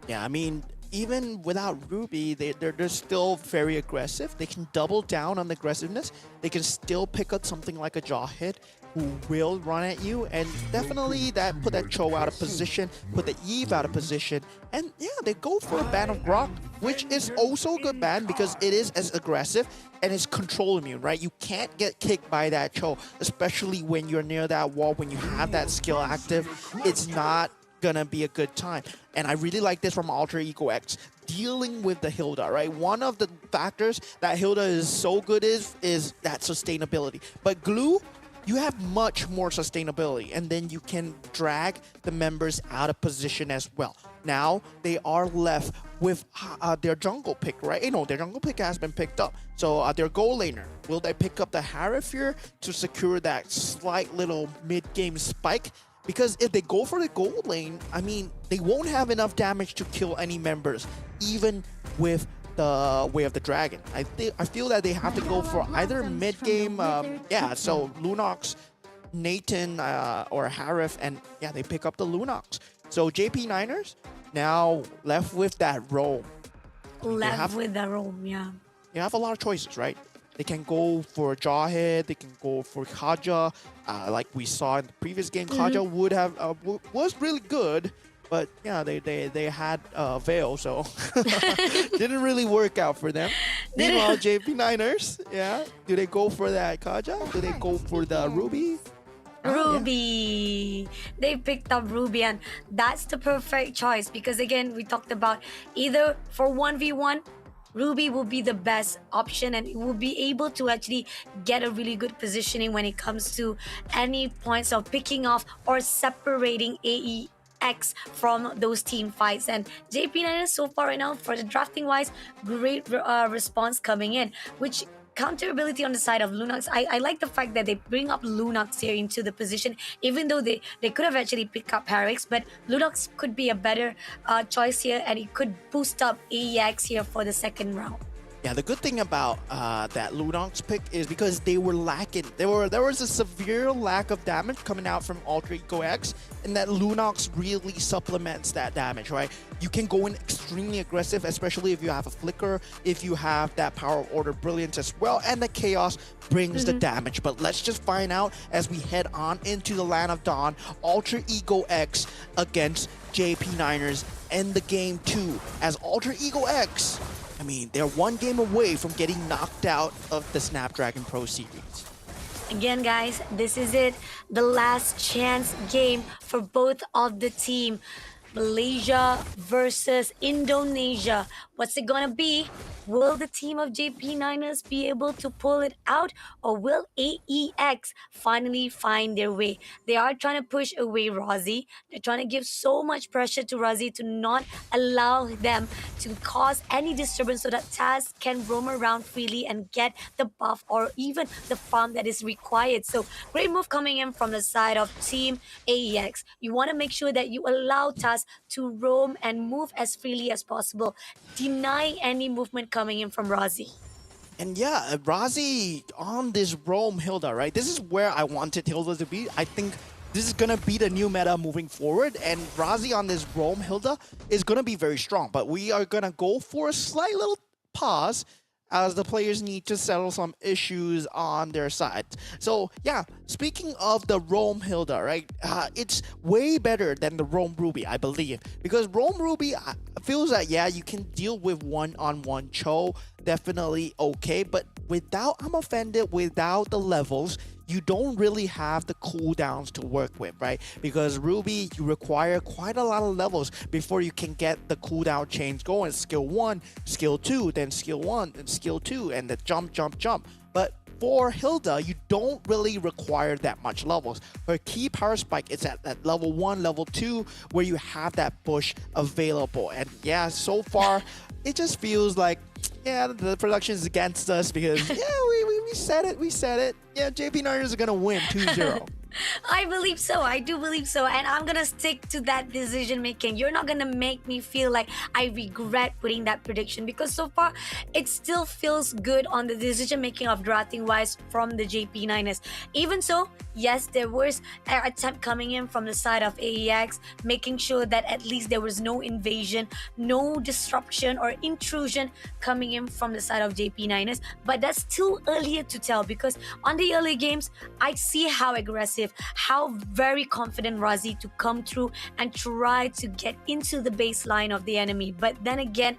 Yeah, I mean, even without Ruby, they're still very aggressive. They can double down on the aggressiveness. They can still pick up something like a jaw hit who will run at you, and definitely that put that Cho out of position, put the Eve out of position, and yeah, they go for a ban of Grok, which is also a good ban because it is as aggressive and it's control immune, right? You can't get kicked by that Cho, especially when you're near that wall, when you have that skill active. It's not gonna be a good time. And I really like this from Alter Ego X, dealing with the Hilda, right? One of the factors that Hilda is so good is that sustainability. But Glue, you have much more sustainability, and then you can drag the members out of position as well. Now they are left with their jungle pick, right? You know, their jungle pick has been picked up. So their goal laner, will they pick up the Harif here to secure that slight little mid-game spike? Because if they go for the gold lane, I mean, they won't have enough damage to kill any members, even with the Way of the Dragon. I feel that they have to go for either mid-game, so Lunox, Nathan, or Harif, and yeah, they pick up the Lunox. So JP9ers now left with that roam. With the roam, yeah. You have a lot of choices, right? They can go for Jawhead, they can go for Kaja. Like we saw in the previous game, Kaja would have was really good, but yeah, they had Veil, so didn't really work out for them. Meanwhile, JP9ers, yeah, do they go for that Kaja? Do they go for the Ruby? Ruby. They picked up Ruby, and that's the perfect choice because again, we talked about either for 1v1, Ruby will be the best option and it will be able to actually get a really good positioning when it comes to any points of picking off or separating AEX from those team fights. And JP9 so far right now, for the drafting wise, great response coming in, which counterability on the side of Lunox. I like the fact that they bring up Lunox here into the position, even though they could have actually picked up Harix, but Lunox could be a better choice here and it could boost up AEX here for the second round. Yeah, the good thing about that Lunox pick is because they were lacking. There was a severe lack of damage coming out from Ultra Eco X, and that Lunox really supplements that damage, right? You can go in extremely aggressive, especially if you have a Flicker, if you have that Power of Order Brilliance as well, and the Chaos brings the damage. But let's just find out as we head on into the Land of Dawn, Ultra Ego X against JP Niners in the game 2 as Ultra Ego X. I mean, they're one game away from getting knocked out of the Snapdragon Pro Series. Again, guys, this is it. The last chance game for both of the team. Malaysia versus Indonesia. What's it gonna be? Will the team of JP Niners be able to pull it out, or will AEX finally find their way? They are trying to push away Rozzy. They're trying to give so much pressure to Rozzy to not allow them to cause any disturbance so that Taz can roam around freely and get the buff or even the farm that is required. So great move coming in from the side of Team AEX. You want to make sure that you allow Taz to roam and move as freely as possible, denying any movement coming in from Rozzy. And yeah, Rozzy on this roam Hilda, right? This is where I wanted Hilda to be. I think this is going to be the new meta moving forward, and Rozzy on this roam Hilda is going to be very strong. But we are going to go for a slight little pause as the players need to settle some issues on their side. So yeah, speaking of the Roam Hilda, right? It's way better than the Roam Ruby, I believe. Because Roam Ruby feels that, yeah, you can deal with one-on-one Cho, definitely okay. But without I'm Offended, without the levels, you don't really have the cooldowns to work with, right? Because Ruby, you require quite a lot of levels before you can get the cooldown change going. Skill 1, skill 2, then skill 1, then skill 2, and the jump, jump, jump. But for Hilda, you don't really require that much levels. Her key power spike is at level 1, level 2, where you have that bush available. And yeah, so far, it just feels like, yeah, the production is against us because, yeah, we said it. Yeah, JP Niners are going to win 2-0. I believe so. I do believe so. And I'm going to stick to that decision making. You're not going to make me feel like I regret putting that prediction, because so far it still feels good on the decision making of drafting wise from the JP Niners. Even so, yes, there was an attempt coming in from the side of AEX, making sure that at least there was no invasion, no disruption or intrusion coming in from the side of JP Niners. But that's still earlier to tell, because on the early games, I see how aggressive, how very confident Rozzy to come through and try to get into the baseline of the enemy. But then again,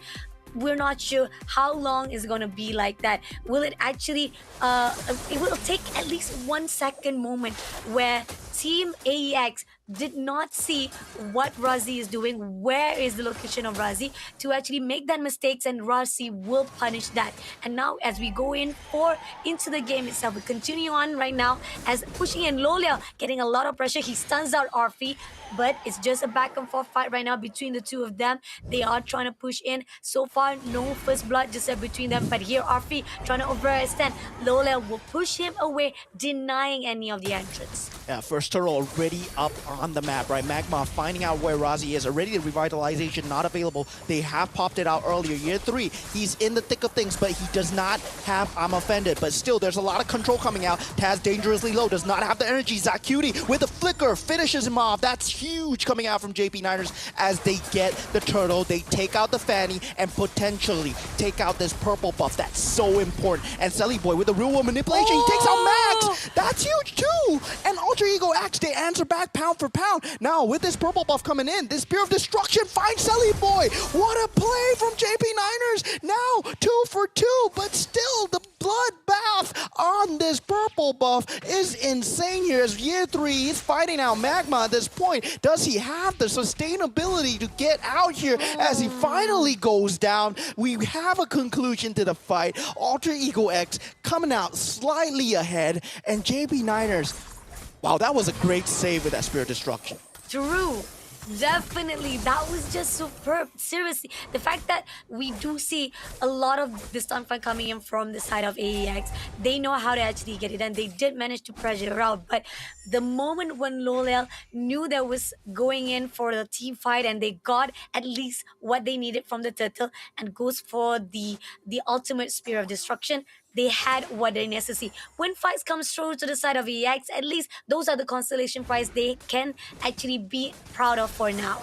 we're not sure how long is going to be like that. Will it actually, it will take at least 1 second moment where Team AEX did not see what Rozzy is doing, where is the location of Rozzy, to actually make that mistakes, and Rozzy will punish that. And now as we go into the game itself, we continue on right now as pushing in Lolia, getting a lot of pressure. He stuns out Arfi, but it's just a back and forth fight right now between the two of them. They are trying to push in. So far, no first blood just between them, but here Arfi trying to overextend. Lolia will push him away, denying any of the entrance. Yeah, first turtle already up on the map, right? Magma finding out where Rozzy is. Already the revitalization not available. They have popped it out earlier. Year 3, he's in the thick of things, but he does not have I'm Offended. But still, there's a lot of control coming out. Taz dangerously low, does not have the energy. Zacuti with a flicker finishes him off. That's huge coming out from JP Niners as they get the turtle. They take out the Fanny and potentially take out this purple buff. That's so important. And Selly Boy with the real world manipulation, he takes out Max. That's huge too. And Ultra Ego X, they answer back pound for pound. Now with this purple buff coming in, this Spear of Destruction finds Selly Boy. What a play from JP Niners. Now 2 for 2, but still the bloodbath on this purple buff is insane here as Year 3 is fighting out Magma at this point. Does he have the sustainability to get out here as he finally goes down? We have a conclusion to the fight. Ultra Ego X coming out slightly ahead, and JP Niners, wow, that was a great save with that Spear of Destruction. True. Definitely, that was just superb. Seriously, the fact that we do see a lot of this stunt fight coming in from the side of AEX, they know how to actually get it, and they did manage to pressure out. But the moment when Lolel knew that was going in for the team fight, and they got at least what they needed from the turtle, and goes for the ultimate spear of destruction, they had what they necessary. When fights comes through to the side of EX, at least those are the constellation prize they can actually be proud of for now.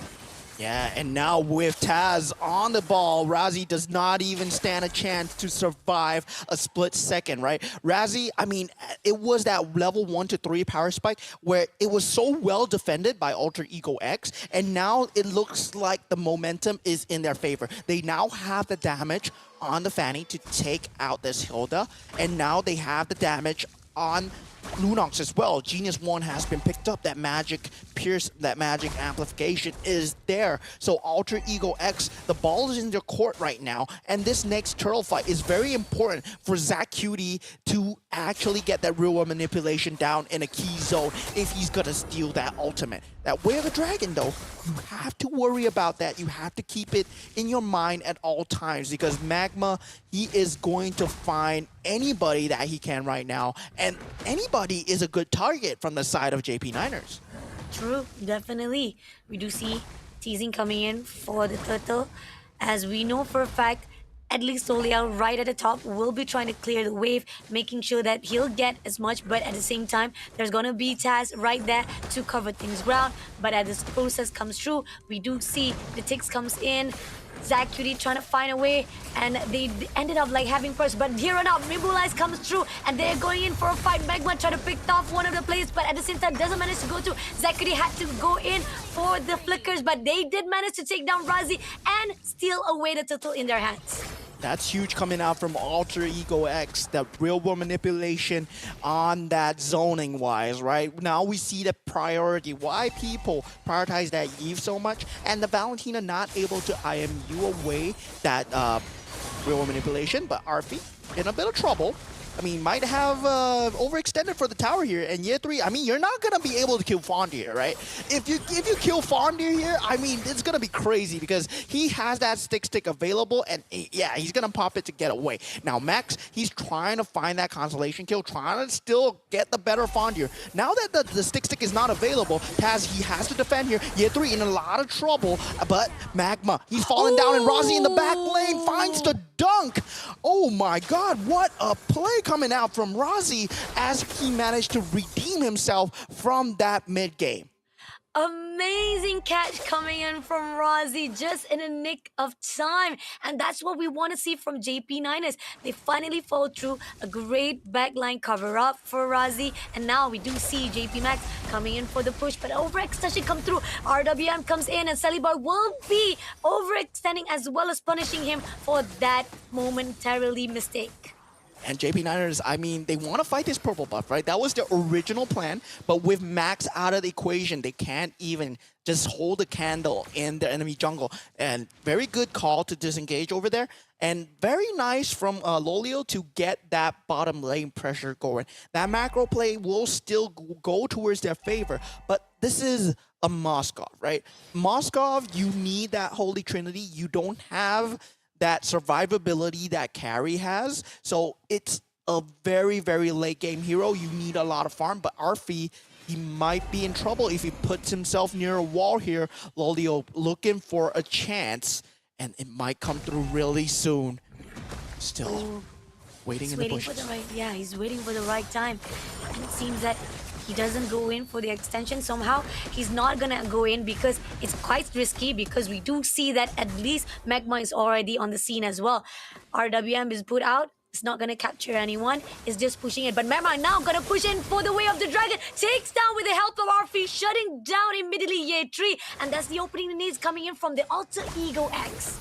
Yeah, and now with Taz on the ball, Razi does not even stand a chance to survive a split second, right? Razi, I mean, it was that level 1 to 3 power spike where it was so well defended by Alter Ego X, and now it looks like the momentum is in their favor. They now have the damage on the Fanny to take out this Hilda, and now they have the damage on Lunox as well. Genius 1 has been picked up. That magic pierce, that magic amplification is there. So Alter Ego X, the ball is in their court right now, and this next turtle fight is very important for Zach Cutie to actually get that real world manipulation down in a key zone if he's gonna steal that ultimate. That Way of the Dragon, though, you have to worry about that. You have to keep it in your mind at all times, because Magma, he is going to find anybody that he can right now, and anybody is a good target from the side of JP Niners. True, definitely. We do see teasing coming in for the turtle, as we know for a fact at least Soliel right at the top will be trying to clear the wave, making sure that he'll get as much, but at the same time, there's gonna be Taz right there to cover things ground. But as this process comes through, we do see the ticks comes in, Zach Cutie trying to find a way, and they ended up like having first, but here on out, Mibulize comes through, and they're going in for a fight. Magma trying to pick off one of the players, but at the same time, doesn't manage to go through. Zach Cutie had to go in for the flickers, but they did manage to take down Razi and steal away the turtle in their hands. That's huge coming out from Alter Ego X, the real world manipulation on that zoning wise, right? Now we see the priority, why people prioritize that Eve so much, and the Valentina not able to IMU away that real world manipulation, but Arfi in a bit of trouble. I mean, might have overextended for the tower here. And year 3, I mean, you're not going to be able to kill Fondir, right? If you kill Fondir here, I mean, it's going to be crazy because he has that stick available. And yeah, he's going to pop it to get away. Now, Max, he's trying to find that consolation kill, trying to still get the better Fondir. Now that the stick is not available, he has to defend here. Year 3 in a lot of trouble. But Magma, he's falling down. And Razi in the back lane finds the dunk. Oh my God, what a play coming out from Razi as he managed to redeem himself from that mid game. Amazing catch coming in from Razi just in a nick of time. And that's what we want to see from JP Niners. They finally fall through a great backline cover up for Razi. And now we do see JP Max coming in for the push. But overextension come through. RWM comes in and Saliboy will be overextending as well as punishing him for that momentarily mistake. And JP Niners, I mean, they want to fight this purple buff, right? That was their original plan, but with Max out of the equation, they can't even just hold a candle in the enemy jungle. And very good call to disengage over there. And very nice from Lolio to get that bottom lane pressure going. That macro play will still go towards their favor, but this is a Moskov, right? Moskov, you need that Holy Trinity. You don't have that survivability that Carry has. So it's a very, very late game hero. You need a lot of farm, but Arfi, he might be in trouble if he puts himself near a wall here. Lolio looking for a chance, and it might come through really soon. Still waiting in the bushes. He's waiting for the right time. And it seems that he doesn't go in for the extension somehow. He's not gonna go in because it's quite risky, because we do see that at least Magma is already on the scene as well. RWM is put out. It's not gonna capture anyone. It's just pushing it. But Magma now gonna push in for the Way of the Dragon. Takes down with the help of Arfi, shutting down immediately Year 3. And that's the opening he needs coming in from the Alter Ego X.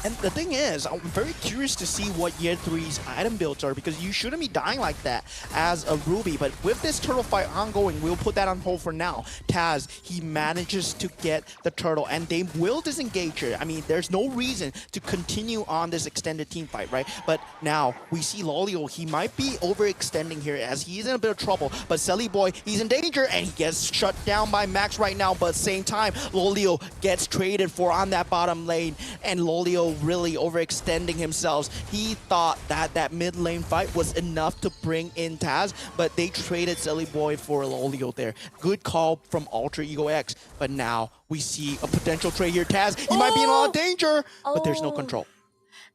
And the thing is, I'm very curious to see what Year 3's item builds are, because you shouldn't be dying like that as a Ruby. But with this turtle fight ongoing, we'll put that on hold for now. Taz, he manages to get the turtle, and they will disengage her. I mean, there's no reason to continue on this extended team fight, right? But now we see Lolio. He might be overextending here as he's in a bit of trouble. But Selly Boy, he's in danger, and he gets shut down by Max right now. But at the same time, Lolio gets traded for on that bottom lane, and Lolio really overextending himself. He thought that that mid lane fight was enough to bring in Taz, but they traded Silly Boy for Lolio there. Good call from Alter Ego X, but now we see a potential trade here. Taz, he might be in a lot of danger, but there's no control.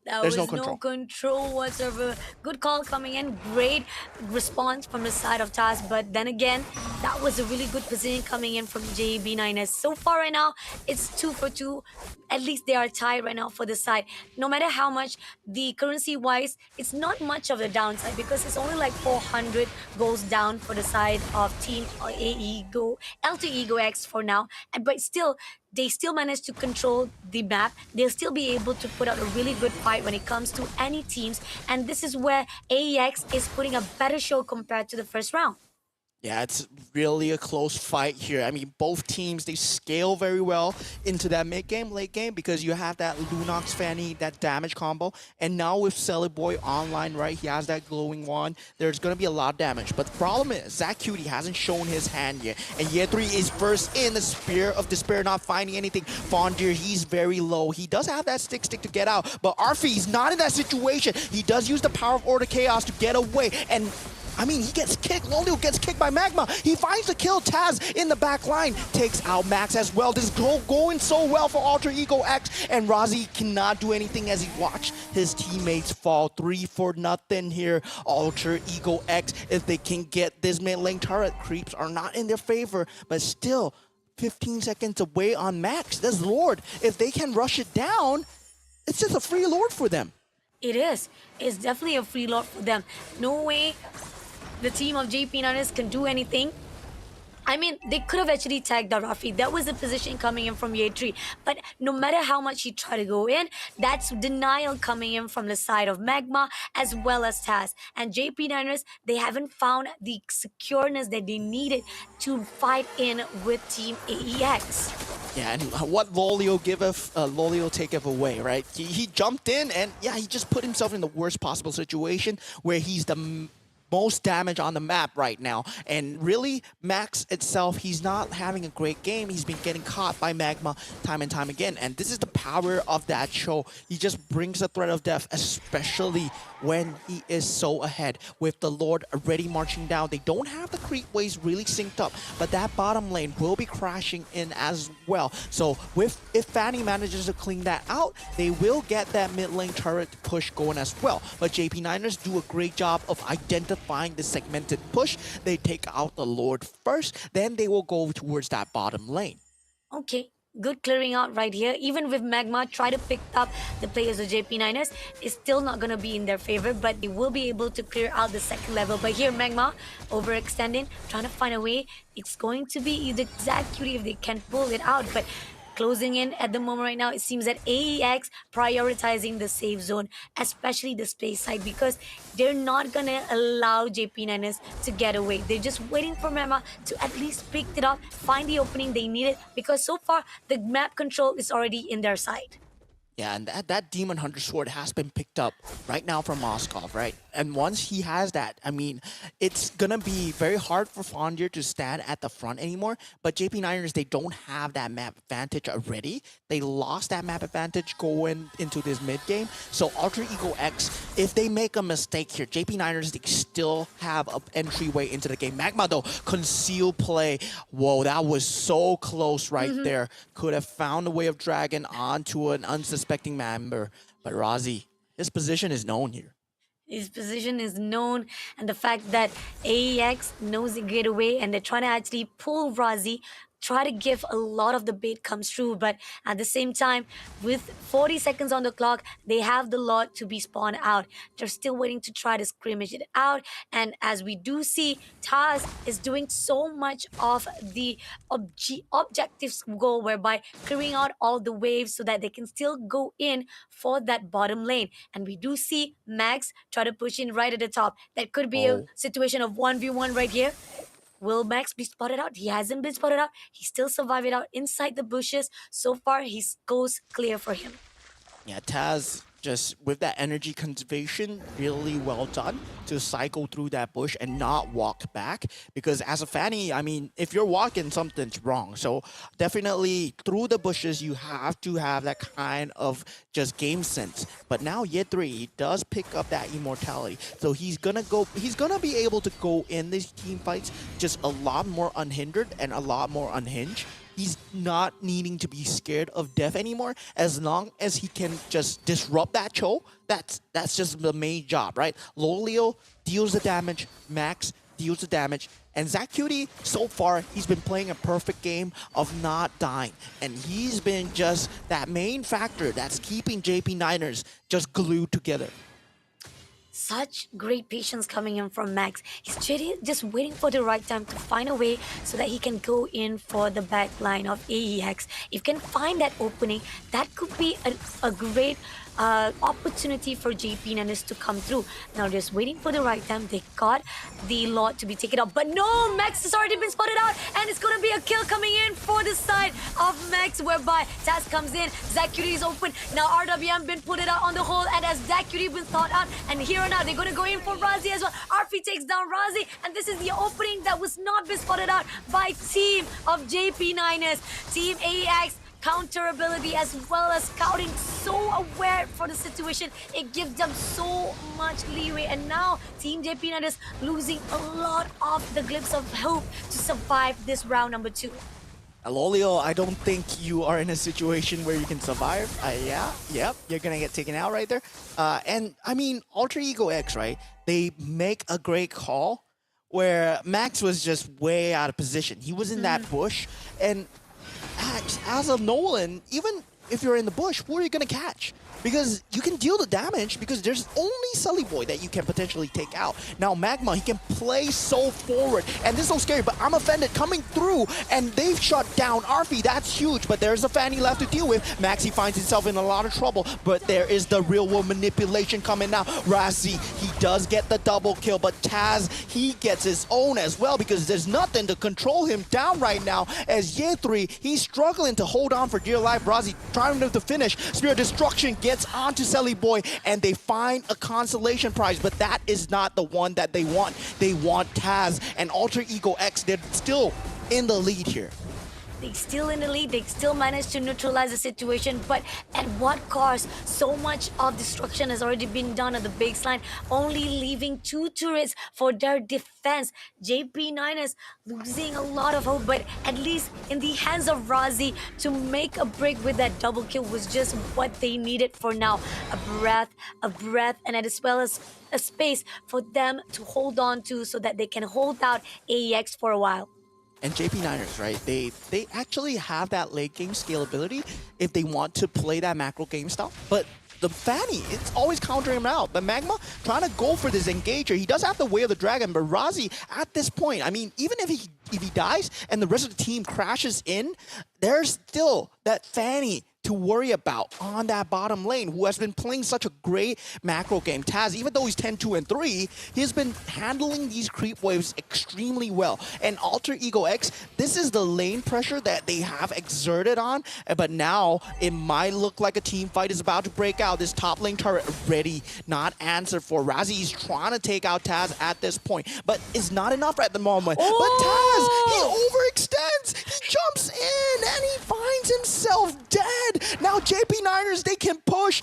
There's no control whatsoever. Good call coming in. Great response from the side of Taz. But then again, that was a really good position coming in from JB9S. So far right now, it's 2 for 2. At least they are tied right now for the side. No matter how much, the currency-wise, it's not much of the downside because it's only like 400 goes down for the side of Team Alter Ego X for now. But still, they still manage to control the map. They'll still be able to put out a really good fight when it comes to any teams. And this is where AEX is putting a better show compared to the first round. Yeah, it's really a close fight here. I mean, both teams, they scale very well into that mid game, late game, because you have that Lunox Fanny, that damage combo. And now with Selly Boy online, right, he has that glowing wand. There's going to be a lot of damage. But the problem is, Zach Cutie hasn't shown his hand yet. And Year 3 is first in the Spear of Despair, not finding anything. Fondir, he's very low. He does have that stick to get out. But Arfie's not in that situation. He does use the power of Order Chaos to get away. And I mean, he gets kicked. Lolio gets kicked by Magma. He finds the kill. Taz in the back line takes out Max as well. This is going so well for Alter Ego X, and Razi cannot do anything as he watched his teammates fall 3 for nothing here. Alter Ego X, if they can get this mid lane turret, creeps are not in their favor, but still 15 seconds away on Max. This Lord, if they can rush it down, it's just a free Lord for them. It is. It's definitely a free Lord for them. No way the team of JP9ers can do anything. I mean, they could have actually tagged out Rafi. That was the position coming in from Year 3. But no matter how much he tried to go in, that's denial coming in from the side of Magma as well as Taz. And JP9ers, they haven't found the secureness that they needed to fight in with Team AEX. Yeah, and what Lolio giveth, Lolio taketh away, right? He jumped in, and yeah, he just put himself in the worst possible situation where he's the most damage on the map right now. And really, Max itself, he's not having a great game. He's been getting caught by Magma time and time again. And this is the power of that show. He just brings a threat of death, especially when he is so ahead. With the Lord already marching down, they don't have the creep waves really synced up, but that bottom lane will be crashing in as well. So if Fanny manages to clean that out, they will get that mid lane turret push going as well. But JP9ers do a great job of identifying the segmented push. They take out the Lord first, then they will go towards that bottom lane. Okay, good clearing out right here. Even with Magma try to pick up the players of JP9ers, it's still not going to be in their favor, but they will be able to clear out the second level. But here Magma overextending, trying to find a way. It's going to be either Zach Cutie if they can pull it out, but closing in at the moment right now, it seems that AEX prioritizing the safe zone, especially the space side, because they're not going to allow JP9ers to get away. They're just waiting for Magma to at least pick it up, find the opening they needed, because so far the map control is already in their side. Yeah, and that Demon Hunter sword has been picked up right now from Moskov, right? And once he has that, I mean, it's gonna be very hard for Fondir to stand at the front anymore. But JP9ers, they don't have that map advantage already. They lost that map advantage going into this mid game. So Alter Ego X, if they make a mistake here, JP9ers, they still have an entryway into the game. Magma though, conceal play. Whoa, that was so close right there. Could have found a way of dragging onto an unsuspecting member. But Razi, his position is known here. His position is known, and the fact that AEX knows the getaway and they're trying to actually pull Razi try to give a lot of the bait comes through, but at the same time, with 40 seconds on the clock, they have the lot to be spawned out. They're still waiting to try to scrimmage it out, and as we do see, Taz is doing so much of the objectives goal, whereby clearing out all the waves so that they can still go in for that bottom lane. And we do see Max try to push in right at the top. That could be a situation of 1v1 right here. Will Max be spotted out? He hasn't been spotted out. He still survived it out inside the bushes. So far, he goes clear for him. Yeah, Taz just with that energy conservation, really well done to cycle through that bush and not walk back. Because as a Fanny, I mean, if you're walking, something's wrong. So definitely through the bushes, you have to have that kind of just game sense. But now Year 3 does pick up that immortality. So he's gonna be able to go in these team fights just a lot more unhindered and a lot more unhinged. He's not needing to be scared of death anymore. As long as he can just disrupt that Cho, that's just the main job, right? Lolio deals the damage, Max deals the damage, and ZachCutie, so far, he's been playing a perfect game of not dying. And he's been just that main factor that's keeping JP Niners just glued together. Such great patience coming in from Max. He's just waiting for the right time to find a way so that he can go in for the back line of AEX. If you can find that opening, that could be a great opportunity for JP Niners to come through. Now just waiting for the right time. They got the lot to be taken out, but no, Max has already been spotted out, and it's gonna be a kill coming in for the side of Max, whereby Taz comes in, ZachCutie is open. Now RWM been put it out on the hole, and as ZachCutie been thought out, and here and now they're gonna go in for Razi as well. RP takes down Razi, and this is the opening that was not been spotted out by team of JP Niners. Team AEX counter ability as well as scouting, so aware for the situation. It gives them so much leeway, and now Team JP Niners losing a lot of the glimpse of hope to survive this round number 2. Lolio, I don't think you are in a situation where you can survive. Yep, you're gonna get taken out right there. And I mean, Alter Ego X, right? They make a great call where Max was just way out of position. He was in that bush, and as a Nolan, even if you're in the bush, who are you going to catch? Because you can deal the damage because there's only Sully Boy that you can potentially take out. Now Magma, he can play so forward, and this is so scary, but I'm offended coming through, and they've shut down Arfi. That's huge, but there's a Fanny left to deal with. Maxi finds himself in a lot of trouble, but there is the real world manipulation coming now. Razi, he does get the double kill, but Taz, he gets his own as well because there's nothing to control him down right now. As Year 3, he's struggling to hold on for dear life. Razi trying to finish. Spirit Destruction gets onto Sully Boy, and they find a consolation prize, but that is not the one that they want. They want Taz and Alter Ego X. They're still in the lead here. They still in the lead, they still managed to neutralize the situation, but at what cost? So much of destruction has already been done at the baseline, only leaving 2 turrets for their defense. JP Niners losing a lot of hope, but at least in the hands of Razi to make a break with that double kill was just what they needed for now. A breath, and as well as a space for them to hold on to so that they can hold out AEX for a while. And JP Niners, right, they actually have that late game scalability if they want to play that macro game style. But the Fanny, it's always countering him out. But Magma trying to go for this engager. He does have the Way of the Dragon, but Razi, at this point, I mean, even if he dies and the rest of the team crashes in, there's still that Fanny to worry about on that bottom lane, who has been playing such a great macro game. Taz, even though he's 10-2-3, he's been handling these creep waves extremely well. And Alter Ego X, this is the lane pressure that they have exerted on, but now it might look like a team fight is about to break out. This top lane turret ready, not answered for. Razi is trying to take out Taz at this point, but it's not enough at the moment. Oh! But Taz, he overextends, he jumps in, and he finds himself dead. Now JP Niners, they can push,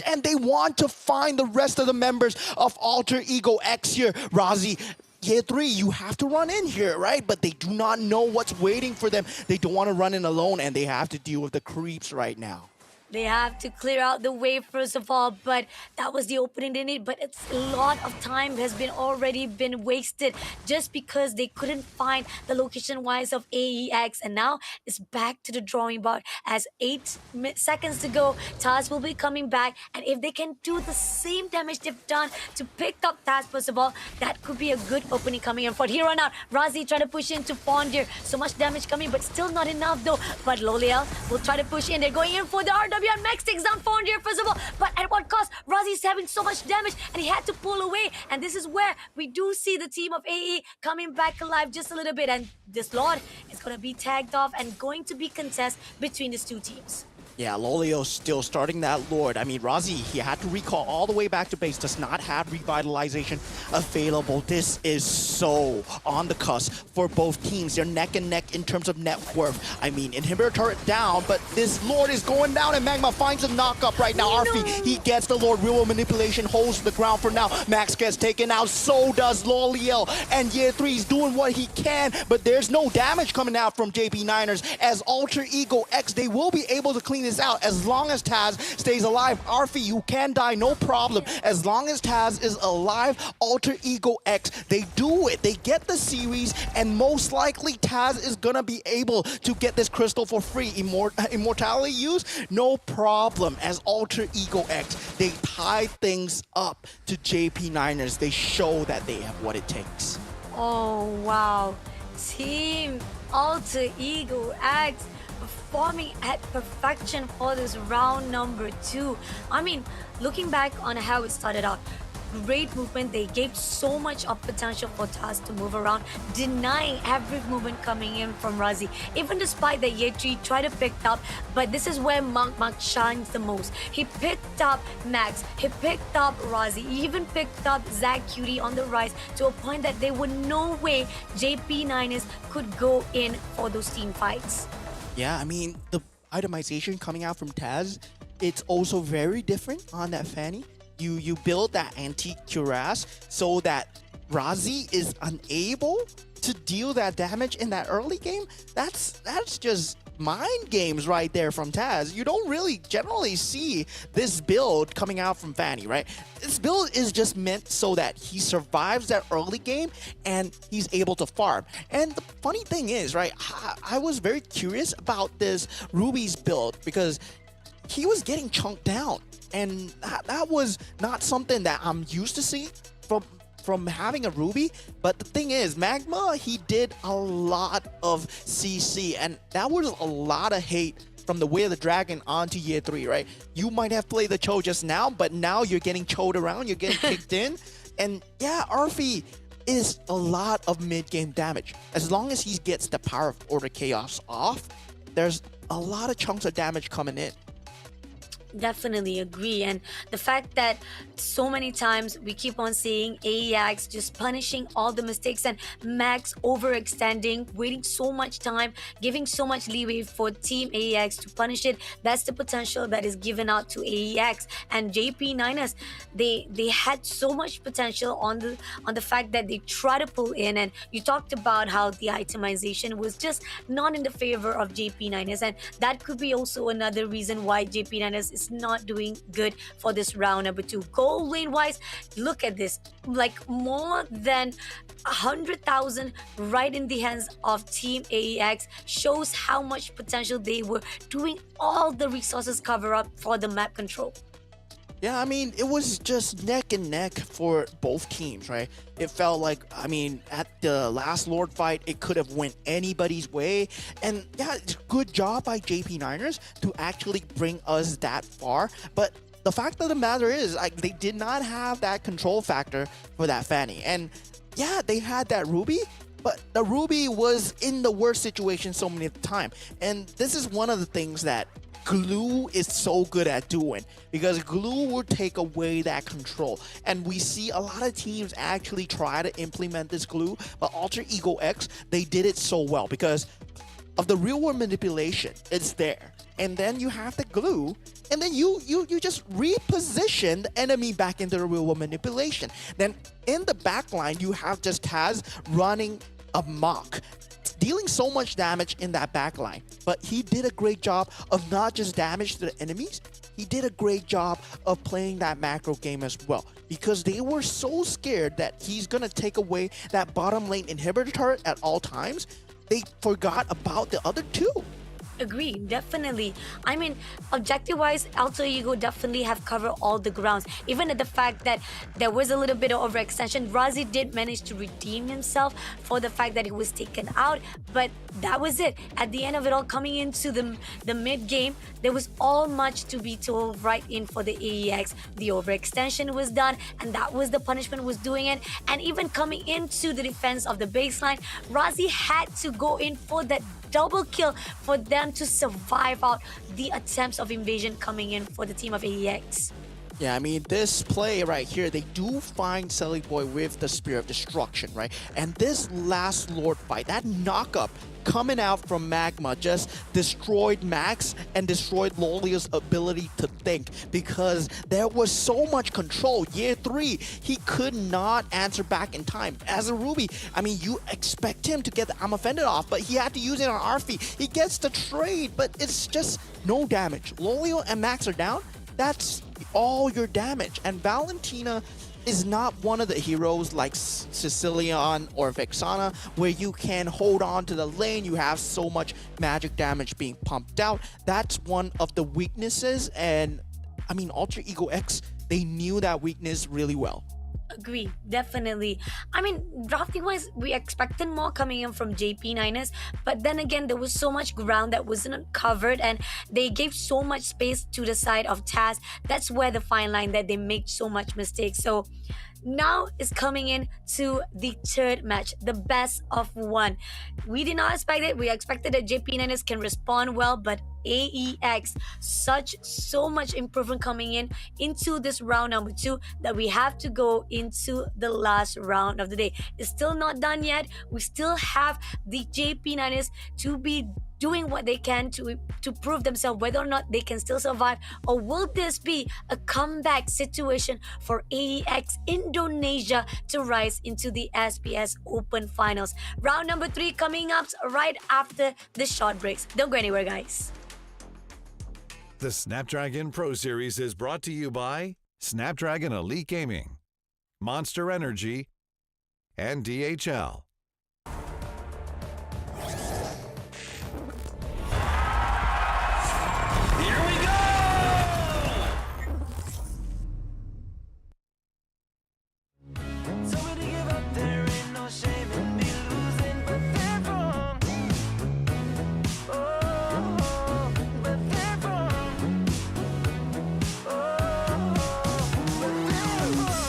and they want to find the rest of the members of Alter Ego X here. Razi, Year 3, you have to run in here, right? But they do not know what's waiting for them. They don't want to run in alone, and they have to deal with the creeps right now. They have to clear out the way first of all, but that was the opening they need. But it's a lot of time has been already been wasted just because they couldn't find the location wise of AEX, and now it's back to the drawing board. As 8 seconds to go, Taz will be coming back, and if they can do the same damage they've done to pick up Taz first of all, that could be a good opening coming in. For here on out, Razi trying to push into Fondir. So much damage coming, but still not enough though. But Loliel will try to push in. They're going in for the RW, and Max takes down Fondir first of all. But at what cost? Razi's having so much damage, and he had to pull away. And this is where we do see the team of AE coming back alive just a little bit. And this Lord is going to be tagged off and going to be contest between these two teams. Yeah, Lolio still starting that Lord. I mean, Razi, he had to recall all the way back to base, does not have revitalization available. This is so on the cusp for both teams. They're neck and neck in terms of net worth. I mean, inhibitor turret down, but this Lord is going down, and Magma finds a knock-up right now. Arfi, he gets the Lord. Real manipulation holds the ground for now. Max gets taken out, so does Loliel. And Year 3 is doing what he can, but there's no damage coming out from JP9ers. As Alter Ego X, they will be able to clean this out as long as Taz stays alive. Arfi, you can die, no problem. As long as Taz is alive, Alter Ego X, they do it. They get the series, and most likely Taz is gonna be able to get this crystal for free. Immortality use, no problem. As Alter Ego X, they tie things up to JP9ers. They show that they have what it takes. Oh, wow. Team Alter Ego X performing at perfection for this round number 2. I mean, looking back on how it started out, great movement. They gave so much of potential for Taz to move around, denying every movement coming in from Razi. Even despite that Year 3 tried to pick up, but this is where Monk shines the most. He picked up Max, he picked up Razi, he even picked up Zach Cutie on the rise to a point that there were no way JP9ers could go in for those team fights. Yeah, I mean, the itemization coming out from Taz, it's also very different on that Fanny. You build that antique cuirass so that Razi is unable to deal that damage in that early game. That's just mind games right there from Taz. You don't really generally see this build coming out from Fanny, right? This build is just meant so that he survives that early game and he's able to farm. And the funny thing is, right, I was very curious about this Ruby's build because he was getting chunked down. And that was not something that I'm used to seeing from having a Ruby. But the thing is, Magma, he did a lot of CC, and that was a lot of hate from the Way of the Dragon onto Year 3, right? You might have played the Cho just now, but now you're getting choed around, you're getting kicked in. And yeah, Arfi is a lot of mid-game damage. As long as he gets the Power of Order Chaos off, there's a lot of chunks of damage coming in. Definitely agree. And the fact that so many times we keep on seeing AEX just punishing all the mistakes and Max overextending, waiting so much time, giving so much leeway for Team AEX to punish it. That's the potential that is given out to AEX. And JP9ers, they had so much potential on the fact that they try to pull in. And you talked about how the itemization was just not in the favor of JP9ers, and that could be also another reason why JP9ers is not doing good for this round number 2. Gold lane wise, look at this, like more than 100,000 right in the hands of Team AEX, shows how much potential they were doing all the resources cover up for the map control. Yeah, I mean, it was just neck and neck for both teams, right? It felt like, I mean, at the last Lord fight, it could have went anybody's way. And yeah, it's good job by JP9ers to actually bring us that far. But the fact of the matter is, like, they did not have that control factor for that Fanny. And yeah, they had that Ruby, but the Ruby was in the worst situation so many times. And this is one of the things that Glue is so good at doing, because Glue will take away that control. And we see a lot of teams actually try to implement this Glue, but Alter Ego X, they did it so well because of the real world manipulation. It's there. And then you have the Glue, and then you just reposition the enemy back into the real world manipulation. Then in the backline, you have just Taz running amok. dealing so much damage in that backline. But he did a great job of not just damage to the enemies, he did a great job of playing that macro game as well. Because they were so scared that he's gonna take away that bottom lane inhibitor turret at all times, they forgot about the other two. Agree, definitely. I mean, objective-wise, Alter Ego definitely have covered all the grounds. Even at the fact that there was a little bit of overextension, Razi did manage to redeem himself for the fact that he was taken out, but that was it. At the end of it all, coming into the mid-game, there was all much to be told right in for the AEX. The overextension was done, and that was the punishment was doing it. And even coming into the defense of the baseline, Razi had to go in for that double kill for them to survive out the attempts of invasion coming in for the team of AEX. Yeah, I mean, this play right here, they do find Selly Boy with the Spear of Destruction, right? And this last Lord fight, that knockup coming out from Magma just destroyed Max and destroyed Lolia's ability to think, because there was so much control. Year 3, he could not answer back in time. As a Ruby, I mean, you expect him to get the I'm Offended off, but he had to use it on Arfi. He gets the trade, but it's just no damage. Lolio and Max are down. That's all your damage. And Valentina is not one of the heroes like Sicilian or Vexana where you can hold on to the lane. You have so much magic damage being pumped out. That's one of the weaknesses, and I mean, Alter Ego X, they knew that weakness really well. Agree, definitely. I mean, drafting wise, we expected more coming in from JP9ers, but then again, there was so much ground that wasn't covered, and they gave so much space to the side of Taz. That's where the fine line that they make so much mistakes. So now is coming in to the third match, the best of one. We did not expect it. We expected that JP9ers can respond well, but AEX, so much improvement coming in into this round number 2 that we have to go into the last round of the day. It's still not done yet. We still have the JP9ers to be doing what they can to prove themselves, whether or not they can still survive, or will this be a comeback situation for AEX Indonesia to rise into the SPS Open Finals. Round number 3 coming up right after the short breaks. Don't go anywhere, guys. The Snapdragon Pro Series is brought to you by Snapdragon Elite Gaming, Monster Energy, and DHL. Here we go! Told me to give up, there ain't no shame in me losing, but they're wrong. Oh, but they're wrong. Oh, but they're wrong.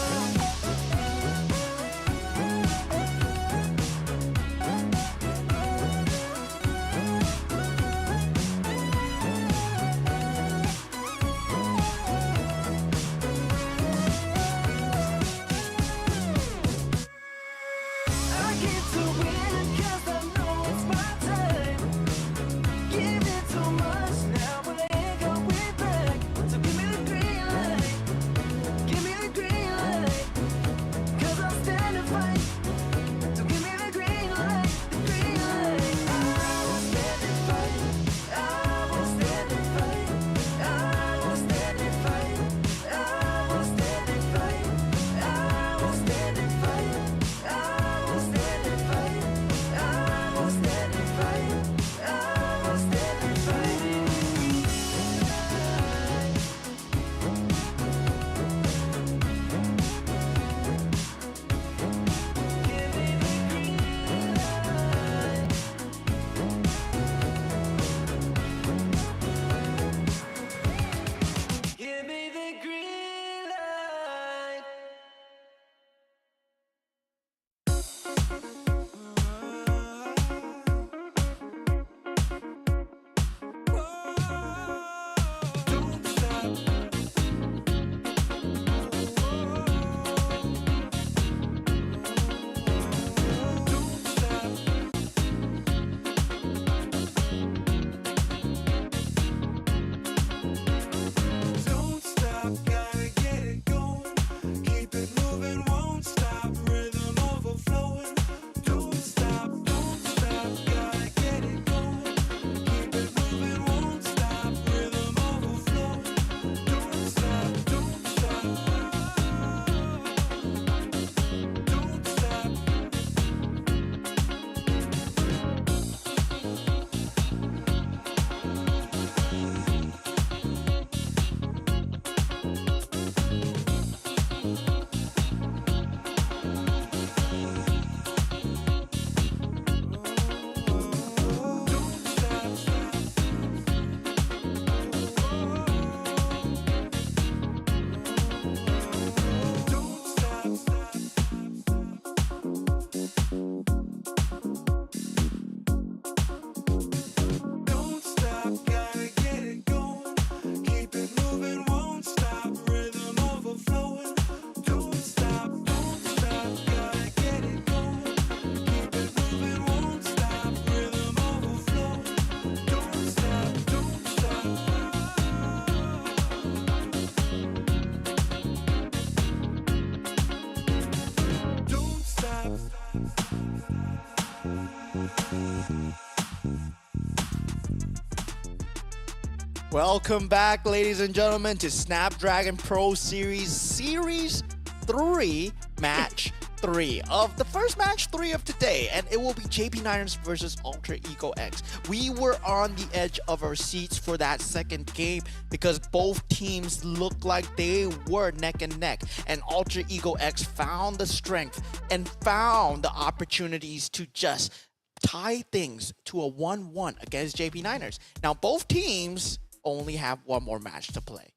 Welcome back, ladies and gentlemen, to Snapdragon Pro Series Series 3, Match 3 of the first Match 3 of today, and it will be JP9ers versus Ultra Ego X. We were on the edge of our seats for that second game because both teams looked like they were neck and neck, and Ultra Ego X found the strength and found the opportunities to just tie things to a 1-1 against JP9ers. Now, both teams only have one more match to play.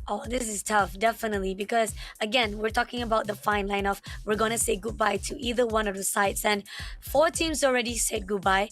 Oh, this is tough, definitely, because again, we're talking about the fine line of we're gonna say goodbye to either one of the sides, and 4 teams already said goodbye.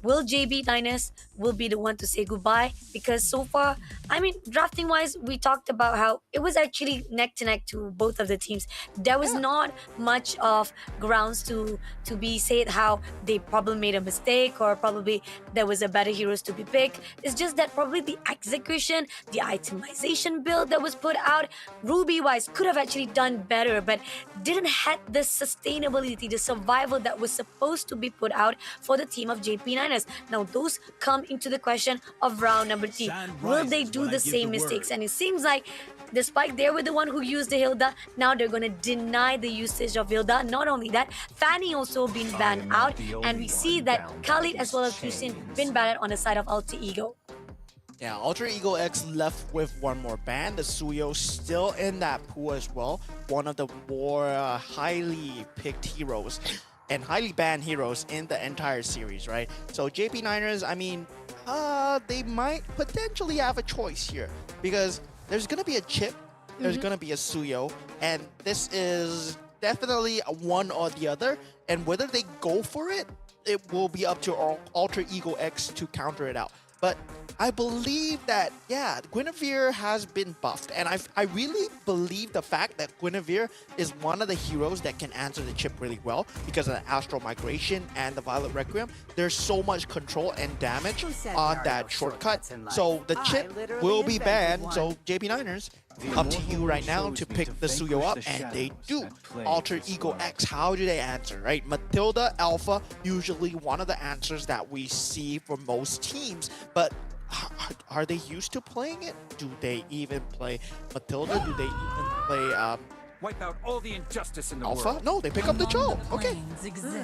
Will JB9ers will be the one to say goodbye? Because so far, I mean, drafting wise, we talked about how it was actually neck to neck to both of the teams. There was not much of grounds to be said how they probably made a mistake or probably there was a better heroes to be picked. It's just that probably the execution, the itemization build that was put out, Ruby wise could have actually done better, but didn't have the sustainability, the survival that was supposed to be put out for the team of JP9ers. Now those come into the question of round number 3. Will they do the same mistakes? And it seems like despite they were the one who used the Hilda, now they're going to deny the usage of Hilda. Not only that, Fanny also been banned out, and we see that Khalid as well as Christian been banned on the side of Alter Ego. Yeah, Ultra Ego X left with one more ban. The Suyo still in that pool as well. One of the more highly picked heroes and highly banned heroes in the entire series, right? So JP9ers, I mean, they might potentially have a choice here because there's gonna be a chip, there's gonna be a Suyo, and this is definitely one or the other. And whether they go for it, it will be up to Ultra Ego X to counter it out. But I believe that, yeah, Guinevere has been buffed. And I really believe the fact that Guinevere is one of the heroes that can answer the chip really well because of the Astral Migration and the Violet Requiem. There's so much control and damage on that shortcut. So the chip will be banned. So JP9ers, up to you right now to pick the Suyo up, and they do. Ultra Ego X, how do they answer, right? Matilda Alpha, usually one of the answers that we see for most teams, but are they used to playing it? Do they even play Matilda? Do they even play Wipe out all the injustice in the Alpha? world. No, they pick up the Cho. Okay.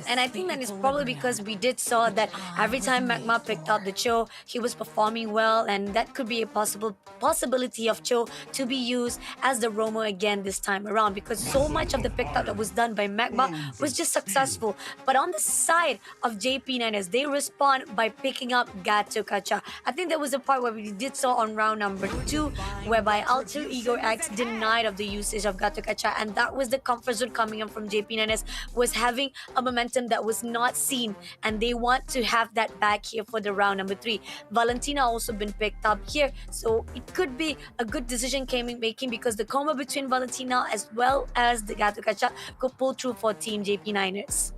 And I think that is probably because we did saw that every time Magma picked up the Cho, he was performing well, and that could be a possibility of Cho to be used as the Romo again this time around, because so much of the pick up that was done by Magma was just successful. But on the side of JP9ers, they respond by picking up Gato Kacha. I think there was a part where we did saw on round number 2 whereby Alter Ego X denied of the usage of Gato Kacha, and that was the comfort zone coming in from JP9ers, was having a momentum that was not seen, and they want to have that back here for the round number 3. Valentina also been picked up here, so it could be a good decision making because the combo between Valentina as well as the Gato Kacha could pull through for team JP9ers.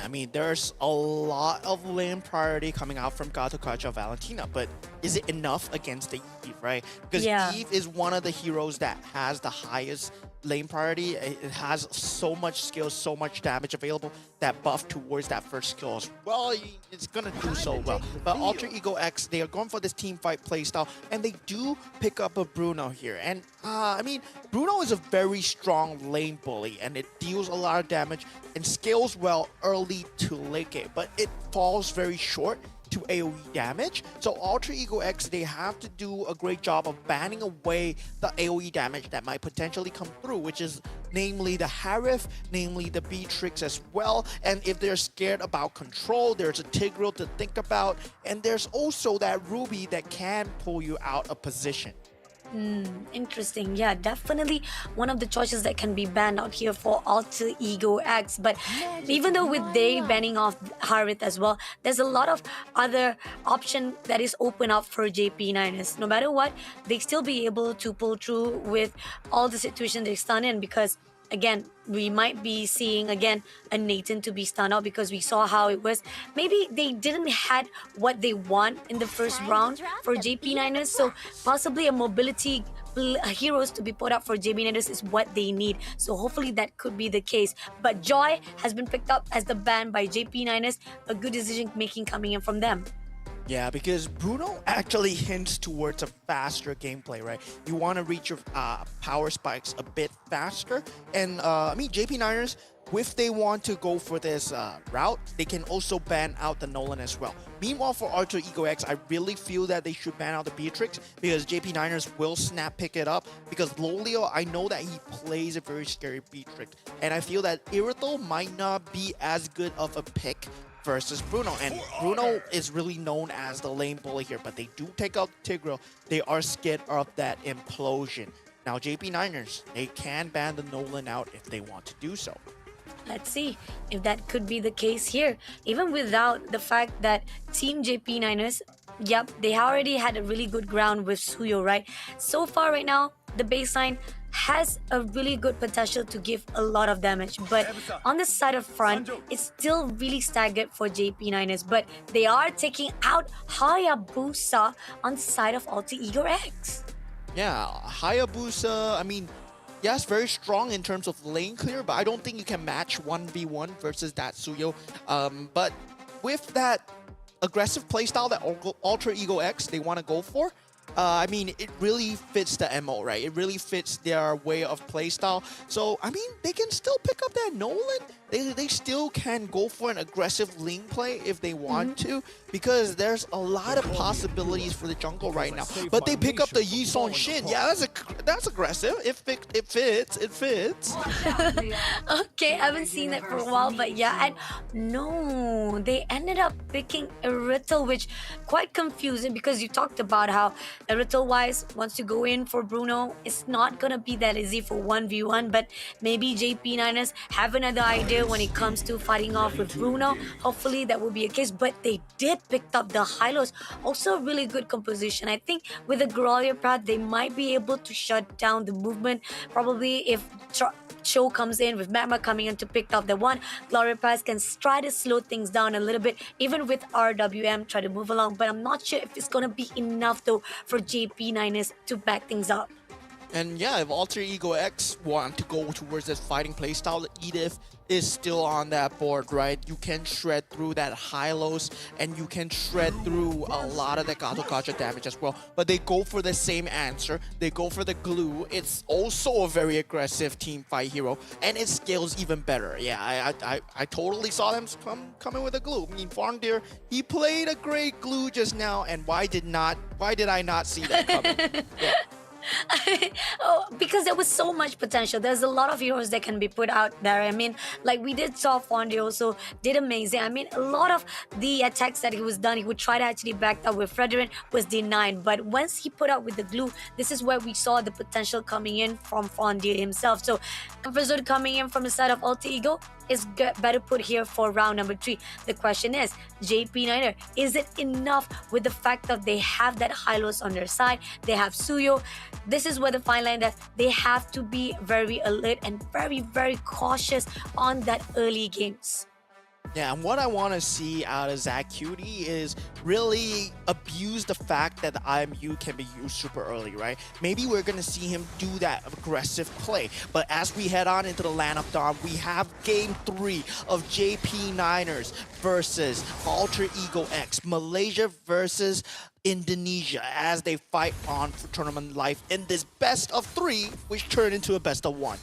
I mean, there's a lot of lane priority coming out from Gato Kacha Valentina, but is it enough against the Eve, right? Because Eve is one of the heroes that has the highest lane priority. It has so much skill, so much damage available. That buff towards that first skill as well, it's gonna do so well. But Ultra Ego X, they are going for this team fight playstyle, and they do pick up a Bruno here. And I mean, Bruno is a very strong lane bully, and it deals a lot of damage and scales well early to late game, but it falls very short to AoE damage. So Ultra Ego X, they have to do a great job of banning away the AoE damage that might potentially come through, which is namely the Harif, namely the Beatrix as well. And if they're scared about control, there's a Tigreal to think about, and there's also that Ruby that can pull you out of position. Interesting. Yeah, definitely one of the choices that can be banned out here for Alter Ego X. But even though with they banning off Harith as well, there's a lot of other option that is open up for JP9ers. No matter what, they still be able to pull through with all the situations they're stunned in, because again, we might be seeing again a Nathan to be stunned out because we saw how it was. Maybe they didn't had what they want in the first round for JP9ers, so possibly a mobility heroes to be put up for JP9ers is what they need. So hopefully that could be the case. But Joy has been picked up as the ban by JP9ers. A good decision making coming in from them. Yeah, because Bruno actually hints towards a faster gameplay, right? You want to reach your power spikes a bit faster. And I mean, JP Niners, if they want to go for this route, they can also ban out the Nolan as well. Meanwhile, for Alter Ego X, I really feel that they should ban out the Beatrix because JP Niners will snap pick it up. Because Lolio, I know that he plays a very scary Beatrix. And I feel that Irithel might not be as good of a pick versus Bruno. And Bruno is really known as the lane bully here, but they do take out Tigreal. They are scared of that implosion. Now, JP Niners, they can ban the Nolan out if they want to do so. Let's see if that could be the case here. Even without the fact that Team JP Niners, yep, they already had a really good ground with Suyo, right? So far right now, the baseline has a really good potential to give a lot of damage, but on the side of front, it's still really staggered for JP Niners, but they are taking out Hayabusa on the side of Alter Ego X. Yeah, Hayabusa, I mean, yes, very strong in terms of lane clear, but I don't think you can match 1v1 versus that Suyo. But with that aggressive playstyle that Alter Ego X they want to go for, I mean, it really fits the MO, right? It really fits their way of playstyle. So, I mean, they can still pick up that Nolan. They still can go for an aggressive link play if they want to, because there's a lot of possibilities for the jungle right now. But they pick up the Yisun Shin. Yeah, that's aggressive. It fits. It fits. Okay, I haven't seen that for a while, but yeah, and no, they ended up picking Irithel, which quite confusing because you talked about how Irithel-wise, once you go in for Bruno, it's not gonna be that easy for 1v1, but maybe JP Niners have another idea when it comes to fighting off with Bruno. Hopefully that will be a case, but they did pick up the Hylos. Also a really good composition. I think with the Grolier Prat, they might be able to shut down the movement. Probably if Cho comes in with Magma coming in to pick up the one, Glory Pass can try to slow things down a little bit, even with RWM try to move along, but I'm not sure if it's gonna be enough though for JP Niners to back things up. And yeah, if Alter Ego X want to go towards this fighting playstyle, Edith is still on that board, right? You can shred through that Hylos and you can shred through a lot of the Gato Gacha damage as well. But they go for the same answer. They go for the glue. It's also a very aggressive team fight hero and it scales even better. Yeah, I totally saw them coming with a glue. I mean, Fongdir, he played a great glue just now, and why did I not see that coming? Yeah. Oh, because there was so much potential. There's a lot of heroes that can be put out there. I mean, like we did saw Fondy also did amazing. I mean, a lot of the attacks that he was done, he would try to actually back up with Frederick was denied. But once he put out with the glue, this is where we saw the potential coming in from Fondy himself. So, Professor coming in from the side of Alter Ego is better put here for round number 3. The question is, JP Niner, is it enough with the fact that they have that Hylos on their side? They have Suyo. This is where the fine line that they have to be very alert and very, very cautious on that early games. Yeah, and what I want to see out of Zach Cutie is really abuse the fact that the IMU can be used super early, right? Maybe we're going to see him do that aggressive play. But as we head on into the Land of Dawn, we have Game 3 of JP Niners versus Alter Ego X. Malaysia versus Indonesia as they fight on for tournament life in this best of 3, which turned into a best of 1.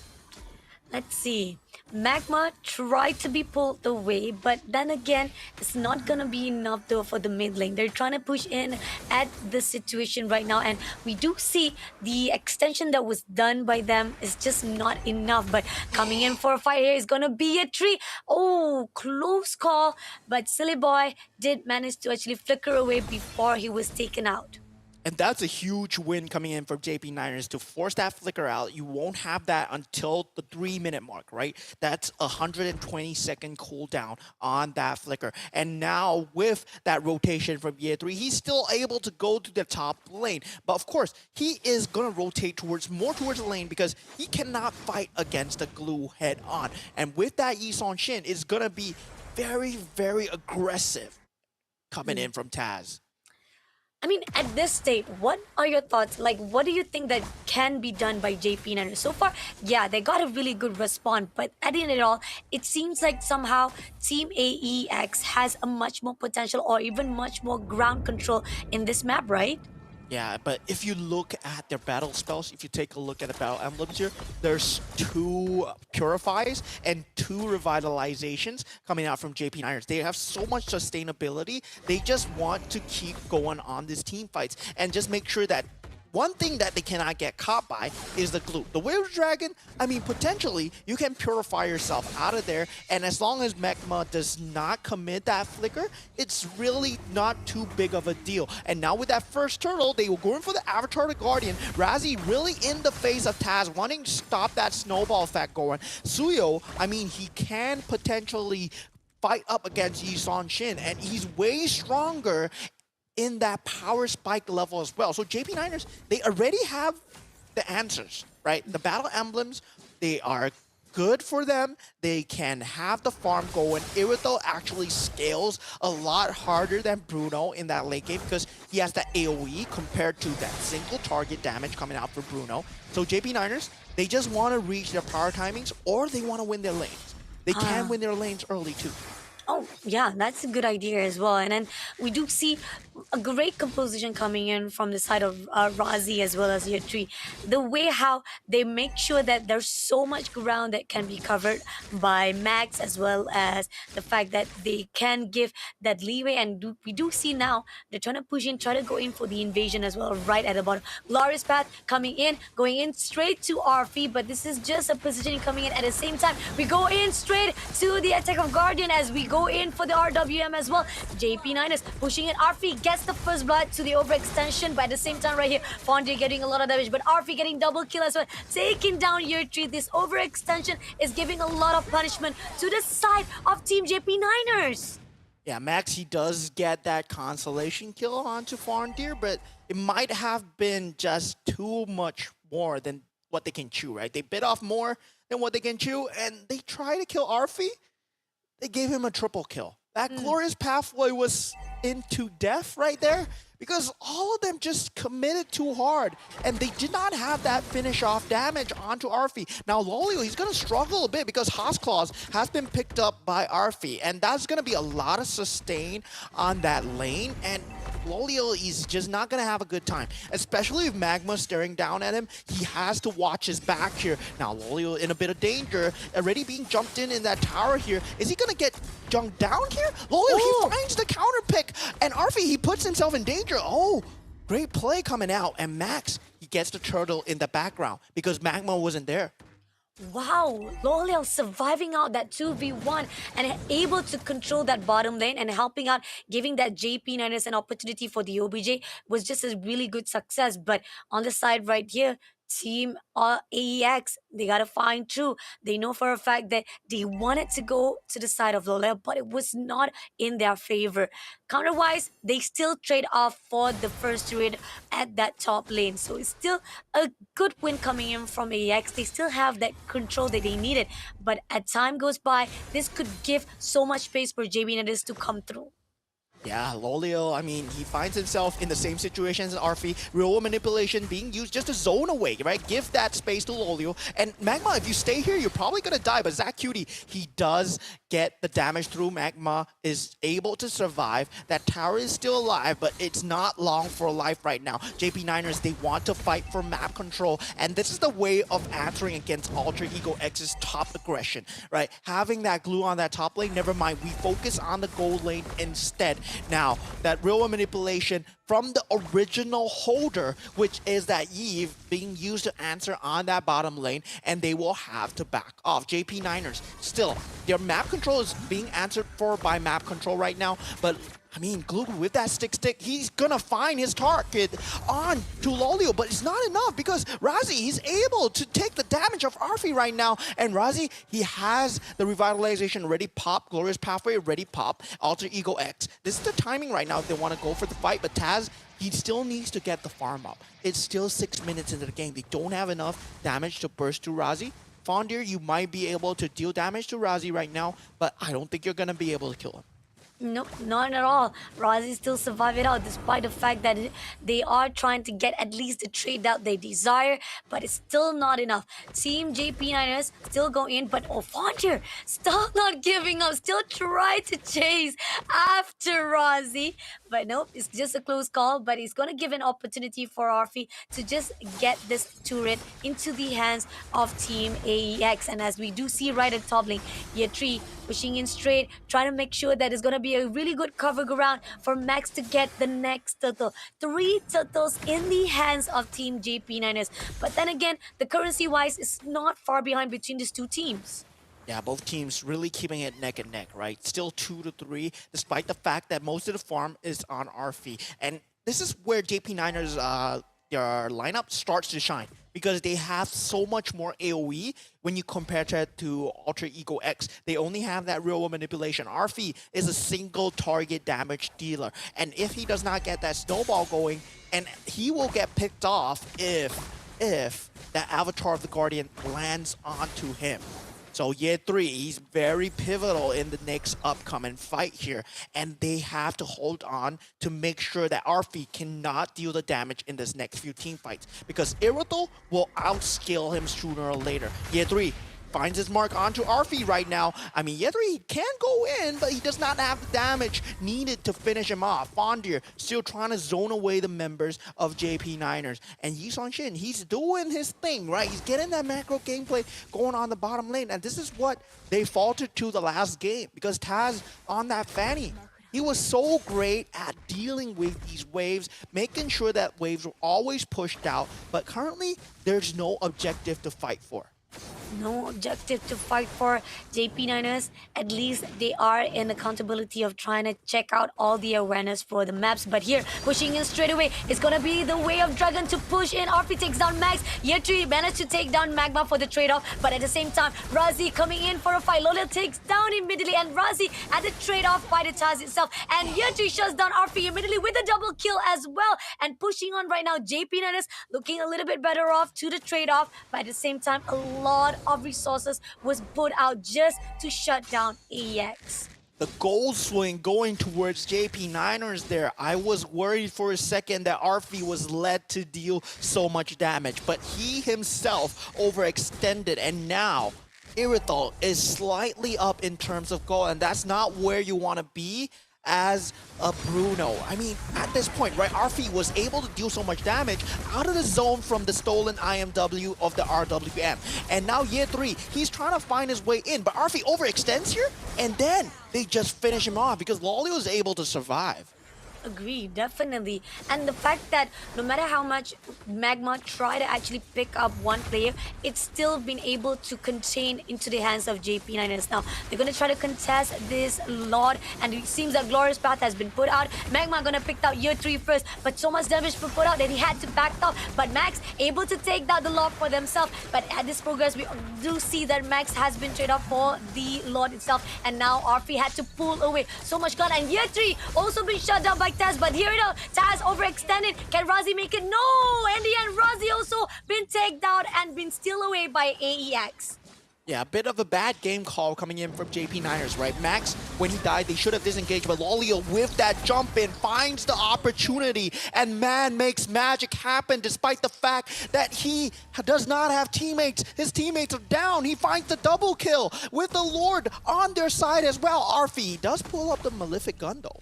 Let's see. Magma tried to be pulled away, but then again, it's not gonna be enough though for the mid lane. They're trying to push in at the situation right now, and we do see the extension that was done by them is just not enough. But coming in for a fight here is gonna be a tree. Oh, close call, but Silly Boy did manage to actually flicker away before he was taken out. And that's a huge win coming in from JP Niners to force that flicker out. You won't have that until the 3-minute mark, right? That's a 120-second cooldown on that flicker. And now with that rotation from year 3, he's still able to go to the top lane. But of course, he is going to rotate more towards the lane because he cannot fight against the glue head on. And with that Yisun Shin, it's going to be very, very aggressive coming in from Taz. I mean, at this state, what are your thoughts? Like, what do you think that can be done by JP Niners? So far, yeah, they got a really good response, but at the end of it all, it seems like somehow Team AEX has a much more potential or even much more ground control in this map, right? Yeah, but if you look at their battle spells, if you take a look at the battle emblems here, there's 2 Purifies and 2 Revitalizations coming out from JP Niners. They have so much sustainability. They just want to keep going on these team fights and just make sure that one thing that they cannot get caught by is the glue. The Wave Dragon, I mean, potentially, you can purify yourself out of there, and as long as Magma does not commit that flicker, it's really not too big of a deal. And now with that first turtle, they were going for the Avatar the Guardian. Razzie really in the face of Taz, wanting to stop that snowball effect going. Suyo, I mean, he can potentially fight up against Yi Son Shin, and he's way stronger in that power spike level as well. So JP Niners, they already have the answers, right? The battle emblems, they are good for them. They can have the farm going. Irithel actually scales a lot harder than Bruno in that late game because he has that AoE compared to that single target damage coming out for Bruno. So JP Niners, they just want to reach their power timings or they want to win their lanes. They can win their lanes early too. Oh, yeah, that's a good idea as well. And then we do see a great composition coming in from the side of Razi as well as Year 3. The way how they make sure that there's so much ground that can be covered by Max, as well as the fact that they can give that leeway. And we do see now they're trying to push in, try to go in for the invasion as well, right at the bottom. Glorious Path coming in, going in straight to RF, but this is just a positioning coming in at the same time. We go in straight to the attack of Guardian as we go in for the RWM as well. JP Niners pushing it. Arfi gets the first blood to the overextension, but at the same time right here, Fonde getting a lot of damage, but Arfi getting double kill as well. Taking down Year 3. This overextension is giving a lot of punishment to the side of Team JP Niners. Yeah, Max, he does get that consolation kill onto Fondir, but it might have been just too much more than what they can chew, right? They bit off more than what they can chew, and they try to kill Arfi. They gave him a triple kill. That glorious pathway was into death right there because all of them just committed too hard and they did not have that finish off damage onto Arfi. Now Lolio, he's going to struggle a bit because Haas Claws has been picked up by Arfi and that's going to be a lot of sustain on that lane, and Lolio is just not going to have a good time, especially if Magma staring down at him. He has to watch his back here. Now Lolio in a bit of danger, already being jumped in that tower here. Is he going to get jumped down here? Lolio, he finds the counter pick, and Arfi, he puts himself in danger. Oh, great play coming out, and Max, he gets the turtle in the background because Magma wasn't there. Wow, L'Oreal surviving out that 2v1 and able to control that bottom lane and helping out, giving that JP Niners an opportunity for the OBJ was just a really good success. But on the side right here, Team AEX, they gotta find through. They know for a fact that they wanted to go to the side of L'Oreal, but it was not in their favor. Counter-wise, they still trade off for the first trade at that top lane. So it's still a good win coming in from AEX. They still have that control that they needed. But as time goes by, this could give so much space for JB Nadis to come through. Yeah, Lolio, I mean, he finds himself in the same situation as Arfi. Real manipulation being used just to zone away, right? Give that space to Lolio. And Magma, if you stay here, you're probably going to die. But Zach Cutie, he does get the damage through. Magma is able to survive. That tower is still alive, but it's not long for life right now. JP Niners, they want to fight for map control. And this is the way of answering against Ultra Ego X's top aggression, right? Having that glue on that top lane, never mind. We focus on the gold lane instead. Now, that real manipulation from the original holder, which is that Eve being used to answer on that bottom lane, and they will have to back off. JP Niners, still, their map control is being answered for by map control right now, but I mean, Glue with that stick, he's gonna find his target on to Lolio, but it's not enough because Razi, he's able to take the damage of Arfi right now, and Razi, he has the revitalization ready pop, Glorious Pathway ready pop, Alter Ego X. This is the timing right now if they want to go for the fight, but Taz, he still needs to get the farm up. It's still 6 minutes into the game. They don't have enough damage to burst through Razi. Fondir, you might be able to deal damage to Razi right now, but I don't think you're gonna be able to kill him. Nope, not at all. Razi still survive it out despite the fact that they are trying to get at least the trade out they desire, but it's still not enough. Team JP9ers still go in, but Fontier still not giving up, still try to chase after Razi. But nope, it's just a close call, but he's gonna give an opportunity for Arfi to just get this turret into the hands of Team AEX. And as we do see right at top lane, Year 3 pushing in straight, trying to make sure that it's gonna be a really good cover ground for Max to get the next turtle. 3 turtles in the hands of Team JP9ers. But then again, the currency-wise is not far behind between these two teams. Yeah, both teams really keeping it neck and neck, right? Still 2-3, despite the fact that most of the farm is on Arfi. And this is where JP9ers, their lineup starts to shine, because they have so much more AoE when you compare that to Alter Ego X. They only have that real world manipulation. Arfi is a single target damage dealer. And if he does not get that snowball going, and he will get picked off if that Avatar of the Guardian lands onto him. So Year 3, he's very pivotal in the next upcoming fight here. And they have to hold on to make sure that Arfi cannot deal the damage in this next few team fights, because Irithel will outscale him sooner or later. Year 3 finds his mark onto Arfi right now. I mean, Year 3 can go in, but he does not have the damage needed to finish him off. Fondir still trying to zone away the members of JP9ers. And Yi Shin, he's doing his thing, right? He's getting that macro gameplay going on the bottom lane. And this is what they faltered to the last game, because Taz on that Fanny, he was so great at dealing with these waves, making sure that waves were always pushed out. But currently, there's no objective to fight for. No objective to fight for. JP9ers, at least they are in accountability of trying to check out all the awareness for the maps. But here, pushing in straight away, it's gonna be the way of Dragon to push in. Arfi takes down Max. Year 3 managed to take down Magma for the trade-off, but at the same time, Razi coming in for a fight. Lolil takes down immediately, and Razi at the trade-off by the Taz itself. And Year 3 shuts down Arfi immediately with a double kill as well. And pushing on right now, JP9ers looking a little bit better off to the trade-off, but at the same time, a lot of resources was put out just to shut down AEX. The goal swing going towards JP9ers there. I was worried for a second that Arfi was led to deal so much damage, but he himself overextended, and now Irithel is slightly up in terms of goal, and that's not where you want to be as a Bruno. I mean, at this point, right, Arfi was able to deal so much damage out of the zone from the stolen IMW of the RWM. And now Year 3, he's trying to find his way in, but Arfi overextends here, and then they just finish him off because Lolly was able to survive. Agree, definitely. And the fact that no matter how much Magma try to actually pick up one player, it's still been able to contain into the hands of JP9ers. Now, they're going to try to contest this Lord, and it seems that Glorious Path has been put out. Magma going to pick out Year 3 first, but so much damage was put out that he had to back off. But Max able to take down the Lord for themselves. But at this progress, we do see that Max has been traded off for the Lord itself, and now Arfi had to pull away. So much gone, and Year 3 also been shut down by Taz, but here it is. Taz overextended. Can Razi make it? No! In the end, Razi also been taken down and been steal away by AEX. Yeah, a bit of a bad game call coming in from JP9ers, right? Max, when he died, they should have disengaged, but Lolio with that jump in finds the opportunity, and man makes magic happen despite the fact that he does not have teammates. His teammates are down. He finds the double kill with the Lord on their side as well. Arfi does pull up the Malefic gun though.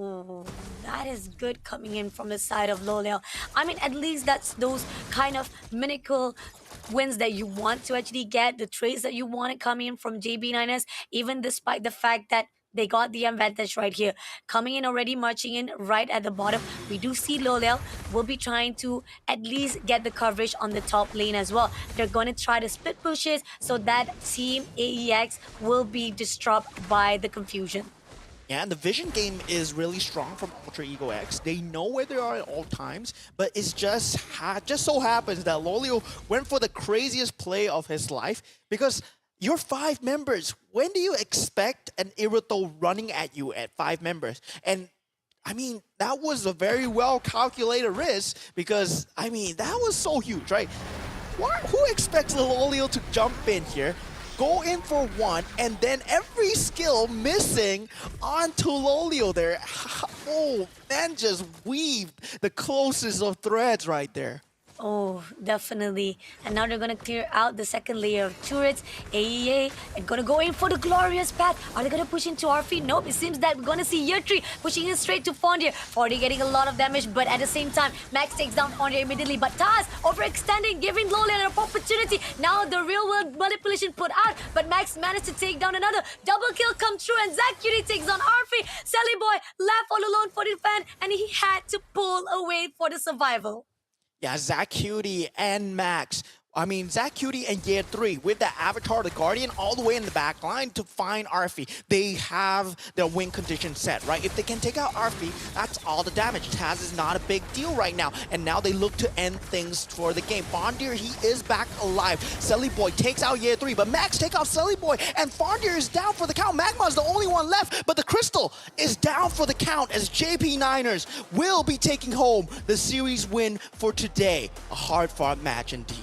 Ooh, that is good coming in from the side of Loleo. I mean, at least that's those kind of miracle wins that you want to actually get, the trades that you want to come in from JB9ers, even despite the fact that they got the advantage right here. Coming in already, marching in right at the bottom. We do see Lolel will be trying to at least get the coverage on the top lane as well. They're going to try to split pushes so that Team AEX will be disrupted by the confusion. Yeah, and the vision game is really strong from Ultra Ego X. They know where they are at all times, but it's just so happens that Lolio went for the craziest play of his life, because you're 5 members. When do you expect an Irithel running at you at 5 members? And I mean, that was a very well calculated risk, because I mean, that was so huge, right? Who expects Lolio to jump in here? go in for one, and then every skill missing onto Lolio there. Oh, man just weaved the closest of threads right there. Oh, definitely. And now they're gonna clear out the second layer of turrets. AEA and gonna go in for the glorious path. Are they gonna push into RP? Nope. It seems that we're gonna see Year 3 pushing in straight to Fondier. Fondier getting a lot of damage, but at the same time, Max takes down Fondier immediately. But Taz overextending, giving Lolio an opportunity. Now the real world manipulation put out, but Max managed to take down another. Double kill come true, and Zach Cutie takes on RP. Sally Boy left all alone for the fan, and he had to pull away for the survival. Yeah, Zach Cutie and Max. I mean, Zach Cutie and Year 3 with the Avatar, the Guardian, all the way in the back line to find Arfi. They have their win condition set, right? If they can take out Arfi, that's all the damage. Taz is not a big deal right now. And now they look to end things for the game. Fondier, he is back alive. Selly Boy takes out Year 3, but Max take out Selly Boy, and Fondier is down for the count. Magma is the only one left, but the Crystal is down for the count as JP Niners will be taking home the series win for today. A hard-fought match indeed.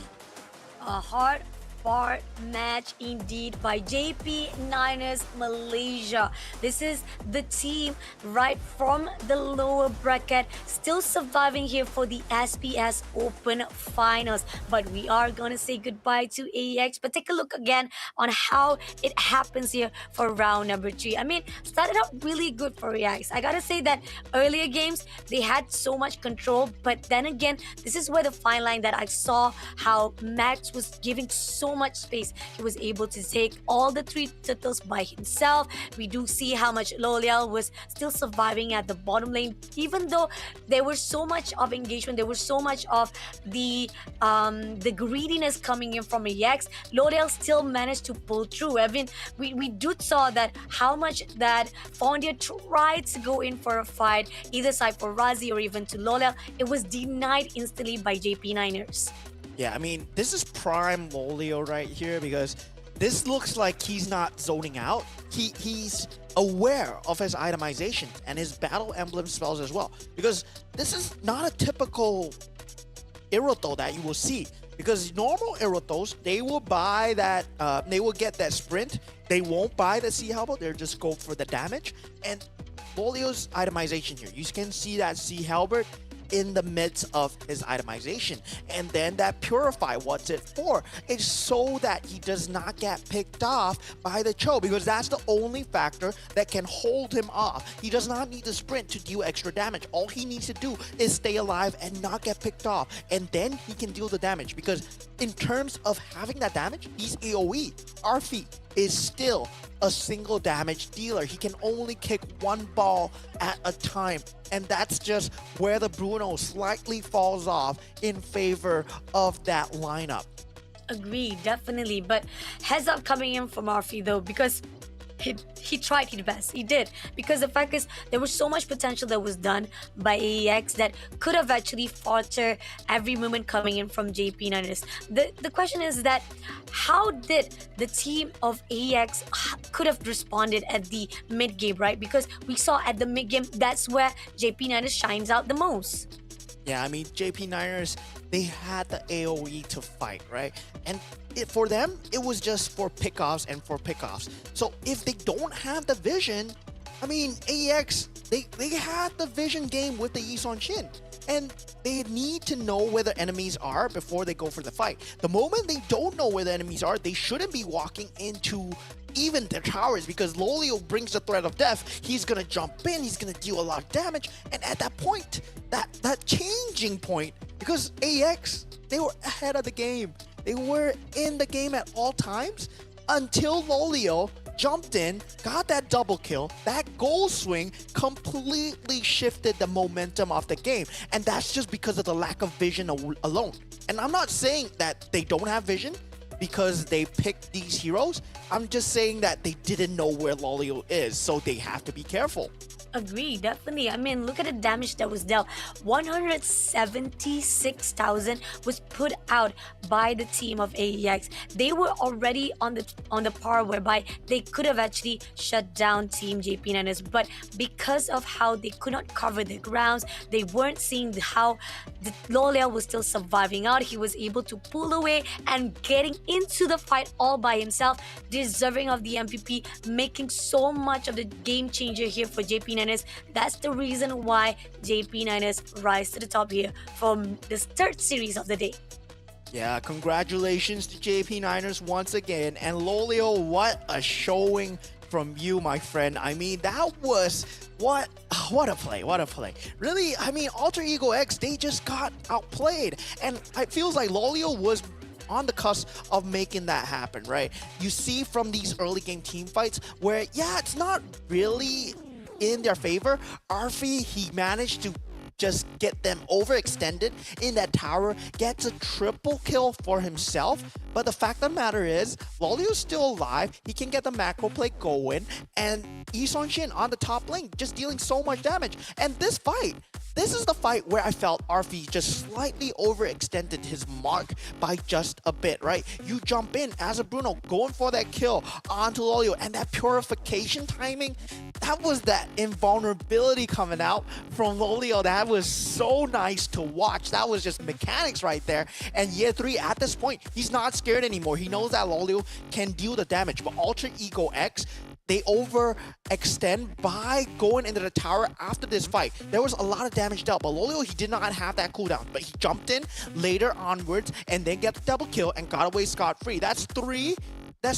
A hard-fought match indeed by JP Niners Malaysia. This is the team right from the lower bracket, still surviving here for the SPS Open Finals. But we are gonna say goodbye to AEX. But take a look again on how it happens here for round number 3. I mean, started out really good for AEX. I gotta say that earlier games, they had so much control. But then again, this is where the fine line that I saw how Max was giving so much space. He was able to take all the 3 titles by himself. We do see how much Lolial was still surviving at the bottom lane, even though there was so much of engagement, there was so much of the greediness coming in from AX. Lolial still managed to pull through. I mean, we do saw that how much that Fondier tried to go in for a fight, either side for Razi or even to Lolial. It was denied instantly by JP Niners. Yeah, I mean, this is prime Lolio right here because this looks like he's not zoning out. He's aware of his itemization and his battle emblem spells as well. Because this is not a typical Iroto that you will see. Because normal Irotos, they will buy that, they will get that sprint. They won't buy the Sea Halberd, they'll just go for the damage. And Lolio's itemization here, you can see that Sea Halberd in the midst of his itemization. And then that Purify, what's it for? It's so that he does not get picked off by the Cho, because that's the only factor that can hold him off. He does not need to sprint to deal extra damage. All he needs to do is stay alive and not get picked off, and then he can deal the damage. Because in terms of having that damage, he's AoE. Arfi is still a single damage dealer. He can only kick one ball at a time, and that's just where the Bruno slightly falls off in favor of that lineup. Agreed, definitely. But heads up coming in from Arfi though, because he tried his best. He did. Because the fact is, there was so much potential that was done by AEX that could have actually faltered every movement coming in from JP Niners. The question is that how did the team of AEX could have responded at the mid game, right? Because we saw at the mid game, that's where JP Niners shines out the most. Yeah, I mean, JP Niners, they had the AoE to fight, right? And for them, it was just for pickoffs and for pickoffs. So if they don't have the vision, I mean, AEX, they had the vision game with the Yi Son Shin. And they need to know where the enemies are before they go for the fight. The moment they don't know where the enemies are, they shouldn't be walking into even the towers, because Lolio brings the threat of death. He's gonna jump in, he's gonna deal a lot of damage, and at that point, that changing point, because AX, they were ahead of the game. They were in the game at all times until Lolio jumped in, got that double kill. That goal swing completely shifted the momentum of the game, and that's just because of the lack of vision alone. And I'm not saying that they don't have vision because they picked these heroes. I'm just saying that they didn't know where Lolio is, so they have to be careful. Agree, definitely. I mean, look at the damage that was dealt. 176,000 was put out by the team of AEX. They were already on the par whereby they could have actually shut down Team JP9ers, but because of how they could not cover the grounds, they weren't seeing how the Lolia was still surviving out. He was able to pull away and getting into the fight all by himself, deserving of the MVP, making so much of the game changer here for JP9ers. That's the reason why JP9ers rise to the top here from this third series of the day. Yeah, congratulations to JP9ers once again. And Lolio, what a showing from you, my friend. I mean, that was what a play, what a play. Really, I mean, Alter Ego X, they just got outplayed. And it feels like Lolio was on the cusp of making that happen, right? You see from these early game team fights where, yeah, it's not really in their favor. Arfi, he managed to just get them overextended in that tower, gets a triple kill for himself. But the fact of the matter is, Lolio's still alive. He can get the macro play going, and Yi Shin on the top lane just dealing so much damage. And this is the fight where I felt Arfi just slightly overextended his mark by just a bit, right? You jump in as a Bruno, going for that kill onto Lolio, and that purification timing, that was that invulnerability coming out from Lolio. That was so nice to watch. That was just mechanics right there. And Year 3, at this point, he's not scared anymore. He knows that Lolio can deal the damage, but Alter Ego X, they overextend by going into the tower after this fight. There was a lot of damage dealt, but Lolio, he did not have that cooldown, but he jumped in later onwards and then got the double kill and got away scot-free. That's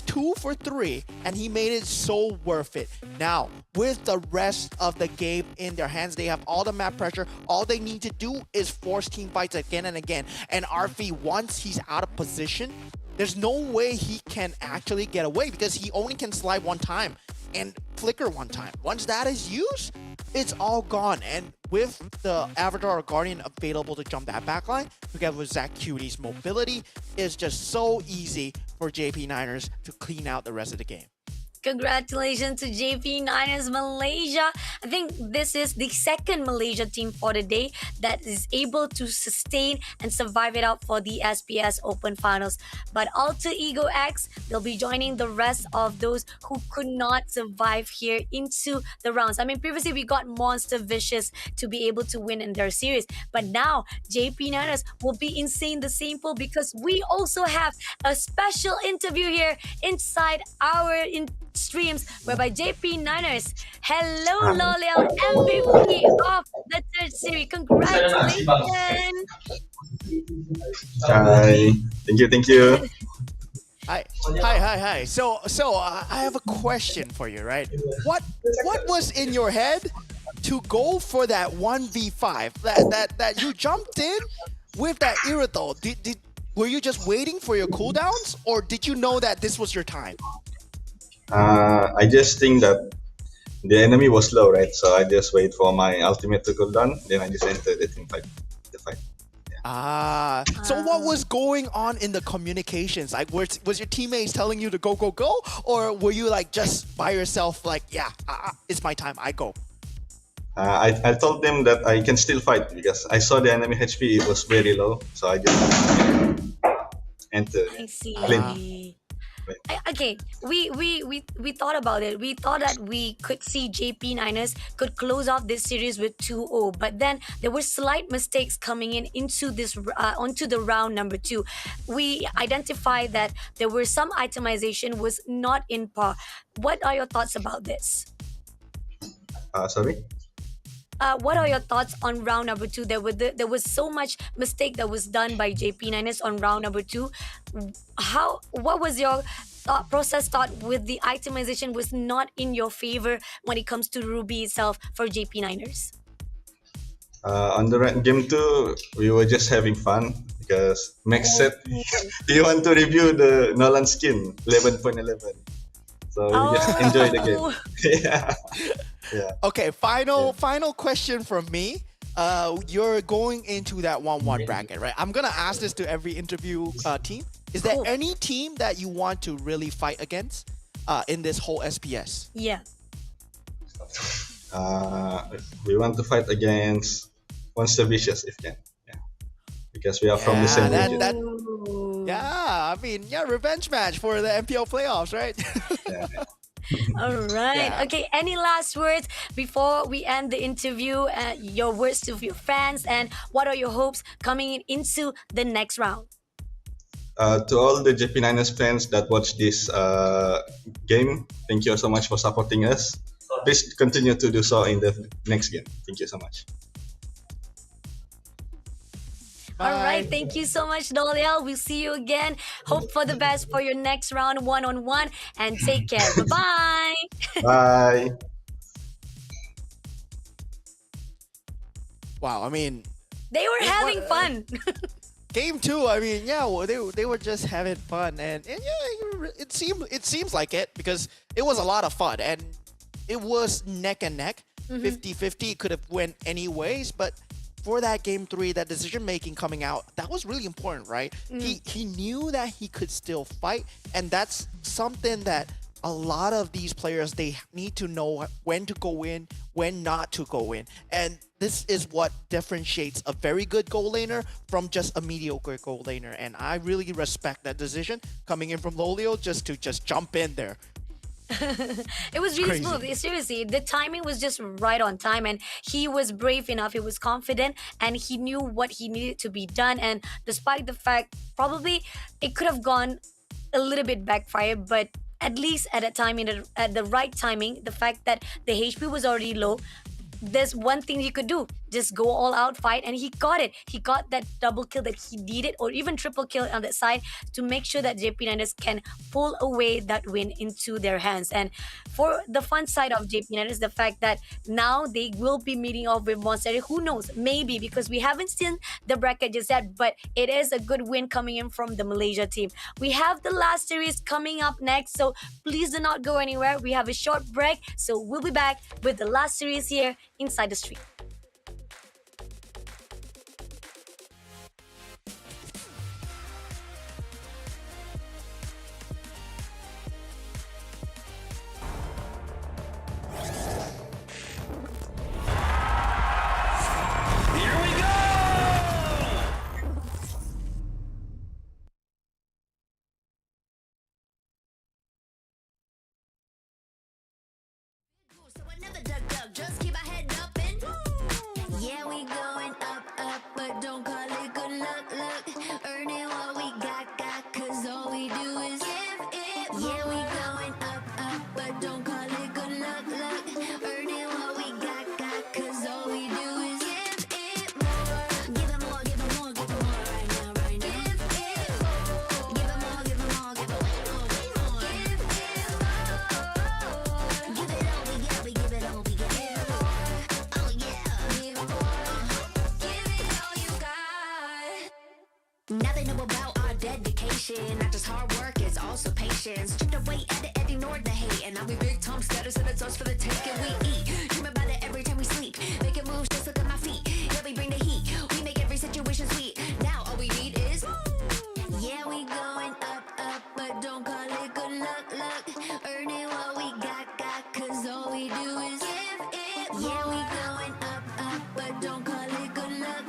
2 for 3, and he made it so worth it. Now, with the rest of the game in their hands, they have all the map pressure. All they need to do is force team fights again and again. And Arfi, once he's out of position, there's no way he can actually get away because he only can slide one time and flicker one time. Once that is used, it's all gone. And with the Avatar or Guardian available to jump that backline, together with Zach Cutie's mobility, it's just so easy for JP9ers to clean out the rest of the game. Congratulations to JP9ers Malaysia. I think this is the second Malaysia team for the day that is able to sustain and survive it out for the SPS Open Finals. But Alter Ego X, they'll be joining the rest of those who could not survive here into the rounds. I mean, previously we got Monster Vicious to be able to win in their series, but now JP9ers will be insane the same pool because we also have a special interview here inside our streams whereby JP9ers, hello Lolel, MVP of the third series. Congratulations. Hi. Thank you. Hi. So I have a question for you, right? What was in your head to go for that 1v5 that you jumped in with that Irithel? Were you just waiting for your cooldowns, or did you know that this was your time? I just think that the enemy was low, right? So I just wait for my ultimate to cool down, then I just enter the team fight. So what was going on in the communications? Like, was your teammates telling you to go, or were you like just by yourself, like, yeah, it's my time, I go? I told them that I can still fight because I saw the enemy HP, it was very low, so I just entered. I see. Okay, we thought about it. We thought that we could see JP9ers could close off this series with 2-0, but then there were slight mistakes coming into this onto the round number 2. We identified that there were some itemization was not in par. What are your thoughts about this? Sorry? What are your thoughts on round number 2? There was so much mistake that was done by JP9ers on round number 2. What was your process with the itemization was not in your favor when it comes to Ruby itself for JP9ers? On the game 2, we were just having fun because Max said he want to review the Nolan skin 11.11. So we just enjoy the game. Yeah. Okay, final question from me. You're going into that 1-1 bracket, right? I'm gonna ask this to every interview team. Is there any team that you want to really fight against in this whole SPS? Yeah. We want to fight against Monster Vicious if can. Yeah, because we are from the Yeah, same region. yeah. I mean, yeah, revenge match for the MPL playoffs, right? Yeah. All right. Yeah. Okay. Any last words before we end the interview? Your words to your fans, and what are your hopes coming into the next round? To all the JP Niners fans that watch this game, thank you so much for supporting us. Please continue to do so in the next game. Thank you so much. All right. Bye. Thank you so much, Doliel. We'll see you again. Hope for the best for your next round one-on-one, and take care. Bye-bye. Bye. Wow. I mean, They were having fun. game 2. I mean, yeah, well, they were just having fun, and yeah, it seems like it because it was a lot of fun, and it was neck and neck, 50-50. It could have went anyways, but for that game 3, that decision making coming out, that was really important, right? He knew that he could still fight, and that's something that a lot of these players, they need to know when to go in, when not to go in. And this is what differentiates a very good goal laner from just a mediocre goal laner. And I really respect that decision coming in from Lolio just to jump in there. It was really Crazy. smooth. Seriously, the timing was just right on time, and he was brave enough. He was confident, and he knew what he needed to be done. And despite the fact, probably it could have gone a little bit backfired, but at least at a time at the right timing, the fact that the HP was already low, there's one thing he could do: just go all out, fight, and he got it. He got that double kill that he needed, or even triple kill on that side, to make sure that JP Niners can pull away that win into their hands. And for the fun side of JP Niners, the fact that now they will be meeting off with Monster. Who knows? Maybe, because we haven't seen the bracket just yet, but it is a good win coming in from the Malaysia team. We have the last series coming up next, so please do not go anywhere. We have a short break, so we'll be back with the last series here inside the stream. Here we go! So I never dug, just keep my head up and yeah, we going up, but don't call it good luck. Earning what we got, cause all we do is give it more. Yeah, we going up, but don't call it good luck. Earning what we got, cause all we do is give it more. Give it more, give it more, give it more right now, right now. Give it more. Give it more, give it more, give it more, give it more. Give it all we got, we give it all we got. Oh yeah, give it more. Give it all you got. Now they know about our dedication. Not just hard work, it's also patience. Chipped away at it and ignored the hate. And now we big Tom status and it's us for the take and we eat. Dream about it every time we sleep. Making moves, just look at my feet. Yeah, we bring the heat. We make every situation sweet. Now all we need is yeah, we going up, but don't call it good luck. Earning what we got, cause all we do is give it more. Yeah, we going up, but don't call it good luck.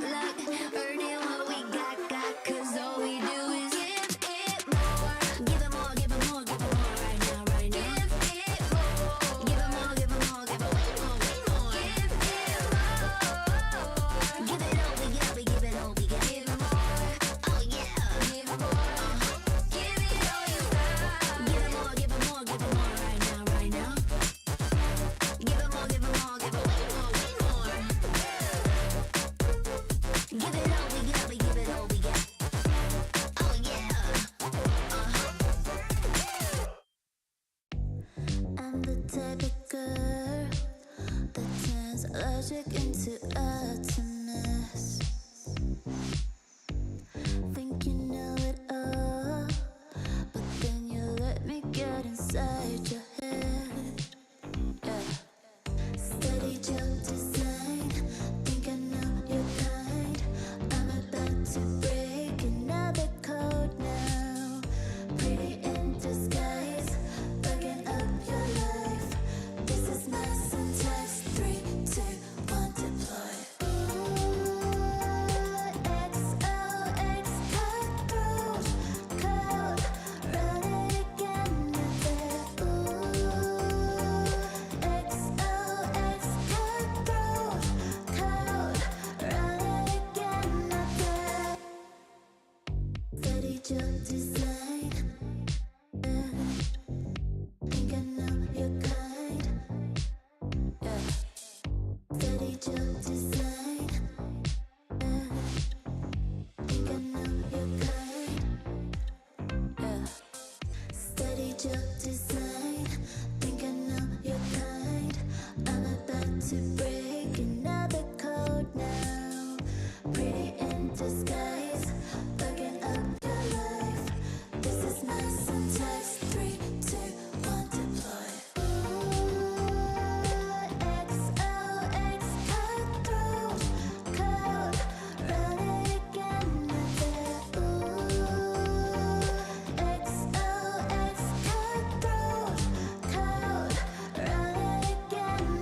Earning what we got, cause all we do is give it more. Give it more, give it more, give it more right now, right now. Give it more. Give it more, give it more, give it way more, way more. Give it more. Give it all we got, we give it all we got. Give it more. Oh yeah, give it more. Give it all you got. Give it more, give it more, give it more right now, right now. Give it more, give it more, give it way more, way more. Give it all we got, we give it all we got. Oh yeah. I'm the type of girl that turns logic into atoms. Think you know it all, but then you let me get inside your head. Yeah. Steady joke design, think I know your kind. I'm about to break another code now. Pretty in disguise, bugging up your life. This is my syntax 3. jump design. Think I know your kind. Steady jump design. Think I know your kind. Steady jump design. Think I know your kind. I'm about to break another code now. Pretty in disguise. Fucking up your life. This is my syntax. 3, 2, 1, deploy. XOX cutthroat code. Run it again. XOX cutthroat code. Run it again.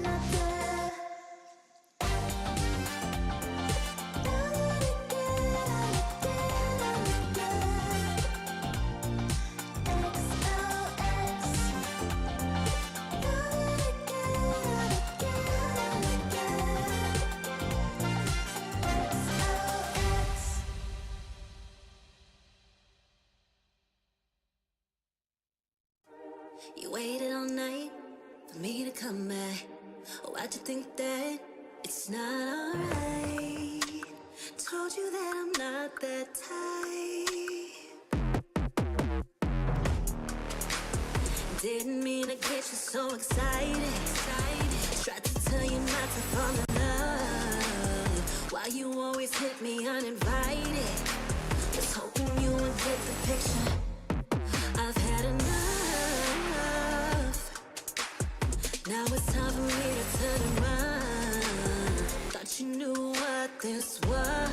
You waited all night for me to come back. Why'd you think that it's not alright? Told you that I'm not that type. Didn't mean to get you so excited. Tried to tell you not to fall in love. Why you always hit me uninvited? Was hoping you would get the picture. I've had enough. Now it's time for me to turn around. Thought you knew what this was.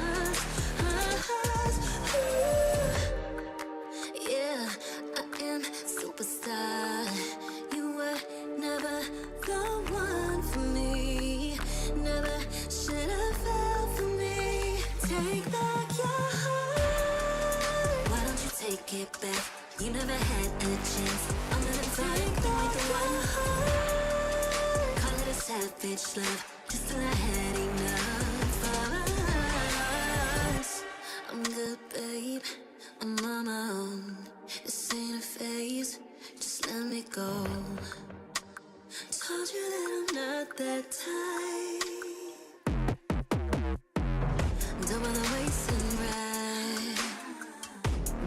Yeah, I am superstar. You were never the one for me. Never should have fell for me. Take back your heart. Why don't you take it back? You never had a chance. I'm gonna take back the one heart. Call it a savage love. Just till I had enough of us. I'm good, babe. I'm on my own. This ain't a phase. Just let me go. Told you that I'm not that type. Don't wanna waste and ride.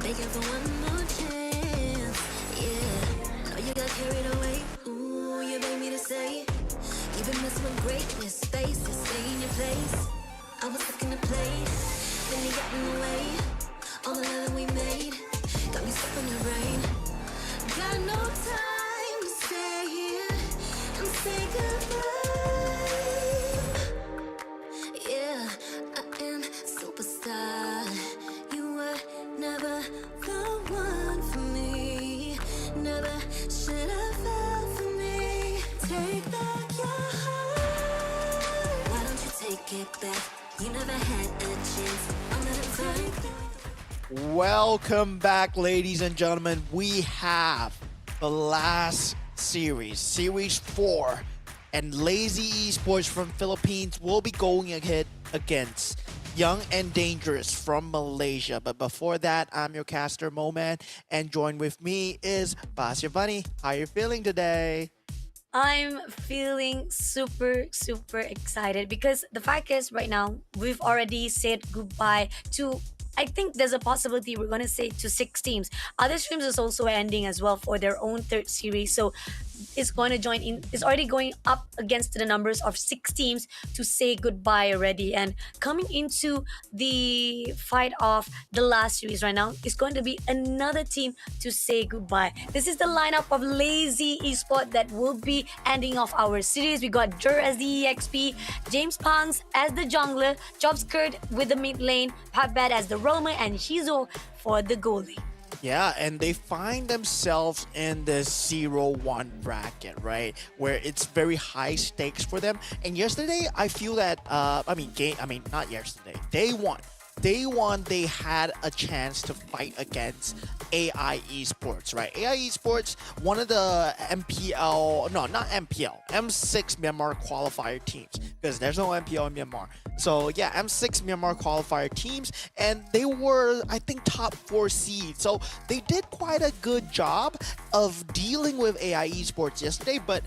Begging for one more chance. Yeah, know you got carried away. Ooh, you made me to say. You've been messing with greatness, faces, stay in your place. I was looking to play, then you got in the way. All the love that we made got me stuck in the rain. Got no time to stay here and say goodbye. Yeah, I am superstar. You were never the one for me. Never should have fell for me. Take back your heart. Why don't you take it back? You never had a chance. I'm gonna take back. Welcome back, ladies and gentlemen. We have the last series, Series 4, and Lazy Esports from Philippines will be going ahead against Young and Dangerous from Malaysia. But before that, I'm your caster, Moman, and join with me is Basya Bunny. How you feeling today? I'm feeling super, super excited because the fact is, right now, we've already said goodbye to, I think there's a possibility we're going to say to 6 teams. Other streams is also ending as well for their own third series. So it's going to join in, it's already going up against the numbers of 6 teams to say goodbye already. And coming into the fight of the last series right now, is going to be another team to say goodbye. This is the lineup of Lazy Esport that will be ending off our series. We got Jur as the EXP, James Pans as the jungler, Jobskirt with the mid lane, Patbad as the roamer, and Shizo for the goalie. Yeah, and they find themselves in the 0-1 bracket, right? Where it's very high stakes for them. And yesterday, I feel that, not yesterday, day one, day one, they had a chance to fight against AI Esports, right? AI Esports, one of the MPL, no, not MPL, M6 Myanmar qualifier teams, because there's no MPL in Myanmar. So yeah, M6 Myanmar qualifier teams, and they were, I think, top 4 seed. So they did quite a good job of dealing with AI Esports yesterday, but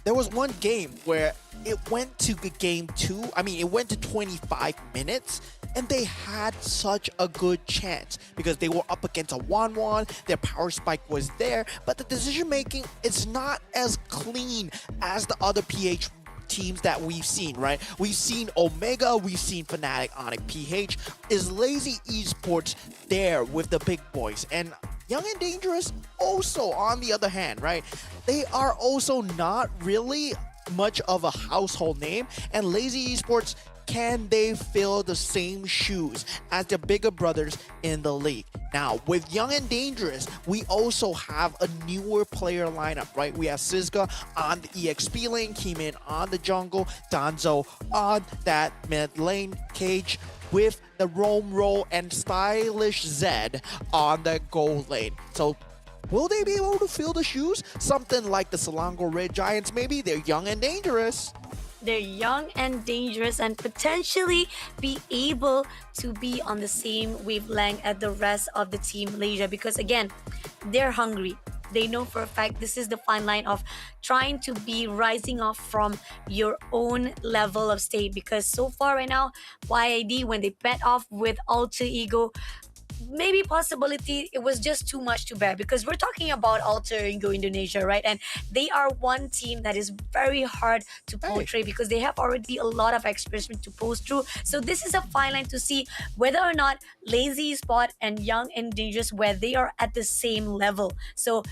there was one game where it went to game 2. I mean, it went to 25 minutes, and they had such a good chance because they were up against a 1-1. Their power spike was there, but the decision making is not as clean as the other PH teams that we've seen, right? We've seen Omega, we've seen Fnatic, Onyx, PH. Is Lazy Esports there with the big boys? And Young and Dangerous also, on the other hand, right? They are also not really much of a household name, and Lazy Esports, can they fill the same shoes as their bigger brothers in the league? Now, with Young and Dangerous, we also have a newer player lineup, right? We have Sizga on the EXP lane, Keeman on the jungle, Danzo on that mid lane, Cage with the roam roll, and Stylish Zed on the gold lane. So will they be able to fill the shoes? Something like the Selangor Red Giants, maybe. They're young and dangerous. They're young and dangerous and potentially be able to be on the same wavelength as the rest of the team Malaysia, because again, they're hungry. They know for a fact this is the fine line of trying to be rising off from your own level of state, because so far right now, YID, when they bet off with Alter Ego, maybe possibility it was just too much to bear, because we're talking about Alter Ego Indonesia, right? And they are one team that is very hard to portray because they have already a lot of experience to post through. So this is a fine line to see whether or not Lazy Spot and Young and Dangerous, where they are at the same level. So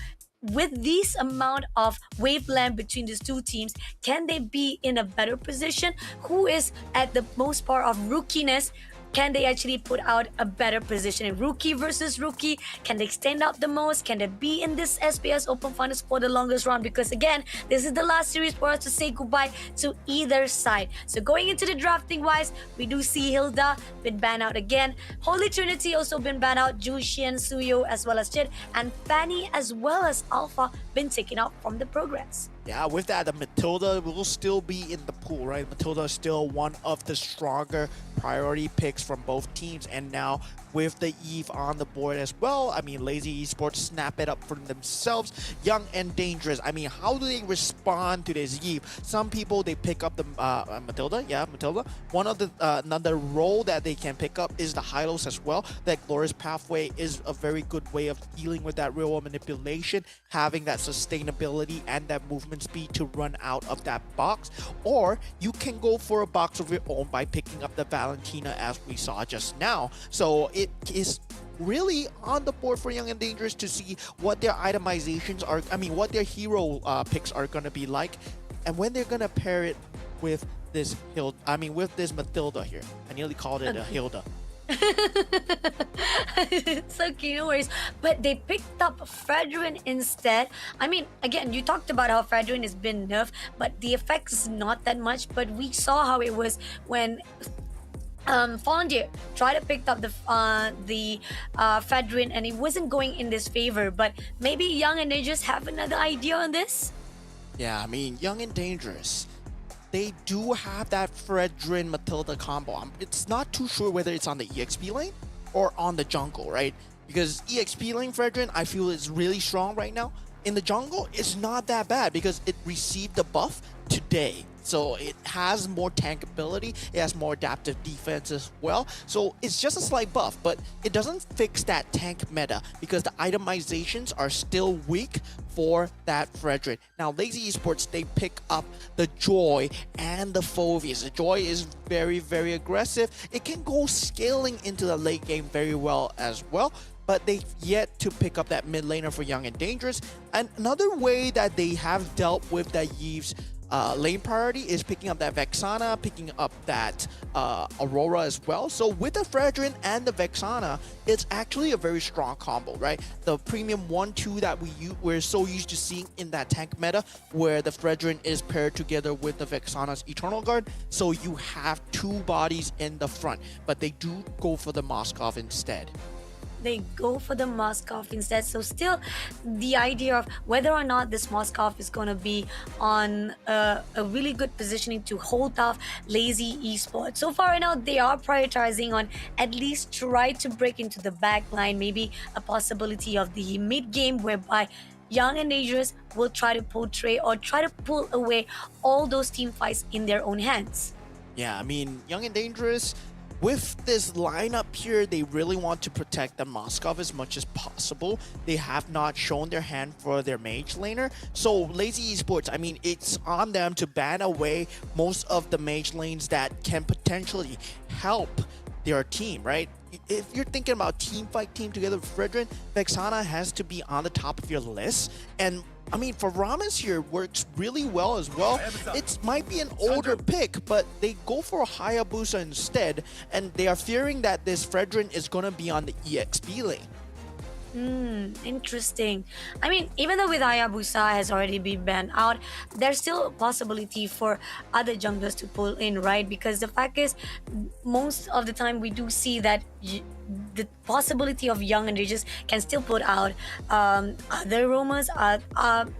with this amount of wavelength between these two teams, can they be in a better position? Who is at the most part of rookiness? Can they actually put out a better position? Rookie versus rookie, can they stand out the most? Can they be in this SPS Open Finals for the longest run? Because again, this is the last series for us to say goodbye to either side. So going into the drafting wise, we do see Hilda been banned out again. Holy Trinity also been banned out. Jushin, Suyo, as well as Chid, and Fanny as well as Alpha been taken out from the progress. Yeah, with that, the Matilda will still be in the pool, right? Matilda is still one of the stronger priority picks from both teams, and now with the Eve on the board as well, I mean, Lazy Esports snap it up for themselves. Young and Dangerous, I mean, how do they respond to this Eve? Some people, they pick up the Matilda. One of the another role that they can pick up is the Hylos as well. That Glorious Pathway is a very good way of dealing with that real world manipulation, having that sustainability and that movement speed to run out of that box. Or you can go for a box of your own by picking up the Valentina, as we saw just now. So it is really on the board for Young and Dangerous to see what their itemizations are, I mean, what their hero picks are going to be like, and when they're going to pair it with this with this Matilda here. I nearly called it a Hilda. It's okay, no worries. But they picked up Fredrin instead. I mean, again, you talked about how Fredrin has been nerfed, but the effect is not that much. But we saw how it was when Fallen Deer tried to pick up the Fedrin, and it wasn't going in this favor. But maybe Young and Dangerous have another idea on this? Yeah, I mean, Young and Dangerous, they do have that Fredrin Matilda combo. It's not too sure whether it's on the EXP lane or on the jungle, right? Because EXP lane Fredrin, I feel, is really strong right now. In the jungle, it's not that bad because it received the buff today. So it has more tank ability, it has more adaptive defense as well. So it's just a slight buff, but it doesn't fix that tank meta because the itemizations are still weak for that Fredrin. Now, Lazy Esports, they pick up the Joy and the Phoveus. The Joy is very, very aggressive. It can go scaling into the late game very well as well, but they've yet to pick up that mid laner for Young and Dangerous. And another way that they have dealt with the Yves lane priority is picking up that Vexana, picking up that Aurora as well. So with the Fredrin and the Vexana, it's actually a very strong combo, right? The premium 1-2 that we're so used to seeing in that tank meta, where the Fredrin is paired together with the Vexana's Eternal Guard. So you have two bodies in the front, but they do go for the Moskov instead. They go for the Moskov instead. So still, the idea of whether or not this Moskov is going to be on a really good positioning to hold off lazy esports. So far right now, they are prioritizing on at least try to break into the back line, maybe a possibility of the mid game whereby Young and Dangerous will try to portray or try to pull away all those team fights in their own hands. Yeah, I mean, Young and Dangerous, with this lineup here, they really want to protect the Moskov as much as possible. They have not shown their hand for their mage laner. So Lazy Esports, I mean, it's on them to ban away most of the mage lanes that can potentially help their team, right? If you're thinking about team together with Fredrin, Vexana has to be on the top of your list. And I mean, for Ramas here, works really well as well. It might be an older pick, but they go for Hayabusa instead, and they are fearing that this Fredrin is going to be on the EXP lane. Interesting. I mean, even though with Hayabusa has already been banned out, there's still a possibility for other junglers to pull in, right? Because the fact is, most of the time we do see that the possibility of Young and Dangerous can still put out other rumors.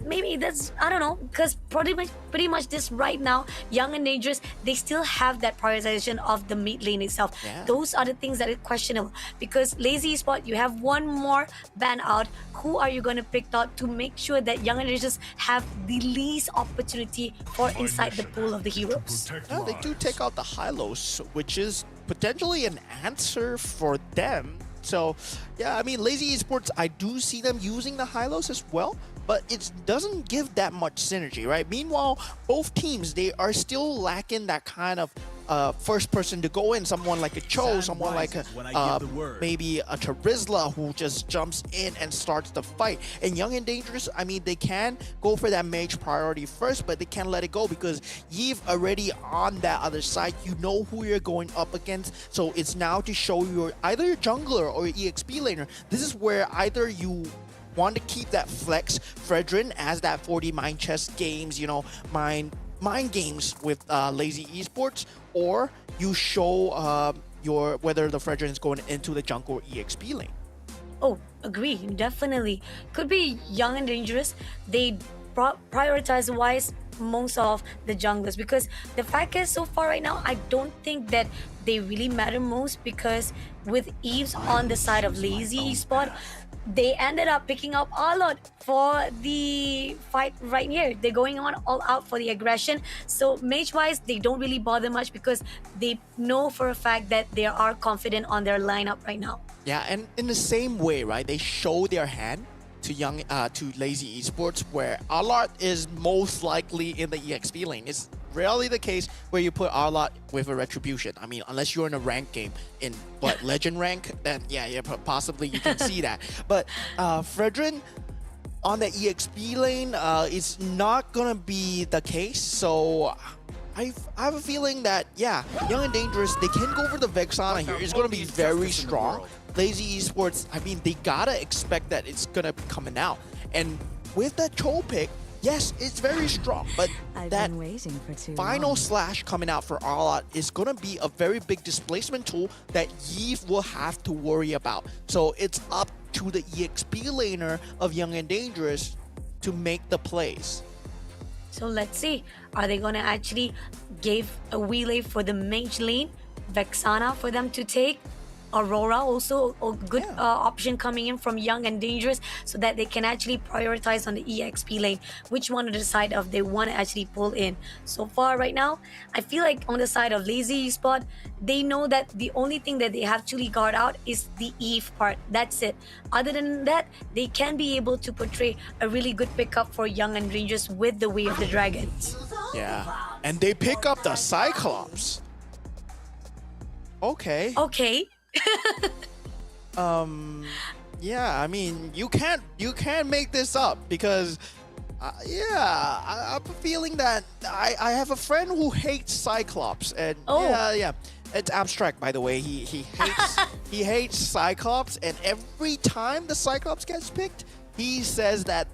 Maybe that's, I don't know, because pretty much this right now, Young and Dangerous, they still have that prioritization of the mid lane itself. Yeah. Those are the things that are questionable, because Lazy Spot, you have one more ban out. Who are you going to pick out to make sure that Young and Dangerous have the least opportunity for inside the pool of the heroes? Yeah, they do take out the Hylos, which is potentially an answer for them. So yeah, I mean, Lazy Esports, I do see them using the Hylos as well, but it doesn't give that much synergy, right? Meanwhile, both teams, they are still lacking that kind of first person to go in, someone like a Cho, someone like a maybe a Charizla who just jumps in and starts the fight. And Young and Dangerous, I mean, they can go for that mage priority first, but they can't let it go because you've already on that other side. You know who you're going up against, so it's now to show your either your jungler or your EXP laner. This is where either you want to keep that flex Fredrin as that 40 mind chess games, you know, mind games with Lazy Esports, or you show your whether the Fredrin is going into the jungle or EXP lane. Oh, agree, definitely. Could be Young and Dangerous. They prioritize wise most of the junglers, because the fact is, so far right now, I don't think that they really matter most, because with Eves on the side of Lazy Spot, they ended up picking up a lot for the fight right here. They're going on all out for the aggression. So mage-wise, they don't really bother much because they know for a fact that they are confident on their lineup right now. Yeah, and in the same way, right, they show their hand to Lazy Esports, where Arlot is most likely in the EXP lane. It's rarely the case where you put Arlot with a Retribution. I mean, unless you're in a rank game in legend rank, then yeah, possibly you can see that. But Fredrin on the EXP lane, it's not gonna be the case. So I have a feeling that, yeah, Young and Dangerous, they can go for the Vexana here. It's gonna be very strong. Lazy Esports, I mean, they gotta expect that it's gonna be coming out. And with that Cho pick, yes, it's very strong, but that final slash coming out for Arlot is gonna be a very big displacement tool that Yves will have to worry about. So it's up to the EXP laner of Young and Dangerous to make the plays. So let's see, are they gonna actually give a relay for the mage lane, Vexana for them to take? Aurora also a good option coming in from Young and Dangerous, so that they can actually prioritize on the EXP lane which one to decide if they want to actually pull in. So far right now, I feel like on the side of Lazy Spot, they know that the only thing that they have to guard out is the Eve part. That's it. Other than that, they can be able to portray a really good pickup for Young and Dangerous with the Way of the Dragons. Yeah, and they pick up the Cyclops. Okay. Okay. Yeah, I mean, you can't make this up, because Yeah, I'm feeling that I have a friend who hates Cyclops, and Oh. yeah, it's abstract, by the way. He hates he hates Cyclops, and every time the Cyclops gets picked, he says that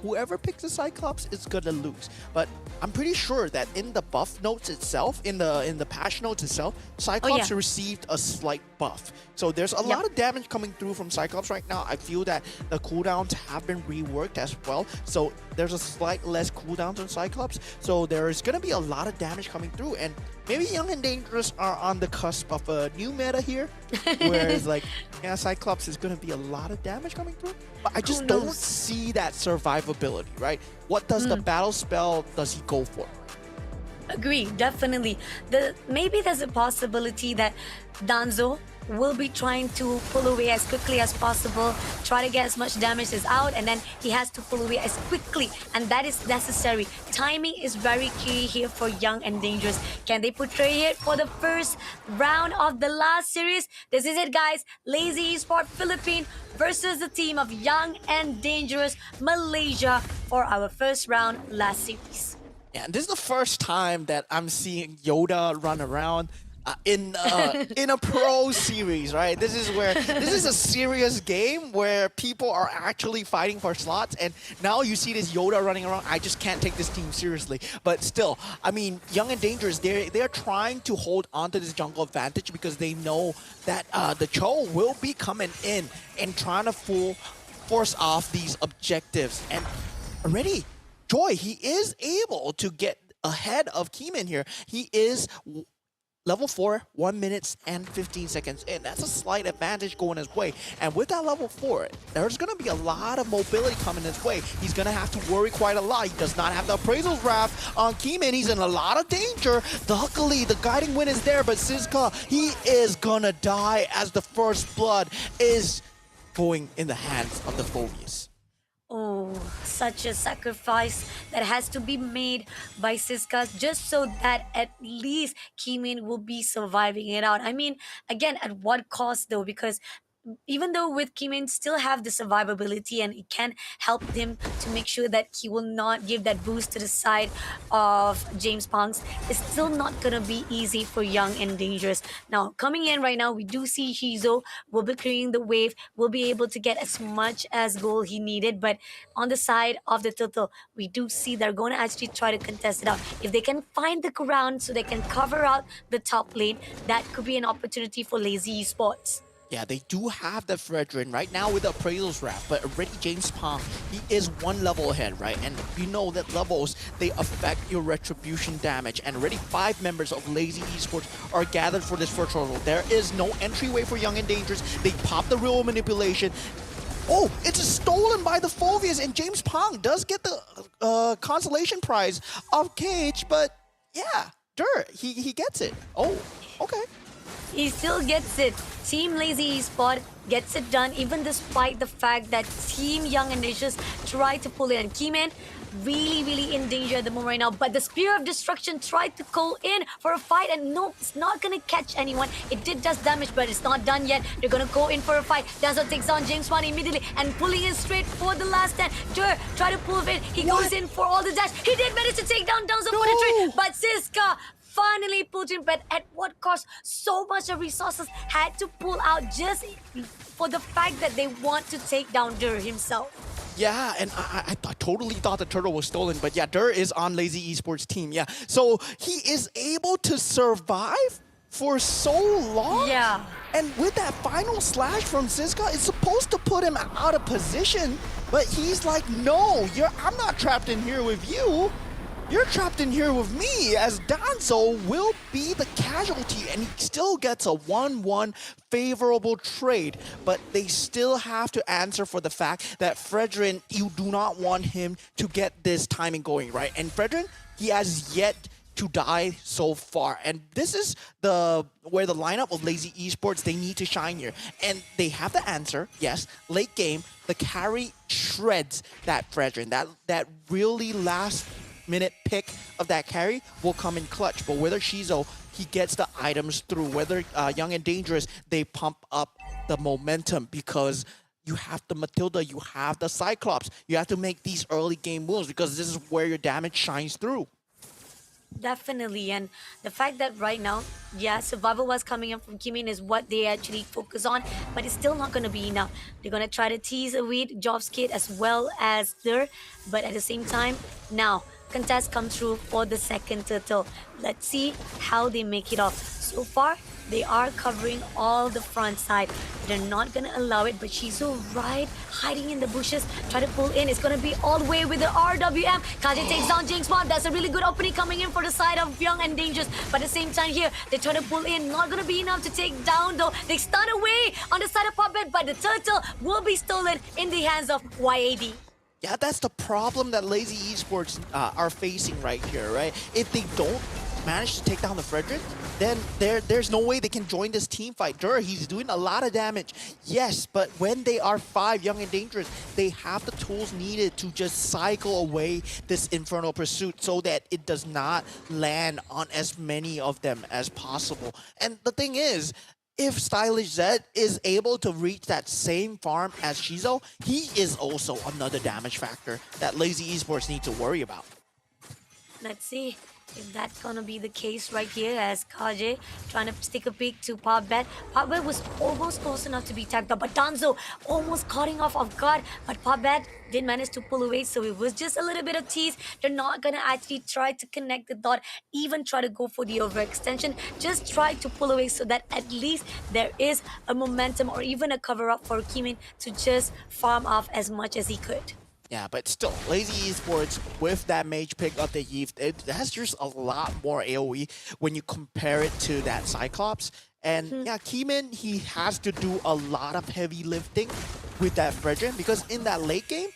whoever picks the Cyclops is gonna lose. But I'm pretty sure that in the buff notes itself, in the patch notes itself, Cyclops yeah. received a slight buff. So there's a lot of damage coming through from Cyclops right now. I feel that the cooldowns have been reworked as well. So there's a slight less cooldowns on Cyclops. So there's gonna be a lot of damage coming through, and maybe Young and Dangerous are on the cusp of a new meta here, whereas like Cyclops is gonna be a lot of damage coming through. But I just don't see that survivability, right? What does the battle spell does he go for? Agree, definitely. Maybe there's a possibility that Danzo will be trying to pull away as quickly as possible, try to get as much damage as out, and then he has to pull away as quickly, and that is necessary. Timing is very key here for Young and Dangerous. Can they portray it for the first round of the last series? This is it, guys. Lazy Esports Philippines versus the team of Young and Dangerous Malaysia for our first round last series. Yeah, and this is the first time that I'm seeing Yoda run around in a pro series, right? This is a serious game where people are actually fighting for slots, and now you see this Yoda running around. I just can't take this team seriously. But still, I mean, Young and Dangerous, they're trying to hold on to this jungle advantage because they know that the Cho will be coming in and trying to force off these objectives. And already, Joy, he is able to get ahead of Keeman here. He is level 4, 1 minute and 15 seconds in. That's a slight advantage going his way. And with that level 4, there's going to be a lot of mobility coming his way. He's going to have to worry quite a lot. He does not have the Appraisal's Wrath on Keeman. He's in a lot of danger. Luckily, the Guiding Wind is there, but Siska, he is going to die as the first blood is going in the hands of the Phobius. Oh, such a sacrifice that has to be made by Siska just so that at least Kimin will be surviving it out. I mean, again, at what cost though? Because even though with Kimin still have the survivability and it can help him to make sure that he will not give that boost to the side of James Punks, it's still not gonna be easy for Young and Dangerous. Now, coming in right now, we do see Shizo will be clearing the wave, will be able to get as much as goal he needed, but on the side of the Turtle, we do see they're going to actually try to contest it out. If they can find the ground so they can cover out the top lane, that could be an opportunity for Lazy Esports. Yeah, they do have the Fredrin right now with the Appraisal's Wrath, but already James Pong, he is one level ahead, right? And you know that levels, they affect your retribution damage. And already 5 members of Lazy Esports are gathered for this first hurdle. There is no entryway for Young and Dangerous. They pop the real manipulation. Oh, it's stolen by the Phobius, and James Pong does get the consolation prize of Cage, but yeah, Dirt, he gets it. Oh, okay. He still gets it. Team Lazy Esport gets it done even despite the fact that Team Young and Dangerous tried to pull it. And Keyman really in danger at the moment right now. But the Spear of Destruction tried to go in for a fight, and no, it's not gonna catch anyone. It did just damage, but it's not done yet. They're gonna go in for a fight. Dazzle takes on James Wan immediately and pulling in straight for the last stand. Dur try to pull it. He goes in for all the dash. He did manage to take down Dazzle for the trade, but Siska finally pulled him, but at what cost? So much of resources had to pull out just for the fact that they want to take down Dur himself. Yeah, and I totally thought the turtle was stolen, but yeah, Dur is on Lazy Esports team, yeah. So he is able to survive for so long? Yeah. And with that final slash from Siska, it's supposed to put him out of position, but he's like, no, I'm not trapped in here with you. You're trapped in here with me, as Danzo will be the casualty, and he still gets a 1-1 favorable trade. But they still have to answer for the fact that Fredrin, you do not want him to get this timing going, right? And Fredrin, he has yet to die so far, and this is where the lineup of Lazy Esports, they need to shine here, and they have the answer. Yes, late game, the carry shreds that Fredrin. That really last minute pick of that carry will come in clutch. But whether Shizo, he gets the items through, whether Young and Dangerous, they pump up the momentum because you have the Matilda, you have the Cyclops. You have to make these early game moves because this is where your damage shines through. Definitely, and the fact that right now, yeah, survival was coming in from Kimin is what they actually focus on, but it's still not going to be enough. They're going to try to tease away Jobskid as well as there, but at the same time, now contest comes through for the second turtle. Let's see how they make it off. So far, they are covering all the front side. They're not gonna allow it, but Shizu right hiding in the bushes, try to pull in. It's gonna be all the way with the RWM. Kaji takes down Jinx Bomb. That's a really good opening coming in for the side of Young and Dangerous. But at the same time here, they try to pull in. Not gonna be enough to take down though. They stun away on the side of Puppet, but the turtle will be stolen in the hands of YAD. Yeah, that's the problem that Lazy Esports are facing right here, right? If they don't manage to take down the Frederick, then there's no way they can join this team fight. He's doing a lot of damage, yes, but when they are 5 Young and Dangerous, they have the tools needed to just cycle away this Infernal Pursuit so that it does not land on as many of them as possible. And the thing is, if Stylish Zed is able to reach that same farm as Shizo, he is also another damage factor that Lazy Esports need to worry about. Let's see if that's gonna be the case right here as Kaje trying to stick a peek to Popbet. Popbet was almost close enough to be tagged up, but Danzo almost cutting off guard, but Popbet did manage to pull away, so it was just a little bit of tease. They're not gonna actually try to connect the dot, even try to go for the overextension. Just try to pull away so that at least there is a momentum or even a cover-up for Kimin to just farm off as much as he could. Yeah, but still, Lazy Esports with that mage pick of the Eve, it has just a lot more AoE when you compare it to that Cyclops. And yeah, Kimin, he has to do a lot of heavy lifting with that Fredrin because in that late game,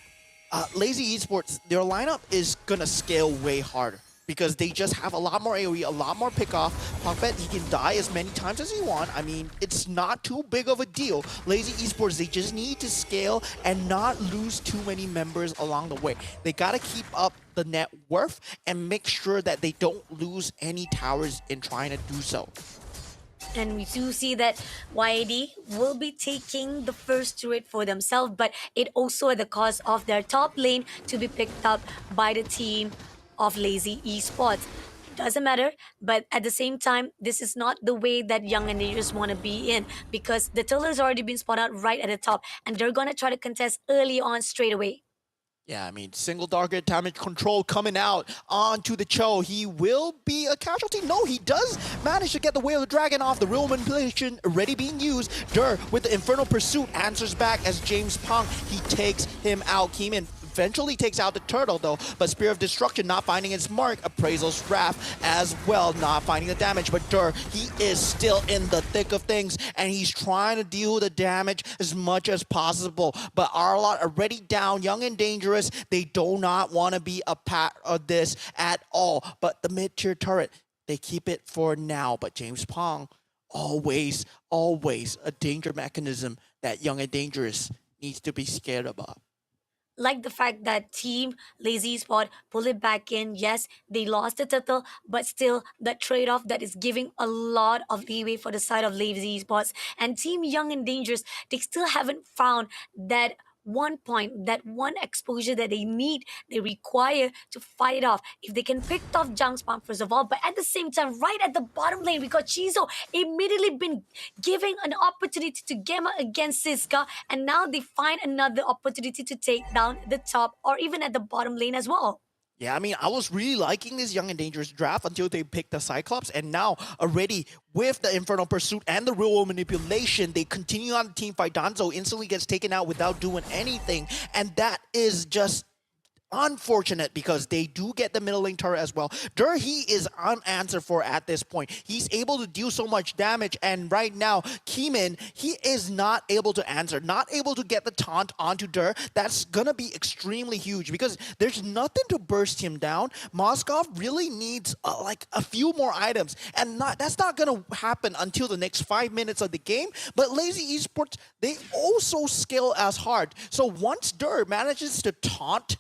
Lazy Esports, their lineup is gonna scale way harder because they just have a lot more AoE, a lot more pickoff. Punkbet, he can die as many times as he wants. I mean, it's not too big of a deal. Lazy Esports, they just need to scale and not lose too many members along the way. They gotta keep up the net worth and make sure that they don't lose any towers in trying to do so. And we do see that YAD will be taking the first turret for themselves, but it also at the cost of their top lane to be picked up by the team of Lazy Esports. Doesn't matter, but at the same time, this is not the way that Young and Dangerous want to be in because the Tiller's already been spotted out right at the top and they're going to try to contest early on straight away. Yeah, I mean, single target damage control coming out onto the Cho. He will be a casualty. No, he does manage to get the Whale of the Dragon off. The real manipulation already being used. With the Infernal Pursuit answers back as James Pong. He takes him out. Keeman eventually takes out the turtle though, but Spear of Destruction not finding its mark. Appraisal's Wrath as well, not finding the damage, but he is still in the thick of things and he's trying to deal the damage as much as possible. But Arlot already down, Young and Dangerous. They do not want to be a part of this at all. But the mid-tier turret, they keep it for now. But James Pong, always a danger mechanism that Young and Dangerous needs to be scared about. Like the fact that Team Lazy Spot pull it back in. Yes, they lost the turtle, but still that trade-off that is giving a lot of leeway for the side of Lazy Spots. And Team Young and Dangerous, they still haven't found that one point, that one exposure that they require to fight it off. If they can pick off Jung's Palm first of all, but at the same time, right at the bottom lane, we got Chizo immediately been giving an opportunity to Gamma against Siska, and now they find another opportunity to take down the top or even at the bottom lane as well. Yeah, I mean, I was really liking this Young and Dangerous draft until they picked the Cyclops, and now already with the Infernal Pursuit and the Real World Manipulation, they continue on the team fight. Danzo instantly gets taken out without doing anything, and that is just unfortunate because they do get the middle lane turret as well. He is unanswered for at this point. He's able to deal so much damage, and right now, Keeman, he is not able to answer, not able to get the taunt onto That's gonna be extremely huge because there's nothing to burst him down. Moskov really needs like a few more items, and that's not gonna happen until the next 5 minutes of the game. But Lazy Esports, they also scale as hard. So once manages to taunt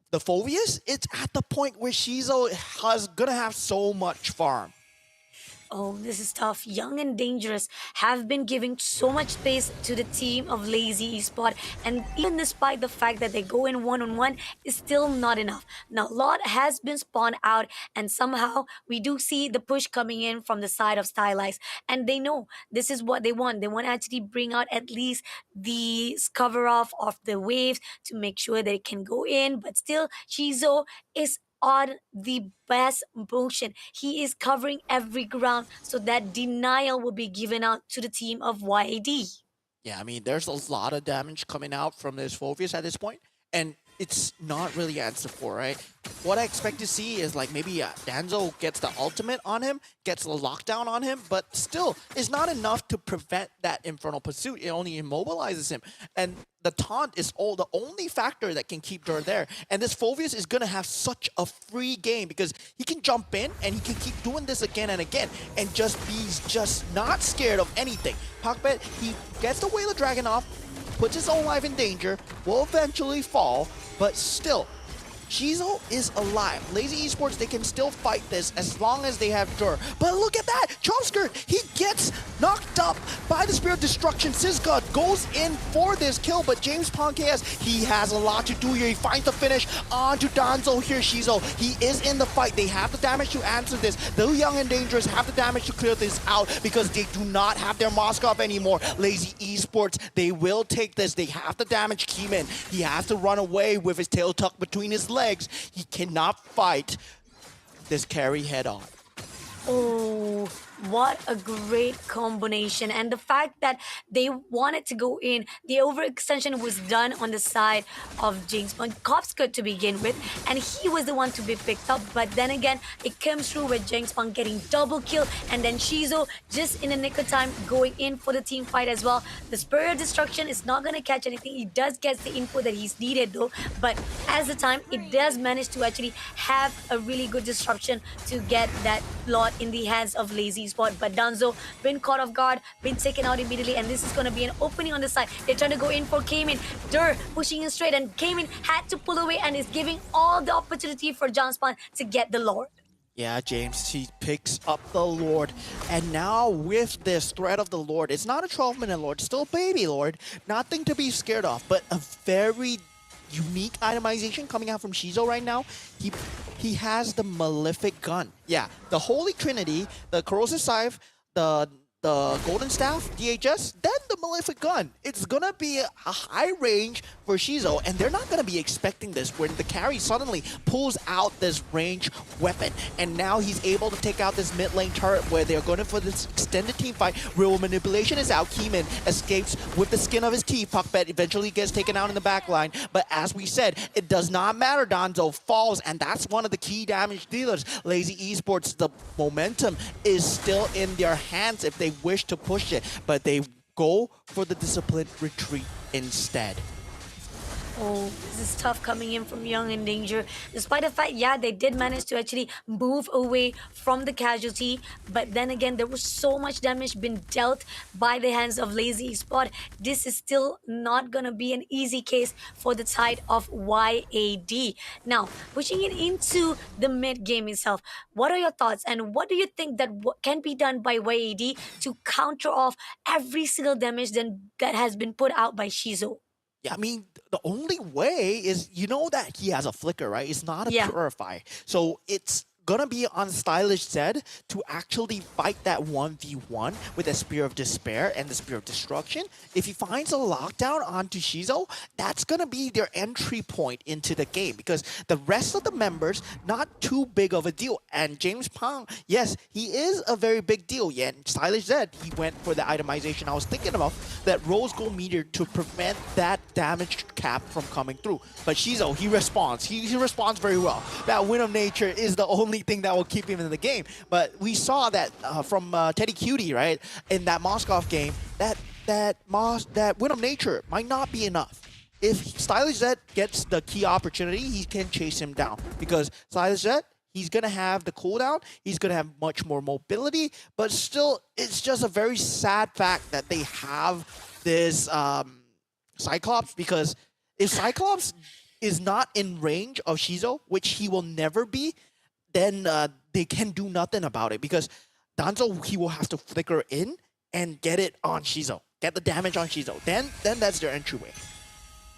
the Phobius, it's at the point where Shizo is gonna have so much farm. Oh, this is tough. Young and Dangerous have been giving so much space to the team of Lazy Esport, and even despite the fact that they go in one on one, is still not enough. Now, a lot has been spawned out, and somehow we do see the push coming in from the side of Stylize, and they know this is what they want. They want to actually bring out at least the cover off of the waves to make sure that it can go in, but still, Shizo is on the best motion. He is covering every ground so that denial will be given out to the team of YAD. Yeah, I mean, there's a lot of damage coming out from this Phobius at this point, and it's not really answered for, right? What I expect to see is like maybe Danzo gets the ultimate on him, gets the lockdown on him, but still is not enough to prevent that Infernal Pursuit. It only immobilizes him. And the taunt is the only factor that can keep Dur there. And this Phobius is going to have such a free game because he can jump in and he can keep doing this again and again and just be just not scared of anything. Pakbet, he gets the Whale of Dragon off, puts his own life in danger, will eventually fall, but still, Shizo is alive. Lazy Esports, they can still fight this as long as they have Dur. But look at that! Chomskirt, he gets knocked up by the Spirit of Destruction. Sisgod goes in for this kill, but James Ponkeas, he has a lot to do here. He finds the finish onto Danzo here, Shizo. He is in the fight. They have the damage to answer this. The Young and Dangerous have the damage to clear this out because they do not have their Moskov anymore. Lazy Esports, they will take this. They have the damage Keeman. He has to run away with his tail tucked between his legs. He cannot fight this carry head on. Oh, what a great combination. And the fact that they wanted to go in, the overextension was done on the side of Jinx Kopska to begin with, and he was the one to be picked up. But then again, it comes through with Jinx Punk getting double kill, and then Shizo just in the nick of time going in for the team fight as well. The Spirit of Destruction is not going to catch anything. He does get the info that he's needed though, but as the time, it does manage to actually have a really good disruption to get that lot in the hands of Lazy Spot. But Danzo been caught off guard, been taken out immediately, and this is going to be an opening on the side. They're trying to go in for Cayman. Dur pushing in straight, and Cayman had to pull away and is giving all the opportunity for John Spawn to get the Lord. Yeah, James, he picks up the Lord. And now with this threat of the Lord, it's not a 12-minute Lord, still a baby Lord. Nothing to be scared of, but a very unique itemization coming out from Shizo right now. He has the Malefic Gun. Yeah, the Holy Trinity, the Corrosive Scythe, the Golden Staff, DHS, then the Malefic Gun. It's gonna be a high range for Shizo, and they're not gonna be expecting this when the carry suddenly pulls out this range weapon, and now he's able to take out this mid lane turret where they're going for this extended team fight. Real manipulation is out. Keeman escapes with the skin of his teeth. Puckbet eventually gets taken out in the back line, but as we said, it does not matter. Danzo falls, and that's one of the key damage dealers. Lazy Esports, the momentum is still in their hands if they wish to push it, but they go for the disciplined retreat instead. Oh, this is tough coming in from Young and Danger. Despite the fact, yeah, they did manage to actually move away from the casualty. But then again, there was so much damage been dealt by the hands of Lazy Spot. This is still not going to be an easy case for the side of YAD. Now, pushing it into the mid game itself, what are your thoughts? And what do you think that can be done by YAD to counter off every single damage that has been put out by Shizo? Yeah, I mean, the only way is, you know that he has a flicker, right? It's not a purify. So it's gonna be on Stylish Zed to actually fight that 1v1 with the Spear of Despair and the Spear of Destruction. If he finds a lockdown onto Shizo, that's gonna be their entry point into the game, because the rest of the members, not too big of a deal. And James Pong, yes, he is a very big deal. Yeah, and Stylish Zed, he went for the itemization I was thinking about, that Rose Gold Meteor to prevent that damage cap from coming through. But Shizo, he responds. He responds very well. That Wind of Nature is the only thing that will keep him in the game. But we saw that from Teddy Cutie, right? In that Moskov game, that Wind of Nature might not be enough. If Stylish Zed gets the key opportunity, he can chase him down. Because Stylish Zed, he's going to have the cooldown, he's going to have much more mobility, but still, it's just a very sad fact that they have this Cyclops, because if Cyclops is not in range of Shizo, which he will never be, then they can do nothing about it, because Danzo, he will have to flicker in and get it on Shizo. Get the damage on Shizo. Then that's their entryway.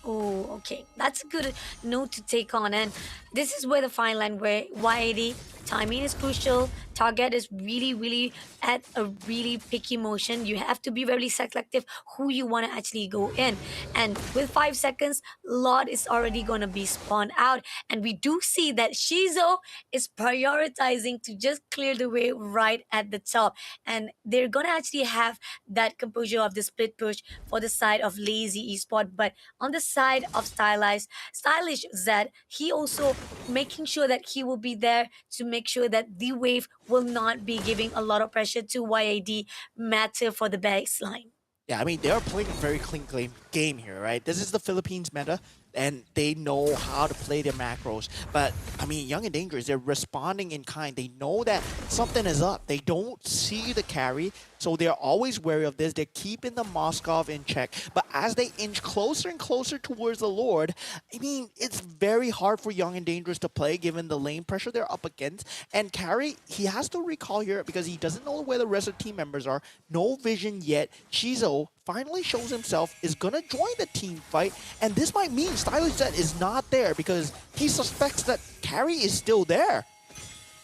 Oh, okay. That's a good note to take on. And this is where the fine line where Y80 timing is crucial. Target is really at a really picky motion. You have to be very selective who you want to actually go in. And with 5 seconds, lot is already going to be spawned out. And we do see that Shizo is prioritizing to just clear the way right at the top. And they're going to actually have that composure of the split push for the side of Lazy Esport. But on the side of stylish Zed, he also making sure that he will be there to make sure that the wave will not be giving a lot of pressure to YAD matter for the baseline. Yeah, I mean, they're playing a very clean game here, right? This is the Philippines meta, and they know how to play their macros. But, I mean, Young and Dangerous, they're responding in kind. They know that something is up. They don't see the carry, so they're always wary of this. They're keeping the Moskov in check. But as they inch closer and closer towards the Lord, I mean, it's very hard for Young and Dangerous to play given the lane pressure they're up against. And Carry, he has to recall here because he doesn't know where the rest of the team members are. No vision yet. Shizo finally shows himself, is gonna join the team fight, and this might mean Stylish Zed is not there because he suspects that Carry is still there.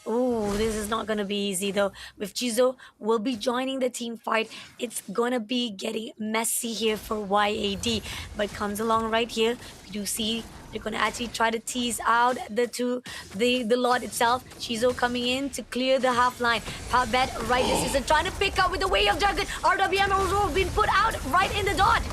Oh, this is not gonna be easy though. With Chizo will be joining the team fight, it's gonna be getting messy here for YAD. But comes along right here. We do see they're gonna actually try to tease out the Lord itself. Chizo coming in to clear the half line. Pabet right this season trying to pick up with the Way of Dragon. RWM also been put out right in the dot.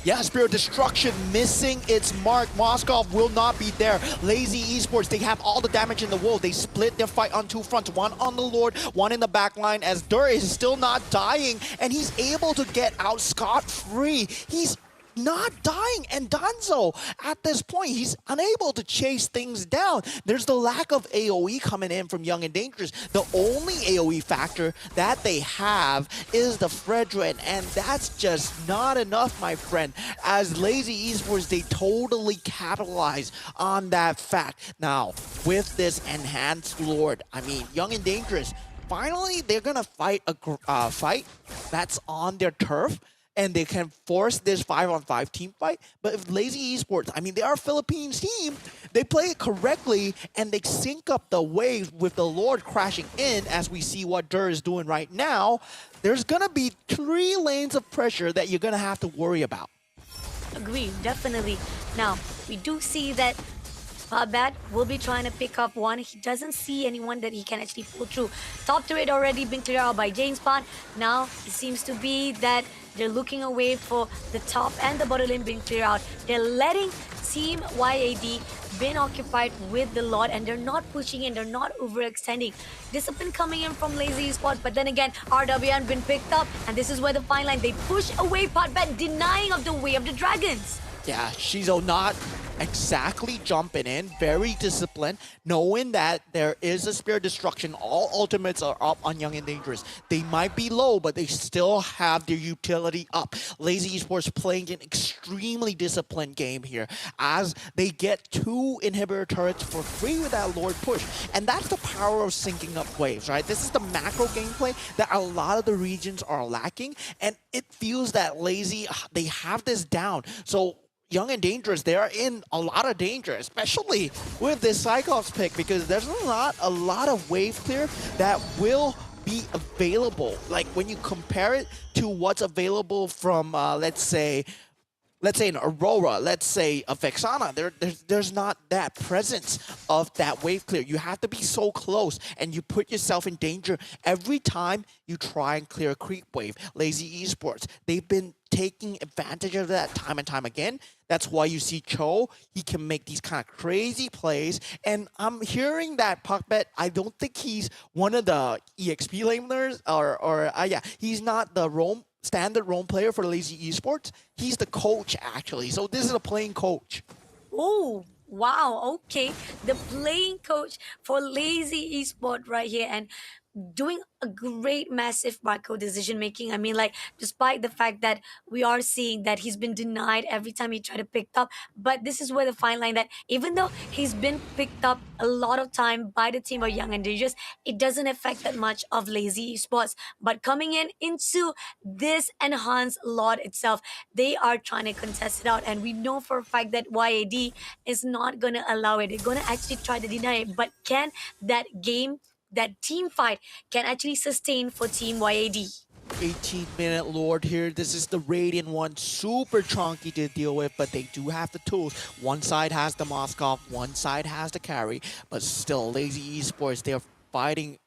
Yeah, Spirit Destruction missing its mark. Moskov will not be there. Lazy Esports, they have all the damage in the world. They split their fight on two fronts. One on the Lord, one in the back line as Dur is still not dying and he's able to get out scot-free. He's not dying, and Danzo at this point he's unable to chase things down. There's the lack of AoE coming in from Young and Dangerous. The only AoE factor that they have is the Fredrin, and that's just not enough, my friend. As Lazy Esports, they totally capitalize on that fact. Now with this enhanced Lord, I mean, Young and Dangerous, finally they're gonna fight a fight that's on their turf, and they can force this 5-on-5 team fight. But if Lazy Esports, I mean, they are a Philippines team, they play it correctly, and they sync up the waves with the Lord crashing in, as we see what Dur is doing right now, there's gonna be 3 lanes of pressure that you're gonna have to worry about. Agree, definitely. Now, we do see that Bat will be trying to pick up one. He doesn't see anyone that he can actually pull through. Top turret already been cleared out by James Pan. Now, it seems to be that they're looking away for the top and the bottom lane being cleared out. They're letting Team YAD been occupied with the Lord, and they're not pushing in, they're not overextending. Discipline coming in from Lazy Esports, but then again, RWN been picked up, and this is where the fine line, they push away Potbat, denying of the Way of the Dragons. Yeah, Shizo not exactly jumping in, very disciplined, knowing that there is a Spirit Destruction. All ultimates are up on Young and Dangerous. They might be low, but they still have their utility up. Lazy Esports playing an extremely disciplined game here as they get 2 inhibitor turrets for free with that Lord push. And that's the power of syncing up waves, right? This is the macro gameplay that a lot of the regions are lacking, and it feels that Lazy, they have this down. So Young and Dangerous, they are in a lot of danger, especially with this Cyclops pick, because there's not a lot of wave clear that will be available. Like when you compare it to what's available from, let's say an Aurora, let's say a Vexana, there's not that presence of that wave clear. You have to be so close, and you put yourself in danger every time you try and clear a creep wave. Lazy Esports, they've been taking advantage of that time and time again. That's why you see Cho, he can make these kind of crazy plays. And I'm hearing that Puckbet, I don't think he's one of the EXP laners, yeah, he's not the standard roam player for Lazy Esports. He's the coach, actually. So this is a playing coach. Oh, wow, okay. The playing coach for Lazy Esport right here. And doing a great, massive micro decision making. I mean, like, despite the fact that we are seeing that he's been denied every time he tried to pick up, but this is where the fine line that even though he's been picked up a lot of time by the team of Young and Dangerous, it doesn't affect that much of Lazy Esports. But coming in into this enhanced lot itself, they are trying to contest it out, and we know for a fact that YAD is not gonna allow it. They're gonna actually try to deny it. But can that game, that team fight, can actually sustain for Team YAD? 18-minute Lord here. This is the Radiant one. Super chunky to deal with, but they do have the tools. One side has the Moskov, one side has the carry, but still, Lazy Esports, they're fighting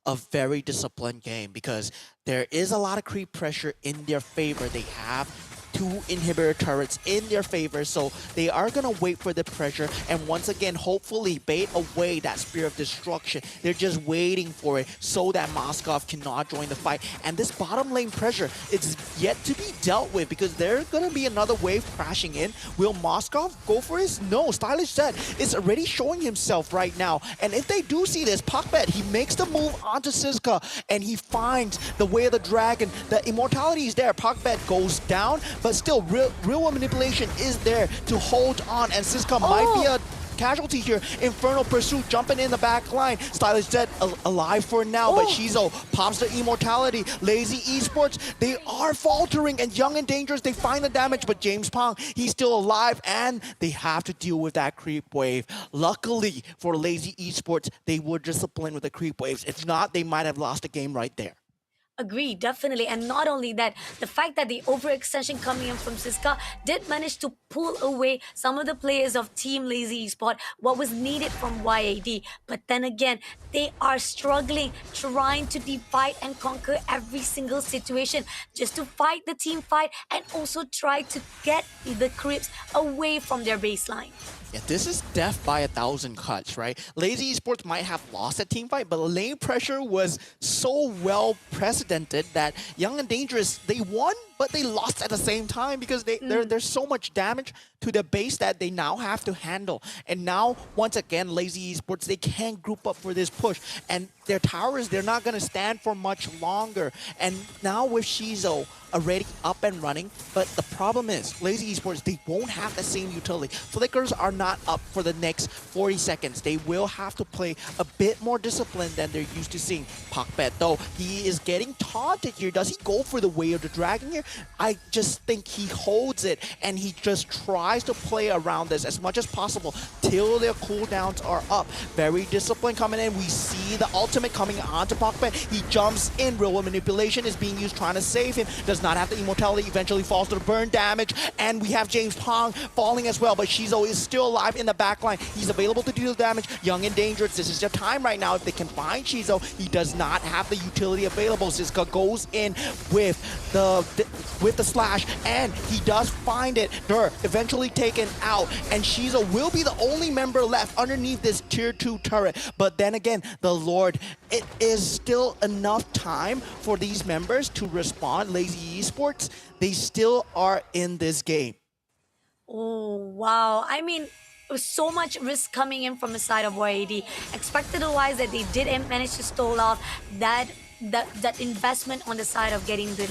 a very disciplined game because there is a lot of creep pressure in their favor. They have two inhibitor turrets in their favor, so they are gonna wait for the pressure and once again hopefully bait away that Spear of Destruction. They're just waiting for it so that Moskov cannot join the fight. And this bottom lane pressure is yet to be dealt with because there's gonna be another wave crashing in. Will Moskov go for his? No, Stylish Zed is already showing himself right now, and if they do see this, Puckbet, he makes the move onto Siska and he finds the Way of the Dragon. The immortality is there. Puckbet goes down, but still, real manipulation is there to hold on, and Siska might be a casualty here. Infernal Pursuit jumping in the back line. Stylish Dead alive for now, but Shizo pops the immortality. Lazy Esports, they are faltering, and Young and Dangerous, they find the damage, but James Pong, he's still alive, and they have to deal with that creep wave. Luckily for Lazy Esports, they were disciplined with the creep waves. If not, they might have lost the game right there. Agree, definitely. And not only that, the fact that the overextension coming in from Siska did manage to pull away some of the players of Team Lazy Esport, what was needed from YAD. But then again, they are struggling, trying to divide and conquer every single situation just to fight the team fight and also try to get the creeps away from their baseline. Yeah, this is death by 1,000 cuts, right? Lazy Esports might have lost a team fight, but the lane pressure was so well precedented that Young and Dangerous, they won, but they lost at the same time because there's so much damage to the base that they now have to handle. And now, once again, Lazy Esports, they can't group up for this push. And their towers, they're not going to stand for much longer. And now with Shizo already up and running, but the problem is, Lazy Esports, they won't have the same utility. Flickers are not up for the next 40 seconds. They will have to play a bit more disciplined than they're used to seeing. Puckbet, though, he is getting taunted here. Does he go for the Way of the Dragon here? I just think he holds it, and he just tries to play around this as much as possible till their cooldowns are up. Very disciplined coming in. We see the ultimate coming onto Puckbet. He jumps in. Real manipulation is being used, trying to save him. Does not have the immortality, eventually falls to the burn damage, and we have James Pong falling as well, but Shizo is still alive in the backline. He's available to deal damage. Young and Dangerous, this is their time right now. If they can find Shizo, he does not have the utility available. Siska goes in with the slash, and he does find it. They're eventually taken out, and Shizo will be the only member left underneath this tier 2 turret. But then again, the Lord, it is still enough time for these members to respond. Lazy Esports, they still are in this game. Oh, wow. I mean, so much risk coming in from the side of YAD. Expected otherwise that they did manage to stall off that investment on the side of getting the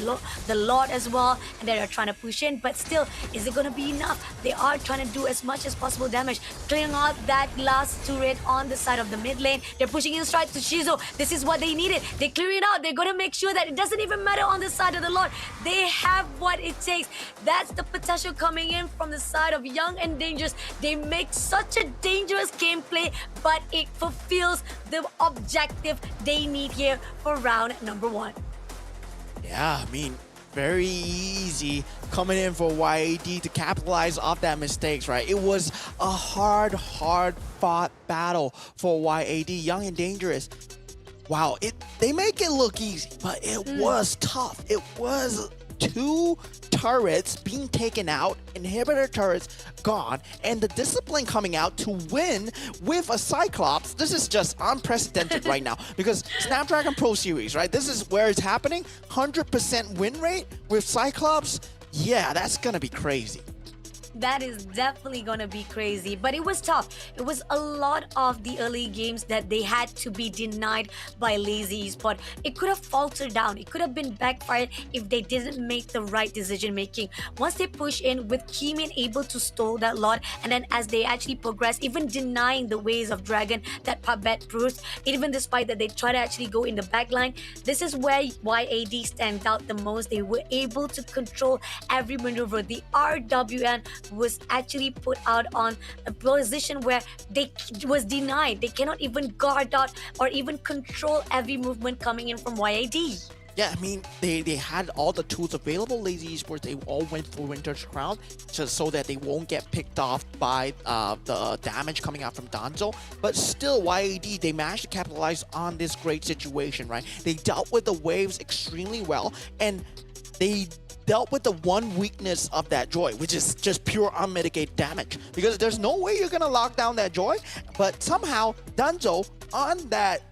Lord as well, and they are trying to push in, but still, is it going to be enough? They are trying to do as much as possible damage, clearing out that last turret on the side of the mid lane. They're pushing in straight to Shizo. This is what they needed. They clear it out. They're going to make sure that it doesn't even matter on the side of the Lord. They have what it takes. That's the potential coming in from the side of Young and Dangerous. They make such a dangerous gameplay, but it fulfills the objective they need here for round number 1. Yeah, I mean, very easy coming in for YAD to capitalize off that mistakes, right? It was a hard fought battle for YAD. Young and Dangerous, wow, they make it look easy, but it was tough. It was 2 turrets being taken out, inhibitor turrets gone, and the discipline coming out to win with a Cyclops. This is just unprecedented right now because Snapdragon Pro Series, right? This is where it's happening. 100% win rate with Cyclops. Yeah, that's gonna be crazy. That is definitely gonna be crazy, but it was tough. It was a lot of the early games that they had to be denied by Lazy Esport. It could have faltered down. It could have been backfired if they didn't make the right decision making. Once they push in with Keemin able to stall that lot, and then as they actually progress, even denying the ways of Dragon that Pabet proves, even despite that they try to actually go in the backline, this is where YAD stands out the most. They were able to control every maneuver. The RWN was actually put out on a position where they was denied. They cannot even guard out or even control every movement coming in from YAD. Yeah, I mean, they had all the tools available. Lazy Esports, they all went for Winter's Crown just so that they won't get picked off by the damage coming out from Danzo. But still, YAD, they managed to capitalize on this great situation, right? They dealt with the waves extremely well, and they dealt with the one weakness of that Joy, which is just pure unmitigated damage. Because there's no way you're going to lock down that Joy, but somehow Danzo on that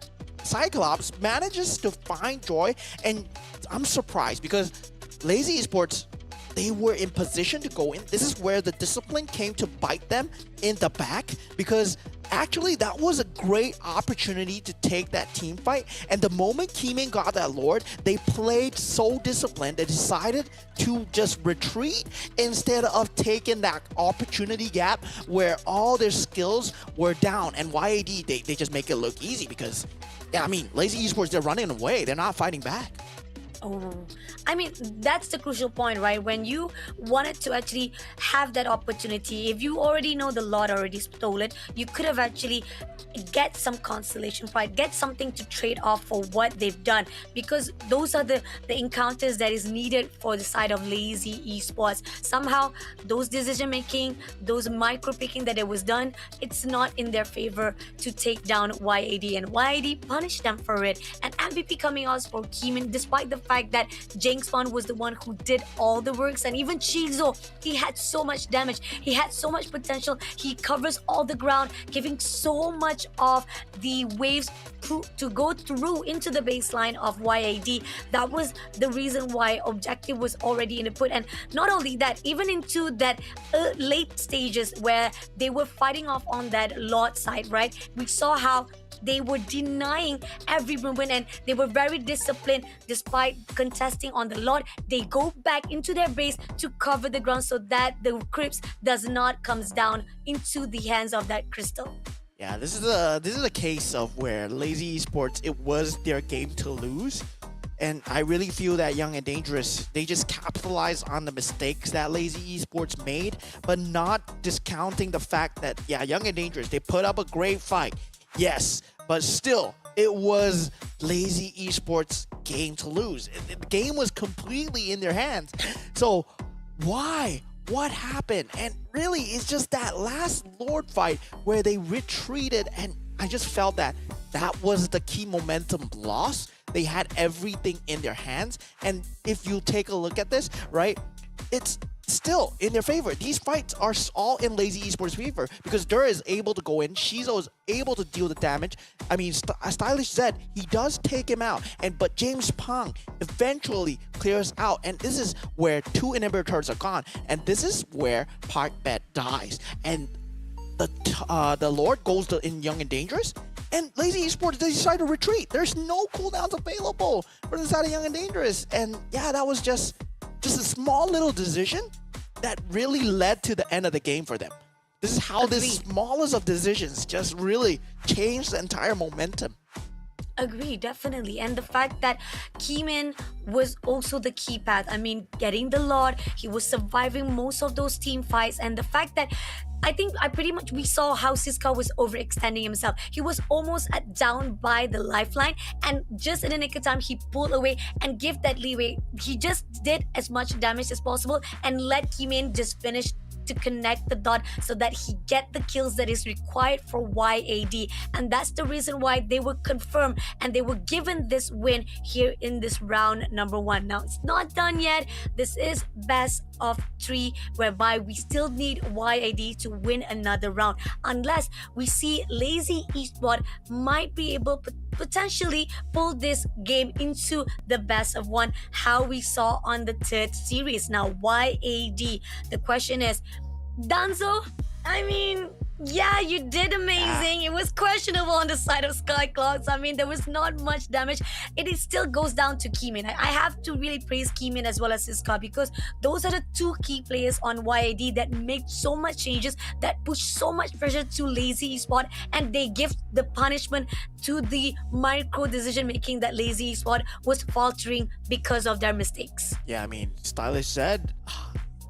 Cyclops manages to find Joy, and I'm surprised because Lazy Esports, they were in position to go in. This is where the discipline came to bite them in the back, because actually that was a great opportunity to take that team fight. And the moment Keemin got that Lord, they played so disciplined, they decided to just retreat instead of taking that opportunity gap where all their skills were down. And YAD, they just make it look easy because, yeah, I mean, Lazy Esports, they're running away. They're not fighting back. Oh, I mean, that's the crucial point, right? When you wanted to actually have that opportunity, if you already know the lot already stole it, you could have actually get some consolation fight, get something to trade off for what they've done, because those are the encounters that is needed for the side of Lazy Esports. Somehow, those decision making, those micro picking that it was done, it's not in their favor to take down YAD, and YAD punished them for it. And MVP coming out for Keemin, despite the fact that Jinxpon was the one who did all the works, and even Chizo, he had so much damage, he had so much potential, he covers all the ground, giving so much of the waves to go through into the baseline of YAD. That was the reason why objective was already in the put. And not only that, even into that late stages where they were fighting off on that lot side, right? We saw how they were denying every movement, and they were very disciplined despite contesting on the lot. They go back into their base to cover the ground so that the creeps does not comes down into the hands of that crystal. Yeah, this is a case of where Lazy Esports, it was their game to lose. And I really feel that Young and Dangerous, they just capitalized on the mistakes that Lazy Esports made, but not discounting the fact that, yeah, Young and Dangerous, they put up a great fight. Yes, but still, it was Lazy Esports' game to lose. The game was completely in their hands. So why? What happened? And really, it's just that last Lord fight where they retreated, and I just felt that that was the key momentum loss. They had everything in their hands, and if you take a look at this, right, it's still in their favor. These fights are all in Lazy Esports' favor because Dur is able to go in, Shizo is able to deal the damage. I mean, Stylish Zed, he does take him out, but James Pong eventually clears out, and this is where two inhibitors are gone, and this is where Parkbet dies, and the Lord goes in Young and Dangerous, and Lazy Esports, they decide to retreat. There's no cooldowns available for the side of Young and Dangerous, and yeah, that was just a small little decision that really led to the end of the game for them. This is how this smallest of decisions just really changed the entire momentum. Agree, definitely. And the fact that Keemin was also the key path. I mean, getting the Lord, he was surviving most of those team fights, and the fact that we saw how Siska was overextending himself. He was almost down by the lifeline, and just in the nick of time, he pulled away and gave that leeway. He just did as much damage as possible and let Keemin just finish to connect the dot so that he get the kills that is required for YAD. And that's the reason why they were confirmed and they were given this win here in this round number 1. Now, it's not done yet. This is best of 3, whereby we still need YAD to win another round, unless we see Lazy Esports might be able to potentially pull this game into the best of 1, how we saw on the third series. Now, YAD, the question is, Danzo, I mean, yeah, you did amazing. It was questionable on the side of Skycloaks. I mean, there was not much damage. Still goes down to Keemin. I have to really praise Keemin as well as Siska, because those are the two key players on YAD that make so much changes, that push so much pressure to Lazy Esport, and they give the punishment to the micro decision making that Lazy Esport was faltering because of their mistakes. Yeah, I mean, Stylish said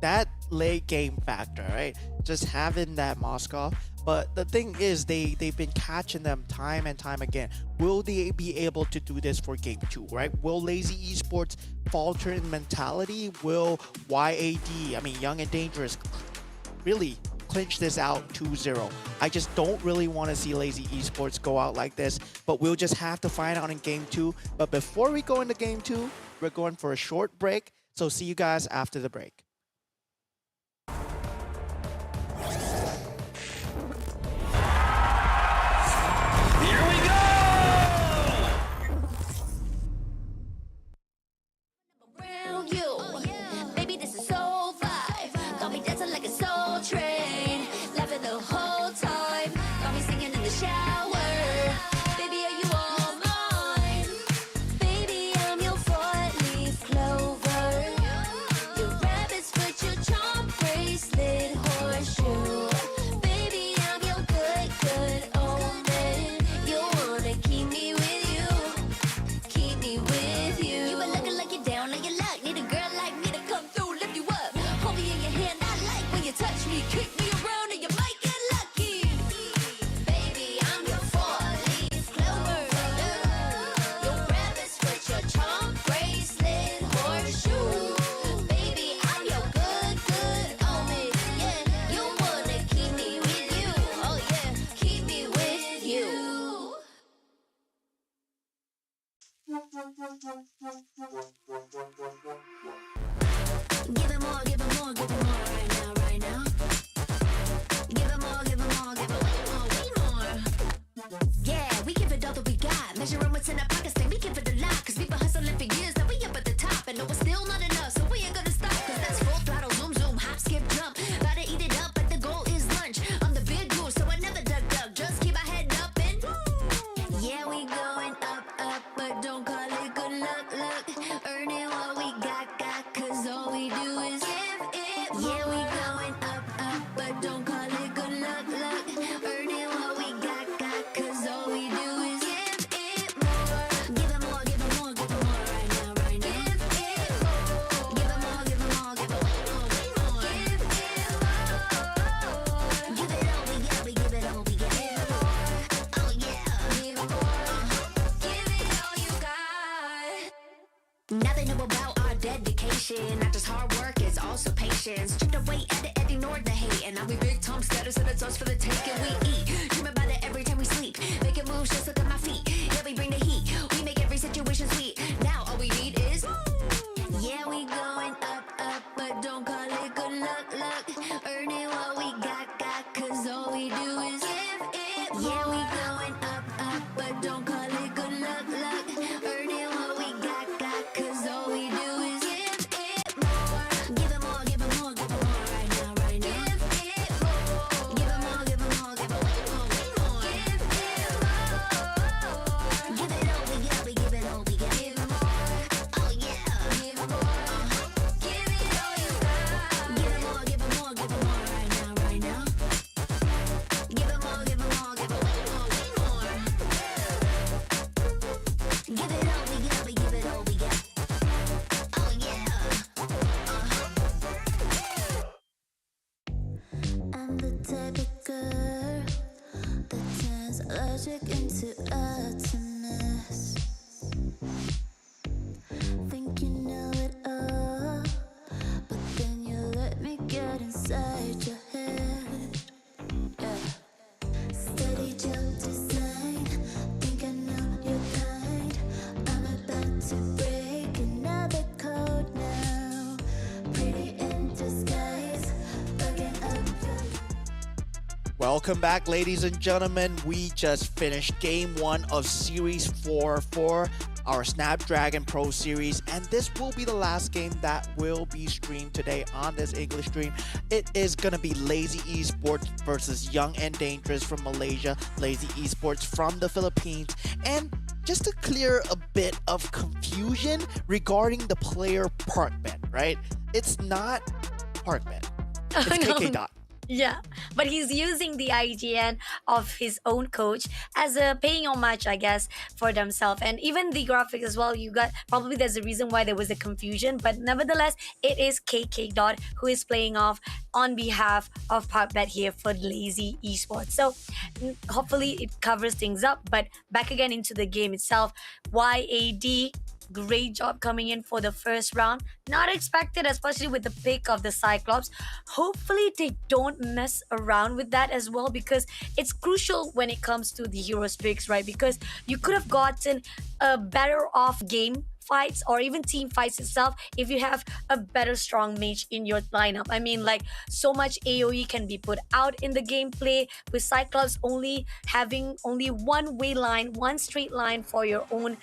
that late game factor, right? Just having that Moskov. But the thing is, they've been catching them time and time again. Will they be able to do this for game 2, right? Will Lazy Esports falter in mentality? Will YAD, I mean, Young and Dangerous, really clinch this out 2-0? I just don't really want to see Lazy Esports go out like this, but we'll just have to find out in game 2. But before we go into game 2, we're going for a short break. So see you guys after the break. Here we go! Around you, baby, this is so vibe. Got me dancing like a soul train, laughing the whole time. Got me singing in the shower. Baby, are you all mine? Baby, I'm your four-leaf clover. Your rabbit's foot, your charm bracelet, horseshoe. Baby, I'm your good, good omen. You wanna keep me with you. Keep me with you. You been looking like you're down on your luck. Need a girl like me to come through, lift you up. Hold me in your hand, I like when you touch me. Kick me around and you might get lucky. Baby, I'm your four-leaf clover. Your rabbit's foot, your charm bracelet, horseshoe. Baby, I'm your good, good omen. Yeah, you wanna keep me with you. Oh yeah, keep me with you. Give it more, give it more, give it more right now, right now. Give it more, give it more, give it way more. Yeah, we give it all that we got. Measuring what's in our pockets, then we give it a lot. Cause we've been hustling for years, now we up at the top. And no, it's still not enough, so we ain't gonna stop. Cause that's full throttle, zoom, zoom, hop, skip, jump. Gotta eat it up, but the goal is lunch. I'm the big dude, so I never duck, duck. Just keep my head up and yeah, we going up, up, but don't call it good luck, luck. Earning what we got, cause all we do is give it more. Yeah, we going up, up, but don't call it good luck, luck. Earning what we got, cause all we do is give it more. Give it more, give it more, give it more right now, right now. Give it more. Give it more, give it more, give it way more, way more. Give it more. Give it all we got, we give it all we got. Give it more. Oh yeah. Give it more. Give it all you got. Now they know about our dedication. Not just hard work, it's also patience. Chipped away at it and ignored the hate. And now we big Tom status and it's us for the taking. We eat, dream about it every time we sleep. Making moves, just look at my feet. Yeah, we bring the heat. We make every situation sweet. Now all we need is yeah, we going up, up, but don't call it good luck, luck. Earning what we got, cause all we do is give it more. Yeah, we going up, up, but don't call it good luck, luck. Earning what we got, cause all we do is give it more. Give it more, give it more, give it more right now, right now. Give it more. Give it more, give it more, give it way more, way more. Give it more. Give it all we got, we give it all we got. Give it more. Oh yeah. Give it more. Give it all you got. Give it more, give it more, give it more right now, right now. Give it more, give it more, give it way more, way more. Give it all we got, we give it all we got. Oh yeah. I'm the type of girl that turns logic into ugliness. Think you know it all, but then you let me get inside your head. Yeah. Steady jump design, think I know your kind. I'm about to break another code now. Pretty in disguise, looking up your Welcome back, ladies and gentlemen. We just finished game 1 of Series 4 for our Snapdragon Pro Series, and this will be the last game that will be streamed today on this English stream. It is gonna be Lazy Esports versus Young and Dangerous from Malaysia, Lazy Esports from the Philippines, and just to clear a bit of confusion regarding the player Parkman, right? It's not Parkman. It's KK Dot. Yeah, but he's using the IGN of his own coach as a paying homage, I guess, for themselves. And even the graphics as well, you got probably there's a reason why there was a confusion, but nevertheless, it is KK Dot who is playing off on behalf of Parkbet here for Lazy Esports. So hopefully it covers things up, but back again into the game itself, YAD. Great job coming in for the first round. Not expected, especially with the pick of the Cyclops. Hopefully they don't mess around with that as well, because it's crucial when it comes to the heroes picks, right? Because you could have gotten a better off game fights or even team fights itself if you have a better strong mage in your lineup. I mean, like, so much AoE can be put out in the gameplay with Cyclops only having only one way line, one straight line for your own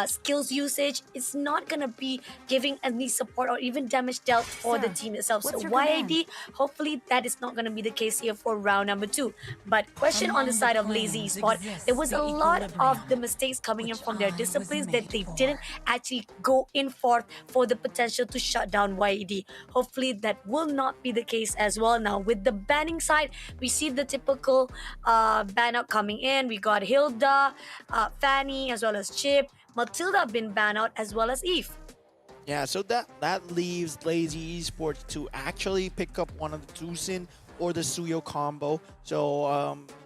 skills usage. It's not gonna be giving any support or even damage dealt for the team itself. So YAD, hopefully that is not gonna be the case here for round number 2. But question on the side of Lazy Esports, there was a lot of the mistakes coming in from their disciplines that they didn't actually go in for the potential to shut down YED. Hopefully that will not be the case as well. Now with the banning side, we see the typical ban out coming in. We got Hilda, Fanny, as well as Chip, Matilda been banned out, as well as Eve. Yeah, so that leaves Lazy Esports to actually pick up one of the Tusin or the Suyo combo. So,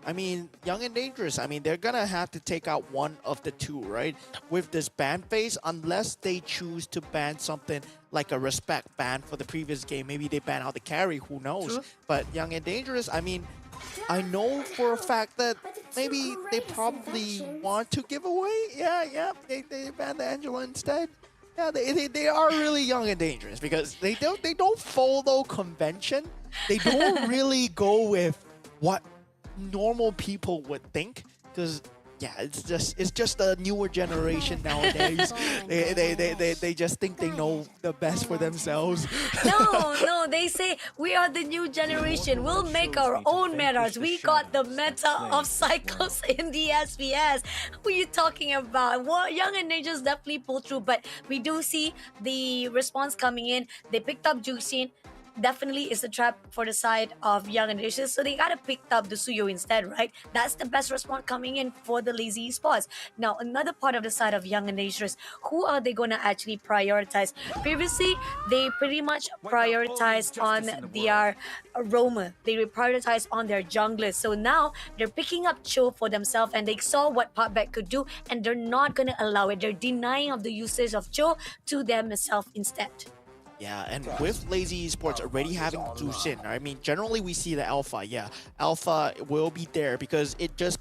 I mean, Young and Dangerous, I mean, they're gonna have to take out one of the two, right? With this ban phase, unless they choose to ban something like a respect ban for the previous game. Maybe they ban out the carry, who knows? True. But Young and Dangerous, I mean, I know for a fact that maybe they probably want to give away. Yeah, they ban the Angela instead. Yeah, they are really young and dangerous because they don't follow convention. They don't really go with what normal people would think, because yeah, it's just a newer generation nowadays. They just think they know the best for themselves. No, they say we are the new generation. We'll make our own metas. We got the meta of Cyclops in the SPS. Who are you talking about? Well, Young and Dangerous definitely pull through, but we do see the response coming in. They picked up Juxin. Definitely is a trap for the side of Young and Dangerous, so they gotta pick up the Suyo instead, right? That's the best response coming in for the Lazy Esports. Now, another part of the side of Young and Dangerous, who are they gonna actually prioritize? Previously, they pretty much prioritized on their roamer. They prioritized on their junglers. So now they're picking up Cho for themselves, and they saw what Popback could do, and they're not gonna allow it. They're denying of the usage of Cho to themselves instead. Yeah, and with Lazy Esports already having Zusin, I mean, generally we see the Alpha. Yeah, Alpha will be there because it just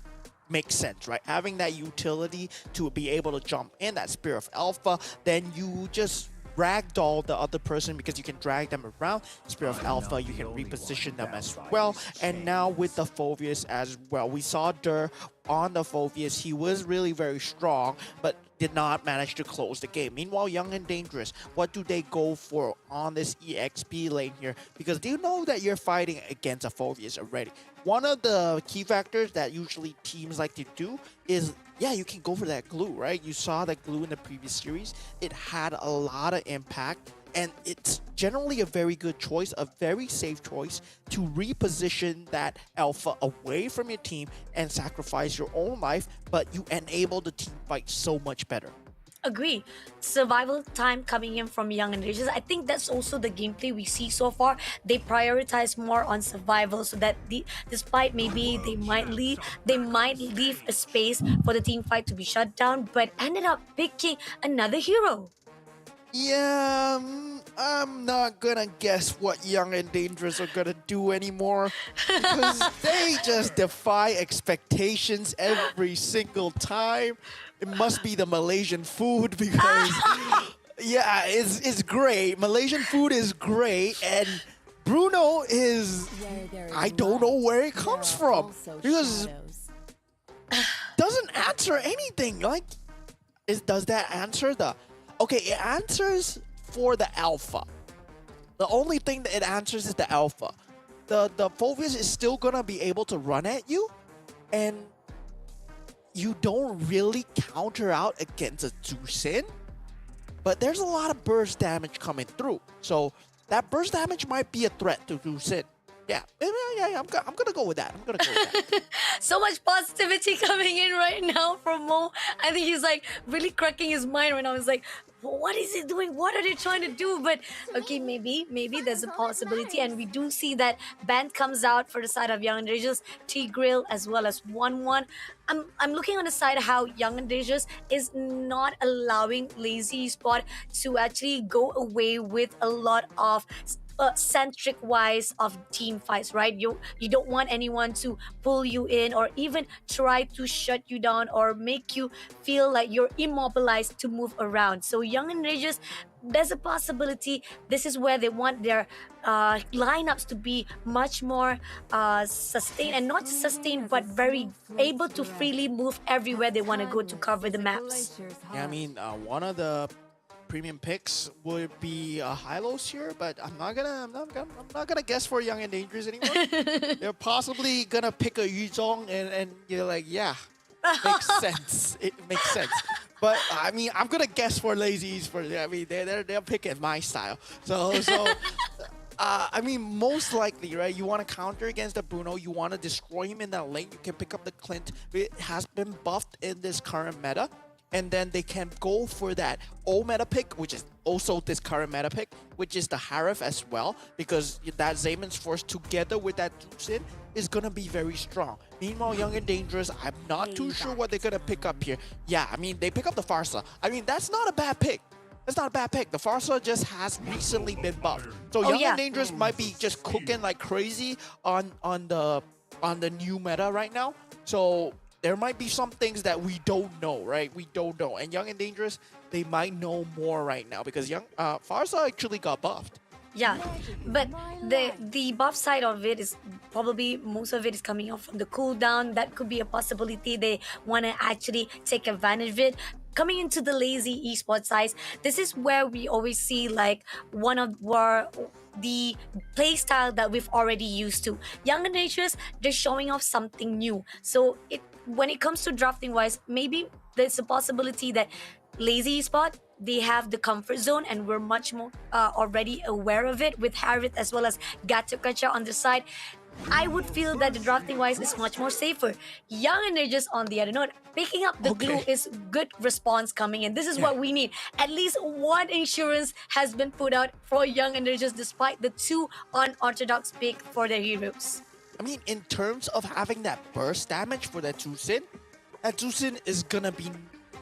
makes sense, right? Having that utility to be able to jump in that Spear of Alpha, then you just ragdoll the other person because you can drag them around. Spear of Alpha, you can reposition them as well. And now with the Phoveus as well, we saw Dur on the Phoveus. He was really very strong, but did not manage to close the game. Meanwhile, Young and Dangerous, what do they go for on this EXP lane here? Because they know that you're fighting against a Phoveus already. One of the key factors that usually teams like to do is, yeah, you can go for that glue, right? You saw that glue in the previous series. It had a lot of impact, and it's generally a very good choice, a very safe choice to reposition that Alpha away from your team and sacrifice your own life, but you enable the team fight so much better. Agree. Survival time coming in from Young and Dangerous. I think that's also the gameplay we see so far. They prioritize more on survival, so that despite maybe they might leave a space for the team fight to be shut down, but ended up picking another hero. Yeah, I'm not gonna guess what Young and Dangerous are gonna do anymore, because they just defy expectations every single time. It must be the Malaysian food, because yeah, it's great. Malaysian food is great, and Bruno is, I don't know where it comes from, because doesn't answer anything. Like, does that answer the? Okay, it answers for the alpha. The only thing that it answers is the alpha. The Phoveus is still gonna be able to run at you, and you don't really counter out against a Tucson. But there's a lot of burst damage coming through, so that burst damage might be a threat to Tucson. Yeah, I'm gonna go with that. I'm gonna go with that. So much positivity coming in right now from Mo. I think he's like really cracking his mind right now. He's like, what is it doing? What are they trying to do? But okay, maybe there's a possibility, and we do see that Band comes out for the side of Young and Dangerous, T-Grill as well as 1-1. I'm looking on the side how Young and Dangerous is not allowing Lazy Spot to actually go away with a lot of centric wise of team fights, right? You don't want anyone to pull you in or even try to shut you down or make you feel like you're immobilized to move around. So Young and Rages, there's a possibility this is where they want their lineups to be much more sustained, and not just sustained but very able to freely move everywhere they want to go to cover the maps. Yeah, I mean, one of the premium picks would be Hylos here, but I'm not gonna guess for Young and Dangerous anymore. They're possibly gonna pick a Yuzong, and you're like, yeah, makes sense. It makes sense. But I mean, I'm gonna guess for Lazy Esports. I mean, they're picking my style. So I mean, most likely, right? You want to counter against the Bruno. You want to destroy him in that lane. You can pick up the Clint. It has been buffed in this current meta. And then they can go for that old meta pick, which is also this current meta pick, which is the Harif as well, because that Zayman's Force together with that Tucson is going to be very strong. Meanwhile, Young and Dangerous, I'm not too sure what they're going to pick up here. Yeah, I mean, they pick up the Farsa. I mean, that's not a bad pick. That's not a bad pick. The Farsa just has recently been buffed. So Young and Dangerous might be just cooking like crazy on the new meta right now. So there might be some things that we don't know, right? We don't know. And Young and Dangerous, they might know more right now because Farsa actually got buffed. Yeah, but the buff side of it is probably most of it is coming out from the cooldown. That could be a possibility. They want to actually take advantage of it. Coming into the Lazy Esports side, this is where we always see like one of the play style that we've already used to. Young and Dangerous, they're showing off something new. So when it comes to drafting wise, maybe there's a possibility that Lazy Spot, they have the comfort zone, and we're much more already aware of it with Harith as well as Gatukacha on the side. I would feel that the drafting wise is much more safer. Young and Dangerous on the other note, picking up the glue is good response coming in. This is what we need. At least one insurance has been put out for Young and Dangerous despite the two unorthodox pick for their heroes. I mean, in terms of having that burst damage for that Tucson is gonna be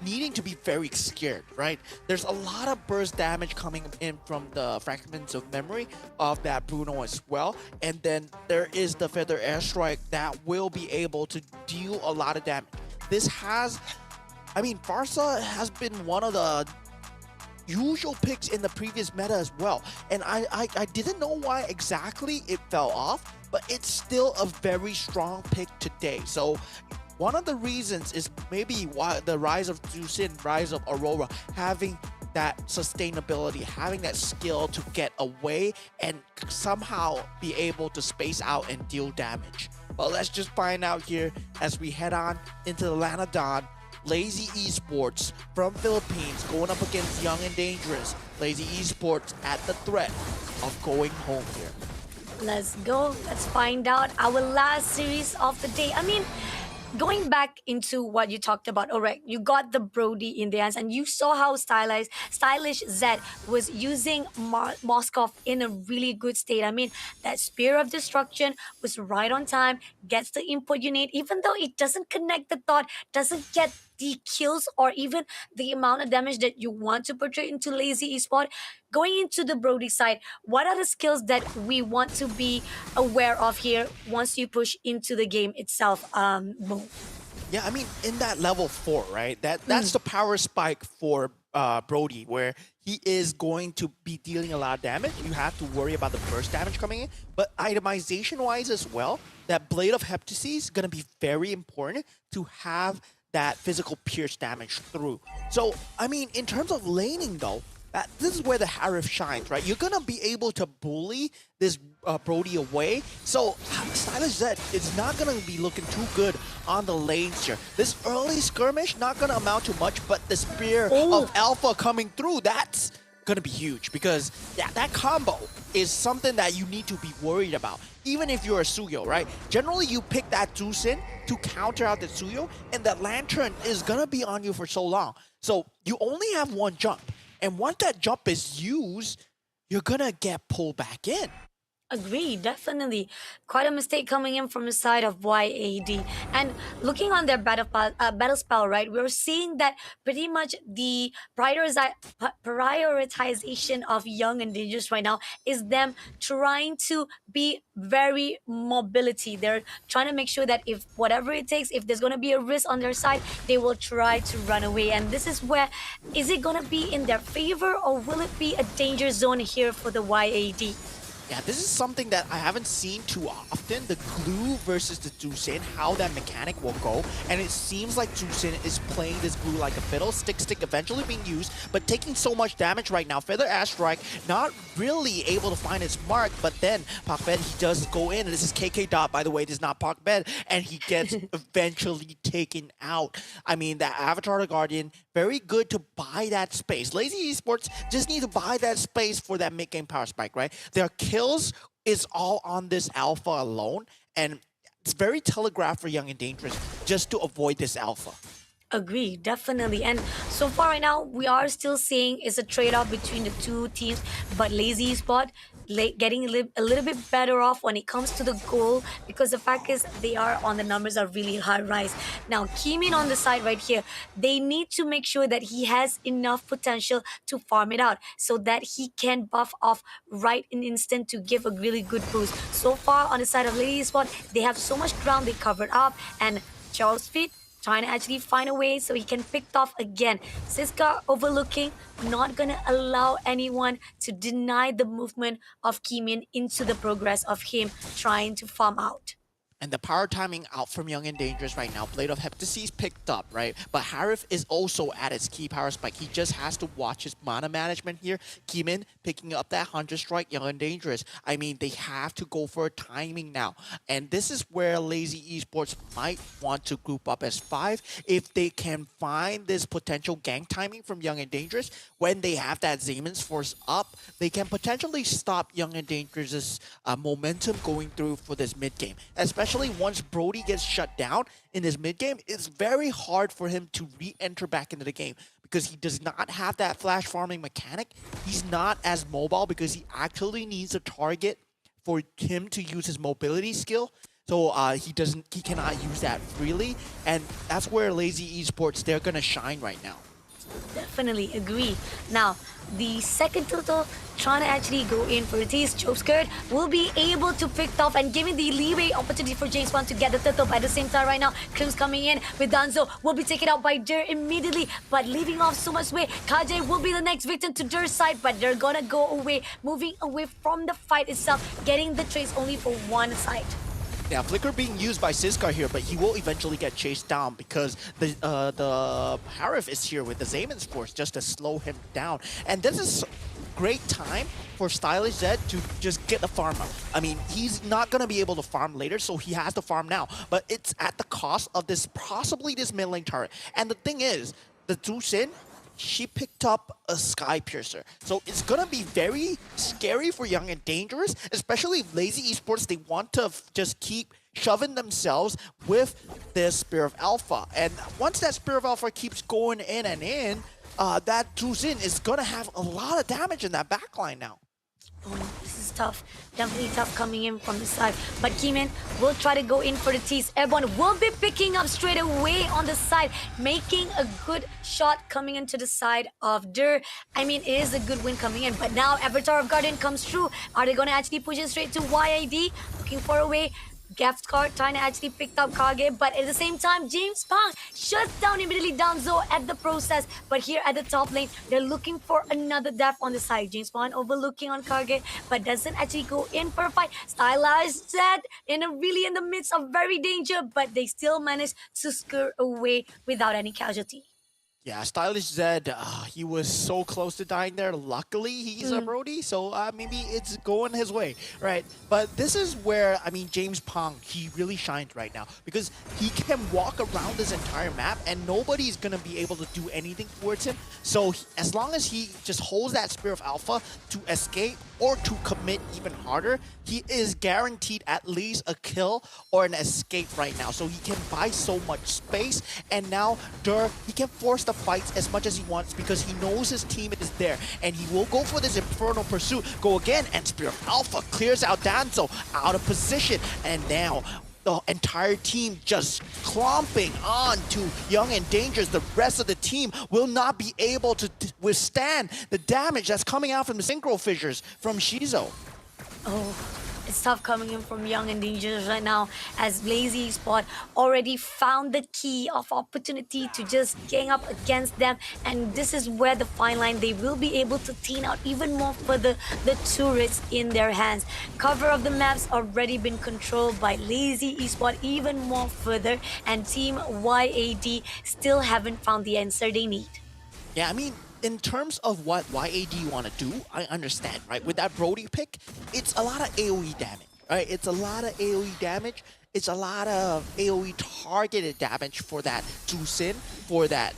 needing to be very scared, right? There's a lot of burst damage coming in from the fragments of memory of that Bruno as well. And then there is the Feather Airstrike that will be able to deal a lot of damage. Farsa has been one of the usual picks in the previous meta as well. And I didn't know why exactly it fell off, but it's still a very strong pick today. So one of the reasons is maybe why the rise of Tucson, rise of Aurora, having that sustainability, having that skill to get away and somehow be able to space out and deal damage. But let's just find out here as we head on into the Lana Dawn. Lazy Esports from Philippines going up against Young and Dangerous. Lazy Esports at the threat of going home here. Let's go. Let's find out our last series of the day. I mean, going back into what you talked about, all right, you got the Brody in the hands and you saw how stylish Zed was using Moskov in a really good state. I mean, that Spear of Destruction was right on time, gets the input you need, even though it doesn't connect the thought, doesn't get the kills or even the amount of damage that you want to portray into Lazy Esport. Going into the Brody side, what are the skills that we want to be aware of here once you push into the game itself, Mo? Yeah, I mean, in that level 4, right? That's the power spike for Brody, where he is going to be dealing a lot of damage. You have to worry about the burst damage coming in. But itemization-wise as well, that Blade of Heptasis is going to be very important to have that physical pierce damage through. So, I mean, in terms of laning though, this is where the Harif shines, right? You're gonna be able to bully this Brody away. So Stylish Z is not gonna be looking too good on the lanes here. This early skirmish not gonna amount to much, but the Spear of Alpha coming through, that's gonna be huge because that combo is something that you need to be worried about. Even if you're a Suyo, right? Generally, you pick that Zusin to counter out the Suyo, and that Lantern is gonna be on you for so long. So you only have one jump. And once that jump is used, you're gonna get pulled back in. Agree, definitely. Quite a mistake coming in from the side of YAD. And looking on their battle spell, right, we're seeing that pretty much the prioritization of Young and Dangerous right now is them trying to be very mobility. They're trying to make sure that if whatever it takes, if there's going to be a risk on their side, they will try to run away. And this is where, is it going to be in their favor or will it be a danger zone here for the YAD? Yeah, this is something that I haven't seen too often, the glue versus the Zusin, how that mechanic will go. And it seems like Zusin is playing this glue like a fiddle, stick eventually being used, but taking so much damage right now. Feather Ash Strike not really able to find his mark, but then Pakbed, he does go in, and this is KK Dot, by the way, this is not Pakbed, and he gets eventually taken out. I mean, that Avatar the Guardian, very good to buy that space. Lazy Esports just need to buy that space for that mid-game power spike, right? Their kills is all on this alpha alone, and it's very telegraphed for Young and Dangerous just to avoid this alpha. Agree, definitely. And so far right now, we are still seeing it's a trade-off between the two teams, but Lazy Spot getting a little bit better off when it comes to the goal, because the fact is they are on the numbers are really high rise. Now, Kimin on the side right here, they need to make sure that he has enough potential to farm it out so that he can buff off right in instant to give a really good boost. So far on the side of Lazy Spot, they have so much ground they covered up, and Charles Feet trying to actually find a way so he can pick off again. Siska overlooking, not gonna allow anyone to deny the movement of Kimin into the progress of him trying to farm out. And the power timing out from Young and Dangerous right now. Blade of Heptasis picked up, right? But Harif is also at its key power spike. He just has to watch his mana management here. Kimin picking up that 100 strike, Young and Dangerous. I mean, they have to go for timing now. And this is where Lazy Esports might want to group up as 5 if they can find this potential gank timing from Young and Dangerous. When they have that Zeman's Force up, they can potentially stop Young and Dangerous' momentum going through for this mid game. Especially once Brody gets shut down in his mid game, it's very hard for him to re-enter back into the game because he does not have that flash farming mechanic. He's not as mobile because he actually needs a target for him to use his mobility skill. So he cannot use that freely, and that's where Lazy Esports, they're gonna shine right now. Definitely agree. Now, the second turtle trying to actually go in for his choke skirt will be able to pick off and giving the leeway opportunity for James Bond to get the turtle. But at the same time right now, Krim's coming in with Danzo, will be taken out by Dur immediately, but leaving off so much way. KJ will be the next victim to Dur's side, but they're gonna go away, moving away from the fight itself, getting the trades only for one side. Yeah, Flicker being used by Siskar here, but he will eventually get chased down because the Harif is here with the Zeman's Force just to slow him down. And this is great time for Stylish Zed to just get the farm out. I mean, he's not going to be able to farm later, so he has to farm now. But it's at the cost of possibly this mid lane turret. And the thing is, the Zusin, she picked up a Sky Piercer. So it's gonna be very scary for Young and Dangerous, especially if Lazy Esports, they want to just keep shoving themselves with this Spear of Alpha. And once that Spear of Alpha keeps going in and in, that Zuzin is gonna have a lot of damage in that backline now. Oh, this is tough. Definitely tough coming in from the side. But Kimin will try to go in for the tease. Airborne will be picking up straight away on the side, making a good shot coming into the side of Dur. I mean, it is a good win coming in. But now Avatar of Guardian comes through. Are they going to actually push it straight to YID? Looking for a way. Geft card trying to actually pick up Kage, but at the same time, James Pang shuts down immediately Danzo at the process. But here at the top lane, they're looking for another death on the side. James Pang overlooking on Kage, but doesn't actually go in for a fight. Stylized Zed really in the midst of very danger, but they still manage to scare away without any casualty. Yeah, Stylish Zed, he was so close to dying there. Luckily, he's a Brody, so maybe it's going his way, right? But this is where, I mean, James Pong, he really shines right now because he can walk around this entire map and nobody's going to be able to do anything towards him. So as long as he just holds that Spear of Alpha to escape or to commit even harder, he is guaranteed at least a kill or an escape right now. So he can buy so much space, and now he can force the fights as much as he wants because he knows his team is there, and he will go for this Infernal Pursuit, go again, and Spear of Alpha clears out Danzo out of position, and now the entire team just clomping on to Young and Dangerous. The rest of the team will not be able to withstand the damage that's coming out from the synchro fissures from Shizo. Oh, it's tough coming in from Young and Dangerous right now, as Lazy Spot already found the key of opportunity to just gang up against them, and this is where the fine line, they will be able to thin out even more further the turrets in their hands. Cover of the maps already been controlled by Lazy Esport even more further, and Team YAD still haven't found the answer they need. Yeah, I mean, in terms of what YAD want to do, I understand, right? With that Brody pick, it's a lot of AoE damage, right? It's a lot of AoE damage. It's a lot of AoE targeted damage for that Sin, for that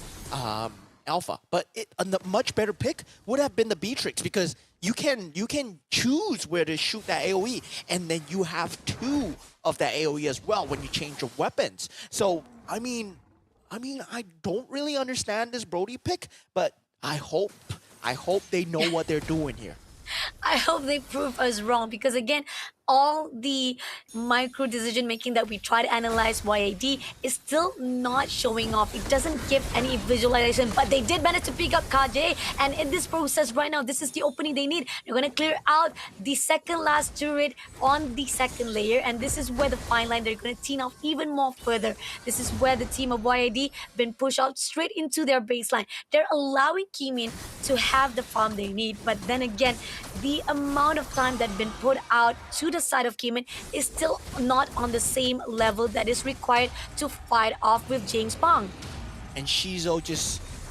Alpha. But a much better pick would have been the Beatrix, because you can choose where to shoot that AoE, and then you have 2 of that AoE as well when you change your weapons. So, I mean, I don't really understand this Brody pick, but I hope they know what they're doing here. I hope they prove us wrong, because again, all the micro decision making that we try to analyze YAD is still not showing off. It doesn't give any visualization, but they did manage to pick up KJ, and in this process right now, this is the opening they need. They're going to clear out the second last turret on the second layer, and this is where the fine line, they're going to thin off even more further. This is where the team of YAD been pushed out straight into their baseline. They're allowing Kimin to have the farm they need, but then again, the amount of time that's been put out to the side of Kimin is still not on the same level that is required to fight off with James Pong. And Shizo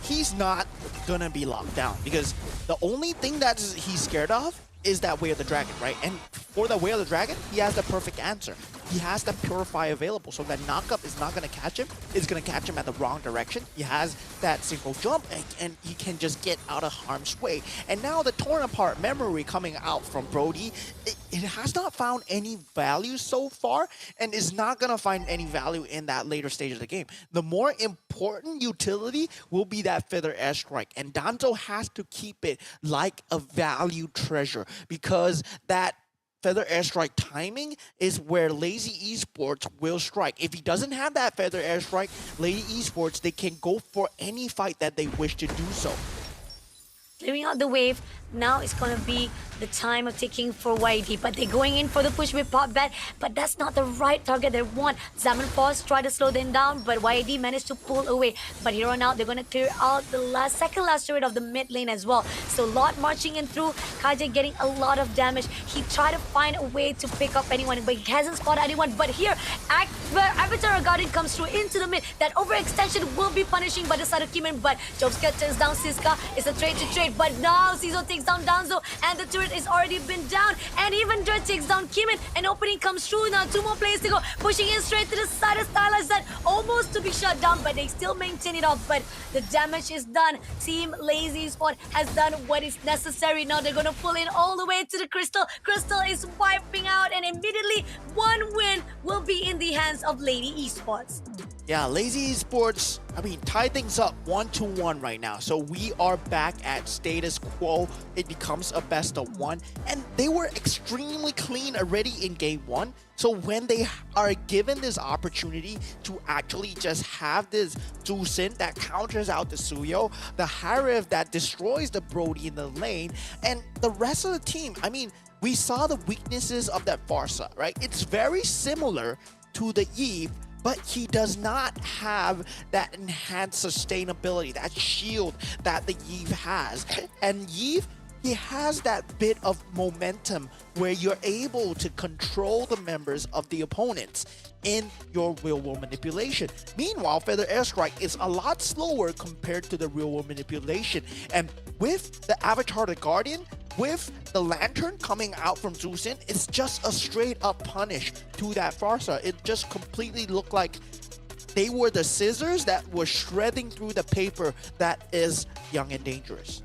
he's not gonna be locked down, because the only thing that he's scared of is that Way of the Dragon, right? And for the Way of the Dragon, he has the perfect answer. He has the Purify available, so that knockup is not going to catch him. It's going to catch him at the wrong direction. He has that single jump, and he can just get out of harm's way. And now the torn apart memory coming out from Brody, it has not found any value so far, and is not going to find any value in that later stage of the game. The more important utility will be that Feather Airstrike, and Danzo has to keep it like a valued treasure, because that Feather Airstrike timing is where Lazy Esports will strike. If he doesn't have that Feather Airstrike, Lazy Esports, they can go for any fight that they wish to do so. Clearing out the wave, now it's going to be the time of taking for YD, but they're going in for the push with Pop Bet, but that's not the right target they want. Zaman Force tried to slow them down, but YD managed to pull away. But here on out, they're going to clear out the second last turret of the mid lane as well. So Lot marching in through, Kaje getting a lot of damage. He tried to find a way to pick up anyone, but he hasn't spotted anyone. But here, Avatar Guardian comes through into the mid. That overextension will be punishing by the side of Kimin, but Jobska turns down Siska. It's a trade to trade, but now Cizo takes down Danzo, and the turret is already been down, and even Dirt takes down Kimin. An opening comes through now, 2 more players to go, pushing in straight to the side of Stylized that almost to be shut down, but they still maintain it off. But the damage is done. Team Lazy Spot has done what is necessary. Now they're gonna pull in all the way to the Crystal. Crystal is wiping out, and immediately 1 win will be in the hands of Lady Esports. Yeah, Lazy Esports, I mean, tie things up 1-1 right now. So we are back at status quo. It becomes a best of 1. And they were extremely clean already in game 1. So when they are given this opportunity to actually just have this Sin that counters out the Suyo, the Harif that destroys the Brody in the lane, and the rest of the team, I mean, we saw the weaknesses of that Farsa, right? It's very similar to the Eve, but he does not have that enhanced sustainability, that shield that the Eve has. And Eve, he has that bit of momentum where you're able to control the members of the opponents in your real-world manipulation. Meanwhile, Feather Airstrike is a lot slower compared to the real-world manipulation. And with the Avatar the Guardian, with the Lantern coming out from Zusin, it's just a straight-up punish to that Farsa. It just completely looked like they were the scissors that were shredding through the paper that is Young and Dangerous.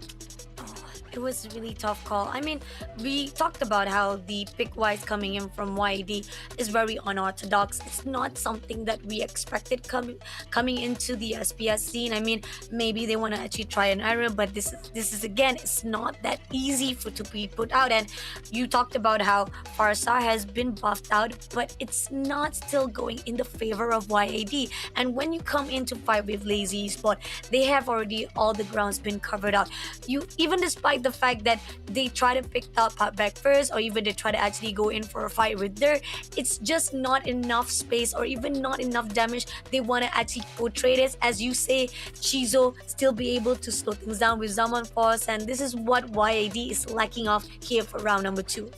It was a really tough call. I mean, we talked about how the pick-wise coming in from YD is very unorthodox. It's not something that we expected coming into the SPS scene. I mean, maybe they want to actually try an error, but this is again, it's not that easy to be put out. And you talked about how Farsa has been buffed out, but it's not still going in the favor of YAD. And when you come into fight with Lazy Esport, they have already all the grounds been covered out. You even despite the fact that they try to pick out Pop back first, or even they try to actually go in for a fight with Dur, it's just not enough space or even not enough damage. They want to actually portray this, as you say, Chizo still be able to slow things down with Zaman Force, and this is what YAD is lacking of here for round number 2.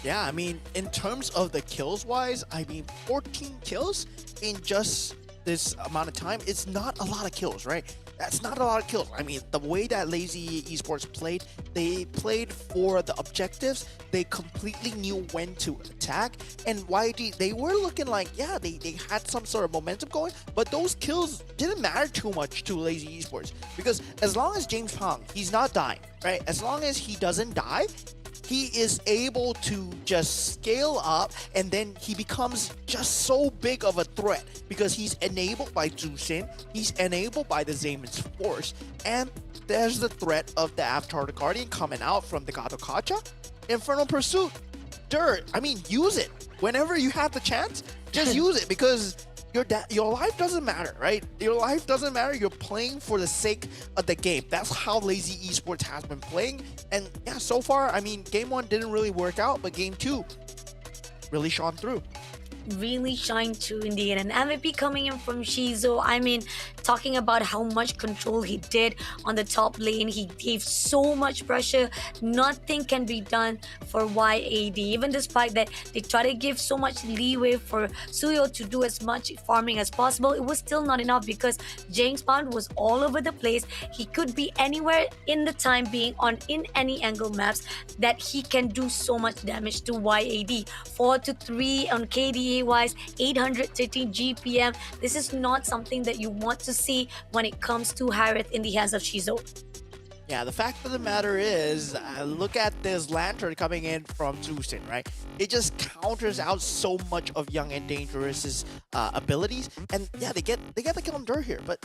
Yeah, I mean, in terms of the kills wise, I mean, 14 kills in just this amount of time, it's not a lot of kills, right? That's not a lot of kills. I mean, the way that Lazy Esports played, they played for the objectives. They completely knew when to attack. And YG, they were looking like, yeah, they had some sort of momentum going, but those kills didn't matter too much to Lazy Esports. Because as long as James Pong, he's not dying, right? As long as he doesn't die, he is able to just scale up, and then he becomes just so big of a threat because he's enabled by Zusin, he's enabled by the Zamon's Force, and there's the threat of the Avatar the Guardian coming out from the Gato Kacha. Infernal Pursuit, Dirt, I mean, use it. Whenever you have the chance, just use it, because your life doesn't matter, right? Your life doesn't matter. You're playing for the sake of the game. That's how Lazy Esports has been playing. And yeah, so far, I mean, game 1 didn't really work out, but game 2 really shone through. Really shine through indeed. And MVP coming in from Shizo, I mean, talking about how much control he did on the top lane. He gave so much pressure. Nothing can be done for YAD. Even despite that they try to give so much leeway for Suyo to do as much farming as possible, it was still not enough because James Bond was all over the place. He could be anywhere in the time being in any angle maps that he can do so much damage to YAD. 4-3 on KDA wise, 813 GPM. This is not something that you want to see when it comes to Harith in the hands of Shizo. Yeah, the fact of the matter is, look at this Lantern coming in from Zusin, right? It just counters out so much of Young and Dangerous's abilities, and yeah, they get the kill on Dur here, but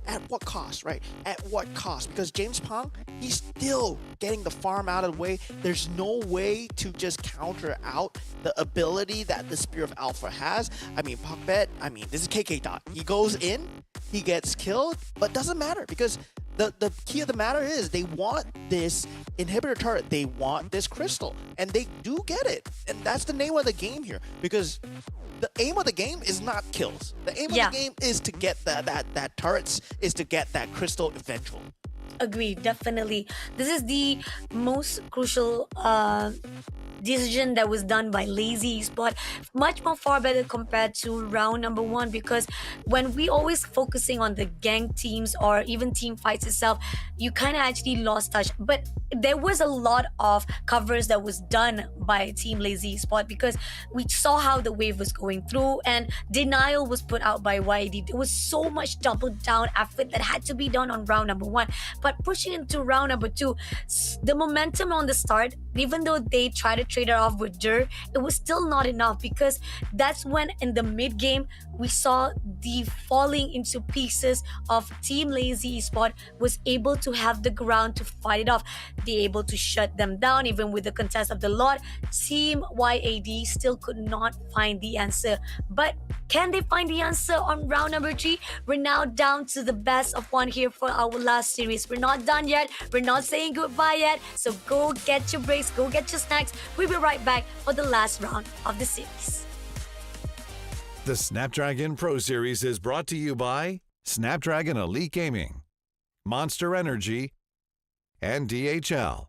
at what cost, right? At what cost? Because James Pong, he's still getting the farm out of the way. There's no way to just counter out the ability that the Spear of Alpha has. I mean, Puckbet, I mean, this is KK Dot. He goes in, he gets killed, but doesn't matter because the key of the matter is they want this inhibitor turret, they want this crystal, and they do get it. And that's the name of the game here, because the aim of the game is not kills. The aim of the game is to get that turrets, is to get that crystal eventually. Agreed, definitely. This is the most crucial decision that was done by Lazy Esport. Much more far better compared to round number 1, because when we always focusing on the gang teams or even team fights itself, you kind of actually lost touch. But there was a lot of covers that was done by Team Lazy Esport, because we saw how the wave was going through and denial was put out by YD. There was so much double down effort that had to be done on round number 1. But pushing into round number 2, the momentum on the start, even though they tried to trade it off with Dur, it was still not enough, because that's when in the mid game we saw the falling into pieces of Team Lazy Esport was able to have the ground to fight it off. They able to shut them down even with the contest of the lot. Team YAD still could not find the answer. But can they find the answer on round number 3? We're now down to the best of 1 here for our last series. We're not done yet. We're not saying goodbye yet. So go get your breaks, go get your snacks. We'll be right back for the last round of the series. The Snapdragon Pro Series is brought to you by Snapdragon Elite Gaming, Monster Energy, and DHL.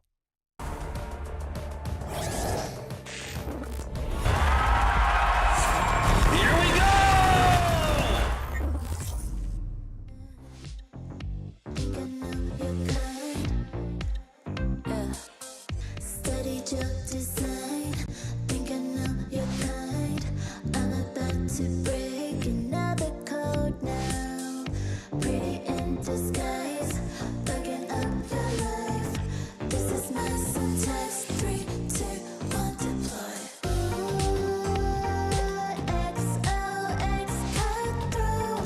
Here we go! Steady job design. Think I know your kind. I'm about to break another code now. Pretty in disguise. Bugging up your life. This is my syntax. 3, 2, 1, deploy. XOX cut through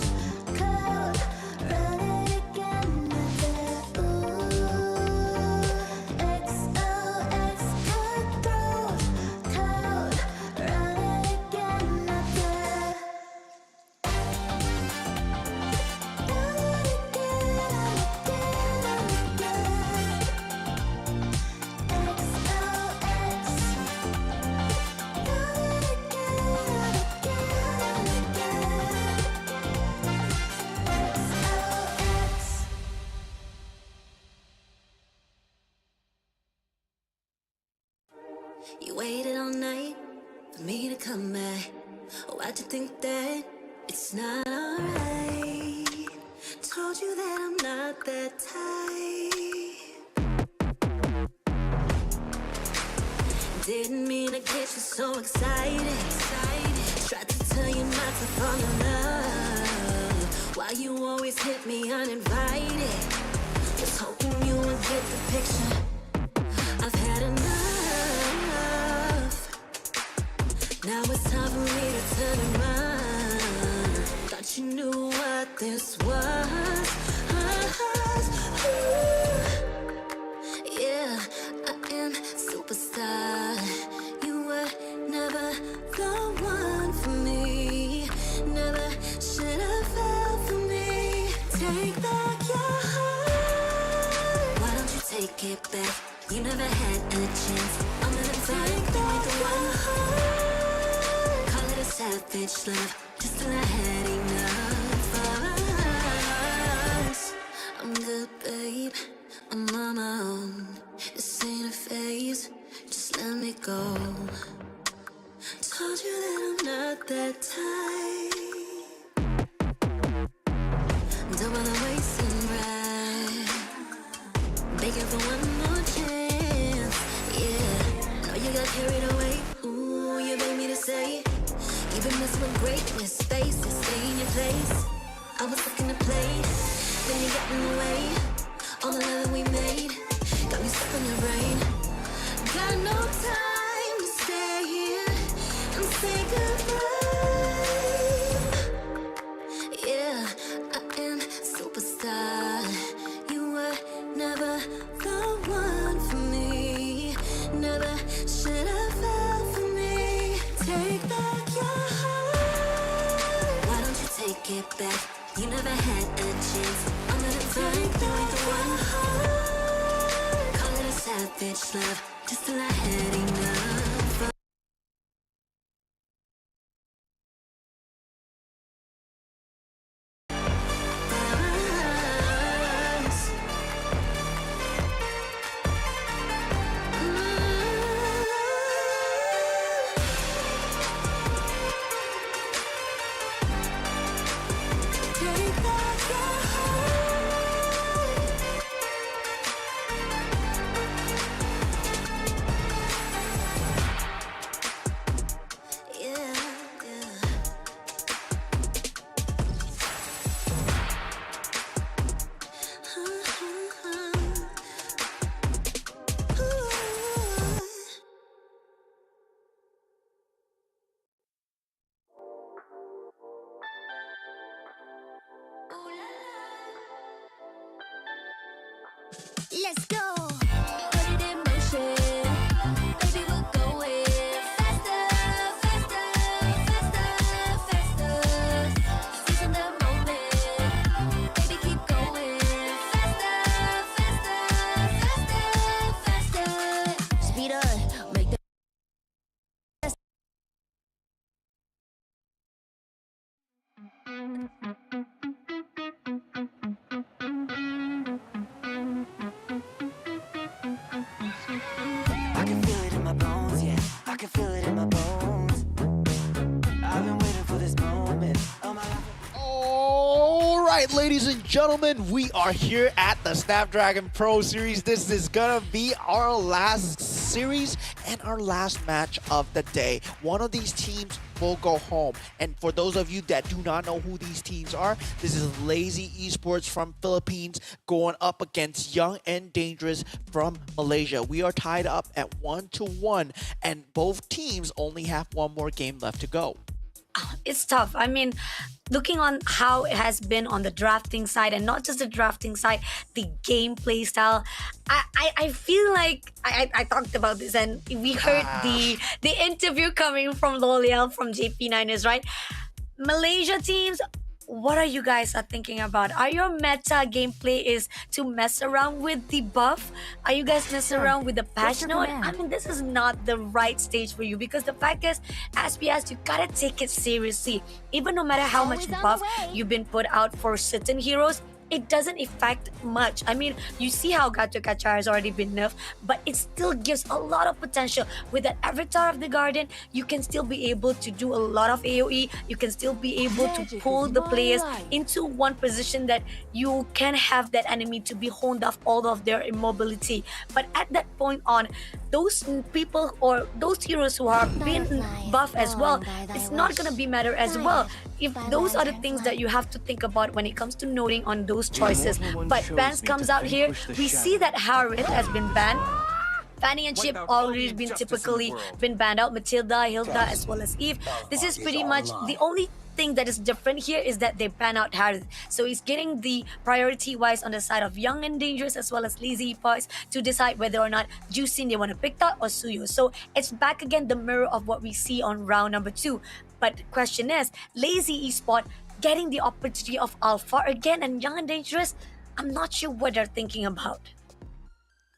code. Run it again. XOX cut through code. Run it again. You waited all night for me to come back. Why'd you think that it's not alright? Told you that I'm not that type. Didn't mean to get you so excited. Tried to tell you not to fall in love. Why you always hit me uninvited? Just hoping you would get the picture. I've had enough. Now it's time for me to turn around. Thought you knew what this was. Yeah, I am superstar. You were never the one for me. Never should have fell for me. Take back your heart. Why don't you take it back? You never had a chance. I'm gonna take back the one. Call it a savage love, just till I had enough of us. I'm good, babe. I'm on my own. This ain't a phase. Just let me go. Told you that I'm not that type. Don't wanna waste and ride. Begging for one more chance. Yeah, know you got carried away. Ooh, you made me to say it. You've been messing with greatness, faces, stay in your place. I was looking to play, then you got in the way. All the love that we made got me stuck on your brain. Got no time to stay here and say goodbye. Yeah, I am superstar. You were never the one for me. Never should have fell for me. Take back your heart. Why don't you take it back? You never had a chance. I'm gonna take back the one. Call it a savage love, just till I had enough. Take back your heart. Yeah, yeah. Let's go. Put it in motion. Baby, we're going faster, faster, faster, faster. Seizing the moment. Baby, keep going faster, faster, faster, faster. Speed up, make the I can feel it in my bones, yeah. I can feel it in my bones. I've been waiting for this moment. All my life. All right, ladies and gentlemen, we are here at the Snapdragon Pro Series. This is gonna be our last series and our last match of the day. One of these teams will go home. And for those of you that do not know who these teams are, this is Lazy Esports from Philippines going up against Young and Dangerous from Malaysia. We are tied up at 1-1, and both teams only have one more game left to go. It's tough. I mean, looking on how it has been on the drafting side, and not just the drafting side, the gameplay style, I feel like I talked about this, and we heard the interview coming from L'Oreal from JP9ers, right? Malaysia teams, what are you guys thinking about? Are your meta gameplay is to mess around with the buff? Are you guys messing around with the patch note? I mean, this is not the right stage for you, because the fact is, SPS, you gotta take it seriously. Even no matter how much buff you've been put out for certain heroes, it doesn't affect much. I mean, you see how Gato Gacha has already been nerfed, but it still gives a lot of potential. With that Avatar of the Garden, you can still be able to do a lot of AoE. You can still be able to pull the players into one position that you can have that enemy to be honed off all of their immobility. But at that point on, those people or those heroes who are being buffed as well, it's not gonna be matter as well. If those are the things that you have to think about when it comes to noting on those choices. But bans comes out here, we see that Harith has been banned. Fanny and Chip already been typically been banned out. Matilda, Hilda, as well as Eve. This is pretty much the only thing that is different here is that they ban out Harith. So he's getting the priority wise on the side of Young and Dangerous as well as Lazy Esports to decide whether or not Juicing they want to pick that or Suyo. So it's back again the mirror of what we see on round number 2. But the question is, Lazy Esports getting the opportunity of Alpha again, and Young and Dangerous, I'm not sure what they're thinking about.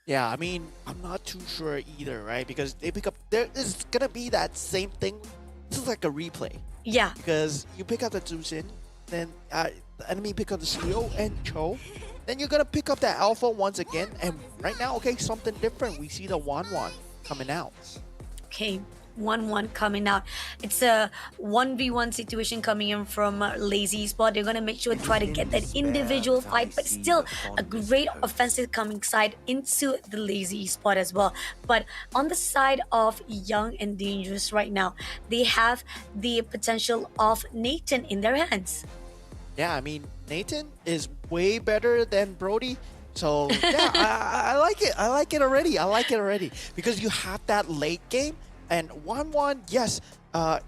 Yeah, I mean, I'm not too sure either, right? Because they pick up, there is gonna be that same thing. This is like a replay. Yeah. Because you pick up the Zusin, then the enemy pick up the Suyo and Cho, then you're gonna pick up that Alpha once again. And right now, okay, something different. We see the Wan coming out. Okay, 1-1 coming out. It's a 1v1 situation coming in from Lazy Spot. They're gonna make sure to try to get that individual fight, but still a great offensive coming side into the Lazy Spot as well. But on the side of Young and Dangerous right now, they have the potential of Nathan in their hands. Yeah, I mean, Nathan is way better than Brody. So yeah, I like it. I like it already. I like it already because you have that late game. And 1-1, yes,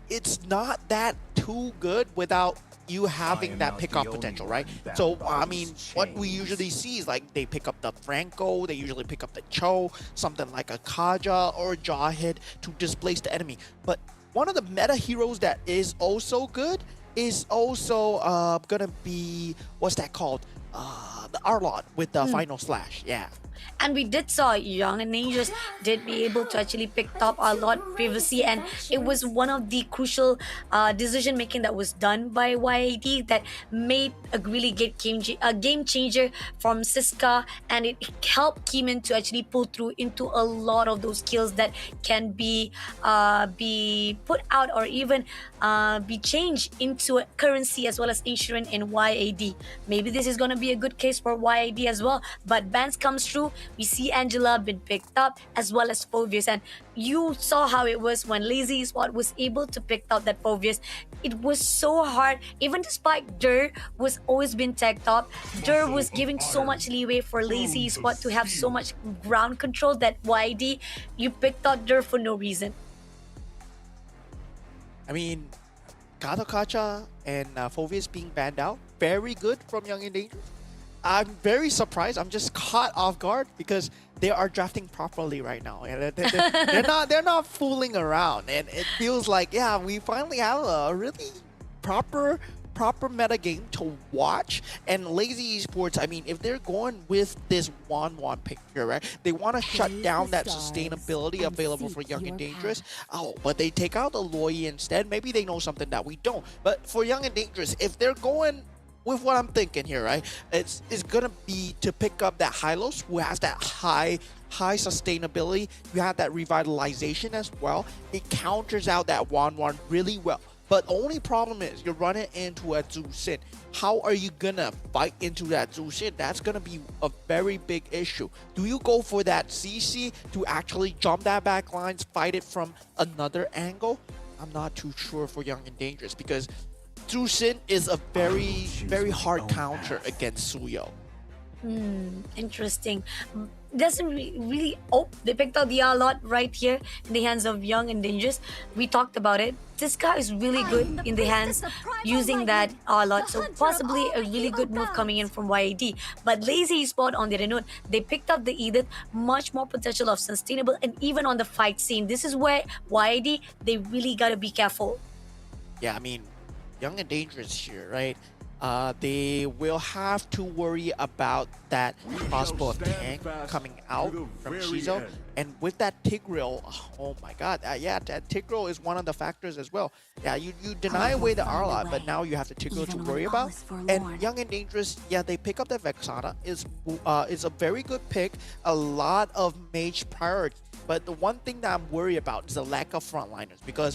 it's not that too good without you having that pickup potential, right? So, I mean, what we usually see is like they pick up the Franco, they usually pick up the Cho, something like a Kaja or Jawhead to displace the enemy. But one of the meta heroes that is also good is also gonna be, what's that called? The Arlot with the Final Slash, yeah. And we did saw Young and Dangerous did be able to actually pick up a lot previously, and it was one of the crucial decision making that was done by YAD that made a really good game changer from Siska, and it helped Keeman to actually pull through into a lot of those kills that can be put out or even be changed into currency as well as insurance in YAD. Maybe this is going to be a good case for YAD as well, but bans comes through. We see Angela been picked up as well as Phobius, and you saw how it was when Lazy Spot was able to pick up that Phobius. It was so hard, even despite Dur was always been tagged up. Dur was giving so much leeway for Lazy Spot to have so much ground control that YD, you picked up Dur for no reason. I mean, Gato Kacha and Phobius being banned out, very good from Young and Dangerous. I'm very surprised. I'm just caught off guard because they are drafting properly right now, and they're not fooling around. And it feels like, yeah, we finally have a really proper proper metagame to watch. And Lazy Esports, I mean, if they're going with this 1-1 pick here, right, they want to shut down that sustainability available for Young and Dangerous. Oh, but they take out the Loi instead. Maybe they know something that we don't. But for Young and Dangerous, if they're going with what I'm thinking here, right, it's gonna be to pick up that Hylos, who has that high sustainability. You have that revitalization as well. It counters out that 1-1 really well. But the only problem is you're running into a Zusin. How are you gonna fight into that Zusin? That's gonna be a very big issue. Do you go for that CC to actually jump that back lines, fight it from another angle? I'm not too sure for Young and Dangerous, because Zusin is a very hard counter against Suyo. Interesting. Doesn't really. Oh, they picked out the R-Lot right here in the hands of Young and Dangerous. We talked about it. This guy is really good in the hands using that R-Lot, so possibly a really good move coming in from YAD. But Lazy Esports, on the other note, they picked up the Edith, much more potential of sustainable, and even on the fight scene. This is where YAD, they really gotta be careful. Yeah, I mean, Young and Dangerous here, right? They will have to worry about that crossbow of tank coming out from Shizo. And with that Tigreal, oh my god, yeah, that Tigreal is one of the factors as well. Yeah, you deny away the R-Lot, but now you have the Tigreal to worry about. And Young and Dangerous, yeah, they pick up the Vexana. Is a very good pick, a lot of mage priority. But the one thing that I'm worried about is the lack of frontliners, because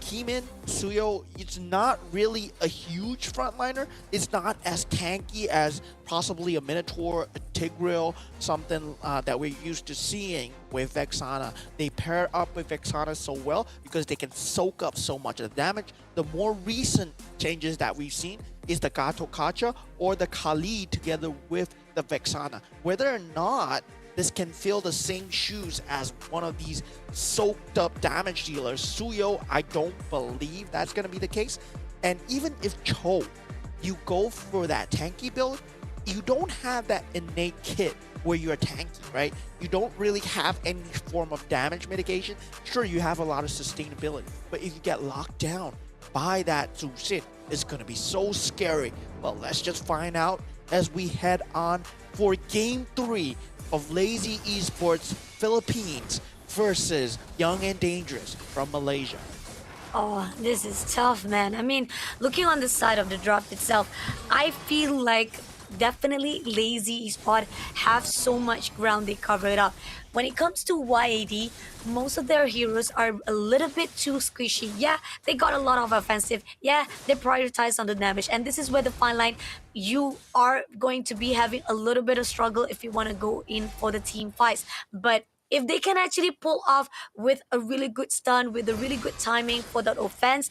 Keeman, Suyo, it's not really a huge frontliner. It's not as tanky as possibly a Minotaur, a Tigreal, something that we're used to seeing with Vexana. They pair up with Vexana so well because they can soak up so much of the damage. The more recent changes that we've seen is the Gato Kacha or the Kali together with the Vexana. Whether or not this can fill the same shoes as one of these soaked up damage dealers, Suyo, I don't believe that's going to be the case. And even if Cho, you go for that tanky build, you don't have that innate kit where you're tanky, right? You don't really have any form of damage mitigation. Sure, you have a lot of sustainability, but if you get locked down by that Zusin, it's going to be so scary. Well, let's just find out as we head on for Game 3 of Lazy Esports Philippines versus Young and Dangerous from Malaysia. Oh, this is tough, man. I mean, looking on the side of the drop itself, I feel like definitely Lazy Esports have so much ground they covered up. When it comes to YAD, most of their heroes are a little bit too squishy. Yeah, they got a lot of offensive. Yeah, they prioritize on the damage. And this is where the fine line, you are going to be having a little bit of struggle if you want to go in for the team fights. But if they can actually pull off with a really good stun, with a really good timing for that offense,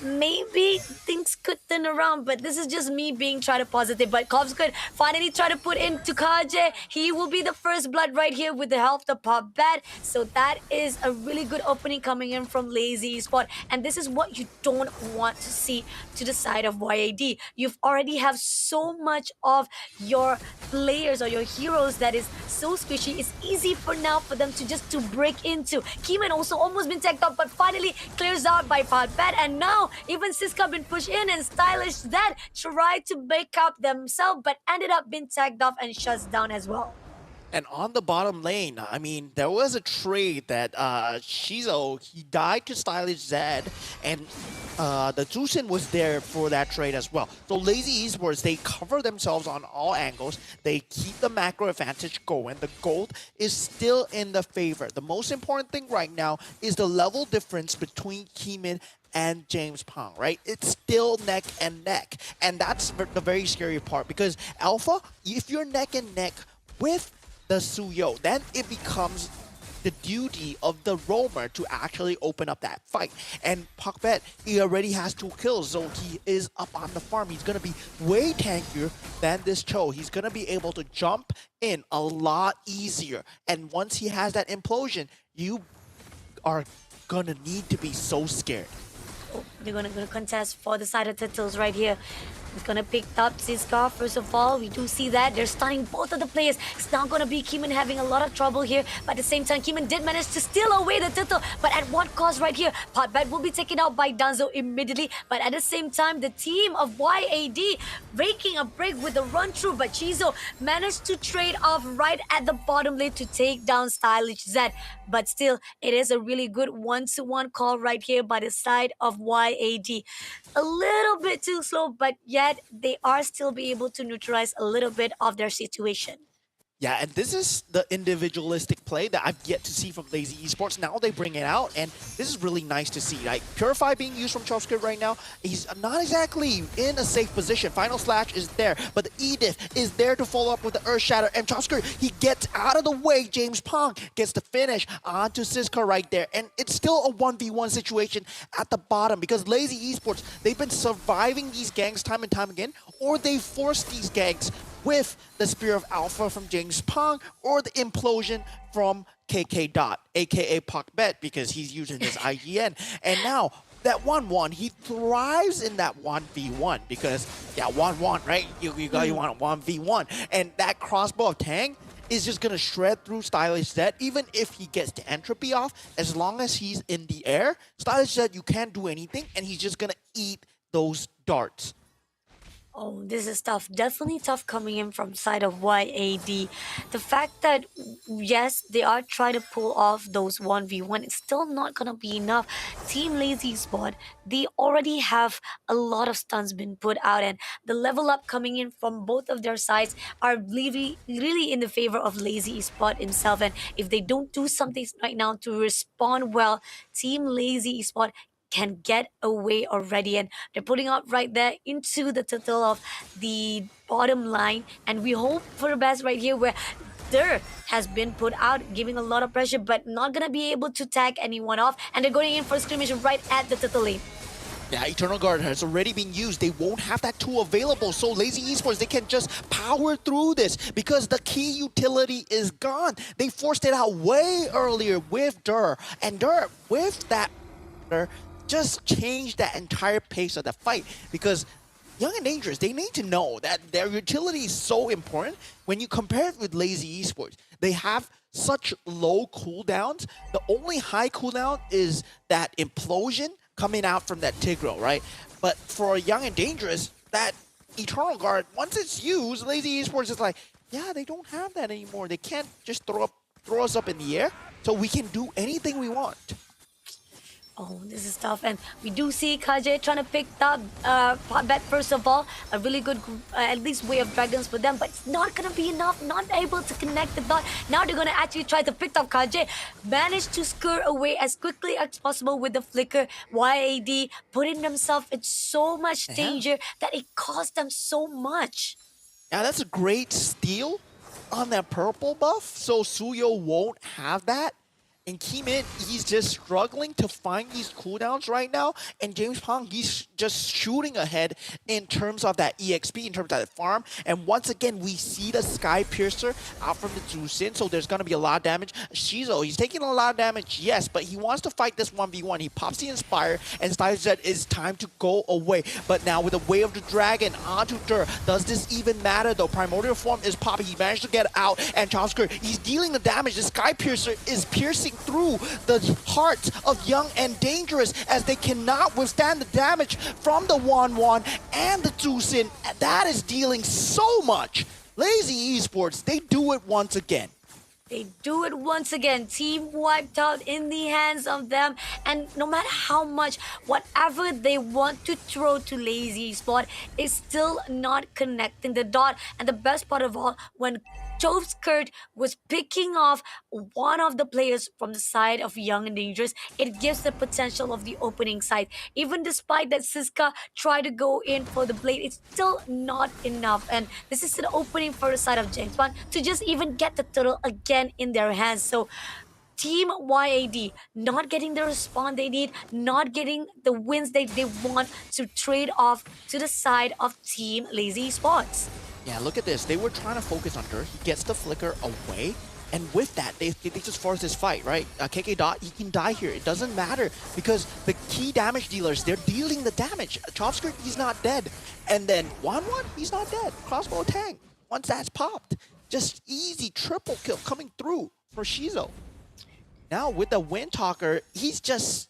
maybe things could turn around. But this is just me being try to positive. But Cobbs could finally try to put in Tukaje. He will be the first blood right here with the help of Pop Bat. So that is a really good opening coming in from Lazy Esports. And this is what you don't want to see to the side of YAD. You've already have so much of your players or your heroes that is so squishy. It's easy for now for them to break into. Keeman also almost been tagged up, but finally clears out by Fatbat. And now even Siska been pushed in, and Stylish Zed tried to break up themselves, but ended up being tagged off and shuts down as well. And on the bottom lane, I mean, there was a trade that Shizo, he died to Stylish Zed, and the Zusin was there for that trade as well. So Lazy Esports, they cover themselves on all angles. They keep the macro advantage going. The gold is still in the favor. The most important thing right now is the level difference between Keeman and James Pong, right? It's still neck and neck. And that's the very scary part, because Alpha, if you're neck and neck with the Suyo, then it becomes the duty of the roamer to actually open up that fight. And Pakbet, he already has 2 kills, so he is up on the farm. He's going to be way tankier than this Cho. He's going to be able to jump in a lot easier. And once he has that implosion, you are going to need to be so scared. Oh, they're gonna contest for the side of Turtles right here. He's gonna pick up Siska first of all. We do see that they're stunning both of the players. It's now gonna be Keeman having a lot of trouble here, but at the same time, Keeman did manage to steal away the turtle, but at what cost right here? Potbet will be taken out by Danzo immediately, but at the same time, the team of YAD raking a break with the run through, but Chizo managed to trade off right at the bottom lane to take down Stylish Z. But still, it is a really good one-to-one call right here by the side of YAD. A little bit too slow, but yet they are still be able to neutralize a little bit of their situation. Yeah, and this is the individualistic play that I've yet to see from Lazy Esports. Now they bring it out, and this is really nice to see. Like, Purify being used from Chopskirt right now, he's not exactly in a safe position. Final Slash is there, but the Edith is there to follow up with the Earth Shatter, and Chopskirt, he gets out of the way. James Pong gets the finish onto Siska right there, and it's still a 1v1 situation at the bottom because Lazy Esports, they've been surviving these ganks time and time again, or they force these ganks with the Spear of Alpha from James Pong or the Implosion from KK Dot, aka Potbet, because he's using his IGN. And now, that 1-1, he thrives in that 1v1 because, yeah, 1-1, right? You want 1v1. And that crossbow of Tang is just going to shred through Stylish Z, even if he gets the entropy off. As long as he's in the air, Stylish Z, you can't do anything, and he's just going to eat those darts. Oh, this is tough. Definitely tough coming in from side of YAD. The fact that, yes, they are trying to pull off those 1v1, it's still not going to be enough. Team Lazy Spot, they already have a lot of stuns been put out, and the level up coming in from both of their sides are really in the favor of Lazy Spot himself. And if they don't do something right now to respond well, Team Lazy Spot can get away already, and they're putting out right there into the turtle of the bottom line, and we hope for the best right here where Dur has been put out, giving a lot of pressure but not gonna be able to tag anyone off, and they're going in for a skirmish right at the turtle lane. Yeah, Eternal Guard has already been used. They won't have that tool available, so Lazy Esports, they can just power through this because the key utility is gone. They forced it out way earlier with Dur, and Dur, with that just change that entire pace of the fight because Young and Dangerous, they need to know that their utility is so important. When you compare it with Lazy Esports, they have such low cooldowns. The only high cooldown is that Implosion coming out from that Tigreal, right? But for Young and Dangerous, that Eternal Guard, once it's used, Lazy Esports is like, yeah, they don't have that anymore. They can't just throw us up in the air, so we can do anything we want. Oh, this is tough, and we do see KJ trying to pick up Potbet first of all. A really good, at least, way of dragons for them, but it's not going to be enough, not able to connect the dot. Now they're going to actually try to pick up KJ. Managed to scur away as quickly as possible with the flicker. YAD putting themselves in so much danger that it cost them so much. Now that's a great steal on that purple buff, so Suyo won't have that. And Keeman, he's just struggling to find these cooldowns right now. And James Pong, he's just shooting ahead in terms of that EXP, in terms of that farm. And once again, we see the Sky Piercer out from the Zusin, so there's going to be a lot of damage. Shizo, he's taking a lot of damage, yes, but he wants to fight this 1v1. He pops the Inspire, and Stylish Z is time to go away. But now with the Way of the Dragon onto Dur, does this even matter though? Primordial Form is popping. He managed to get out, and Chopskirt, he's dealing the damage. The Sky Piercer is piercing through the hearts of Young and Dangerous as they cannot withstand the damage from the 1-1 and the Zusin. That is dealing so much. Lazy Esports, they do it once again. They do it once again. Team wiped out in the hands of them. And no matter how much, whatever they want to throw to Lazy Spot is still not connecting the dot. And the best part of all, when Chopskirt was picking off one of the players from the side of Young and Dangerous, it gives the potential of the opening side. Even despite that Siska tried to go in for the blade, it's still not enough. And this is an opening for the side of James Bond to just even get the turtle again in their hands. So Team YAD not getting the response they need, not getting the wins they want to trade off to the side of Team Lazy Spots. Yeah, look at this. They were trying to focus on Dur. He gets the flicker away. And with that, they just force this fight, right? KK Dot, he can die here. It doesn't matter because the key damage dealers, they're dealing the damage. Chopskirt, he's not dead. And then Wanwan, he's not dead. Crossbow tank, once that's popped, just easy triple kill coming through for Shizo. Now with the Wind Talker, he's just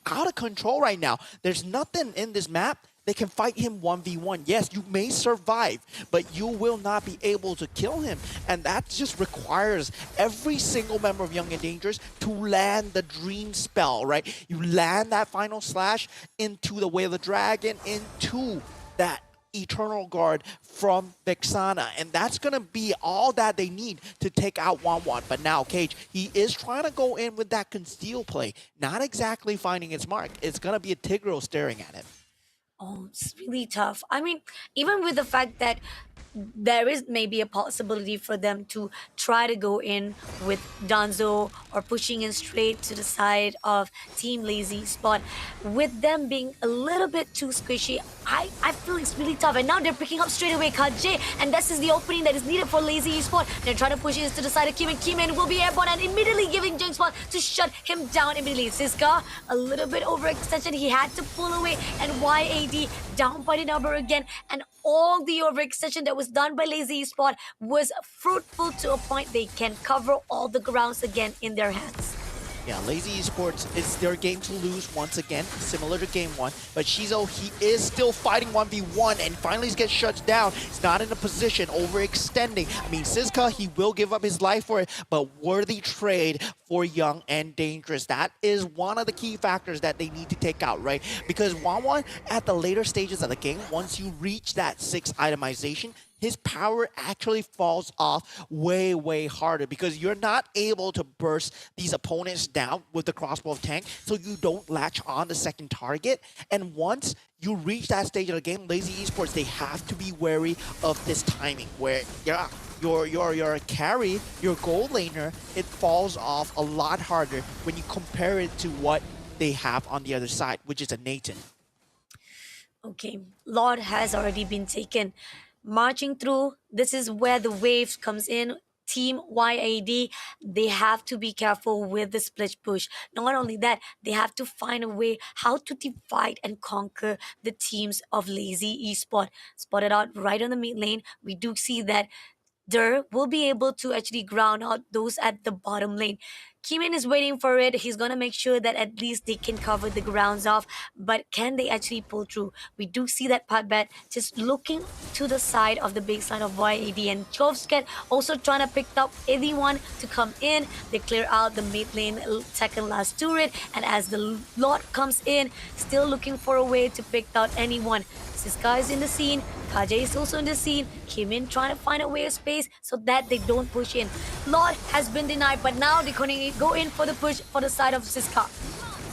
out of control right now. There's nothing in this map they can fight him 1v1. Yes, you may survive, but you will not be able to kill him. And that just requires every single member of Young and Dangerous to land the dream spell, right? You land that final slash into the Way of the Dragon, into that Eternal Guard from Vexana, and that's gonna be all that they need to take out Wanwan. But now Cage, he is trying to go in with that conceal play, not exactly finding its mark. It's gonna be a Tigreal staring at him. Oh, it's really tough. I mean, even with the fact that there is maybe a possibility for them to try to go in with Danzo or pushing in straight to the side of Team Lazy Spot. With them being a little bit too squishy, I feel it's really tough. And now they're picking up straight away KJ, and this is the opening that is needed for Lazy Spot. They're trying to push it to the side of Kimin. Kimin will be airborne and immediately giving Jung Spot to shut him down immediately. Siska, a little bit overextension. He had to pull away, and YAD down by the number again. And all the overextension that was done by Lazy Spot was fruitful to a point they can cover all the grounds again in their hands. Yeah, Lazy Esports, it's their game to lose once again, similar to game one. But Shizo, he is still fighting 1v1 and finally gets shut down. He's not in a position, overextending. I mean, Siska, he will give up his life for it, but worthy trade for Young and Dangerous. That is one of the key factors that they need to take out, right? Because Wanwan, at the later stages of the game, once you reach that 6 itemization, his power actually falls off way, way harder because you're not able to burst these opponents down with the crossbow of tank, so you don't latch on the second target. And once you reach that stage of the game, Lazy Esports, they have to be wary of this timing where, yeah, your carry, your gold laner, it falls off a lot harder when you compare it to what they have on the other side, which is a Nathan. Okay, Lord has already been taken. Marching through, this is where the wave comes in. Team YAD, they have to be careful with the split push. Not only that, they have to find a way how to divide and conquer the teams of Lazy Esport. Spotted out right on the mid lane, we do see that Der will be able to actually ground out those at the bottom lane. Kimin is waiting for it. He's going to make sure that at least they can cover the grounds off. But can they actually pull through? We do see that Patbat just looking to the side of the baseline of YAD. And Chovsket also trying to pick up anyone to come in. They clear out the mid lane second last turret. And as the lot comes in, still looking for a way to pick out anyone. Siska is in the scene. Kajay is also in the scene. Kimin trying to find a way of space so that they don't push in. Lord has been denied, but now they're going to go in for the push for the side of Siska.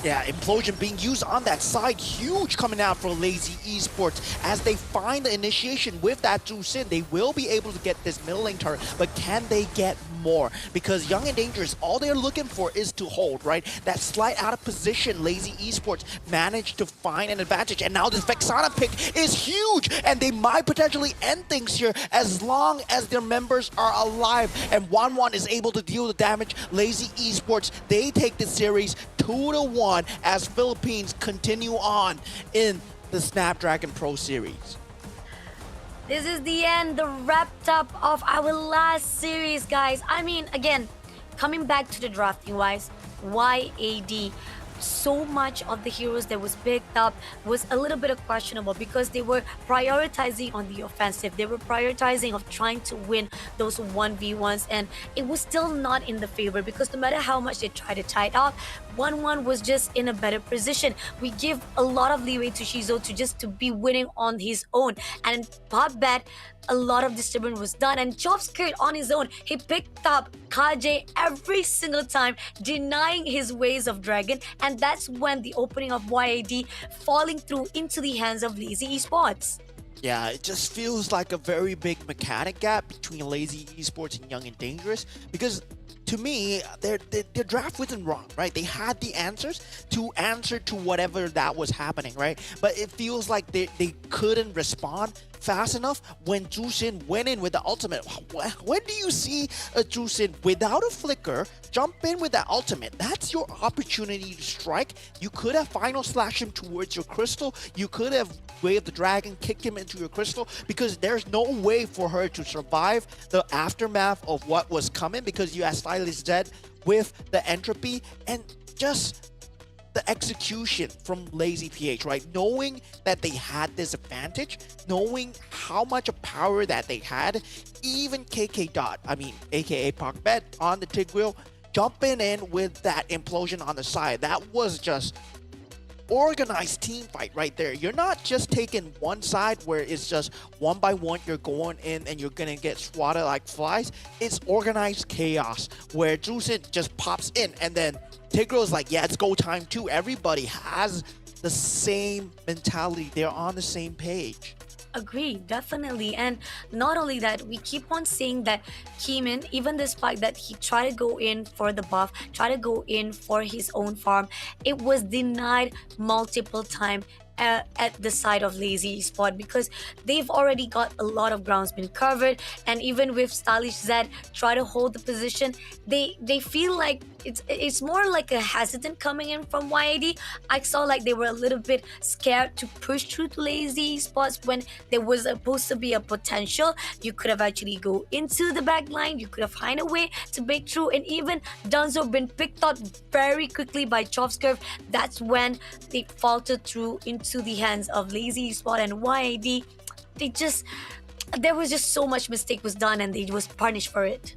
Yeah, Implosion being used on that side, huge coming out for Lazy Esports. As they find the initiation with that Sin, they will be able to get this middle lane turret, but can they get more? Because Young and Dangerous, all they're looking for is to hold, right? That slight out of position, Lazy Esports managed to find an advantage, and now this Vexana pick is huge, and they might potentially end things here as long as their members are alive, and Wanwan is able to deal the damage. Lazy Esports, they take the series 2-1 as Philippines continue on in the Snapdragon Pro Series. This is the end, the wrapped up of our last series, guys. I mean, again, coming back to the drafting wise, YAD, so much of the heroes that was picked up was a little bit of questionable because they were prioritizing on the offensive. They were prioritizing of trying to win those 1v1s, and it was still not in the favor because no matter how much they tried to tie it up, 1-1 was just in a better position. We give a lot of leeway to Shizo to be winning on his own, and Pop Bet, a lot of disturbance was done, and Chopskirt on his own, he picked up KJ every single time, denying his ways of Dragon, and that's when the opening of YAD falling through into the hands of Lazy Esports. Yeah, it just feels like a very big mechanic gap between Lazy Esports and Young and Dangerous because to me, their draft wasn't wrong, right? They had the answers to answer to whatever that was happening, right? But it feels like they couldn't respond fast enough when Jushin went in with the ultimate. When do you see a Jushin without a flicker jump in with that ultimate? That's your opportunity to strike. You could have final slash him towards your crystal. You could have waved the dragon, kick him into your crystal, because there's no way for her to survive the aftermath of what was coming, because you had Stylish Zed with the entropy and just the execution from Lazy PH, right? Knowing that they had this advantage, knowing how much of power that they had, even KK Dot, aka Parkbet on the Tigreal, jumping in with that implosion on the side. That was just organized team fight right there. You're not just taking one side where it's just one by one you're going in and you're gonna get swatted like flies. It's organized chaos where Jushin just pops in and then Tigreal's like, yeah, it's go time too. Everybody has the same mentality. They're on the same page. Agree, definitely. And not only that, we keep on saying that Keeman, even despite that he tried to go in for the buff, tried to go in for his own farm, it was denied multiple times at the side of Lazy Spot, because they've already got a lot of grounds been covered, and even with Stylish Zed try to hold the position, they feel like it's more like a hesitant coming in from YAD. I saw like they were a little bit scared to push through to Lazy Spots when there was supposed to be a potential. You could have actually go into the back line, you could have find a way to break through, and even Dunzo been picked out very quickly by Chop's Curve. That's when they faltered through into the hands of Lazy Spot and YAD. There was just so much mistake was done and they was punished for it.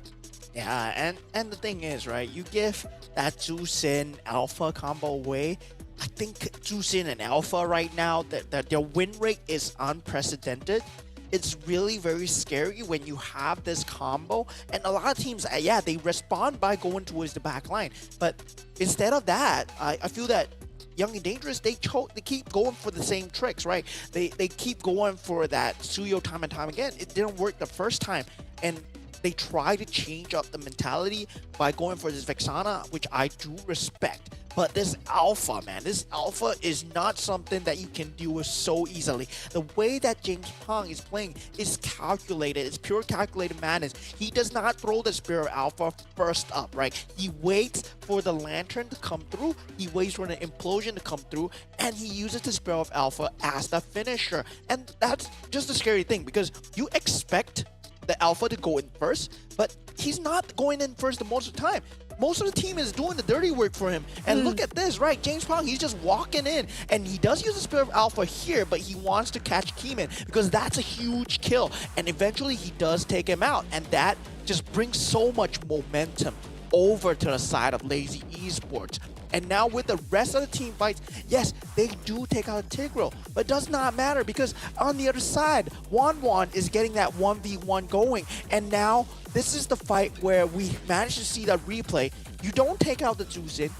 Yeah, and the thing is, right, you give that Jushin Alpha combo away. I think Jushin and Alpha right now, that their win rate is unprecedented. It's really very scary when you have this combo, and a lot of teams, they respond by going towards the back line. But instead of that, I feel that Young and Dangerous, they keep going for the same tricks, right? They keep going for that Suyo time and time again. It didn't work the first time, and they try to change up the mentality by going for this Vexana, which I do respect. But this Alpha, man, this Alpha is not something that you can deal with so easily. The way that James Pong is playing is calculated. It's pure calculated madness. He does not throw the Spear of Alpha first up, right? He waits for the Lantern to come through. He waits for the Implosion to come through. And he uses the Spear of Alpha as the finisher. And that's just a scary thing, because you expect the Alpha to go in first, but he's not going in first the most of the time. Most of the team is doing the dirty work for him. And look at this, right? James Pong, he's just walking in, and he does use the Spirit of Alpha here, but he wants to catch Keeman because that's a huge kill. And eventually he does take him out, and that just brings so much momentum over to the side of Lazy Esports. And now with the rest of the team fights, yes, they do take out Tigreal, but it does not matter because on the other side, Wan is getting that 1v1 going. And now this is the fight where we managed to see that replay. You don't take out the Jushin,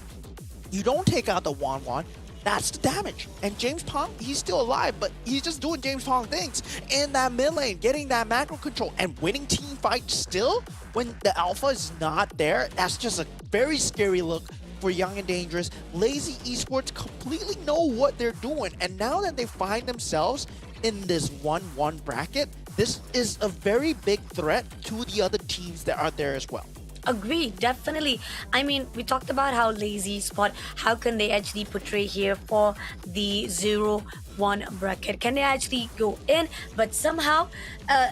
you don't take out the Wan. That's the damage. And James Pong, he's still alive, but he's just doing James Pong things in that mid lane, getting that macro control and winning team fights still when the Alpha is not there. That's just a very scary look for Young and Dangerous. Lazy Esports completely know what they're doing, and now that they find themselves in this 1-1 bracket, this is a very big threat to the other teams that are there as well. Agreed, definitely. I mean, we talked about how Lazy Spot, how can they actually portray here for the 0-1 bracket? Can they actually go in? But somehow,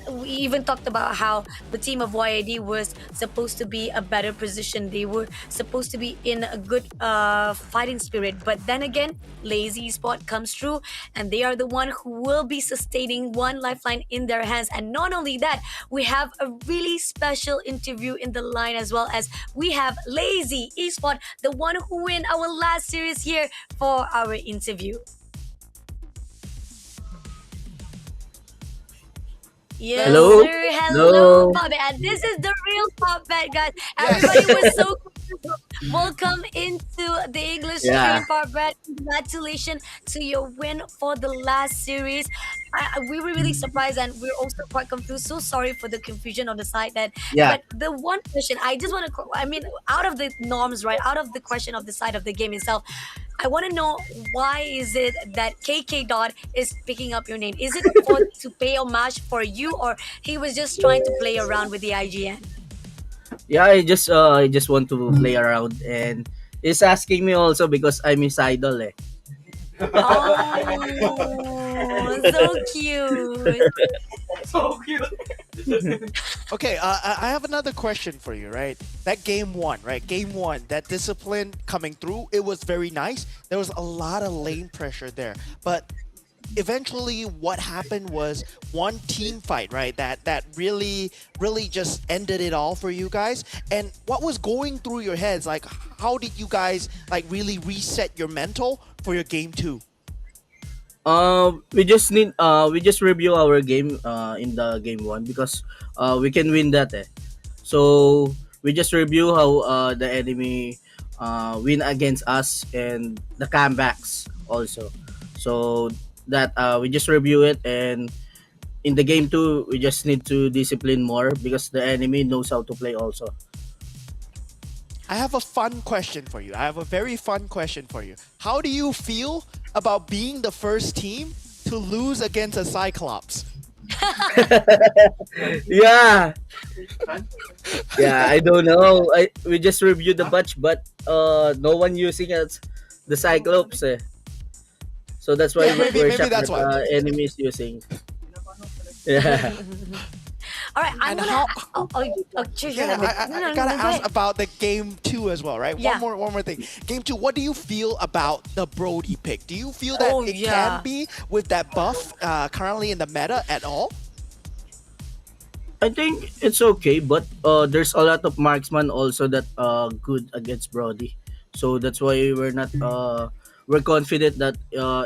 we even talked about how the team of YAD was supposed to be a better position. They were supposed to be in a good fighting spirit. But then again, Lazy Spot comes through, and they are the one who will be sustaining one lifeline in their hands. And not only that, we have a really special interview in the line, as well as we have Lazy Esport, the one who win our last series here for our interview. Yes, Hello? sir. Hello, Pop Bet. This is the real Pop Bet, guys. Everybody was so confused. Welcome into the English Yeah. train part, Brett. Congratulations to your win for the last series. We were really surprised and we're also quite confused. So sorry for the confusion on the side that. Yeah. But the one question I just want to, I mean, out of the norms, right? Out of the question of the side of the game itself, I want to know why is it that KK Dot is picking up your name? Is it for to pay homage for you, or he was just trying to play around with the IGN? Yeah, I just want to play around, and he's asking me also because I'm his idol eh. Oh, so cute. So cute. Okay, I have another question for you, right? That game one, right? Game one, that discipline coming through, it was very nice. There was a lot of lane pressure there. But eventually what happened was one team fight, right? That really just ended it all for you guys. And what was going through your heads? Like, how did you guys like really reset your mental for your game two? We just review our game in the game one because we can win that eh. So we just review how the enemy win against us and the comebacks also. So that we just review it, and in the game two we just need to discipline more because the enemy knows how to play also. I have a fun question for you. I have a very fun question for you. How do you feel about being the first team to lose against a Cyclops? Yeah. Yeah, I don't know. We just reviewed the batch, but no one using it, the Cyclops eh. So that's why Yeah, maybe shocked that's that why. enemies using. Yeah. All right, I'm And gonna. how- Sure, Yeah, I gotta go ask ahead. about the game two as well, right? Yeah. One more thing. Game two, what do you feel about the Brody pick? Do you feel that Oh, it yeah. can be with that buff currently in the meta at all? I think it's okay, but there's a lot of marksman also that good against Brody. So that's why we're confident that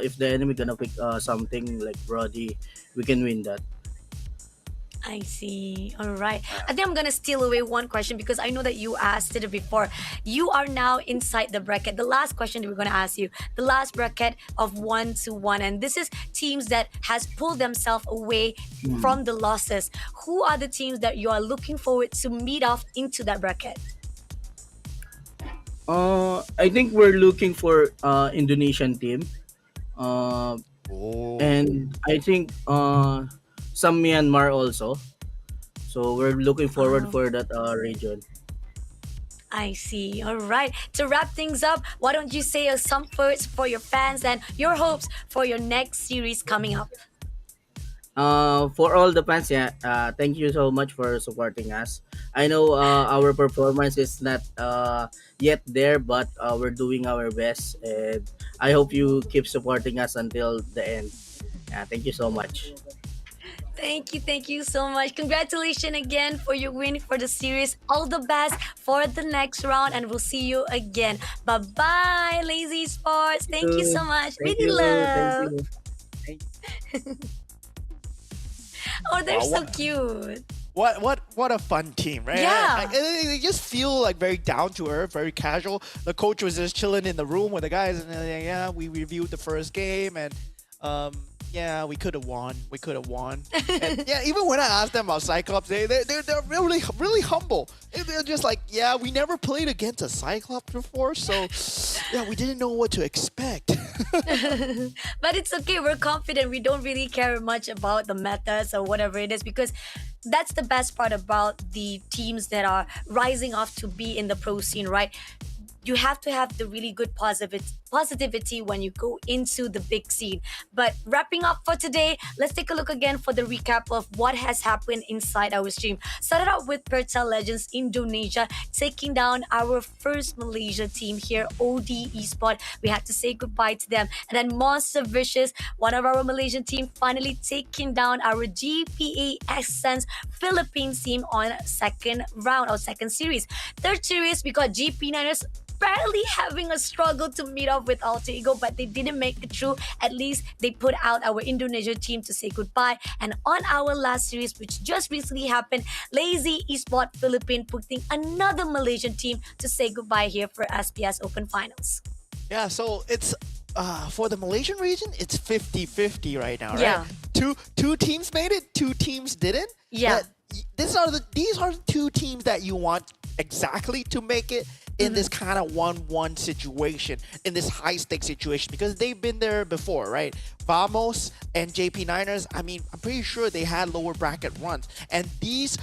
if the enemy gonna pick something like Brody, we can win that. I see. All right. I think I'm gonna steal away one question because I know that you asked it before. You are now inside the bracket. The last question that we're gonna ask you, the last bracket of 1-1, and this is teams that has pulled themselves away from the losses. Who are the teams that you are looking forward to meet off into that bracket? I think we're looking for Indonesian team. Uh, and I think some Myanmar also. So we're looking forward Oh. for that region. I see. All right. To wrap things up, why don't you say some words for your fans and your hopes for your next series coming up? For all the fans, yeah, thank you so much for supporting us. I know our performance is not yet there, but we're doing our best, and I hope you keep supporting us until the end. Thank you so much. Thank you so much. Congratulations again for your win for the series. All the best for the next round, and we'll see you again. Bye bye, Lazy Sports. Thank you so much. Thank Really you. love. Thank you. Oh, they're Wow, so cute. What a fun team, right? Yeah. They just feel like very down to earth, very casual. The coach was just chilling in the room with the guys, and yeah, we reviewed the first game, and yeah, we could have won. We could have won. And yeah, even when I asked them about Cyclops, they're really humble. They're just like, yeah, we never played against a Cyclops before, so yeah, we didn't know what to expect. But it's okay. We're confident. We don't really care much about the metas or whatever it is because that's the best part about the teams that are rising off to be in the pro scene, right? You have to have the really good positivity when you go into the big scene. But wrapping up for today, let's take a look again for the recap of what has happened inside our stream. Started out with Perta Legends Indonesia taking down our first Malaysia team here, OD Esport. We had to say goodbye to them. And then Monster Vicious, one of our Malaysian team, finally taking down our GPA Ascent Philippines team on second round or second series. Third series, we got GP Niners barely having a struggle to meet up with Alter Ego, but they didn't make it through. At least they put out our Indonesia team to say goodbye. And on our last series, which just recently happened, Lazy Esports Philippines putting another Malaysian team to say goodbye here for SPS Open Finals. Yeah, so it's for the Malaysian region, it's 50-50 right now, right? Yeah. Two teams made it, two teams didn't. Yeah. But these are the two teams that you want exactly to make it in this kind of 1-1 situation, in this high stakes situation, because they've been there before, right? Vamos and JP Niners, I mean, I'm pretty sure they had lower bracket runs, and these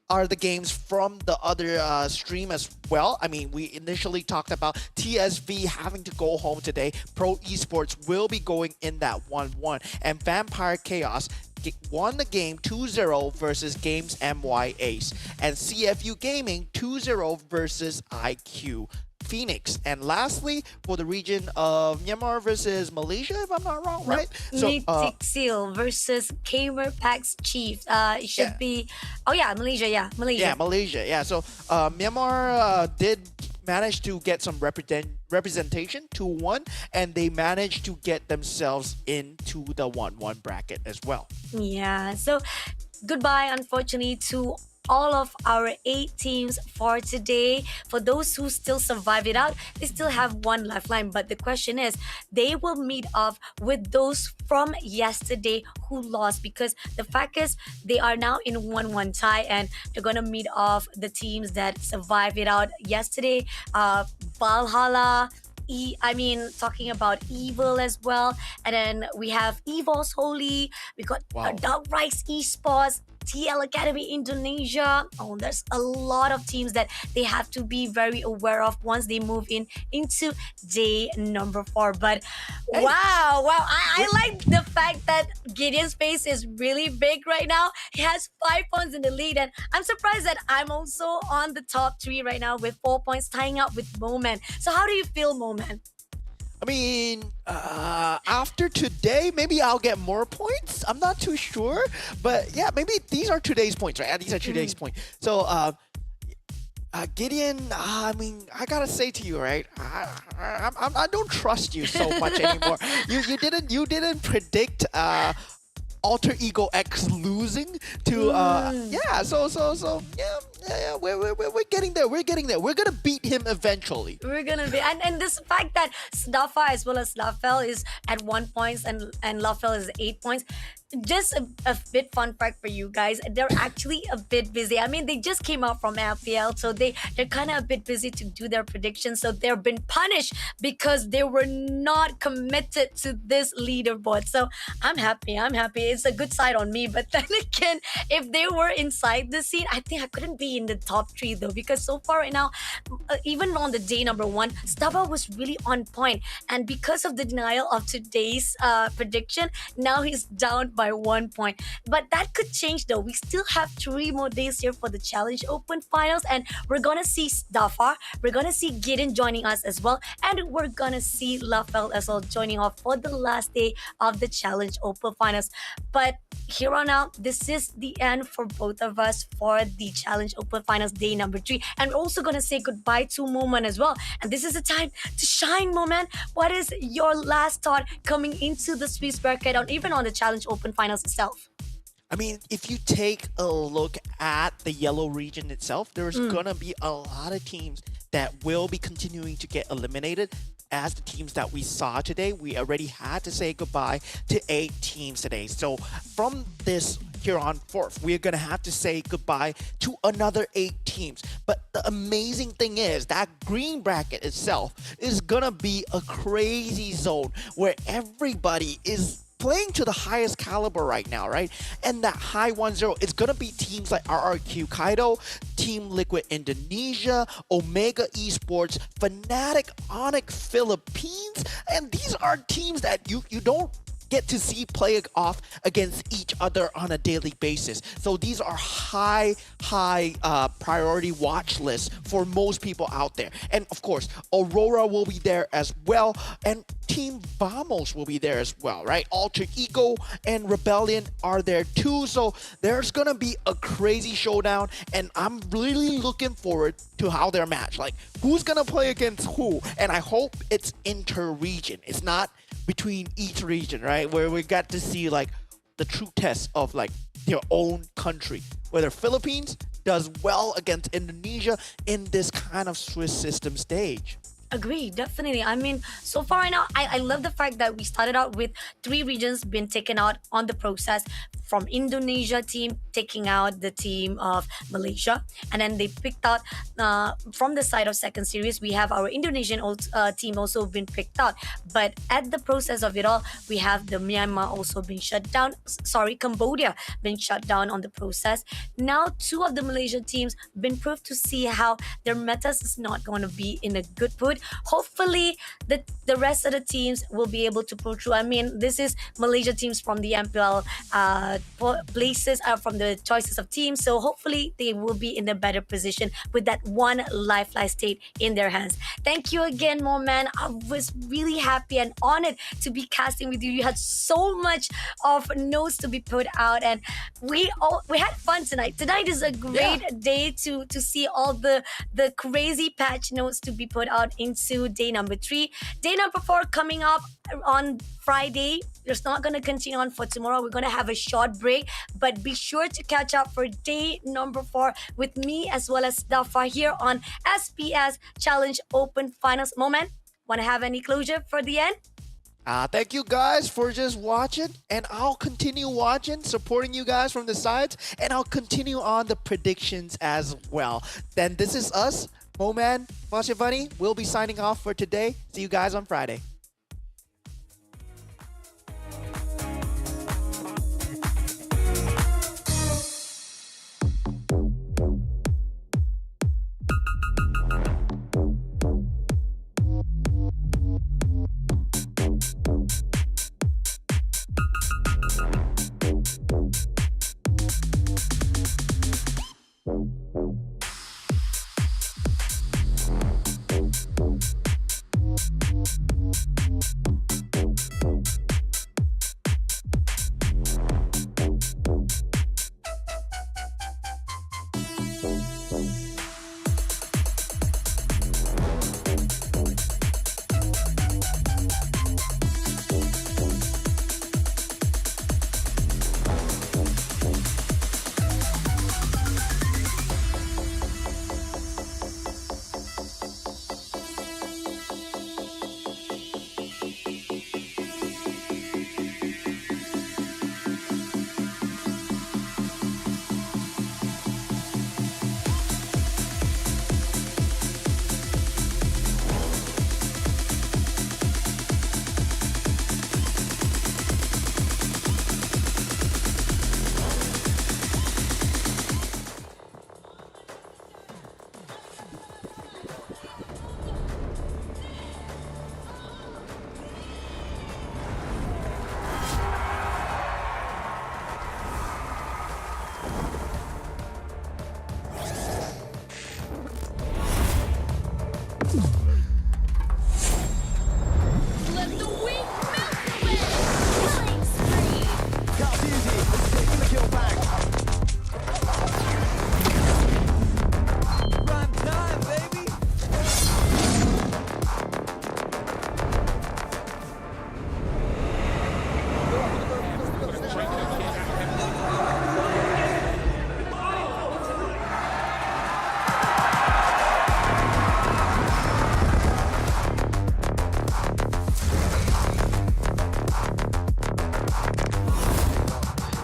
are the games from the other stream as well. I mean, we initially talked about TSV having to go home today. Pro Esports will be going in that 1-1. And Vampire Chaos won the game 2-0 versus Games MY Ace. And CFU Gaming 2-0 versus IQ Phoenix. And lastly, for the region of Myanmar versus Malaysia, if I'm not wrong, right? Mythic Seal versus Gamer Packs Chief. It should be... Oh, yeah, Malaysia, yeah. Malaysia. Yeah, Malaysia, yeah. So Myanmar did manage to get some representation 2-1, and they managed to get themselves into the 1-1 bracket as well. Yeah, so goodbye, unfortunately, to all of our 8 teams for today. For those who still survive it out, they still have one lifeline. But the question is, they will meet up with those from yesterday who lost, because the fact is they are now in 1-1 tie, and they're gonna meet off the teams that survived it out yesterday. Valhalla, talking about Evil as well. And then we have Evil's Holy. We got Dark Rise Esports, TL Academy Indonesia. Oh, there's a lot of teams that they have to be very aware of once they move into day number 4. But wow, I like the fact that Gideon's face is really big right now. He has 5 points in the lead, and I'm surprised that I'm also on the top 3 right now with 4 points, tying up with Moman. So how do you feel, Moman? I mean, after today, maybe I'll get more points. I'm not too sure. But yeah, maybe these are today's points, right? These are today's points. So, Gideon, I mean, I gotta say to you, right? I don't trust you so much anymore. You didn't predict Alter Ego X losing to we're getting there. We're gonna beat him eventually. We're gonna be, and this fact that Stafa as well as Lafel is at 1 point and Lafel is 8 points. Just a bit fun fact for you guys, they're actually a bit busy. I mean, they just came out from FPL, so they're kind of a bit busy to do their predictions. So they've been punished because they were not committed to this leaderboard. So I'm happy. It's a good side on me. But then again, if they were inside the scene, I think I couldn't be in the top 3 though, because so far right now, even on the day number 1, Stava was really on point. And because of the denial of today's prediction, now he's down by 1 point. But that could change though. We still have 3 more days here for the Challenge Open Finals, and we're gonna see Stafar, we're gonna see Gideon joining us as well, and we're gonna see Lafel as well joining off for the last day of the Challenge Open Finals. But here on out, this is the end for both of us for the Challenge Open Finals day number 3, and we're also gonna say goodbye to Moman as well. And this is the time to shine, Moman. What is your last thought coming into the Swiss bracket, or even on the Challenge Open Finals itself? I mean, if you take a look at the yellow region itself, there's gonna be a lot of teams that will be continuing to get eliminated. As the teams that we saw today, we already had to say goodbye to 8 teams today. So from this here on forth, we're gonna have to say goodbye to another 8 teams. But the amazing thing is that green bracket itself is gonna be a crazy zone where everybody is playing to the highest caliber right now, right? And that high 1-0 is gonna be teams like RRQ Kaido, Team Liquid Indonesia, Omega Esports, Fnatic, Onyx Philippines, and these are teams that you don't get to see play off against each other on a daily basis. So these are high priority watch lists for most people out there. And of course, Aurora will be there as well, and Team Vamos will be there as well, right? Alter Ego and Rebellion are there too. So there's gonna be a crazy showdown, and I'm really looking forward to how their match. Like, who's gonna play against who? And I hope it's inter-region. It's not between each region, right? Where we got to see like the true test of like their own country. Whether Philippines does well against Indonesia in this kind of Swiss system stage. Agree, definitely. I mean, so far right now, I love the fact that we started out with 3 regions being taken out on the process, from Indonesia team taking out the team of Malaysia, and then they picked out from the side of second series, we have our Indonesian team also been picked out. But at the process of it all, we have the Myanmar also been shut down. Sorry, Cambodia been shut down on the process. Now 2 of the Malaysian teams been proved to see how their metas is not going to be in a good mood. Hopefully the rest of the teams will be able to pull through. I mean, this is Malaysia teams from the MPL places, from the choices of teams, so hopefully they will be in a better position with that one lifeline state in their hands. Thank you again, Mo Man. I was really happy and honored to be casting with you. You had so much of notes to be put out, and we had fun tonight. Tonight is a great day to see all the crazy patch notes to be put out into day number 3. Day number 4 coming up on Friday. It's not going to continue on for tomorrow. We're going to have a short break, but be sure to catch up for day number 4 with me as well as Dafa here on SPS Challenge Open Finals. Moment, want to have any closure for the end? Thank you guys for just watching, and I'll continue watching, supporting you guys from the sides, and I'll continue on the predictions as well. Then this is us, Moman, Mashivani. We'll be signing off for today. See you guys on Friday.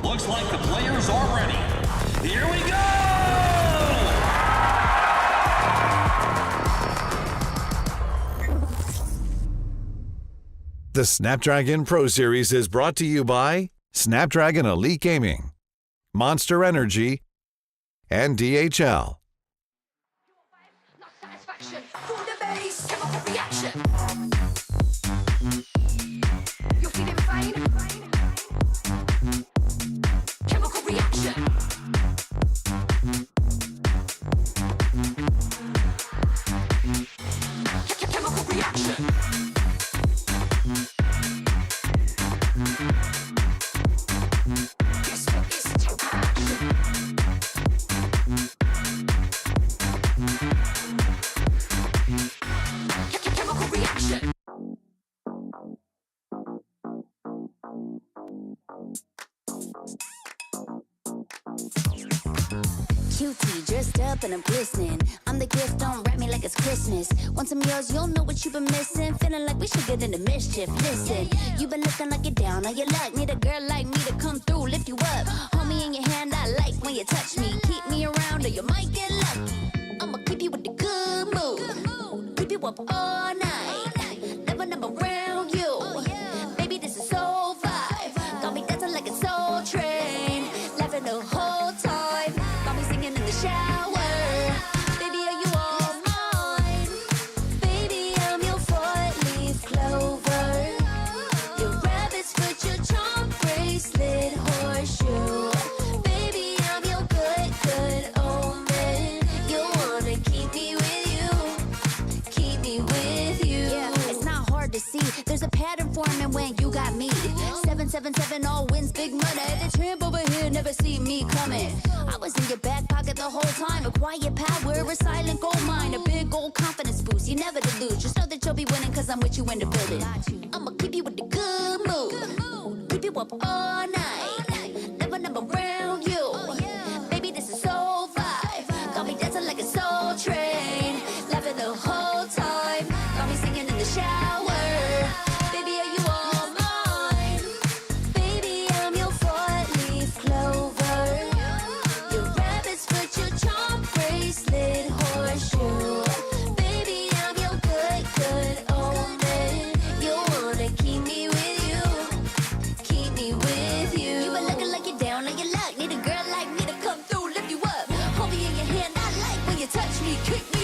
Looks like the players are ready. Here we go! The Snapdragon Pro Series is brought to you by Snapdragon Elite Gaming, Monster Energy, and DHL. You're feeling fine? cutie, dressed up and I'm glistening. I'm the gift, don't wrap me like it's Christmas. Want some of yours, you'll know what you've been missing. Feeling like we should get into mischief. Listen, you've been looking like you're down on your luck. Need a girl like me to come through, lift you up. Hold me in your hand, I like when you touch me. Keep me around or you might get lucky. I'ma keep you with the good mood. Keep you up all night. Never, never around you. Baby, this is so vibe. Got me dancing like a soul train. Laughing the whole time. Got me singing in the shower. Baby, are you all mine? Baby, I'm your four-leaf clover. Your rabbit's foot, your charm bracelet, horseshoe. Baby, I'm your good, good omen. You wanna keep me with you. Keep me with you. Yeah, it's not hard to see. There's a pattern forming when you got me. 777 all wins big money. The tramp over here never see me coming. I was in your back pocket the whole time. A quiet power, a silent gold mine, a big old confidence boost. You never delude. Just know that you'll be winning cause I'm with you in the building. I'ma keep you with the good mood. Keep you up all night. Never, never around you. Baby, this is so vibe. Got me dancing like a soul train. Laughing the whole time. Got me singing in the shower. Baby, are you all mine? Baby, I'm your four-leaf clover. Your rabbit's foot, your charm bracelet, horseshoe. Baby, I'm your good, good omen. You wanna keep me with you. Keep me with you. You been looking like you're down on your luck. Need a girl like me to come through, lift you up. Hold me in your hand, I like when you touch me, kick me